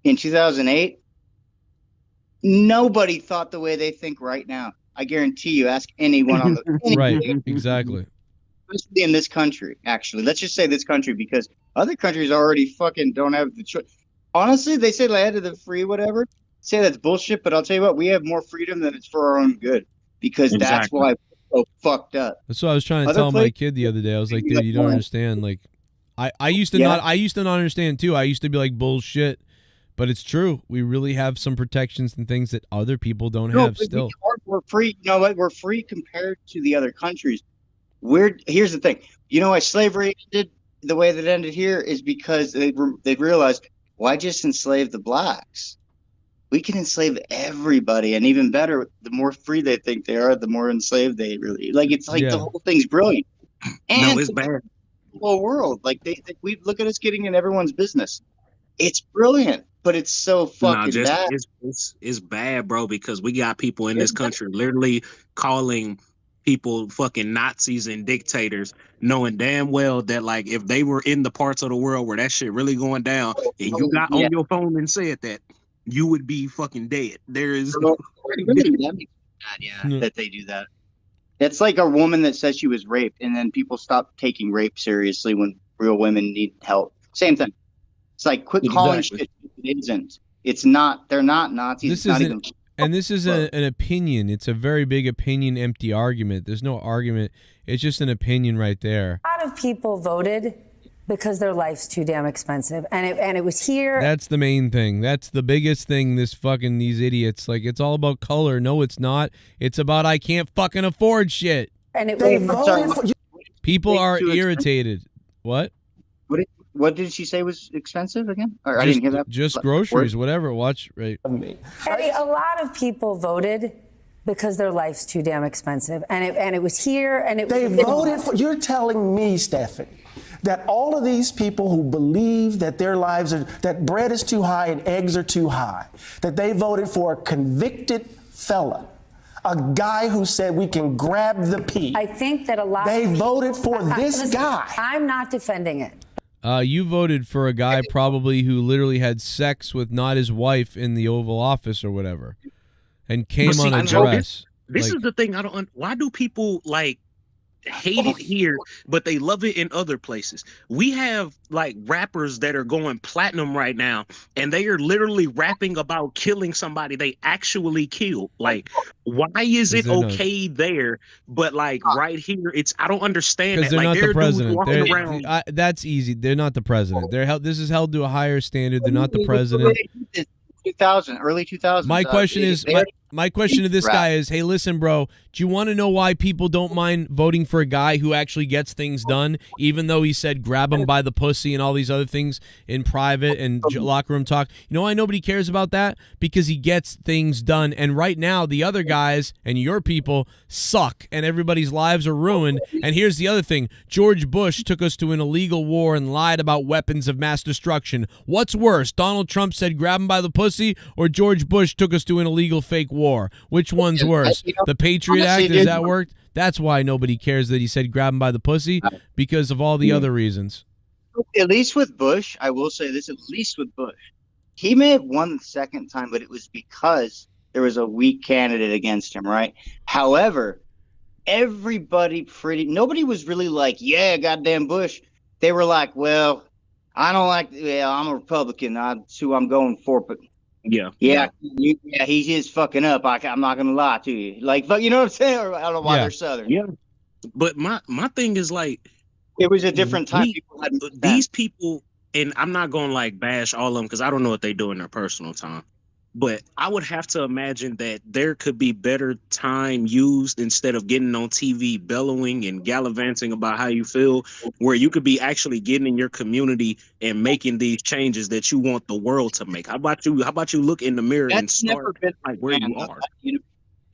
in 2008, nobody thought the way they think right now. I guarantee you. Ask anyone on the right. Exactly. Especially in this country, actually. Let's just say this country, because other countries already fucking don't have the choice. Honestly, they say land of the free, whatever. Say that's bullshit, but I'll tell you what, we have more freedom than it's for our own good. Because that's why we're so fucked up. That's what I was trying to tell my kid the other day. I was like, dude, you don't understand. Like, I used to not understand too. I used to be like, bullshit. But it's true. We really have some protections and things that other people don't have still. We're free. You know what? We're free compared to the other countries. Here's the thing. You know why slavery ended the way that it ended here is because they realized, why just enslave the blacks? We can enslave everybody, and even better, the more free they think they are, the more enslaved they really like. It's like the whole thing's brilliant. And no, it's bad. The whole world, like we look at us getting in everyone's business. It's brilliant, but it's so fucking bad. It's bad, bro, because we got people in this country literally calling people fucking Nazis and dictators, knowing damn well that, like, if they were in the parts of the world where that shit really going down and you got on your phone and said that, you would be fucking dead. There is that they do that. It's like a woman that says she was raped, and then people stop taking rape seriously when real women need help. Same thing. It's like, quit calling shit. It isn't. It's not. They're not Nazis. And this is an opinion. It's a very big opinion, empty argument. There's no argument. It's just an opinion right there. A lot of people voted because their life's too damn expensive, and it was here. That's the main thing. That's the biggest thing. These idiots, like, it's all about color. No, it's not. It's about I can't fucking afford shit. And people are irritated. What? What did she say was expensive again? I didn't hear that. Just groceries, whatever. Watch, right. Eddie, a lot of people voted because their life's too damn expensive, and it was here, and they voted for. You're telling me, Stephanie, that all of these people who believe that their lives are, that bread is too high and eggs are too high, that they voted for a convicted felon, a guy who said we can grab the pea. I think that a lot. They voted for this guy. I'm not defending it. You voted for a guy probably who literally had sex with not his wife in the Oval Office or whatever, and came on a dress. This is the thing. Why do people like hate it here, but they love it in other places? We have like rappers that are going platinum right now, and they are literally rapping about killing somebody they actually killed. Like, why is it okay there, but like right here, I don't understand that. They're like, not the president. Around. That's easy. They're not the president. This is held to a higher standard. They're not the president. 2000, early 2000s. My question is, my question to this guy is, hey, listen, bro, do you want to know why people don't mind voting for a guy who actually gets things done, even though he said grab him by the pussy and all these other things in private and locker room talk? You know why nobody cares about that? Because he gets things done. And right now, the other guys and your people suck, and everybody's lives are ruined. And here's the other thing. George Bush took us to an illegal war and lied about weapons of mass destruction. What's worse, Donald Trump said grab him by the pussy, or George Bush took us to an illegal fake war? Which one's worse? The Patriot Act, has that worked? That's why nobody cares that he said grab him by the pussy, because of all the other reasons. At least with Bush, I will say this, at least with Bush, he may have won the second time, but it was because there was a weak candidate against him, right? However, nobody was really like, yeah, goddamn Bush. They were like, well, I'm a Republican. That's who I'm going for, but yeah, he is fucking up. I'm not gonna lie to you. Like, fuck, you know what I'm saying? Or I don't know why they're Southern. Yeah, but my thing is, like, it was a different time. These people, and I'm not gonna like bash all of them because I don't know what they do in their personal time. But I would have to imagine that there could be better time used instead of getting on TV bellowing and gallivanting about how you feel, where you could be actually getting in your community and making these changes that you want the world to make. How about you? How about you look in the mirror and That's never start been like where man, you though. are?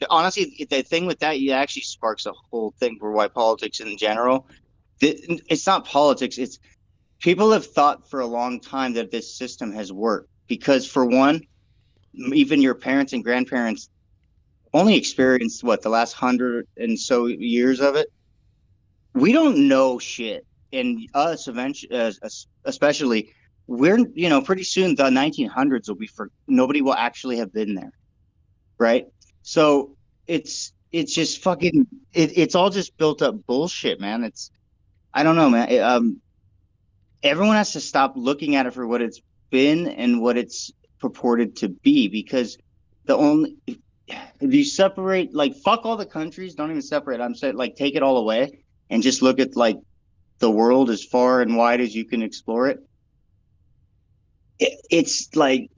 Honestly, the thing with that, it actually sparks a whole thing for why politics in general. It's not politics. It's people have thought for a long time that this system has worked because, for one, even your parents and grandparents only experienced what the last 100 and so years of it. We don't know shit, and us eventually, especially, we're pretty soon the 1900s will be for nobody will actually have been there, right? So it's just fucking it's all just built up bullshit, man. It's I don't know, man. Everyone has to stop looking at it for what it's been and what it's purported to be, because the only if you separate, like, fuck all the countries, don't even separate. I'm saying, like, take it all away and just look at, like, the world as far and wide as you can explore it. It's like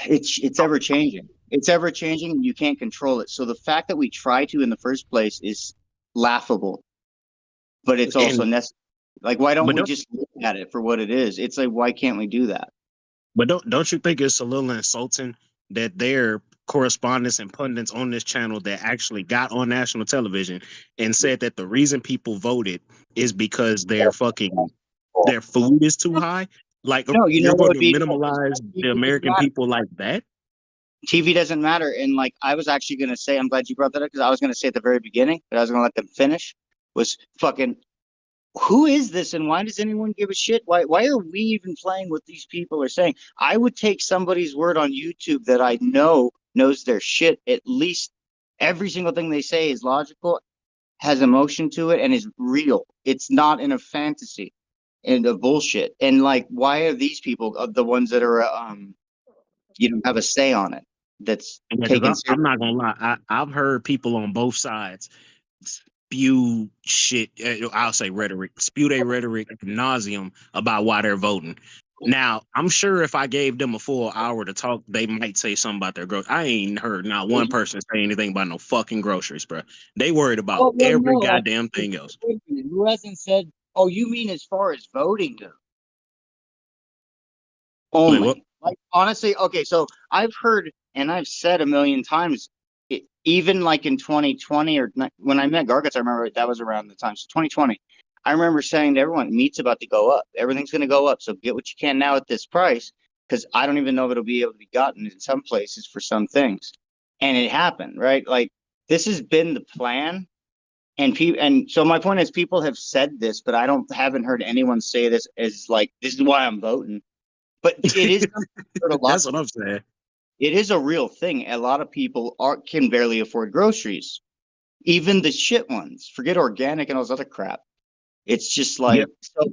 it's ever changing. It's ever changing, and you can't control it. So the fact that we try to in the first place is laughable, but it's also And necessary. Like, why don't but we don't just look at it for what it is? It's like, why can't we do that? but don't you think it's a little insulting that there are correspondents and pundits on this channel that actually got on national television and said that the reason people voted is because their food is too high? Like No, you're what going would to be minimalize the TV doesn't American matter. people like that? TV doesn't matter. And, like, I was actually gonna say, I'm glad you brought that up, because I was gonna say at the very beginning, but I was gonna let them finish. Was fucking who is this, and why does anyone give a shit? Why are we even playing what these people are saying? I would take somebody's word on YouTube that I know knows their shit. At least every single thing they say is logical, has emotion to it, and is real. It's not in a fantasy and a bullshit. And, like, why are these people the ones that are have a say on it? That's Yeah, because taken I'm seriously. not gonna lie, I've heard people on both sides spew shit. I'll say rhetoric, spew their rhetoric ad nauseum about why they're voting. Now, I'm sure if I gave them a full hour to talk, they might say something about their groceries. I ain't heard not one person say anything about no fucking groceries, bro. They worried about Oh, well, every no. goddamn thing else. Who hasn't said? Oh, you mean as far as voting goes? Wait, what? Only. Like, honestly, okay, so I've heard and I've said a million times, even like in 2020 or when I met Gargets, I remember that was around the time. So 2020, I remember saying to everyone, meat's about to go up. Everything's going to go up. So get what you can now at this price, because I don't even know if it'll be able to be gotten in some places for some things. And it happened, right? Like, this has been the plan. And so my point is, people have said this, but I haven't heard anyone say this as, like, this is why I'm voting. But it is a lot. That's what I'm saying. It is a real thing. A lot of people can barely afford groceries, even the shit ones. Forget organic and all this other crap. It's just Yeah, like, so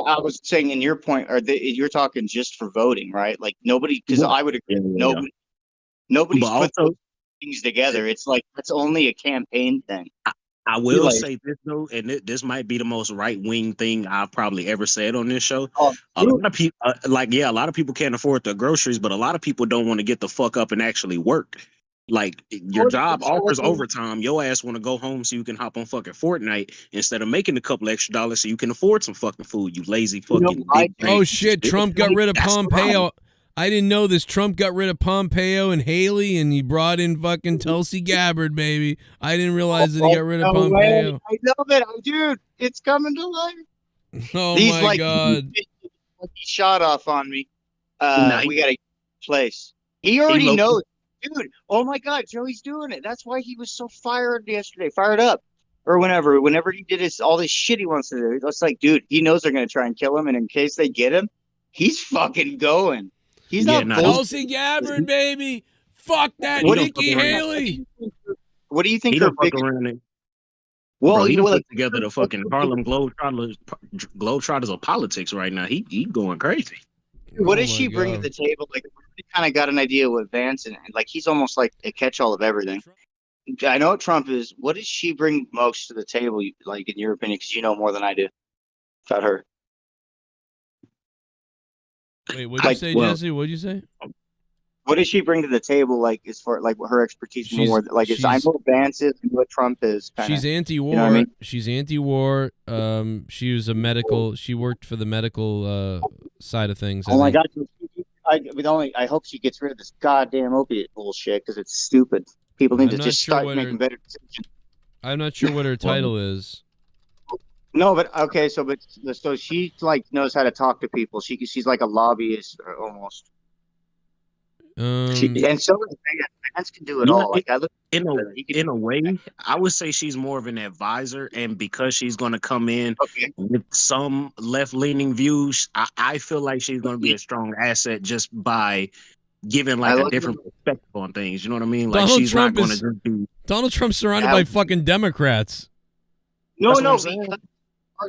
I was saying in your point, you're talking just for voting, right? Like, nobody, because yeah, I would yeah, agree, yeah. But nobody's put those also, things together. It's like, that's only a campaign thing. I Be will like, say this though, and this might be the most right wing thing I've probably ever said on this show. oh, A lot of people, a lot of people can't afford the groceries, but a lot of people don't want to get the fuck up and actually work. Like, your job offers overtime. Your ass want to go home so you can hop on fucking Fortnite instead of making a couple extra dollars so you can afford some fucking food. You lazy fucking big brain. Oh shit, Trump got rid of That's the problem. Pompeo. I didn't know this. Trump got rid of Pompeo and Haley, and he brought in fucking Tulsi Gabbard, baby. I didn't realize that he got rid of no way. Pompeo. I know it, dude. It's coming to life. Oh These, my like, god. he shot off on me. Nah, We got to place. He he already low knows, dude. Oh my God, Joey's doing it. That's why he was so fired yesterday, fired up, or whenever he did all this shit he wants to do. It's like, dude, he knows they're gonna try and kill him, and in case they get him, he's fucking going. He's Yeah, not nah, Tulsi bullshit. Gabbard, baby. Fuck that he don't fuck Nikki around. Haley. What do you He think her don't fuck biggest? around it. Well, Bro, he done like, put together the fucking Harlem Globetrotters of politics right now. He going crazy. what Oh does my she bring to god. the table? Like, we kind of got an idea with Vance, and like, he's almost like a catch-all of everything. I know what Trump is. What does she bring most to the table, like, in your opinion? Because you know more than I do about her. Wait, what'd you Like, say, Well, Jesse? What'd you say? What does she bring to the table? Like, as far like her expertise more? Like, is I know what Vance is and what Trump is. Kinda, she's anti-war. You know what I mean? She's anti-war. She was a medical. She worked for the medical side of things. Oh my God! I hope she gets rid of this goddamn opiate bullshit because it's stupid. People need to just start making better decisions. I'm not sure what her title is. No, but okay, so she like knows how to talk to people. She's like a lobbyist almost. And so is Vance. Vance can do it all. Like in a way, I would say she's more of an advisor, and because she's going to come in with some left-leaning views, I feel like she's going to be a strong asset just by giving like a different perspective on things. You know what I mean? Like Donald she's Trump not going to is just be Donald Trump's surrounded by fucking Democrats. No, because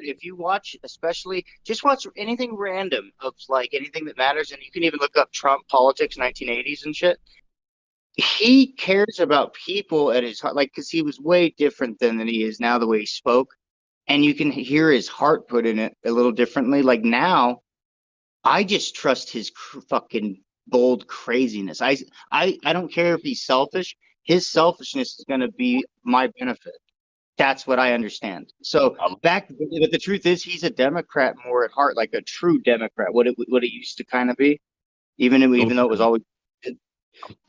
if you watch, especially just watch anything random of like anything that matters, and you can even look up Trump politics 1980s and shit. He cares about people at his heart, like because he was way different than he is now. The way he spoke, and you can hear his heart put in it a little differently. Like now, I just trust his fucking bold craziness. I don't care if he's selfish. His selfishness is going to be my benefit. That's what I understand. So but the truth is, he's a Democrat more at heart, like a true Democrat. What it used to kind of be, even though it was always.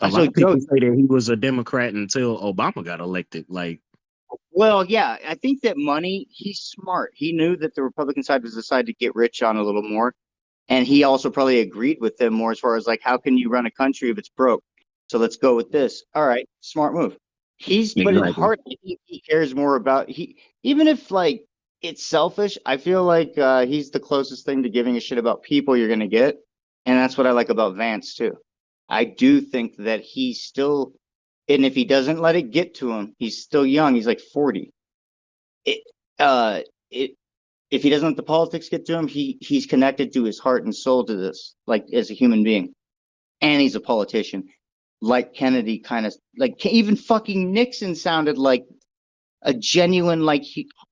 A lot of people say that he was a Democrat until Obama got elected. Like, well, yeah, I think that money. He's smart. He knew that the Republican side was the side to get rich on a little more, and he also probably agreed with them more as far as like, how can you run a country if it's broke? So let's go with this. All right, smart move. But at heart, he cares more about even if like it's selfish. I feel like he's the closest thing to giving a shit about people you're gonna get, and that's what I like about Vance too. I do think that he's still, and if he doesn't let it get to him, he's still young. He's like 40. If he doesn't let the politics get to him, he's connected to his heart and soul to this, like as a human being, and he's a politician. Like Kennedy, kind of like even fucking Nixon sounded like a genuine, like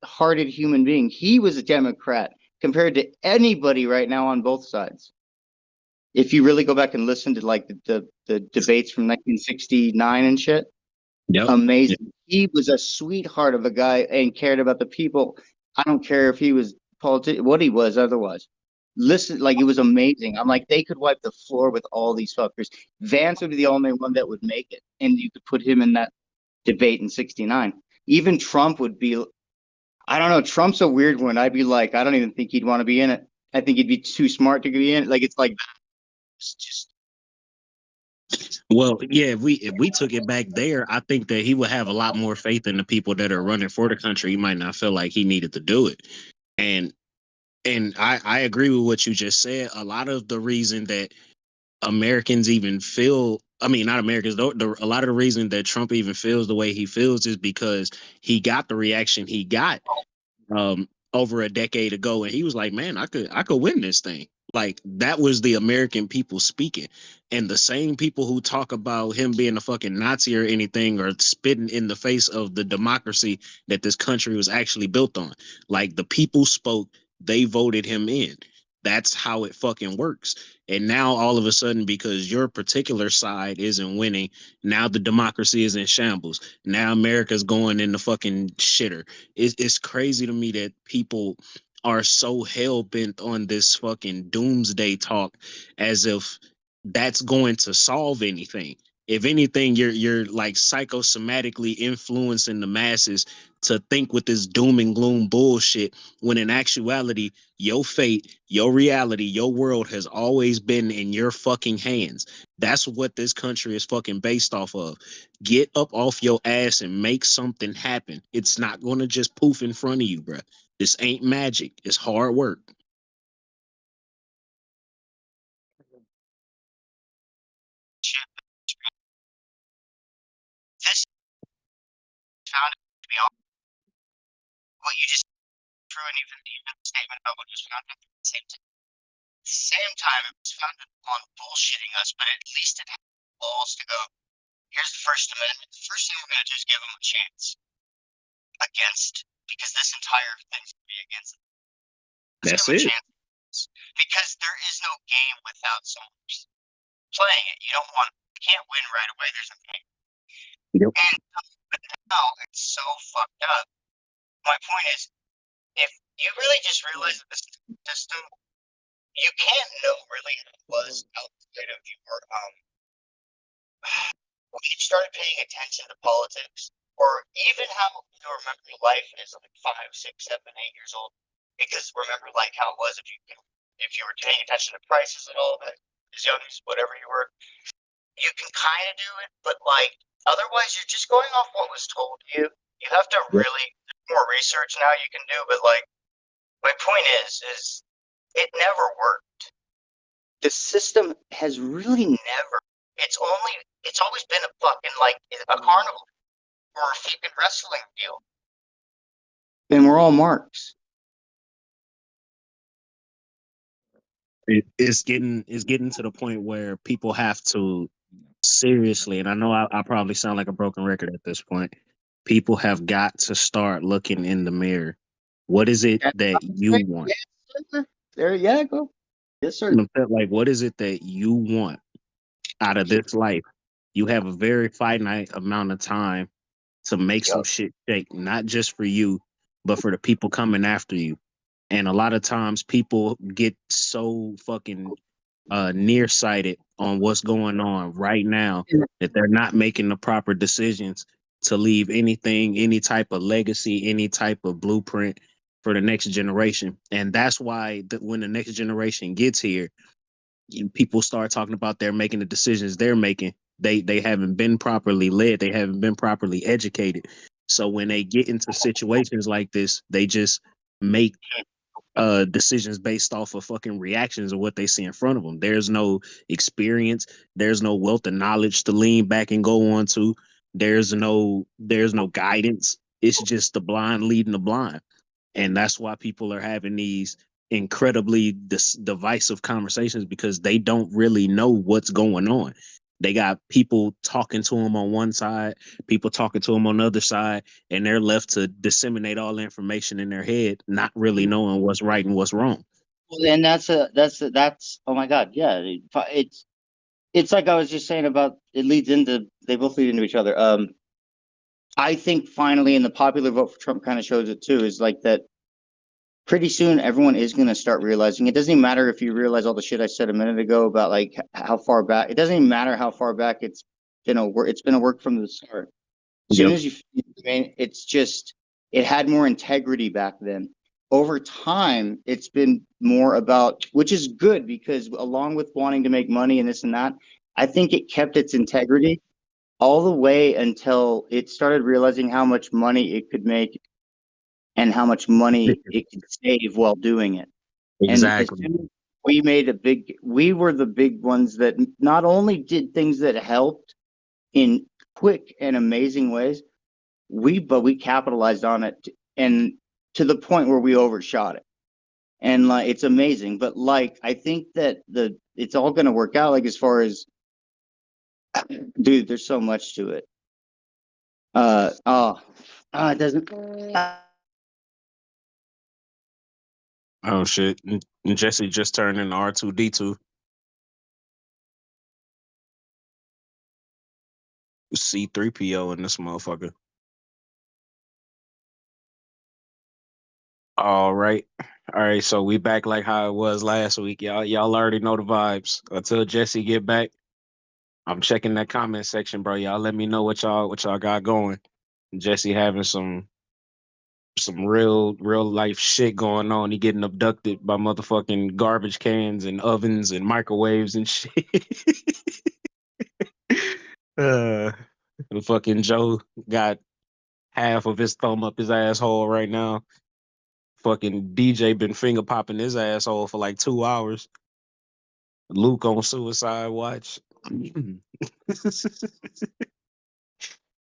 hearted human being. He was a Democrat compared to anybody right now on both sides. If you really go back and listen to like the debates from 1969 and shit, amazing. Yep. He was a sweetheart of a guy and cared about the people. I don't care if he was what he was otherwise. Listen, like it was amazing. I'm like, they could wipe the floor with all these fuckers. Vance would be the only one that would make it, and you could put him in that debate in '69. Even Trump would be. I don't know. Trump's a weird one. I'd be like, I don't even think he'd want to be in it. I think he'd be too smart to be in it. Like it's like, it's just. Well, yeah. If we took it back there, I think that he would have a lot more faith in the people that are running for the country. He might not feel like he needed to do it, and I agree with what you just said. A lot of the reason that Americans even feel, I mean, not Americans, a lot of the reason that Trump even feels the way he feels is because he got the reaction he got over a decade ago. And he was like, man, I could win this thing. Like that was the American people speaking. And the same people who talk about him being a fucking Nazi or anything are spitting in the face of the democracy that this country was actually built on. Like the people spoke, they voted him in. That's how it fucking works. And now all of a sudden, because your particular side isn't winning, now the democracy is in shambles. Now America's going in the fucking shitter. It's crazy to me that people are so hell-bent on this fucking doomsday talk as if that's going to solve anything. If anything, you're like psychosomatically influencing the masses to think with this doom and gloom bullshit, when in actuality, your fate, your reality, your world has always been in your fucking hands. That's what this country is fucking based off of. Get up off your ass and make something happen. It's not going to just poof in front of you, bruh. This ain't magic. It's hard work. This found it to be all what you just threw, and even the statement about what was founded at the same time, it was founded on bullshitting us, but at least it had balls to go, here's the First Amendment. The first thing we're going to do is give them a chance against, because this entire thing's going to be against it. That's it. Because there is no game without someone playing it. You don't want can't win right away. There's a thing. Yep. But now it's so fucked up. My point is, if you really just realize that the system, you can't know really how it was outside of your when you started paying attention to politics, or even how you remember life as like 5, 6, 7, 8 years old. Because remember, like how it was if you were paying attention to prices and all of that, as young as whatever you were, you can kind of do it, but like otherwise, you're just going off what was told to you. You have to really more research now you can do, but like my point is it never worked. The system has really never. It's always been a fucking like a carnival or a fucking wrestling deal. And we're all marks. It's getting to the point where people have to seriously, and I know I probably sound like a broken record at this point. People have got to start looking in the mirror. What is it that you want? There, yeah, go. Yes, sir. Like, what is it that you want out of this life? You have a very finite amount of time to make some shit shake, not just for you, but for the people coming after you. And a lot of times people get so fucking nearsighted on what's going on right now that they're not making the proper decisions to leave anything, any type of legacy, any type of blueprint for the next generation. And that's why when the next generation gets here, people start talking about they're making the decisions they're making. They haven't been properly led. They haven't been properly educated. So when they get into situations like this, they just make decisions based off of fucking reactions of what they see in front of them. There's no experience. There's no wealth of knowledge to lean back and go on to. There's no guidance. It's just the blind leading the blind. And that's why people are having these incredibly divisive conversations, because they don't really know what's going on. They got people talking to them on one side, people talking to them on the other side, and they're left to disseminate all the information in their head, not really knowing what's right and what's wrong. Well, and that's oh my god, yeah. It's like I was just saying about it leads into they both lead into each other. I think finally, and the popular vote for Trump kind of shows it too, is like that pretty soon everyone is going to start realizing it doesn't even matter if you realize all the shit I said a minute ago about like how far back. It doesn't even matter how far back it's been a work from the start. As soon as you, I mean, it's just it had more integrity back then. Over time, it's been more about, which is good because along with wanting to make money and this and that, I think it kept its integrity all the way until it started realizing how much money it could make and how much money it could save while doing it. Exactly. And we were the big ones that not only did things that helped in quick and amazing ways, but we capitalized on it and to the point where we overshot it. And like it's amazing. But like I think that it's all gonna work out, like as far as dude, there's so much to it. It doesn't Oh shit. And Jesse just turned into R2D2. C3PO in this motherfucker. All right. So we back like how it was last week. Y'all already know the vibes. Until Jesse get back, I'm checking that comment section, bro. Y'all let me know what y'all got going. Jesse having some real life shit going on. He getting abducted by motherfucking garbage cans and ovens and microwaves and shit. The fucking Joe got half of his thumb up his asshole right now. Fucking DJ been finger popping his asshole for like 2 hours. Luke on suicide watch.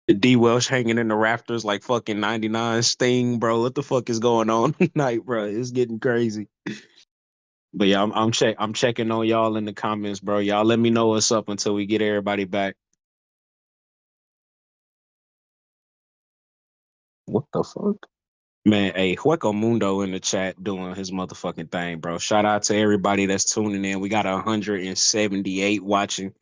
D Welsh hanging in the rafters like fucking 99 Sting, bro. What the fuck is going on tonight, bro? It's getting crazy. But yeah, I'm checking on y'all in the comments, bro. Y'all let me know what's up until we get everybody back. What the fuck? Man, hey, Hueco Mundo in the chat doing his motherfucking thing, bro. Shout out to everybody that's tuning in. We got 178 watching.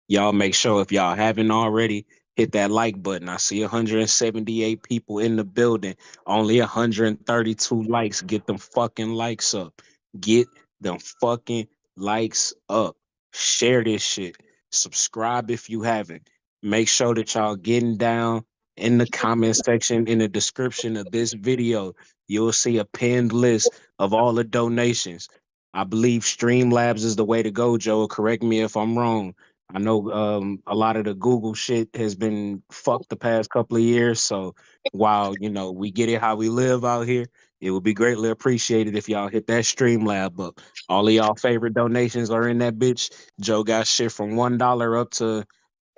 Y'all make sure if y'all haven't already, hit that like button. I see 178 people in the building. Only 132 likes. Get them fucking likes up. Get them fucking likes up. Share this shit. Subscribe if you haven't. Make sure that y'all getting down in the comment section, in the description of this video. You'll see a pinned list of all the donations. I believe Streamlabs is the way to go, Joe. Correct me if I'm wrong. I know a lot of the Google shit has been fucked the past couple of years. So while, you know, we get it how we live out here, it would be greatly appreciated if y'all hit that Streamlab up. All of y'all favorite donations are in that bitch. Joe got shit from $1 up to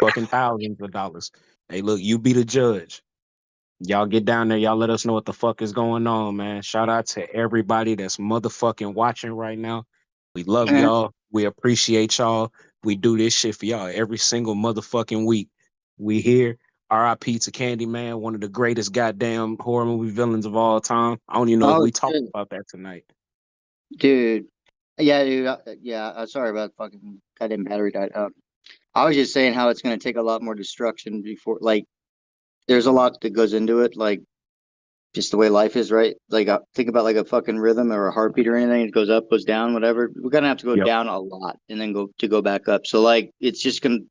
fucking thousands of dollars. Hey, look, you be the judge. Y'all get down there. Y'all let us know what the fuck is going on, man. Shout out to everybody that's motherfucking watching right now. We love y'all. We appreciate y'all. We do this shit for y'all every single motherfucking week. We here. R.I.P. to Candyman, one of the greatest goddamn horror movie villains of all time. I don't even know if we talked about that tonight. Dude. Yeah, dude. Yeah, sorry about fucking goddamn battery died. I was just saying how it's going to take a lot more destruction before, like, there's a lot that goes into it, like, just the way life is, right? Like, think about like a fucking rhythm or a heartbeat or anything. It goes up, goes down, whatever. We're going to have to go down a lot and then go back up. So, like, it's just going to,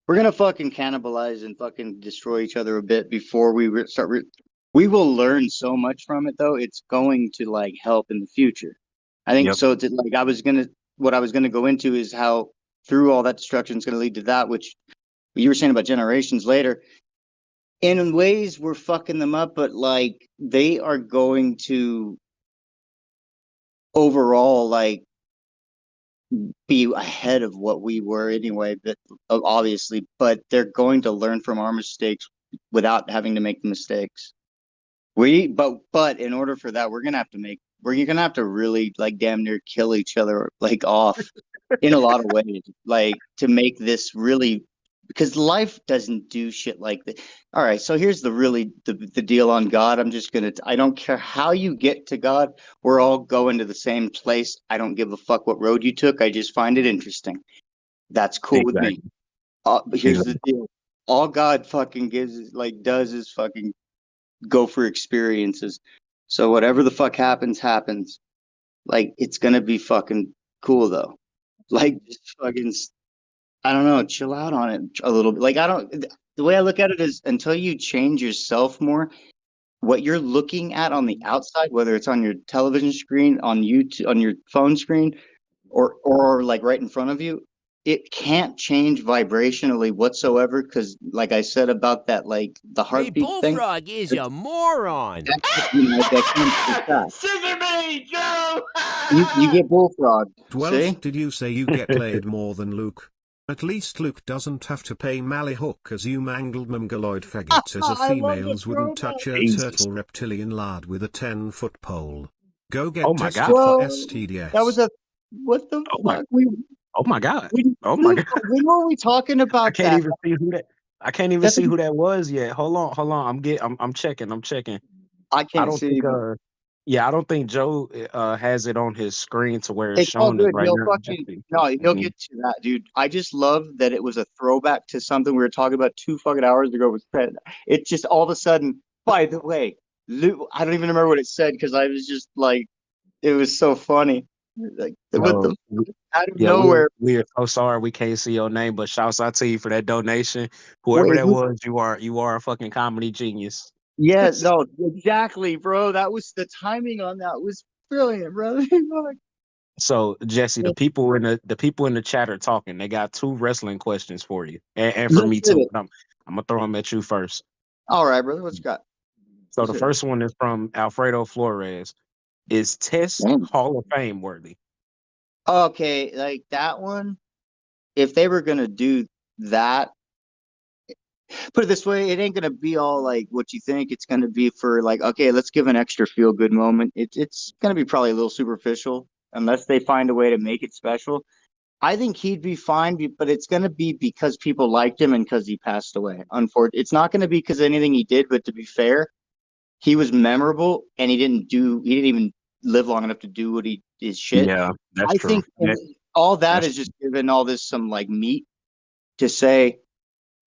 we're going to fucking cannibalize and fucking destroy each other a bit before we we will learn so much from it, though. It's going to, like, help in the future. I think so. Like, what I was going to go into is how through all that destruction is going to lead to that, which you were saying about generations later. In ways, we're fucking them up, but like they are going to overall like be ahead of what we were anyway. But obviously, but they're going to learn from our mistakes without having to make the mistakes. But in order for that, we're gonna have to really like damn near kill each other like off in a lot of ways, like to make this really. Because life doesn't do shit like that. All right, so here's the deal on God. I don't care how you get to God. We're all going to the same place. I don't give a fuck what road you took. I just find it interesting. That's cool with me. But here's the deal. All God fucking does is fucking go for experiences. So whatever the fuck happens, happens. Like, it's gonna be fucking cool though. Like, just fucking, I don't know, chill out on it a little bit. Like, the way I look at it is until you change yourself more, what you're looking at on the outside, whether it's on your television screen, on YouTube, on your phone screen, or like right in front of you, it can't change vibrationally whatsoever. Because, like I said about that, like the heartbeat thing. Bullfrog is a moron. Scissor me, Joe! You get bullfrog. Welsh, See? did you say you get laid more than Luke? At least Luke doesn't have to pay Mallyhook as you mangled mongoloid faggots as a females wouldn't touch a turtle reptilian lard with a 10-foot pole. Go get tested for STDs. That was what the fuck? Oh my god! When were we talking about I can't even see who that. I can't even see who that was yet. Hold on. I'm checking. I can't don't see. think. I don't think Joe has it on his screen to where it's It's all showing good. it right He'll now. he'll get to that, dude. I just love that it was a throwback to something we were talking about 2 fucking hours ago with Fred. It just all of a sudden, by the way, Luke, I don't even remember what it said because I was just like, it was so funny. Like, what the out of nowhere. We are so sorry we can't see your name, but shouts out to you for that donation. Whoever Wait, that was, you are a fucking comedy genius. Yeah, no, exactly, bro. That was the timing on that was brilliant, bro. So Jesse, the people in the chat are talking. They got 2 wrestling questions for you, and for me too. But I'm gonna throw them at you first. All right, brother. What you got? So the first one is from Alfredo Flores. Is Test Hall of Fame worthy? Okay, like that one. If they were gonna do that, put it this way, it ain't gonna be all like what you think. It's gonna be for like, okay, let's give an extra feel good moment. It's gonna be probably a little superficial unless they find a way to make it special. I think he'd be fine, but it's gonna be because people liked him and because he passed away. Unfortunately, it's not gonna be because of anything he did. But to be fair, he was memorable and he didn't even live long enough to do what his shit. Yeah, that's I true. think all that That's is just giving all this some like meat to say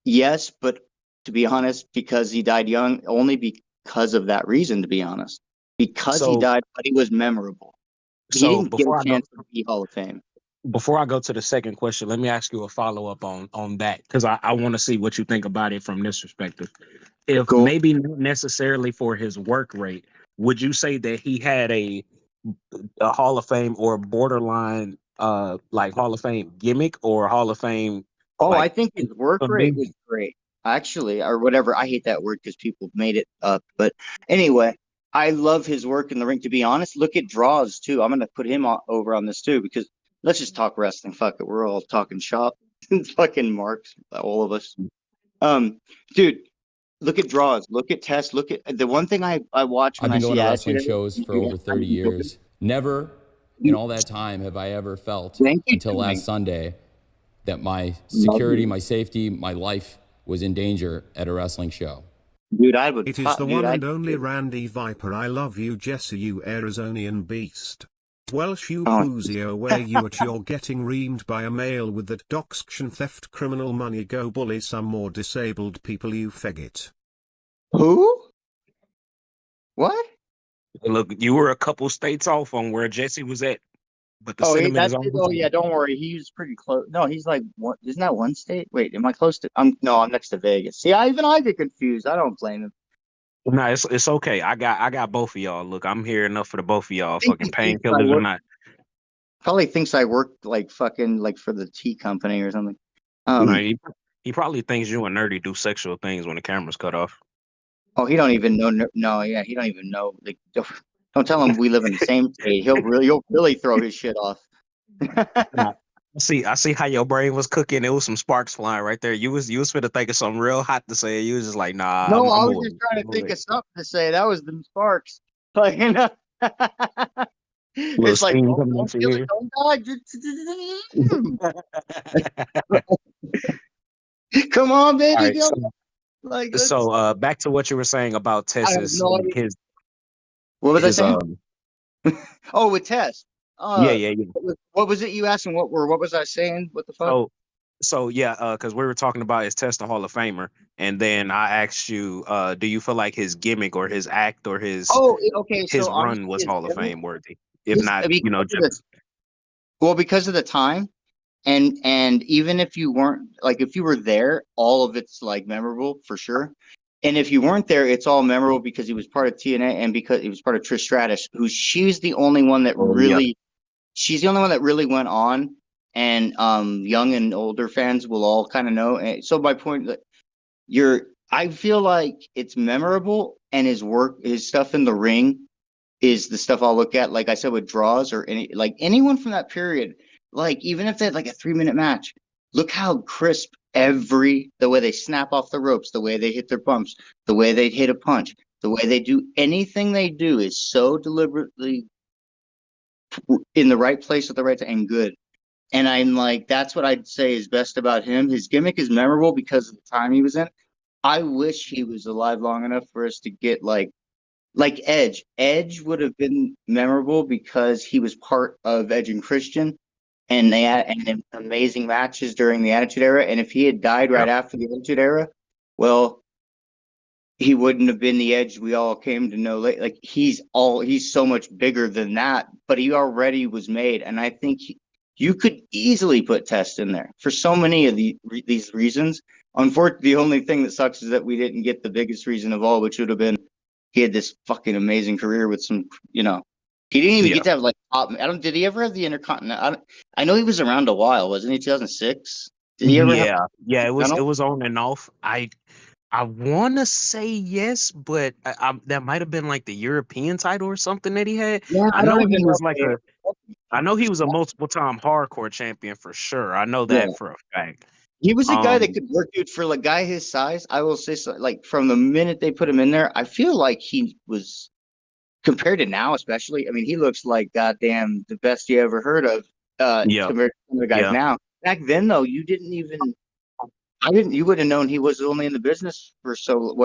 yes, but to be honest, because he died young, only because of that reason, to be honest. Because he died, but he was memorable. He So didn't get a chance to be Hall of Fame. before I go to the second question, let me ask you a follow up on that because I want to see what you think about it from this perspective. If maybe not necessarily for his work rate, would you say that he had a Hall of Fame or borderline like Hall of Fame gimmick or Hall of Fame? Oh, like, I think his work rate was great, actually, or whatever. I hate that word because people made it up. But anyway, I love his work in the ring. To be honest, look at draws too. I'm gonna put him over on this too because let's just talk wrestling. Fuck it, we're all talking shop. Fucking marks, all of us. Dude, look at draws. Look at tests. Look at the one thing I watch when I've I been going see to wrestling Attitude Era, shows for over 30 years. Never in all that time have I ever felt until last Sunday that my security, my safety, my life was in danger at a wrestling show. Dude, I would. It is the one and only Randy Viper. I love you, Jesse, you Arizonian beast. Welsh you Puzio, where you at you're getting reamed by a male with that doxction theft criminal money. Go bully some more disabled people, you faggot. Who? What? Look, you were a couple states off on where Jesse was at, but the Oh, sentiment that's is it. always Oh, yeah. Don't worry. He's pretty close. No, he's like one. Isn't that one state? Wait, am I close to? No, I'm next to Vegas. See, I get confused. I don't blame him. No, it's okay. I got both of y'all. Look, I'm here enough for the both of y'all. I think Fucking he thinks I painkillers or work. not. Probably thinks I work like fucking like for the tea company or something. No, he probably thinks you and Nerdy do sexual things when the camera's cut off. Oh, he don't even know. No, yeah, he don't even know. Like, don't tell him we live in the same state. He'll really throw his shit off. I see how your brain was cooking. It was some sparks flying right there. You was finna think of something real hot to say. You was just like, nah. No, I I'm was away. just trying to think of something to say. That was the sparks. Like, you know, Little it's like, steam don't coming out kill your it, ear. don't die. Come on, All baby, right, go. Like, so back to what you were saying about I have Tess's no idea. his What was I his saying? Oh, with Tess. yeah. What was it you asked? And what was I saying? What the fuck? So yeah, because we were talking about his Test the Hall of Famer, and then I asked you, do you feel like his gimmick or his act or his Okay. his So run honestly, was his Hall of gimmick, Fame worthy? If not, because of the time, and even if you weren't like if you were there, all of it's like memorable for sure. And if you weren't there, it's all memorable because he was part of TNA and because he was part of Trish Stratus, who she's the only one that she's the only one that really went on, and young and older fans will all kind of know. And so my point that I feel like it's memorable, and his stuff in the ring is the stuff I'll look at. Like I said, with draws or anyone from that period, like even if they had like a 3-minute match, look how crisp the way they snap off the ropes, the way they hit their bumps, the way they hit a punch, the way they do anything they do is so deliberately in the right place at the right time and good. And I'm like, that's what I'd say is best about him. His gimmick is memorable because of the time he was in. I wish he was alive long enough for us to get like Edge. Edge would have been memorable because he was part of Edge and Christian, and they had amazing matches during the Attitude Era. And if he had died right after the Attitude Era, well, he wouldn't have been the Edge we all came to know. Like he's so much bigger than that, but he already was made. And I think you could easily put Test in there for so many of these reasons. Unfortunately, the only thing that sucks is that we didn't get the biggest reason of all, which would have been he had this fucking amazing career with some, he didn't even get to have like top. Did he ever have the Intercontinental? I know he was around a while, wasn't he? 2006. Did he ever have? Yeah. It was on and off. I want to say yes, but that might have been like the European title or something that he had. Yeah, I know he was I know he was a multiple time hardcore champion for sure. I know that for a fact. He was a guy that could work, dude. For a guy his size, I will say, so, like from the minute they put him in there, I feel like he was compared to now, especially. I mean, he looks like goddamn the best you ever heard of. Compared to some of the guys now. Back then, though, you would have known he was only in the business for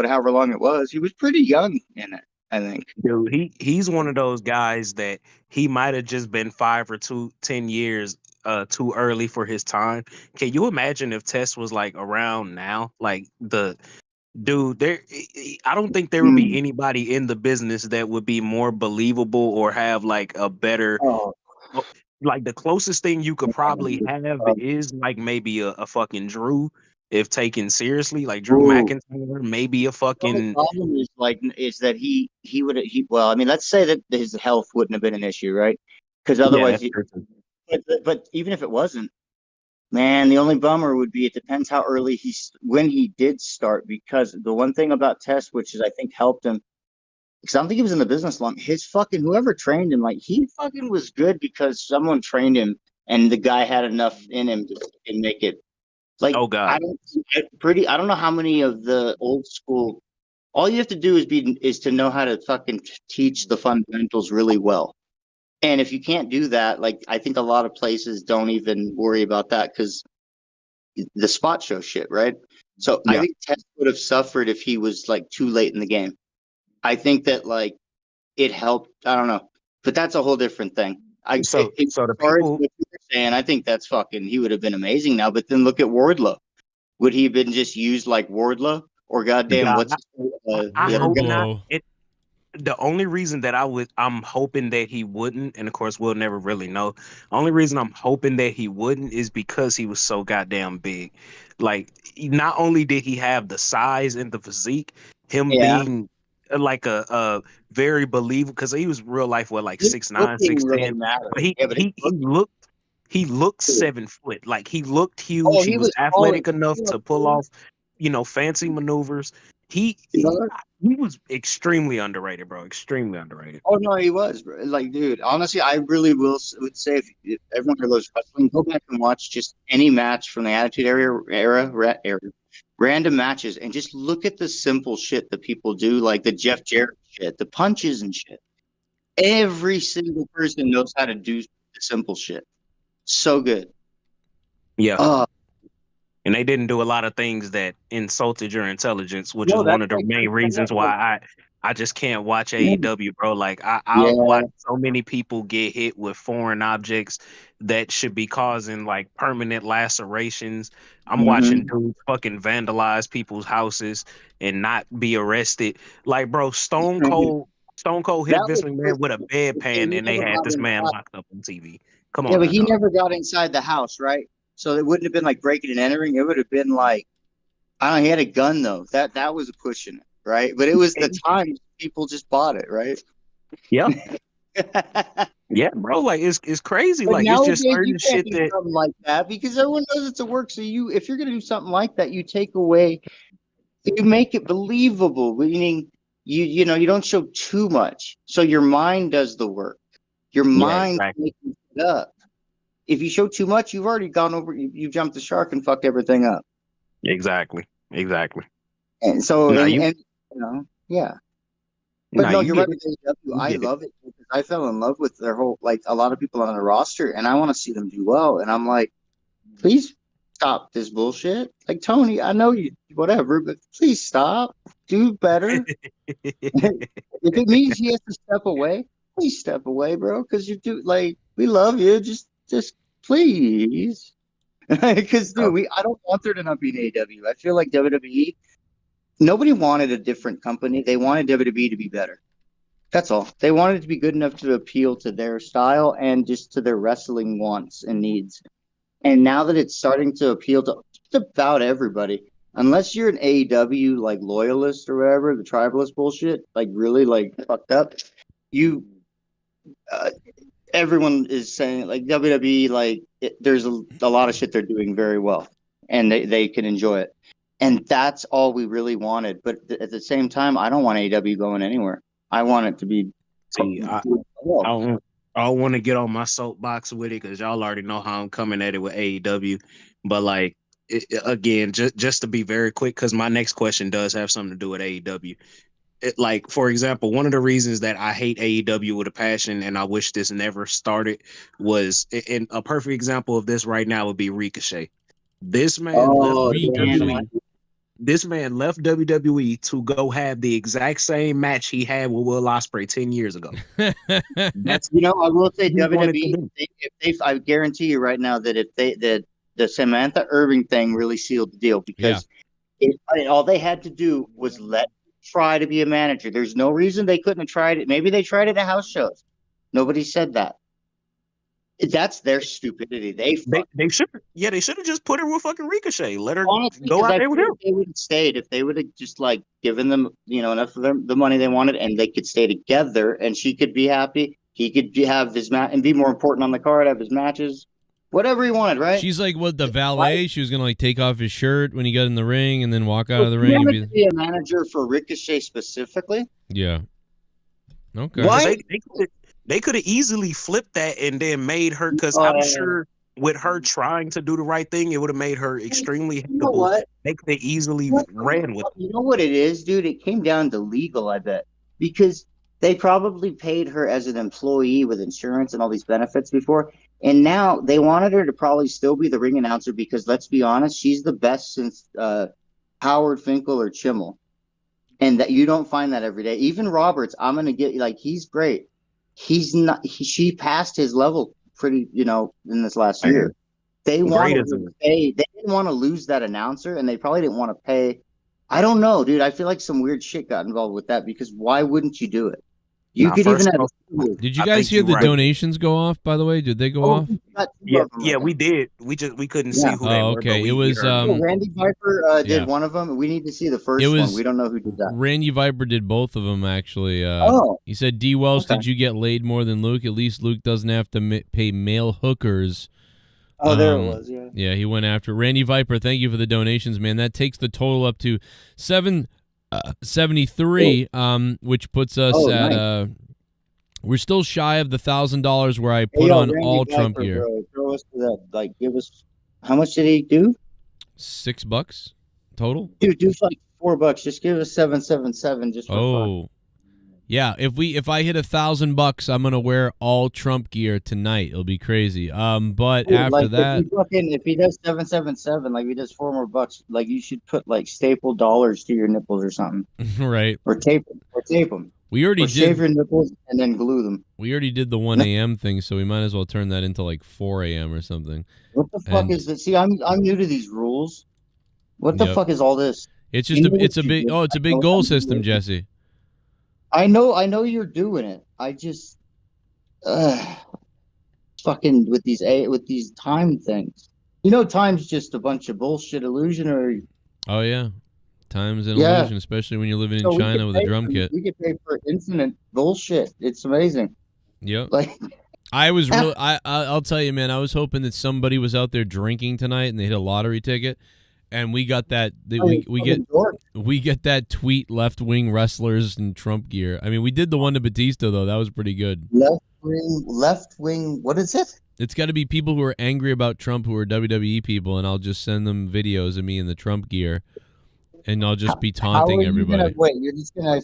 however long it was. He was pretty young in it, I think. Dude, he's one of those guys that he might have just been 5 or 10 years too early for his time. Can you imagine if Test was like around now? Like the dude, I don't think there would be anybody in the business that would be more believable or have like a better. Oh, like the closest thing you could probably have is like maybe a fucking Drew, if taken seriously, like Drew Ooh. McIntyre, maybe a The only fucking problem is that he would well, I mean, let's say that his health wouldn't have been an issue, right? Because yeah. otherwise, That's true too. but even if it wasn't, man, the only bummer would be it depends how early when he did start. Because the one thing about Test, which is I think helped him, because I don't think he was in the business long. His fucking whoever trained him, like he fucking was good because someone trained him, and the guy had enough in him to fucking make it. Like Oh God. I don't know how many of the old school. All you have to do is to know how to fucking teach the fundamentals really well. And if you can't do that, like I think a lot of places don't even worry about that because the spot show shit, right? So I Yeah. think Test would have suffered if he was like too late in the game. I think that like it helped. I don't know, but that's a whole different thing. So As the far as people. what you were saying, I think that's fucking. He would have been amazing now. But then look at Wardlow. Would he have been just used like Wardlow or goddamn God, what's I the other hope guy? not. The only reason that I'm hoping that he wouldn't, and of course we'll never really know. Only reason I'm hoping that he wouldn't is because he was so goddamn big. Like, not only did he have the size and the physique, him Yeah, being like a very believable, because he was real life what, like his 6'9", looking really 6'10", mattered. but he Yeah, but his he he look. looked he looked 7 foot. Like he looked Oh, huge. He he was was tall as athletic enough to pull fuck. off, fancy maneuvers. He You know? he was extremely underrated, bro. Extremely underrated. Oh no, he was, bro. Like, dude. Honestly, I really would say if everyone who loves wrestling, go back and watch just any match from the Attitude era, random matches, and just look at the simple shit that people do, like the Jeff Jarrett shit, the punches and shit. Every single person knows how to do the simple shit. So good. Yeah. Uh, And they didn't do a lot of things that insulted your intelligence, which is no, one that's of the like main reasons why I just can't watch yeah, AEW, bro. Like I've yeah. watched so many people get hit with foreign objects that should be causing like permanent lacerations. I'm watching Mm-hmm. dudes fucking vandalize people's houses and not be arrested. Like, bro, Stone Cold hit That Vince was McMahon with a and bedpan he and they never had got this man inside. locked up on TV. Come Yeah, on but now, he dog. never got inside the house, right? So it wouldn't have been like breaking and entering. It would have been like I don't know. He had a gun though. That was pushing it, right? But it was the time people just bought it, right? Yeah. Yeah, bro, like it's crazy. But Like it's nowadays just you certain can't shit do that something like that because everyone knows it's a work. So if you're gonna do something like that, you take away, you make it believable. Meaning you don't show too much, so your mind does the work. Your yeah, mind exactly. making it up. If you show too much, you've already gone over. You jumped the shark and fucked everything up. Exactly. And so Now and yeah. But no, you you're get right it. with AEW. You I get it. love it because I fell in love with their whole like a lot of people on the roster, and I want to see them do well. And I'm like, please stop this bullshit. Like Tony, I know you whatever, but please stop. Do better. If it means he has to step away, please step away, bro. Because you do like we love you. Just please. Because Oh, dude, I don't want there to not be an AEW. I feel like WWE. Nobody wanted a different company. They wanted WWE to be better. That's all. They wanted it to be good enough to appeal to their style and just to their wrestling wants and needs. And now that it's starting to appeal to just about everybody, unless you're an AEW like loyalist or whatever, the tribalist bullshit, like really like fucked up, you uh, everyone is saying like WWE, like there's a lot of shit they're doing very well, and they can enjoy it, and that's all we really wanted. But at the same time, I don't want AEW going anywhere. I want it to be. see, I don't want to get on my soapbox with it because y'all already know how I'm coming at it with AEW. But like again, just to be very quick, because my next question does have something to do with AEW. Like, for example, one of the reasons that I hate AEW with a passion and I wish this never started was, and a perfect example of this right now would be Ricochet. This man Oh, literally This man left WWE to go have the exact same match he had with Will Ospreay 10 years ago. That's I will say he wanted to WWE. do. I guarantee you right now that if the Samantha Irving thing really sealed the deal because all they had to do was try to be a manager. There's no reason they couldn't have tried it. Maybe they tried it at house shows. Nobody said that. That's their stupidity. They should they should have just put her with fucking Ricochet. Let her honestly go out there with him. They would have stayed if they would have just like given them enough of the money they wanted, and they could stay together, and she could be happy. He could have his match and be more important on the card, have his matches, whatever he wanted. Right? She's like what the valet. She was gonna like take off his shirt when he got in the ring and then walk out of the ring. And be a manager for Ricochet specifically. Yeah. Okay. Why? They could have easily flipped that and then made her, because I'm sure with her trying to do the right thing, it would have made her extremely hateable. You know what? They could have easily ran with it. You know what it is, dude? It came down to legal, I bet. Because they probably paid her as an employee with insurance and all these benefits before. And now they wanted her to probably still be the ring announcer because, let's be honest, she's the best since Howard Finkel or Chimmel. And that you don't find that every day. Even Roberts, I'm going to get, like, he's great. He's not. She passed his level pretty, in this last year. They wanted to pay. They didn't want to lose that announcer, and they probably didn't want to pay. I don't know, dude. I feel like some weird shit got involved with that because why wouldn't you do it? You could even have. Did you guys hear the donations go off? By the way, did they go off? Yeah, we did. We couldn't see who they were. Okay, it was Randy Viper did one of them. We need to see the first one. We don't know who did that. Randy Viper did both of them actually. He said, "D. Welsh, did you get laid more than Luke? At least Luke doesn't have to pay male hookers." Oh, there it was. Yeah. Yeah, he went after Randy Viper. Thank you for the donations, man. That takes the total up to $773, which puts us at we're still shy of the $1,000 where I put on Randy all Viper, Trump gear. Bro, throw us to that. Like, give us. How much did he do? $6 total. Dude, do like $4. Just give us 777 just for fun. Yeah. If I hit $1,000, I'm gonna wear all Trump gear tonight. It'll be crazy. But Dude, after that, if he does 777, like if he does $4 more, like you should put like staple dollars to your nipples or something. Right. Or tape them. We already shave your nipples and then glue them. We already did the 1 a.m. thing, so we might as well turn that into like 4 a.m. or something. What the fuck is this? See, I'm new to these rules. What the fuck is all this? It's just it's a big goal system, Jesse. I know you're doing it. I just fucking with these time things. Time's just a bunch of bullshit illusionary. Oh yeah. Time's an illusion, especially when you're living in China with a drum kit. We get paid for infinite bullshit. It's amazing. Yep. Like, I was really, I'll tell you, man. I was hoping that somebody was out there drinking tonight and they hit a lottery ticket, and we got that. We get that tweet left wing wrestlers in Trump gear. I mean, we did the one to Batista though. That was pretty good. Left wing. What is it? It's got to be people who are angry about Trump, who are WWE people, and I'll just send them videos of me in the Trump gear. And I'll just be taunting everybody. You're just gonna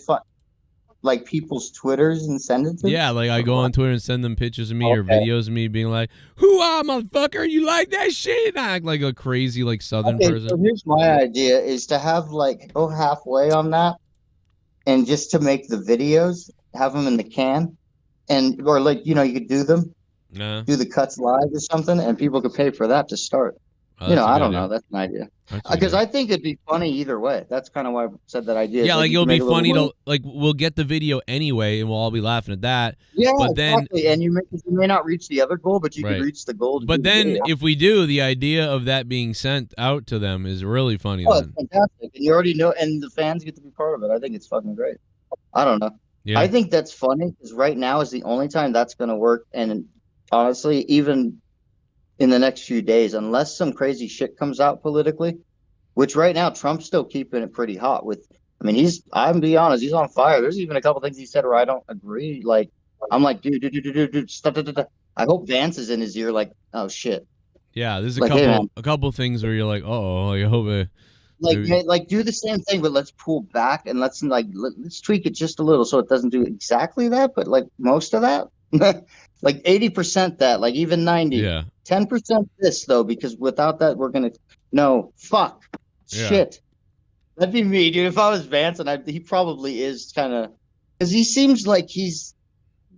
like people's Twitters and send it to them? Yeah, like I go on Twitter and send them pictures of me or videos of me being like, "Hoo-ah, motherfucker, you like that shit?" And I act like a crazy like Southern person. So here's my idea: is to have go halfway on that, and just to make the videos, have them in the can, or you could do them, do the cuts live or something, and people could pay for that to start. I don't know. That's an idea. Because I think it'd be funny either way. That's kind of why I said that idea. Yeah, like it'll be funny to we'll get the video anyway, and we'll all be laughing at that. Yeah, but exactly. And you may not reach the other goal, but you can reach the goal. But then if we do, the idea of that being sent out to them is really funny. Oh, it's fantastic, and you already know, and the fans get to be part of it. I think it's fucking great. I don't know. Yeah. I think that's funny because right now is the only time that's going to work, and honestly, even in the next few days, unless some crazy shit comes out politically, which right now Trump's still keeping it pretty hot with. I mean, I'm gonna be honest, he's on fire. There's even a couple things he said where I don't agree. Like, I'm like, dude, stop. I hope Vance is in his ear, like, oh shit. Yeah, there's a couple things where you're like, oh, I hope it. Like do the same thing, but let's pull back and let's tweak it just a little so it doesn't do exactly that, but like most of that. Like 80% that, like even 90. Yeah. 10% this though, because without that we're gonna shit. That'd be me, dude. If I was Vance, and he probably is kind of, because he seems like he's.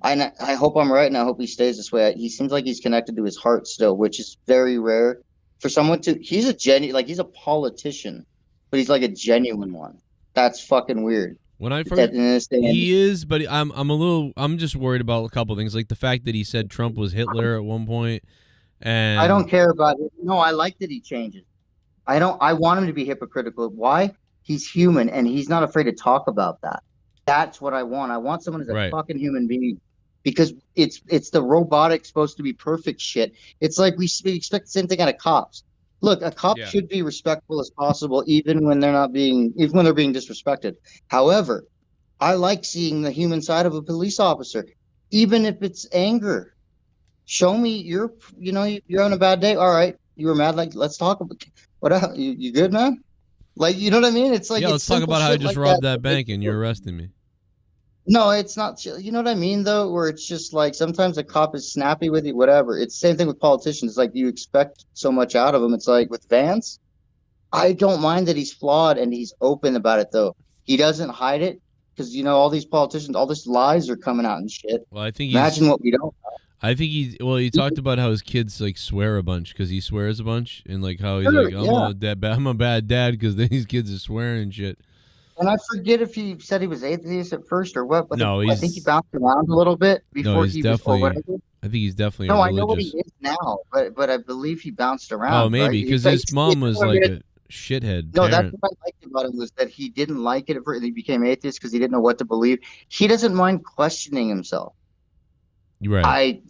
I hope I'm right, and I hope he stays this way. He seems like he's connected to his heart still, which is very rare for someone to. He's a he's a politician, but he's like a genuine one. That's fucking weird. When I first, he is, but I'm just worried about a couple things, like the fact that he said Trump was Hitler at one point, and I don't care about it. No, I like that he changes. I want him to be hypocritical. Why? He's human, and he's not afraid to talk about that. That's what I want. I want someone who's a fucking human being, because it's the robotic supposed to be perfect shit. It's like we expect the same thing out of cops. Look, a cop should be respectful as possible, even when they're being disrespected. However, I like seeing the human side of a police officer, even if it's anger. Show me you're on a bad day. All right, you were mad. Like, let's talk about what else. You good, man? Like, you know what I mean? It's like, let's talk about how I just robbed that bank and you're arresting me. No, it's not. You know what I mean, though, where it's just like sometimes a cop is snappy with you, whatever. It's the same thing with politicians. It's like you expect so much out of them. It's like with Vance, I don't mind that he's flawed and he's open about it, though. He doesn't hide it because, all these politicians, all these lies are coming out and shit. Well, I think imagine what we don't. I think he talked about how his kids like swear a bunch because he swears a bunch, and like how he's like, I'm a bad dad because these kids are swearing and shit. And I forget if he said he was atheist at first or what, but no, I think he bounced around a little bit before he was. I think he's definitely. No, I know what he is now, but I believe he bounced around. Oh, maybe because his mom was like a shithead. No, that's what I liked about him, was that he didn't like it at first. He became atheist because he didn't know what to believe. He doesn't mind questioning himself. Right.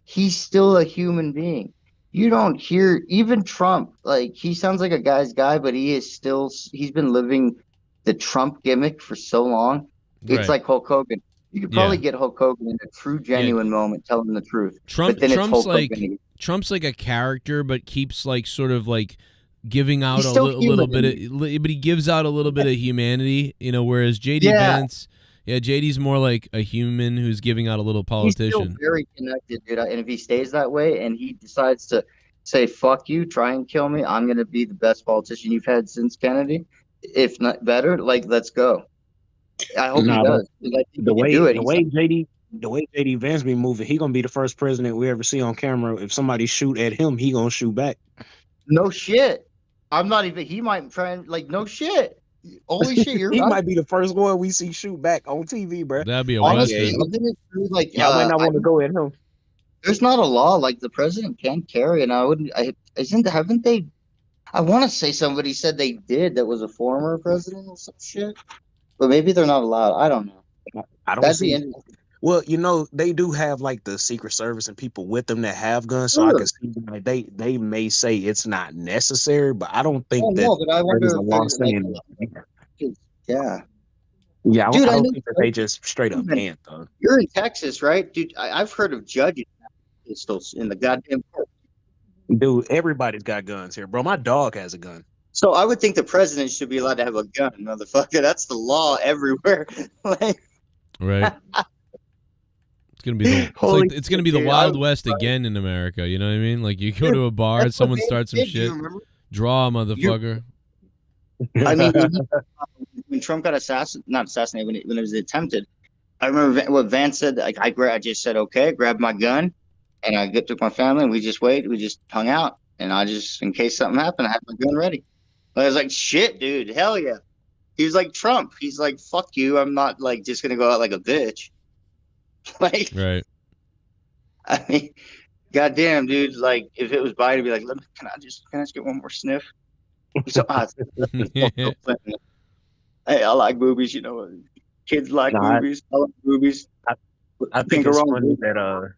He's still a human being. You don't hear even Trump, like, he sounds like a guy's guy, but he's been living the Trump gimmick for so long. It's like Hulk Hogan. You could probably get Hulk Hogan in a true, genuine moment, telling the truth. Trump's like a character, but keeps like sort of like giving out a little bit of, but he gives out a little bit of humanity, whereas JD Vance. Yeah, JD's more like a human who's giving out a little politician. He's still very connected, dude. And if he stays that way and he decides to say, fuck you, try and kill me, I'm going to be the best politician you've had since Kennedy, if not better, like, let's go. I hope he does. The way JD Vance be moving, he going to be the first president we ever see on camera. If somebody shoot at him, he going to shoot back. No shit. He might try and, like, no shit. Holy shit, he might be the first one we see shoot back on TV, bro. That'd be a Western. I might not want to go at him. There's not a law, like the president can carry, and haven't they? I want to say somebody said they did that was a former president or some shit, but maybe they're not allowed. I don't know. I don't see. Well, they do have like the Secret Service and people with them that have guns, so I can see like they may say it's not necessary, but I don't think that. No, but I wonder Yeah, I don't think that they just straight up can't though. You're in Texas, right, dude? I've heard of judges pistols in the goddamn court. Dude, everybody's got guns here, bro. My dog has a gun. So I would think the president should be allowed to have a gun, motherfucker. That's the law everywhere. Right. It's gonna be the Wild West again in America. You know what I mean? Like you go to a bar, someone starts some shit, draw, motherfucker. I mean, when Trump got not assassinated, when it was attempted, I remember what Vance said. Like I just said, okay, grabbed my gun, and I took my family, and we just hung out, and I just, in case something happened, I had my gun ready. I was like, shit, dude, hell yeah. He was like Trump. He's like, fuck you. I'm not like just gonna go out like a bitch. Like, right. I mean, goddamn, dude. Like, if it was Biden, I'd be like, can I just get one more sniff? So, hey, I like boobies. Kids like boobies. I like boobies. I think it's funny that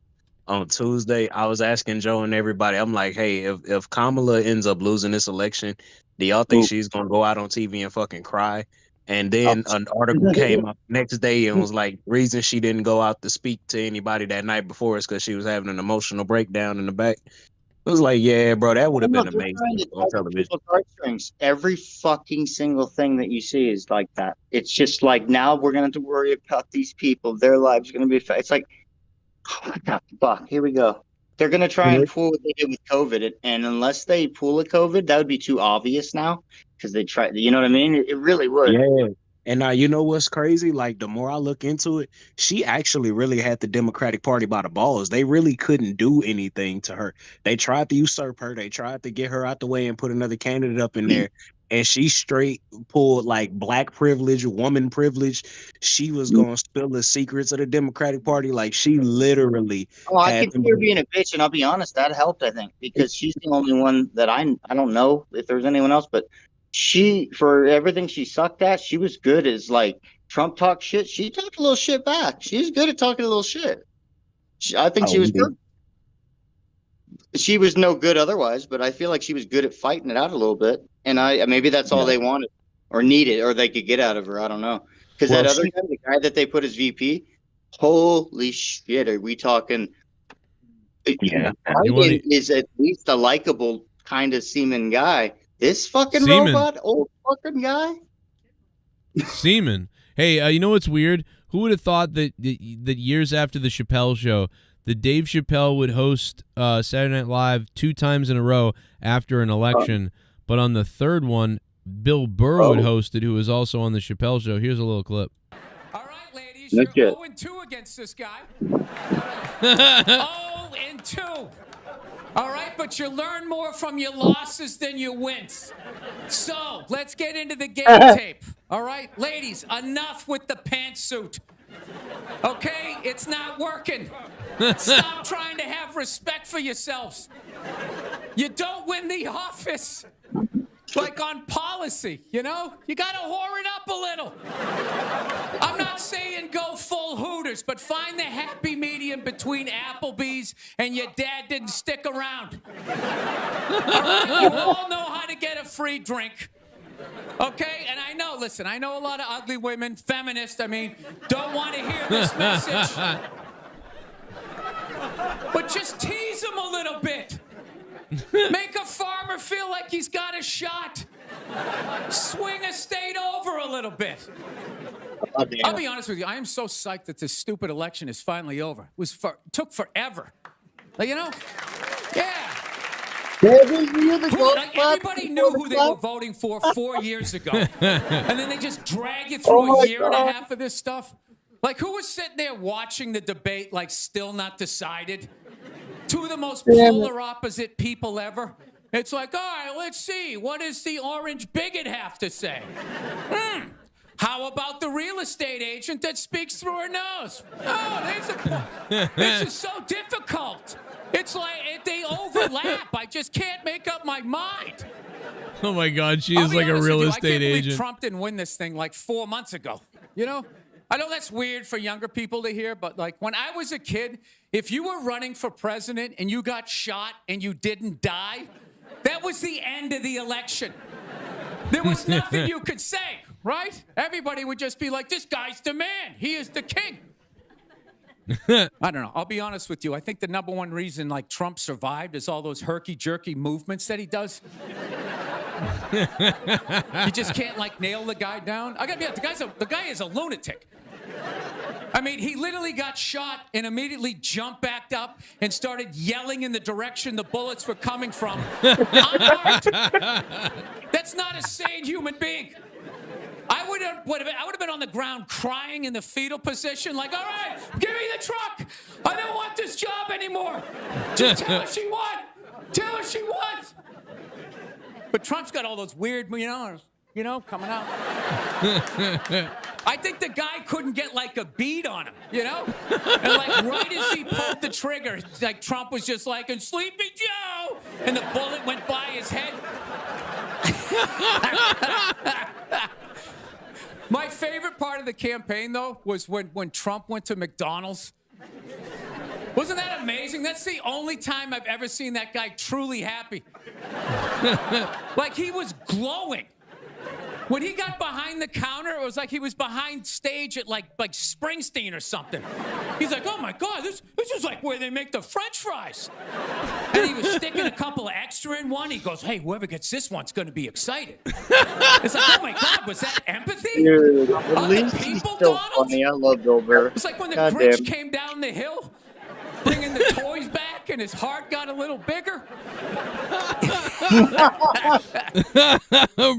on Tuesday I was asking Joe and everybody. I'm like, hey, if Kamala ends up losing this election, do y'all think she's gonna go out on TV and fucking cry? And then an article came up next day and was like, reason she didn't go out to speak to anybody that night before is because she was having an emotional breakdown in the back. It was like, yeah, bro, that would have been amazing on television. Every fucking single thing that you see is like that. It's just like, now we're going to have to worry about these people. Their lives are going to be it's like, what the fuck? Here we go. They're going to try and pull what they did with COVID. And unless they pull a COVID, that would be too obvious now. because they try. You know what I mean? It really would. Yeah. And you know what's crazy? Like, the more I look into it, she actually really had the Democratic Party by the balls. They really couldn't do anything to her. They tried to usurp her. They tried to get her out the way and put another candidate up in there. And she straight pulled like black privilege, woman privilege. She was going to spill the secrets of the Democratic Party. Like, she literally. Oh, I could see her being a bitch, and I'll be honest, that helped, I think, because she's the only one that I don't know if there's anyone else, but she, for everything she sucked at, she was good as, like, Trump talk shit. She talked a little shit back. She's good at talking a little shit. I think she was good. She was no good otherwise, but I feel like she was good at fighting it out a little bit. And maybe that's all they wanted or needed or they could get out of her. I don't know. Because that other guy, the guy that they put as VP, holy shit, are we talking? Yeah. Biden is at least a likable kind of semen guy. This fucking robot, old fucking guy. Seaman. Hey, you know what's weird? Who would have thought that years after the Chappelle show, that Dave Chappelle would host Saturday Night Live 2 times in a row after an election, but on the third one, Bill Burr would host it, who was also on the Chappelle show. Here's a little clip. All right, ladies, you're 0-2 against this guy. 0-2. All right, but you learn more from your losses than your wins. So let's get into the game tape. All right, ladies, enough with the pantsuit. Okay, it's not working. Stop trying to have respect for yourselves. You don't win the office. Like on policy, you know? You gotta whore it up a little. I'm not saying go full Hooters, but find the happy medium between Applebee's and your dad didn't stick around. All right? You all know how to get a free drink. Okay? And I know, listen, I know a lot of ugly women, feminists, don't want to hear this message. But just tease them a little bit. Make a farmer feel like he's got a shot. Swing a state over a little bit. I'll be honest with you. I am so psyched that this stupid election is finally over. It took forever. Like, you know? Yeah. Everybody knew who they were voting for 4 years ago. And then they just drag you through a year and a half of this stuff. Like, who was sitting there watching the debate, like, still not decided? Two of the most polar opposite people ever. It's like, all right, let's see. What does the orange bigot have to say? How about the real estate agent that speaks through her nose? Oh, this is so difficult. It's like they overlap. I just can't make up my mind. Oh, my God. She is like a real estate I can't agent. believe Trump didn't win this thing like 4 months ago. You know? I know that's weird for younger people to hear, but like when I was a kid, if you were running for president and you got shot and you didn't die, that was the end of the election. There was nothing you could say, right? Everybody would just be like, this guy's the man. He is the king. I don't know. I'll be honest with you. I think the number one reason like Trump survived is all those herky-jerky movements that he does. You just can't like nail the guy down. I gotta be honest, the guy is a lunatic. He literally got shot and immediately jumped back up and started yelling in the direction the bullets were coming from. Unarmed. That's not a sane human being. I would have been on the ground crying in the fetal position, like, all right, give me the truck. I don't want this job anymore. Just tell her she won. Tell her she won. But Trump's got all those weird, coming out. I think the guy couldn't get like a bead on him, And like right as he pulled the trigger, like Trump was just like, and Sleepy Joe, and the bullet went by his head. My favorite part of the campaign, though, was when Trump went to McDonald's. Wasn't that amazing? That's the only time I've ever seen that guy truly happy. Like, he was glowing. When he got behind the counter, it was like he was behind stage at like Springsteen or something. He's like, oh my God, this is like where they make the French fries. And he was sticking a couple of extra in one. He goes, hey, whoever gets this one's going to be excited. It's like, oh my God, was that empathy? Dude, at least he's still funny. I love Bill Burr. It's like when the Grinch came down the hill, bringing the toys back, and his heart got a little bigger.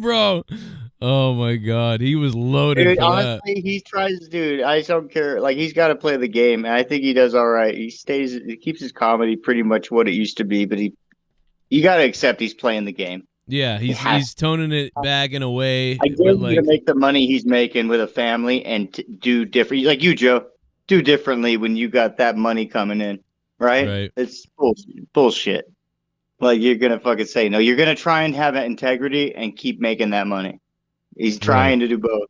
Bro. Oh my God, he was loaded Dude, for that. honestly, he tries, dude. I don't care. Like, he's got to play the game, and I think he does all right. He keeps his comedy pretty much what it used to be, but you got to accept he's playing the game. Yeah, he's toning it back in a way. I dare but you to make the money he's making with a family and do different. Like you, Joe, do differently when you got that money coming in, right? Right. It's bullshit. Like, you're gonna fucking say no. You're gonna try and have integrity and keep making that money. He's trying to do both.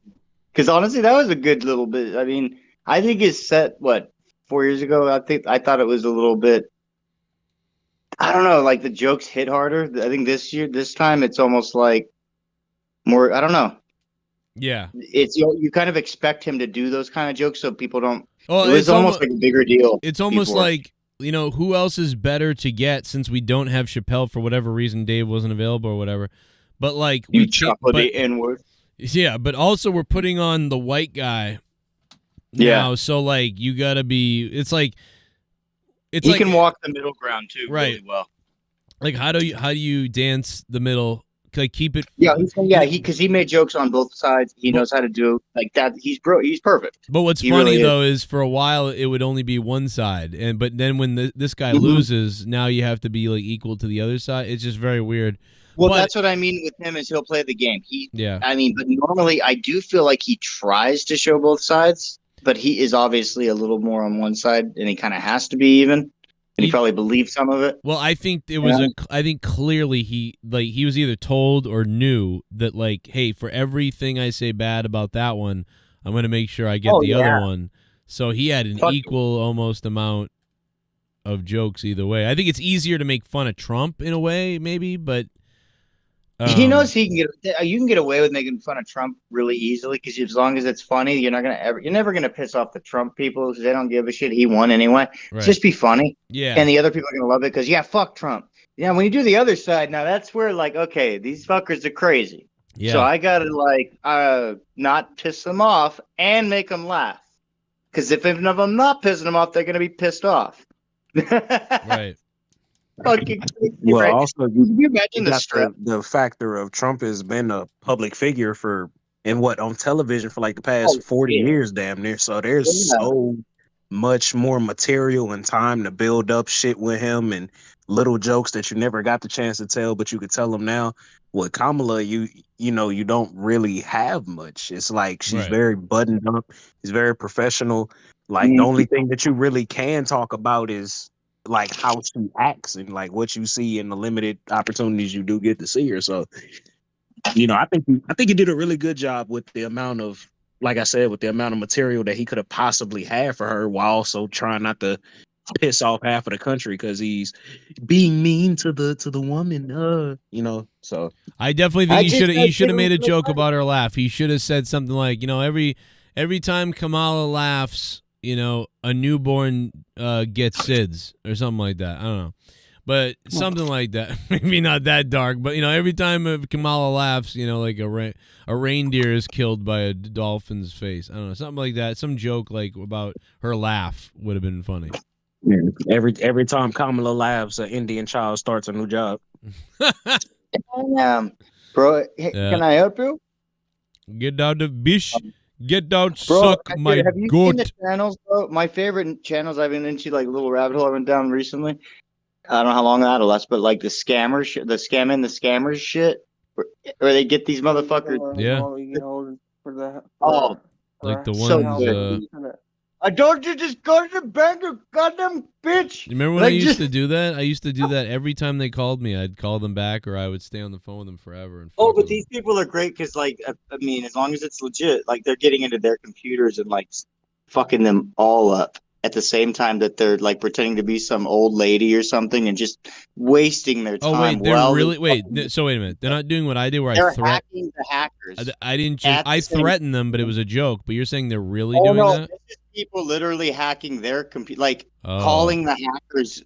Because honestly, that was a good little bit. I mean, I think his set, 4 years ago? I thought it was a little bit. I don't know, like the jokes hit harder. I think this time, it's almost like more. I don't know. Yeah. It's you kind of expect him to do those kind of jokes, so people don't. Oh, it was almost like a bigger deal. It's almost before. like, who else is better to get since we don't have Chappelle for whatever reason? Dave wasn't available or whatever. But like you chuckle the N-word. Yeah, but also we're putting on the white guy now, so like you gotta be. It's like he can walk the middle ground too, right? Really well. Like how do you dance the middle? Like keep it. Yeah, because he made jokes on both sides. He knows how to do like that. He's perfect. But what's He funny really though is for a while it would only be one side, but then when this guy loses, now you have to be like equal to the other side. It's just very weird. Well, that's what I mean with him is he'll play the game. Yeah. I mean, but normally I do feel like he tries to show both sides, but he is obviously a little more on one side, and he kind of has to be even. And he probably believes some of it. Well, I think it was I think clearly he was either told or knew that like, hey, for everything I say bad about that one, I'm going to make sure I get the other one. So he had an equal almost amount of jokes either way. I think it's easier to make fun of Trump in a way, maybe, but he knows you can get away with making fun of Trump really easily because as long as it's funny, you're never gonna piss off the Trump people because they don't give a shit. He won anyway. Right. Just be funny. Yeah. And the other people are gonna love it because fuck Trump. Yeah, when you do the other side, now that's where like, okay, these fuckers are crazy. Yeah. So I gotta like not piss them off and make them laugh. Because if I'm not pissing them off, they're gonna be pissed off. Right. Fucking crazy, Well, right? also Can you imagine the factor of Trump has been a public figure on television for like the past 40 years, damn near. So there's so much more material and time to build up shit with him and little jokes that you never got the chance to tell, but you could tell them now. With Kamala, you don't really have much. It's like she's very buttoned up. She's very professional. Like the only thing that you really can talk about is like how she acts and like what you see in the limited opportunities you do get to see her. So, I think he did a really good job with the amount of, like I said, with the amount of material that he could have possibly had for her, while also trying not to piss off half of the country because he's being mean to the woman. So I definitely think he should have made a joke about her laugh. He should have said something like, every time Kamala laughs, a newborn gets SIDS or something like that. I don't know. But something like that. Maybe not that dark, but, every time Kamala laughs, like a reindeer is killed by a dolphin's face. I don't know. Something like that. Some joke like about her laugh would have been funny. Yeah. Every time Kamala laughs, an Indian child starts a new job. Bro, can I help you? Get out of bish. Get out, Bro, suck my have you goat. seen the channels, bro? My favorite channels I've been into, like a little rabbit hole I went down recently. I don't know how long that'll last, but like the scammers, the scammers shit, where they get these motherfuckers. Yeah. Oh, like the so ones. good. I told you just go to the Banter, goddamn bitch. You remember when I used to do that? I used to do that every time they called me. I'd call them back, or I would stay on the phone with them forever. And but these people are great because, like, I mean, as long as it's legit, like they're getting into their computers and like fucking them all up at the same time that they're like pretending to be some old lady or something and just wasting their time. Oh wait, they're really So wait a minute, they're not doing what I do, where they're I threat. hacking the hackers. I didn't. I threatened them, but it was a joke. But you're saying they're really doing that? This is people literally hacking their computer, like calling the hackers,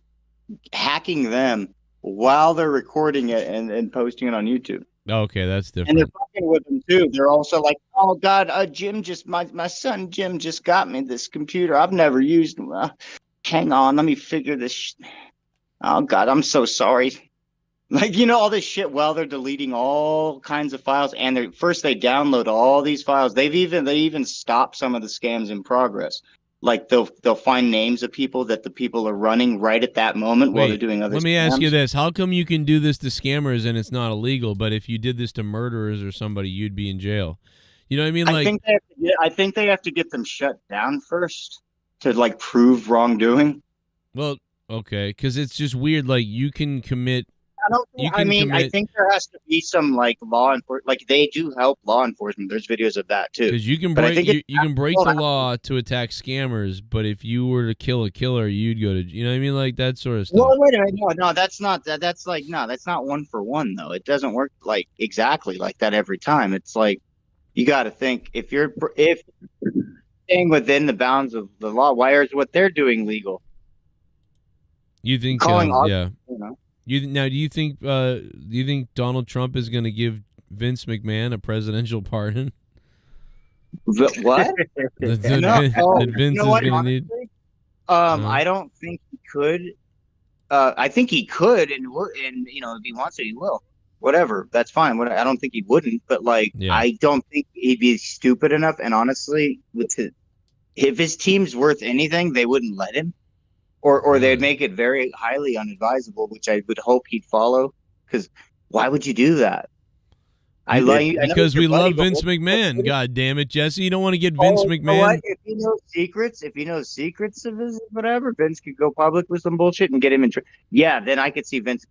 hacking them while they're recording it and posting it on YouTube. Okay, that's different. And they're fucking with them too. They're also like, "Oh God, Jim my son Jim just got me this computer. I've never used. Hang on, let me figure this. Oh God, I'm so sorry. Like, you know, all this shit while they're deleting all kinds of files, and they download all these files. They even stop some of the scams in progress. Like they'll find names of people that the people are running right at that moment while they're doing other let me ask you scams. this. How come you can do this to scammers and it's not illegal, but if you did this to murderers or somebody, you'd be in jail? You know what I mean? Like, I think they have to get them shut down first to like prove wrongdoing. well, okay, because it's just weird. Like, you can commit. I think there has to be some like law enforcement. Like they do help law enforcement. There's videos of that too. Because you can But I break think you can break the law to attack scammers, but if you were to kill a killer, you'd go to, you know what I mean, like that sort of stuff. Well, wait a minute. No, that's not that. That's like no, that's not one for one though. It doesn't work like exactly like that every time. It's like you got to think if staying within the bounds of the law, why is what they're doing legal? You think Calling yeah. you know. Do you think Donald Trump is going to give Vince McMahon a presidential pardon? What? That Vince is going to need. I don't think he could. I think he could, and you know, if he wants to, he will. Whatever, that's fine. I don't think he wouldn't, but like, I don't think he'd be stupid enough. And honestly, if his team's worth anything, they wouldn't let him. Or they'd make it very highly unadvisable, which I would hope he'd follow. Because why would you do that? Because we love Vince McMahon. God damn it, Jesse! You don't want to get Vince McMahon. You know what? If he knows secrets of his whatever, Vince could go public with some bullshit and get him in. Yeah, then I could see Vince.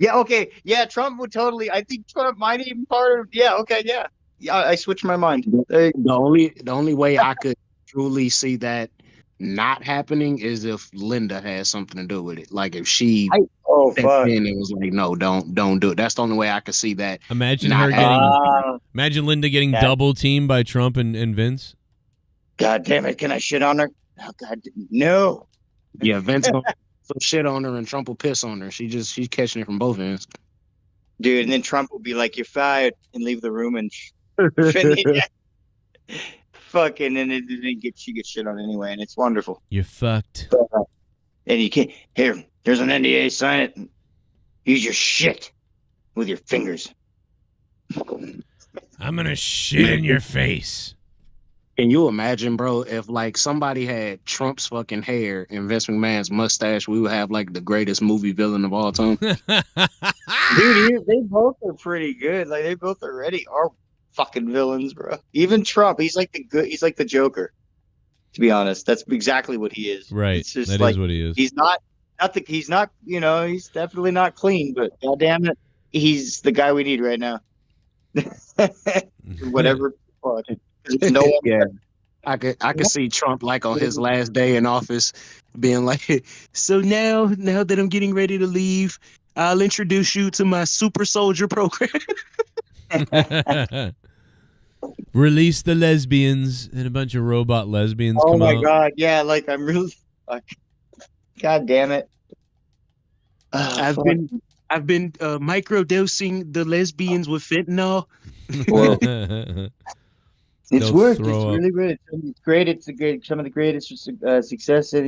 Okay. Yeah, Trump would totally. I think Trump might even part of. Yeah. Okay. Yeah. Yeah. I switched my mind. The only way I could truly see that not happening is if Linda has something to do with it. Like if she stepped in and was like, no, don't do it. That's the only way I could see that. Imagine her getting imagine Linda getting double teamed by Trump and Vince. God damn it, can I shit on her? Oh God, no. Yeah, Vince will shit on her and Trump will piss on her. She's catching it from both ends. Dude, and then Trump will be like, you're fired, and leave the room and fucking, and then she gets shit on anyway, and it's wonderful. You're fucked. And you can't. Here's an NDA. Sign it. And use your shit with your fingers. I'm gonna shit in your face. Can you imagine, bro, if like somebody had Trump's fucking hair and Vince McMahon's mustache, we would have like the greatest movie villain of all time. Dude, they both are pretty good. Like they both already are fucking villains, bro. Even Trump, he's like the Joker. To be honest, that's exactly what he is. Right. It's just that like, is what he is. He's not, you know, he's definitely not clean, but goddamn it, he's the guy we need right now. Whatever. No one. Yeah. I could see Trump like on his last day in office being like, so now that I'm getting ready to leave, I'll introduce you to my super soldier program. Release the lesbians, and a bunch of robot lesbians come out. Oh my God. Yeah. Like I'm really, God damn it. I've been microdosing the lesbians with fentanyl. It's worked. It's really good. It's great. It's some of the greatest success of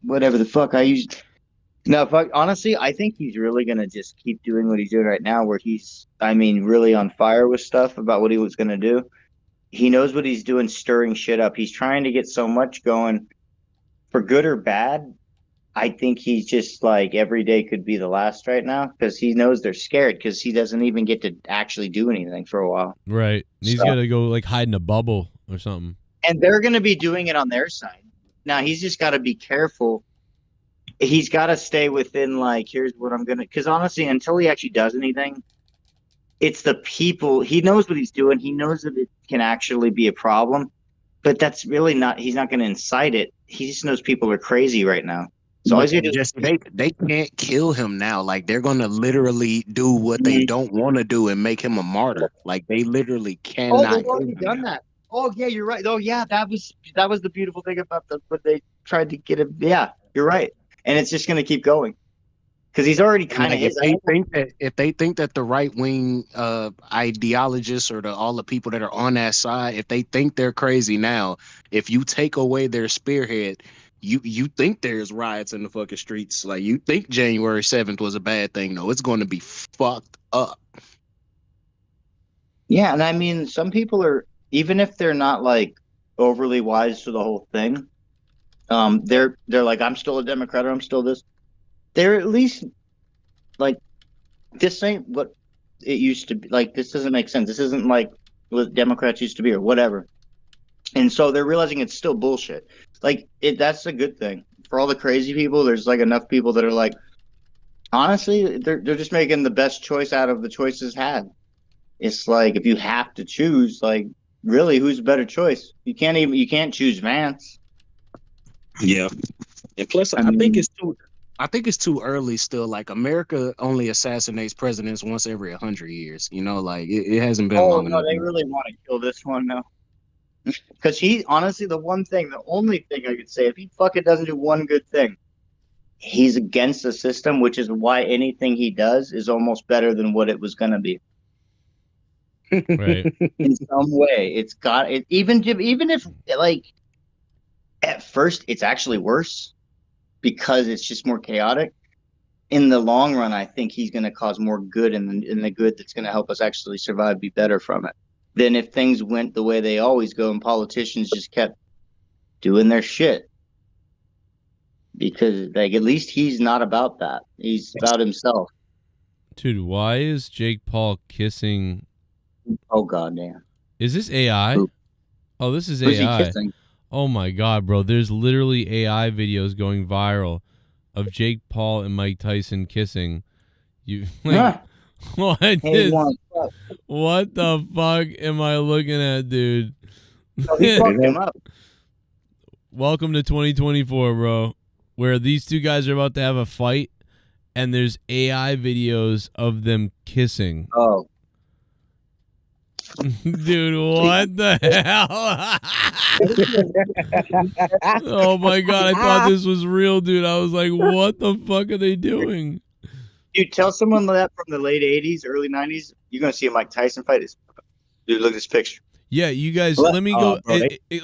whatever the fuck I use. No, fuck. Honestly, I think he's really gonna just keep doing what he's doing right now, where he's, really on fire with stuff about what he was gonna do. He knows what he's doing, stirring shit up. He's trying to get so much going, for good or bad. I think he's just like every day could be the last right now, because he knows they're scared, because he doesn't even get to actually do anything for a while. Right. He's got to go like hide in a bubble or something. And they're going to be doing it on their side. Now he's just got to be careful. He's got to stay within like, here's what I'm going to, because honestly, until he actually does anything, it's the people. He knows what he's doing. He knows that it can actually be a problem, but that's really not, he's not going to incite it. He just knows people are crazy right now. So they can't kill him now. Like they're gonna literally do what they don't want to do and make him a martyr. Like they literally cannot. Oh, they've already done that. Oh yeah, you're right. Oh yeah, that was the beautiful thing about what they tried to get him. Yeah, you're right. And it's just gonna keep going, because he's already kind of. If they think that the right wing ideologists or all the people that are on that side, if they think they're crazy now, if you take away their spearhead, you think there's riots in the fucking streets. Like, you think January 7th was a bad thing. No, it's going to be fucked up. Yeah, and I mean, some people are, even if they're not like overly wise to the whole thing, they're like, I'm still a Democrat, or I'm still this. They're at least like, this ain't what it used to be. Like, this doesn't make sense. This isn't like what Democrats used to be, or whatever. And so they're realizing it's still bullshit. Like, that's a good thing. For all the crazy people, there's like enough people that are like, honestly, they're just making the best choice out of the choices had. It's like, if you have to choose, like, really, who's a better choice? You can't choose Vance. Yeah. And plus, I think it's too early still. Like, America only assassinates presidents once every 100 years. You know, like, it hasn't been long enough. They really want to kill this one now. Because he, honestly, the only thing I could say, if he fucking doesn't do one good thing, he's against the system, which is why anything he does is almost better than what it was going to be. Right. In some way, it's got it. Even if like at first it's actually worse because it's just more chaotic. In the long run, I think he's going to cause more good, and the good that's going to help us actually survive, be better from it than if things went the way they always go and politicians just kept doing their shit. Because like, at least he's not about that. He's about himself. Dude, why is Jake Paul kissing? Oh goddamn! Is this AI? Oh, this is Who's he AI. kissing? Oh my god, bro! There's literally AI videos going viral of Jake Paul and Mike Tyson kissing. You like, what the fuck am I looking at, dude? Oh, he fucked him up. Welcome to 2024, bro, where these two guys are about to have a fight, and there's AI videos of them kissing. Oh. Dude, what the hell? Oh my god, I thought this was real, dude. I was like, what the fuck are they doing? Dude, tell someone that from the late 80s, early 90s, you're going to see a Mike Tyson fight. Dude, look at this picture. Yeah, you guys, let me go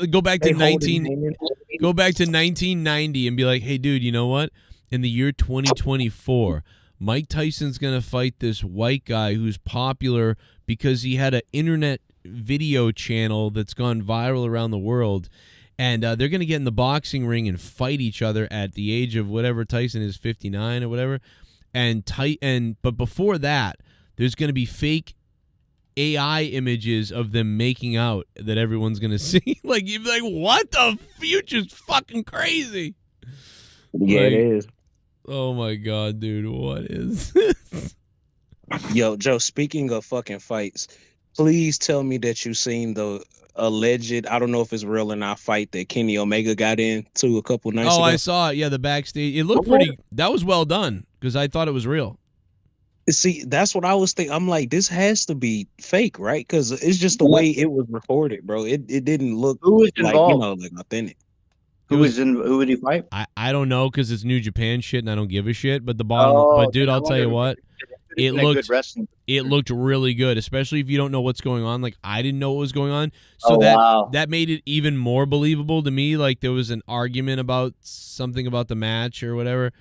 go back to 1990 and be like, hey, dude, you know what? In the year 2024, Mike Tyson's going to fight this white guy who's popular because he had an internet video channel that's gone viral around the world. And they're going to get in the boxing ring and fight each other at the age of whatever Tyson is, 59 or whatever. But before that, there's going to be fake AI images of them making out that everyone's going to see. Like, you'd be like, what the future's fucking crazy. Yeah, like, it is. Oh my god, dude, what is this? Yo, Joe, speaking of fucking fights, please tell me that you've seen the alleged, I don't know if it's real or not, fight that Kenny Omega got into a couple nights ago. Oh, I saw it. Yeah, the backstage. It looked pretty. That was well done because I thought it was real. See, that's what I was thinking. I'm like, this has to be fake, right? Because it's just the way it was recorded, bro. It didn't look like, involved? like authentic. Who would he fight? I don't know because it's New Japan shit and I don't give a shit. But but dude, I'll tell you what, it looked really good, especially if you don't know what's going on. Like, I didn't know what was going on, so that made it even more believable to me. Like, there was an argument about something about the match or whatever,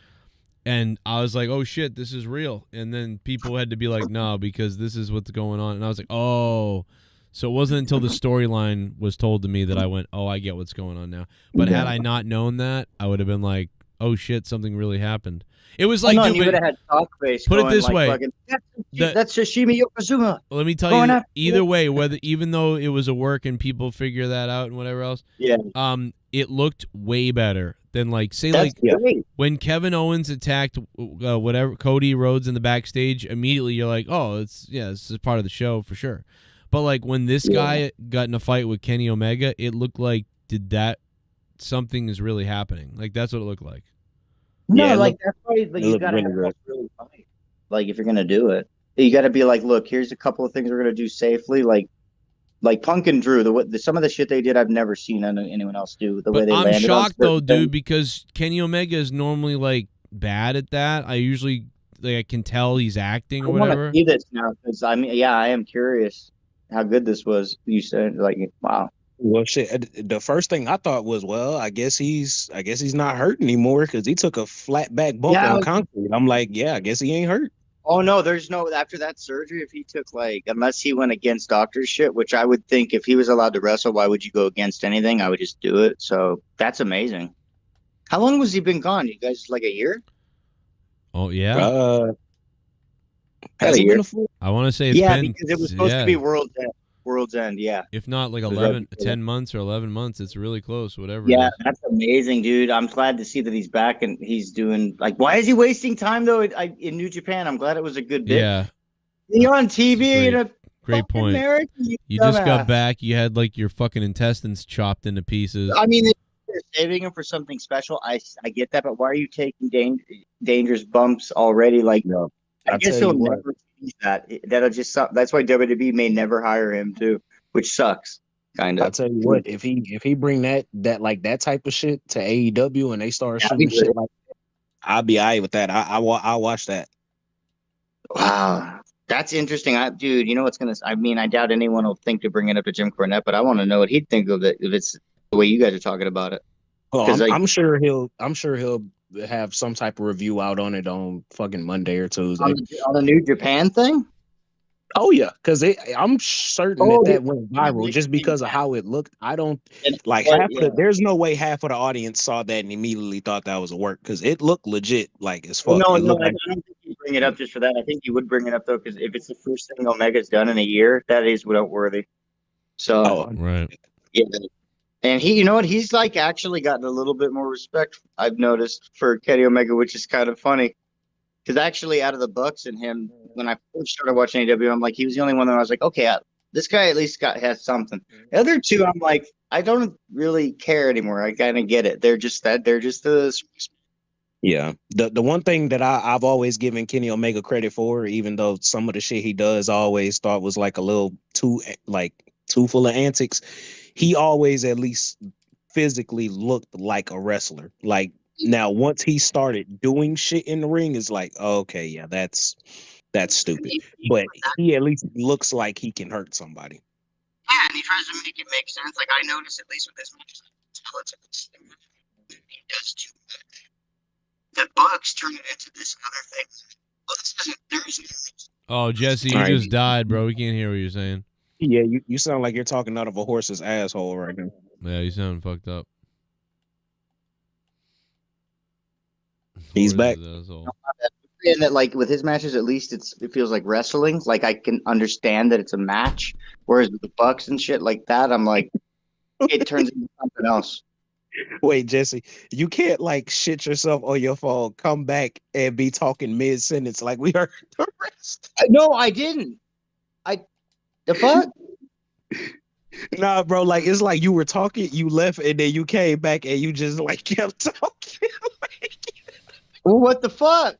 and I was like, oh shit, this is real. And then people had to be like, no, because this is what's going on. And I was like, oh. So it wasn't until the storyline was told to me that I went, oh, I get what's going on now. But had I not known that, I would have been like, oh shit, something really happened. It was like, dude, you would have had talk face. Put it this way, that's Sashimi Yokozuna. Let me tell you, either way, even though it was a work and people figure that out and whatever else, it looked way better than when Kevin Owens attacked whatever Cody Rhodes in the backstage. Immediately, you're like, oh, this is part of the show for sure. But like when this guy got in a fight with Kenny Omega, it looked like something is really happening. Like, that's what it looked like. No, that's why you gotta have really fight. Like, if you're gonna do it, you gotta be like, look, here's a couple of things we're gonna do safely. Like Punk and Drew, some of the shit they did, I've never seen anyone else do. Way they landed. I'm shocked though, dude, because Kenny Omega is normally like bad at that. I usually I can tell he's acting or whatever. I want to see this now because I am curious how good this was. You said, like, wow. Well, shit. The first thing I thought was, well, I guess he's not hurt anymore because he took a flat back bump Yeah. on concrete. I'm like, yeah, I guess he ain't hurt. Oh no, there's no after that surgery. If he took unless he went against doctor shit, which I would think if he was allowed to wrestle, why would you go against anything? I would just do it. So that's amazing. How long was he been gone? You guys like a year? Oh yeah. Has he been a full? I want to say it's been because it was supposed to be World's End. World's End, yeah. If not like 10 months or 11 months, it's really close. Whatever. Yeah, it is. that's amazing, dude. I'm glad to see that he's back and he's doing why is he wasting time though in New Japan? I'm glad it was a good bit. Yeah. You're on TV in a Great point. America, you just got back. You had like your fucking intestines chopped into pieces. I mean, they're saving him for something special. I get that, but why are you taking dangerous bumps already? Like, no, I guess he'll never change that. That'll just that's why WWE may never hire him too, which sucks. Kind of. I'll tell you what, if he bring that type of shit to AEW and they start shooting shit like that, I'll be alright with that. I'll watch that. Wow. That's interesting. Dude, you know what's gonna I mean, I doubt anyone will think to bring it up to Jim Cornette, but I want to know what he'd think of it if it's the way you guys are talking about it. Well, I'm sure he'll have some type of review out on it on fucking Monday or Tuesday. On the New Japan thing? Oh yeah, because I'm certain that went viral just because of how it looked. I don't there's no way half of the audience saw that and immediately thought that was a work because it looked legit like as fuck. I don't think he'd bring it up just for that. I think he would bring it up though because if it's the first thing Omega's done in a year, that is noteworthy. So right, yeah. And he, you know what? He's actually gotten a little bit more respect. I've noticed for Kenny Omega, which is kind of funny. Because actually, out of the Bucks and him, when I first started watching AEW, I'm like, he was the only one that I was like, okay, this guy at least has something. The other two, I'm like, I don't really care anymore. I kind of get it. They're just the. Yeah, the one thing that I've always given Kenny Omega credit for, even though some of the shit he does I always thought was like a little too full of antics, he always at least physically looked like a wrestler. Like. Now, once he started doing shit in the ring, it's like, okay, yeah, that's stupid. But he at least looks like he can hurt somebody. Yeah, and he tries to make it make sense. Like I noticed at least with this match, he does too much. The Bucks turn it into this other thing. Oh, Jesse, you just died, bro. We can't hear what you're saying. Yeah, you sound like you're talking out of a horse's asshole right now. Yeah, you sound fucked up. He's back. And that with his matches, at least it feels like wrestling. Like I can understand that it's a match. Whereas with the Bucks and shit like that, I'm like, it turns into something else. Wait, Jesse, you can't shit yourself on your phone, come back and be talking mid sentence like we heard the rest. No, I didn't. The fuck? Nah, bro. It's like you were talking, you left, and then you came back and you just kept talking. Well, what the fuck?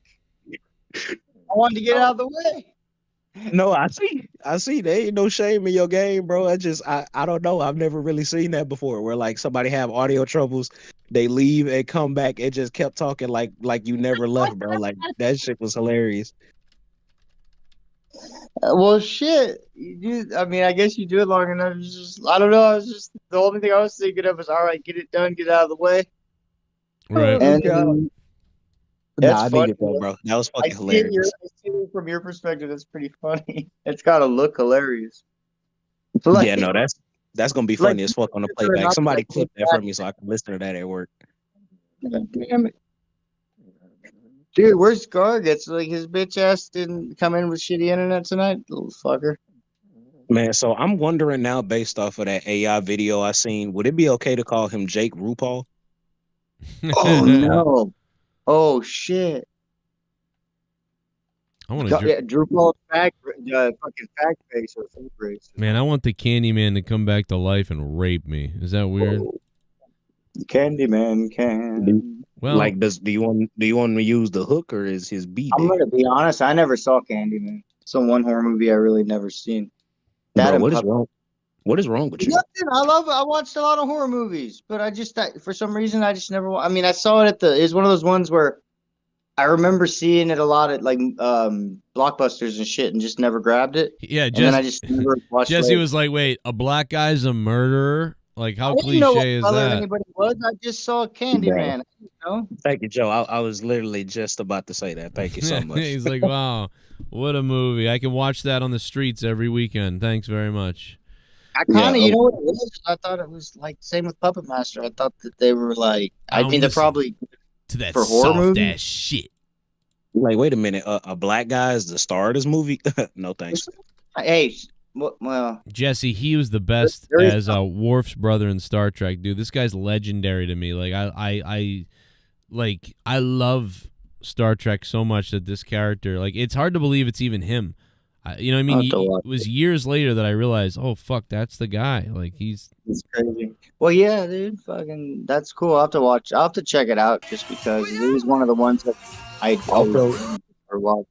I wanted to get out of the way. No, I see. There ain't no shame in your game, bro. I don't know. I've never really seen that before where somebody have audio troubles, they leave and come back and just kept talking like you never left, bro. That shit was hilarious. Well, shit. I mean, I guess you do it long enough. It's just, I don't know. I was just the only thing I was thinking of was, all right, get it done, get out of the way. Right. And I dig it though, bro. That was fucking hilarious. From your perspective, that's pretty funny. It's gotta look hilarious. Yeah, no, that's gonna be funny as fuck on the playback. Somebody clip that for me so I can listen to that at work. God damn it. Dude, where's Gargets? His bitch ass didn't come in with shitty internet tonight, little fucker. Man, so I'm wondering now, based off of that AI video I seen, would it be okay to call him Jake RuPaul? Oh no. Oh shit! I want to Drupal fucking fact face or fake race. Man, I want the Candyman to come back to life and rape me. Is that weird? Oh. Candyman can. Well, do you want to use the hook or is his beat? I'm gonna be honest. I never saw Candyman. It's one horror movie I really never seen. Bro, what is wrong? What is wrong with you? Nothing. I watched a lot of horror movies, but for some reason I just never. I mean, I saw it it's one of those ones where I remember seeing it a lot at Blockbusters and shit, and just never grabbed it. Yeah, and then I just never watched. Jesse was like, "Wait, a black guy's a murderer, Like, how I didn't know what cliche is color that? anybody was. I just saw Candyman. You know? Thank you, Joe. I was literally just about to say that. Thank you so much. He's like, wow, what a movie. I can watch that on the streets every weekend. Thanks very much. I kind of, you know what it was? I thought it was like same with Puppet Master. I thought that they were like, I mean, they're probably to that for horror soft movies. ass shit. Like, wait a minute. A black guy is the star of this movie? No, thanks. Hey, well, Jesse, he was the best as Worf's brother in Star Trek, dude. This guy's legendary to me. Like, I love Star Trek so much that this character, like, it's hard to believe it's even him. You know what I mean? It was years later that I realized, oh fuck, that's the guy. Like, he's crazy. Well, yeah, dude, fucking, that's cool. I'll have to watch. I'll have to check it out just because it was one of the ones that I Also, watched.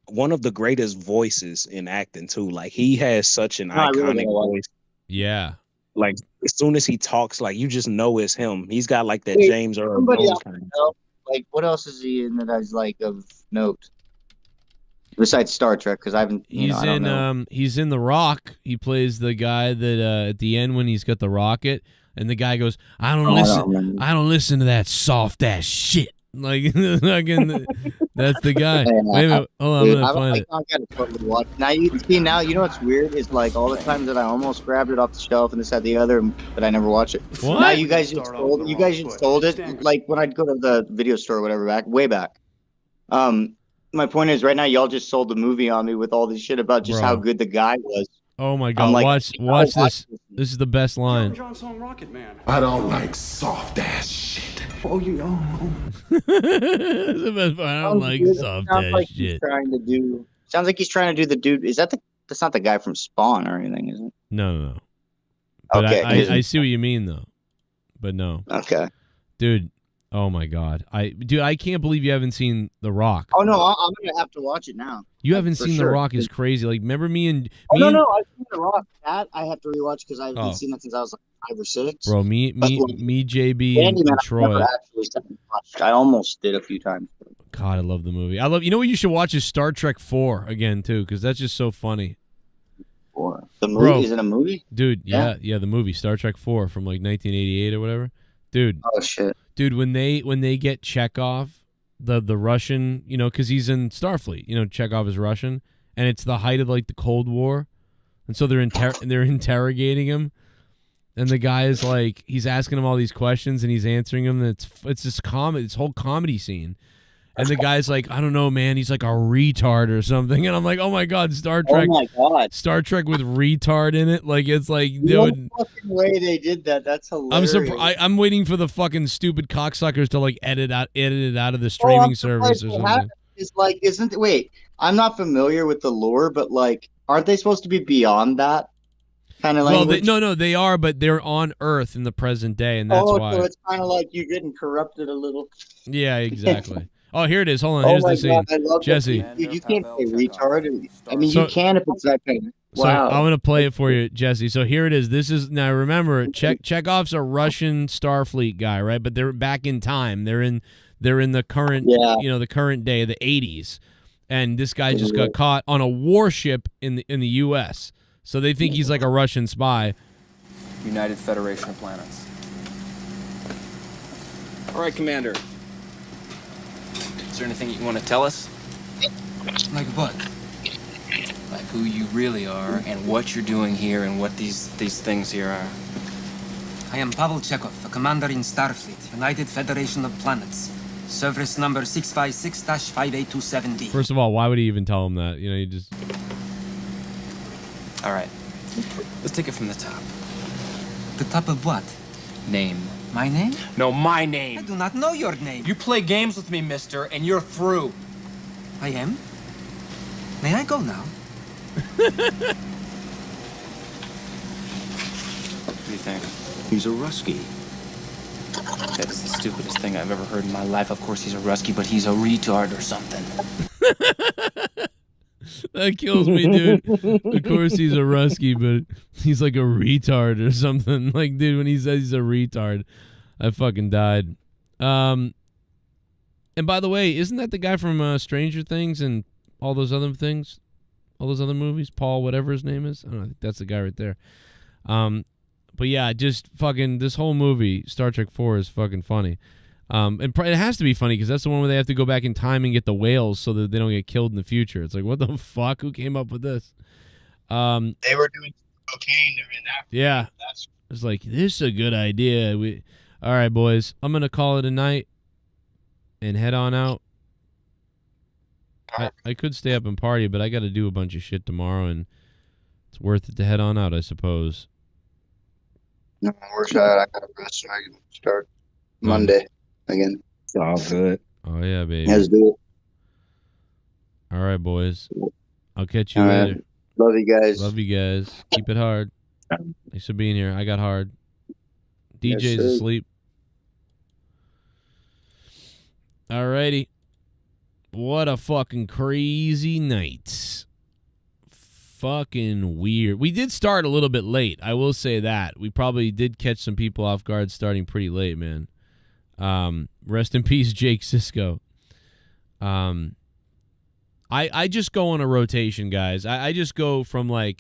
One of the greatest voices in acting too. Like, he has such an iconic voice. Yeah. Like, as soon as he talks, like, you just know it's him. He's got like that Wait, James Earl somebody Jones else kind of. know, like, what else is he in that is like of note besides Star Trek? Because I haven't. He's I don't know. he's in The Rock. He plays the guy that at the end when he's got the rocket, and the guy goes, "I don't listen to that soft ass shit." Like, again, that's the guy. Wait a minute, hold on, I'm gonna find it. I gotta totally watch. Now you see. Now you know what's weird is like all the times that I almost grabbed it off the shelf and this had the other, but I never watched it. What? Now you guys just sold. You guys just sold it. Like when I'd go to the video store or whatever way back. My point is, right now y'all just sold the movie on me with all this shit about just how good the guy was. Oh my god! like, watch this. This is the best line. I don't like soft ass shit. Oh, you know. It's the best part. I don't like soft Sounds ass like shit. he's trying to do. Sounds like he's trying to do the dude. Is that the? That's not the guy from Spawn or anything, is it? No. But Okay. I see what you mean though. But no. Okay. Dude. Oh my god. I can't believe you haven't seen The Rock. Oh no, I'm gonna have to watch it now. You haven't For seen sure. The Rock is crazy. Like, remember me and No, I've seen The Rock. That I have to rewatch because I haven't Oh. seen that since I was like 5 or 6. bro, me, JB, and Candyman, I've Troy. never actually sat and watched. I almost did a few times. God, I love the movie. You know what you should watch is Star Trek 4 again too, because that's just so funny. The movie Bro, is in a movie, dude. Yeah, the movie Star Trek 4 from like 1988 or whatever, dude. Oh shit, dude. When they get Chekhov, the Russian, you know, because he's in Starfleet. You know, Chekhov is Russian, and it's the height of like the Cold War, and so they're interrogating him, and the guy is like, he's asking him all these questions, and he's answering them. And it's this whole comedy scene. And the guy's like, I don't know, man. He's like a retard or something. And I'm like, oh my god, Star Trek. Oh my god, Star Trek with retard in it. Like, it's like, no dude. fucking way they did that. That's hilarious. I'm waiting for the fucking stupid cocksuckers to like edit it out of the streaming service or something. It's like, wait, I'm not familiar with the lore, but like, aren't they supposed to be beyond that kind of language? No, they are, but they're on Earth in the present day, and that's why. So it's kind of like you're getting corrupted a little. Yeah, exactly. Oh, here it is. Hold on. Here's the scene. I love Jesse. Dude, you can't say retard. I mean, you can if it's that kind of. Wow. So I'm gonna play it for you, Jesse. So here it is. This is now. Remember, Chekhov's a Russian Starfleet guy, right? But they're back in time. They're in the current, the current day, the 80s, and this guy just got caught on a warship in the U.S. So they think he's like a Russian spy. United Federation of Planets. All right, Commander. Is there anything you want to tell us? Like what? Like who you really are and what you're doing here and what these things here are. I am Pavel Chekhov, a commander in Starfleet, United Federation of Planets. Service number 656-58270. First of all, why would he even tell him that? You know, you just... All right. Let's take it from the top. The top of what? Name. My name? No, my name. I do not know your name. You play games with me, mister, and you're through. I am? May I go now? What do you think? He's a Rusky. That is the stupidest thing I've ever heard in my life. Of course he's a Rusky, but he's a retard or something. That kills me, dude. Of course he's a Rusky, but he's like a retard or something. Like, dude, when he says he's a retard, I fucking died. And by the way, isn't that the guy from Stranger Things and all those other things? All those other movies? Paul, whatever his name is? I don't know. I think that's the guy right there. But yeah, just fucking this whole movie, Star Trek 4, is fucking funny. And it has to be funny because that's the one where they have to go back in time and get the whales so that they don't get killed in the future. It's like, what the fuck? Who came up with this? They were doing cocaine during that. Yeah. It's like, this is a good idea. All right, boys. I'm going to call it a night and head on out. I could stay up and party, but I got to do a bunch of shit tomorrow, and it's worth it to head on out, I suppose. No, where's that? I got to rest so I can start Monday again. It's all good. Oh, yeah, baby. Let's do it. All right, boys. I'll catch you All later. right. Love you guys. Love you guys. Keep it hard. Thanks for being here. I got hard. DJ's Yes, sir. asleep. All righty. What a fucking crazy night. Fucking weird. We did start a little bit late. I will say that. We probably did catch some people off guard starting pretty late, man. Rest in peace, Jake Sisko. I just go on a rotation, guys. I just go from I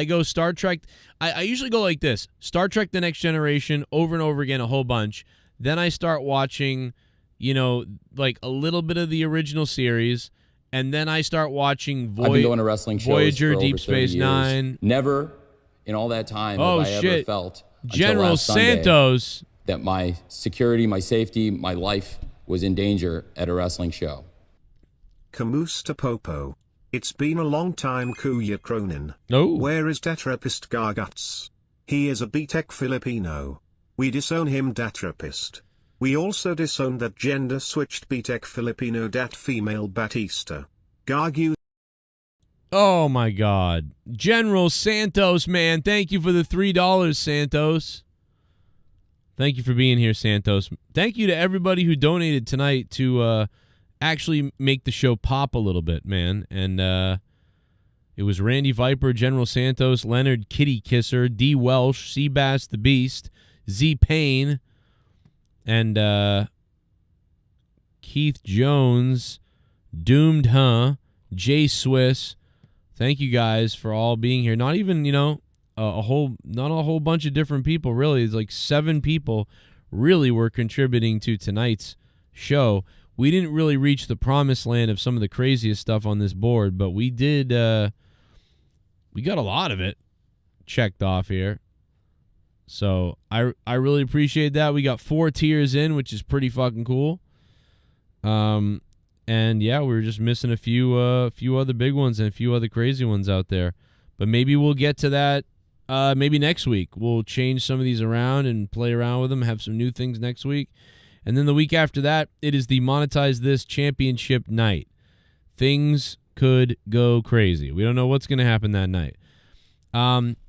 go Star Trek. I usually go like this. Star Trek The Next Generation over and over again, a whole bunch. Then I start watching, like a little bit of the original series. And then I start watching I've been going to wrestling shows Voyager, for over Deep 30 Space years. Nine. Never in all that time Oh, have I ever shit. felt until General last Sunday Santos. that my security, my safety, my life was in danger at a wrestling show. Kamusta Popo. It's been a long time, Kuya Cronin. No. Where is Datrapist Garguts? He is a BTEC Filipino. We disown him, Datrapist. We also disown that gender-switched BTEC Filipino dat female Batista. Gargu. Oh, my God. General Santos, man. Thank you for the $3, Santos. Thank you for being here, Santos. Thank you to everybody who donated tonight to actually make the show pop a little bit, man. And it was Randy Viper, General Santos, Leonard Kitty Kisser, D. Welsh, Seabass the Beast, Z. Payne, and Keith Jones, Doomed Huh, Jay Swiss. Thank you guys for all being here. Not even, not a whole bunch of different people, really. It's like 7 people really were contributing to tonight's show. We didn't really reach the promised land of some of the craziest stuff on this board, but we did, we got a lot of it checked off here. So I really appreciate that. We got 4 tiers in, which is pretty fucking cool. And yeah, we were just missing a few other big ones and a few other crazy ones out there. But maybe we'll get to that maybe next week. We'll change some of these around and play around with them, have some new things next week. And then the week after that, it is the Monetize This Championship night. Things could go crazy. We don't know what's going to happen that night.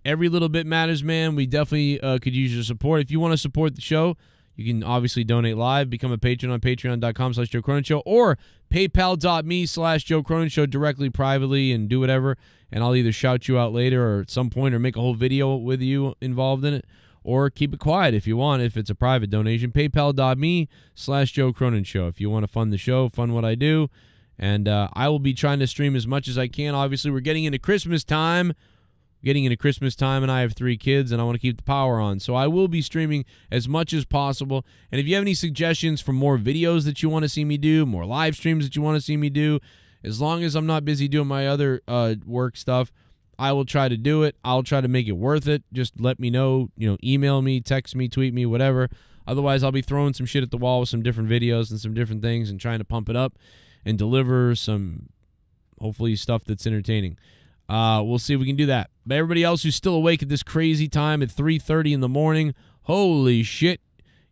Every little bit matters, man. We definitely could use your support. If you want to support the show, you can obviously donate live, become a patron on patreon.com/Joe Cronin Show, or paypal.me/Joe Cronin Show directly, privately, and do whatever. And I'll either shout you out later or at some point, or make a whole video with you involved in it, or keep it quiet if you want, if it's a private donation. PayPal.me/Joe Cronin Show. If you want to fund the show, fund what I do. And I will be trying to stream as much as I can. Obviously, we're getting into Christmas time. And I have 3 kids, and I want to keep the power on. So I will be streaming as much as possible. And if you have any suggestions for more videos that you want to see me do, more live streams that you want to see me do, as long as I'm not busy doing my other work stuff, I will try to do it. I'll try to make it worth it. Just let me know, email me, text me, tweet me, whatever. Otherwise, I'll be throwing some shit at the wall with some different videos and some different things and trying to pump it up and deliver some, hopefully, stuff that's entertaining. We'll see if we can do that. But everybody else who's still awake at this crazy time at 3:30 in the morning, holy shit,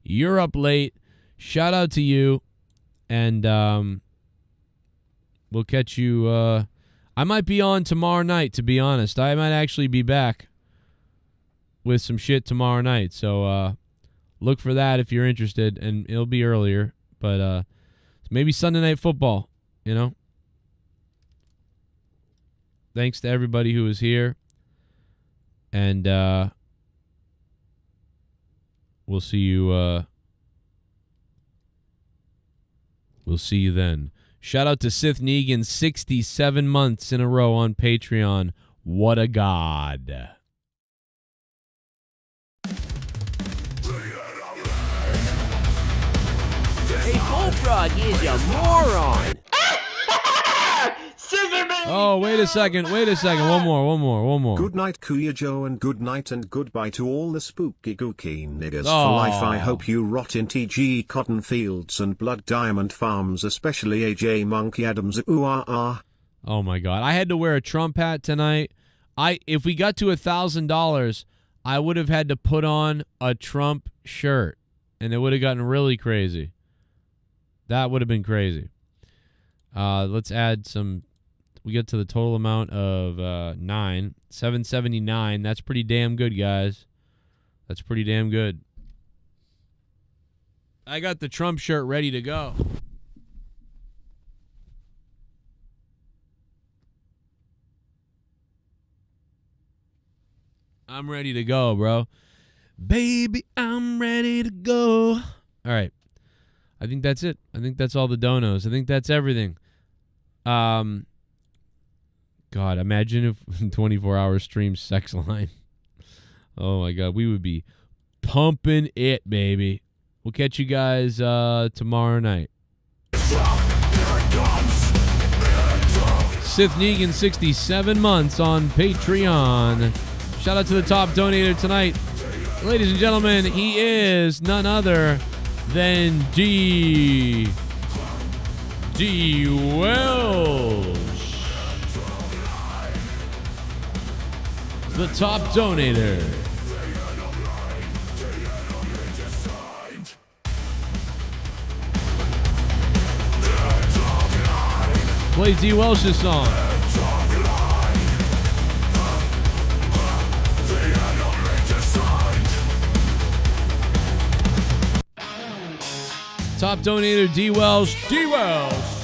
you're up late. Shout out to you. And we'll catch you. I might be on tomorrow night, to be honest. I might actually be back with some shit tomorrow night. So look for that if you're interested. And it'll be earlier. But maybe Sunday Night Football, Thanks to everybody who was here. And we'll see you then. Shout out to Sith Negan, 67 months in a row on Patreon. What a god. Hey, Bullfrog is a moron. Oh, wait a second. One more. Good night, Kuya Joe, and good night and goodbye to all the spooky gooky niggas for Aw. life. I hope you rot in TG cotton fields and blood diamond farms, especially AJ Monkey Adams. Ooh ah ah. Oh my God! I had to wear a Trump hat tonight. If we got to $1,000, I would have had to put on a Trump shirt, and it would have gotten really crazy. That would have been crazy. Let's add some. We get to the total amount of $779. That's pretty damn good, guys. That's pretty damn good. I got the Trump shirt ready to go. I'm ready to go, bro. Baby, I'm ready to go. All right. I think that's it. I think that's all the donos. I think that's everything. God, imagine if 24-hour stream sex line. Oh, my God. We would be pumping it, baby. We'll catch you guys tomorrow night. Sith Negan, 67 months on Patreon. Shout out to the top donator tonight. Ladies and gentlemen, he is none other than D. Welsh. The top donator. Play D. Welsh's song. Top donator D. Welsh. D. Welsh.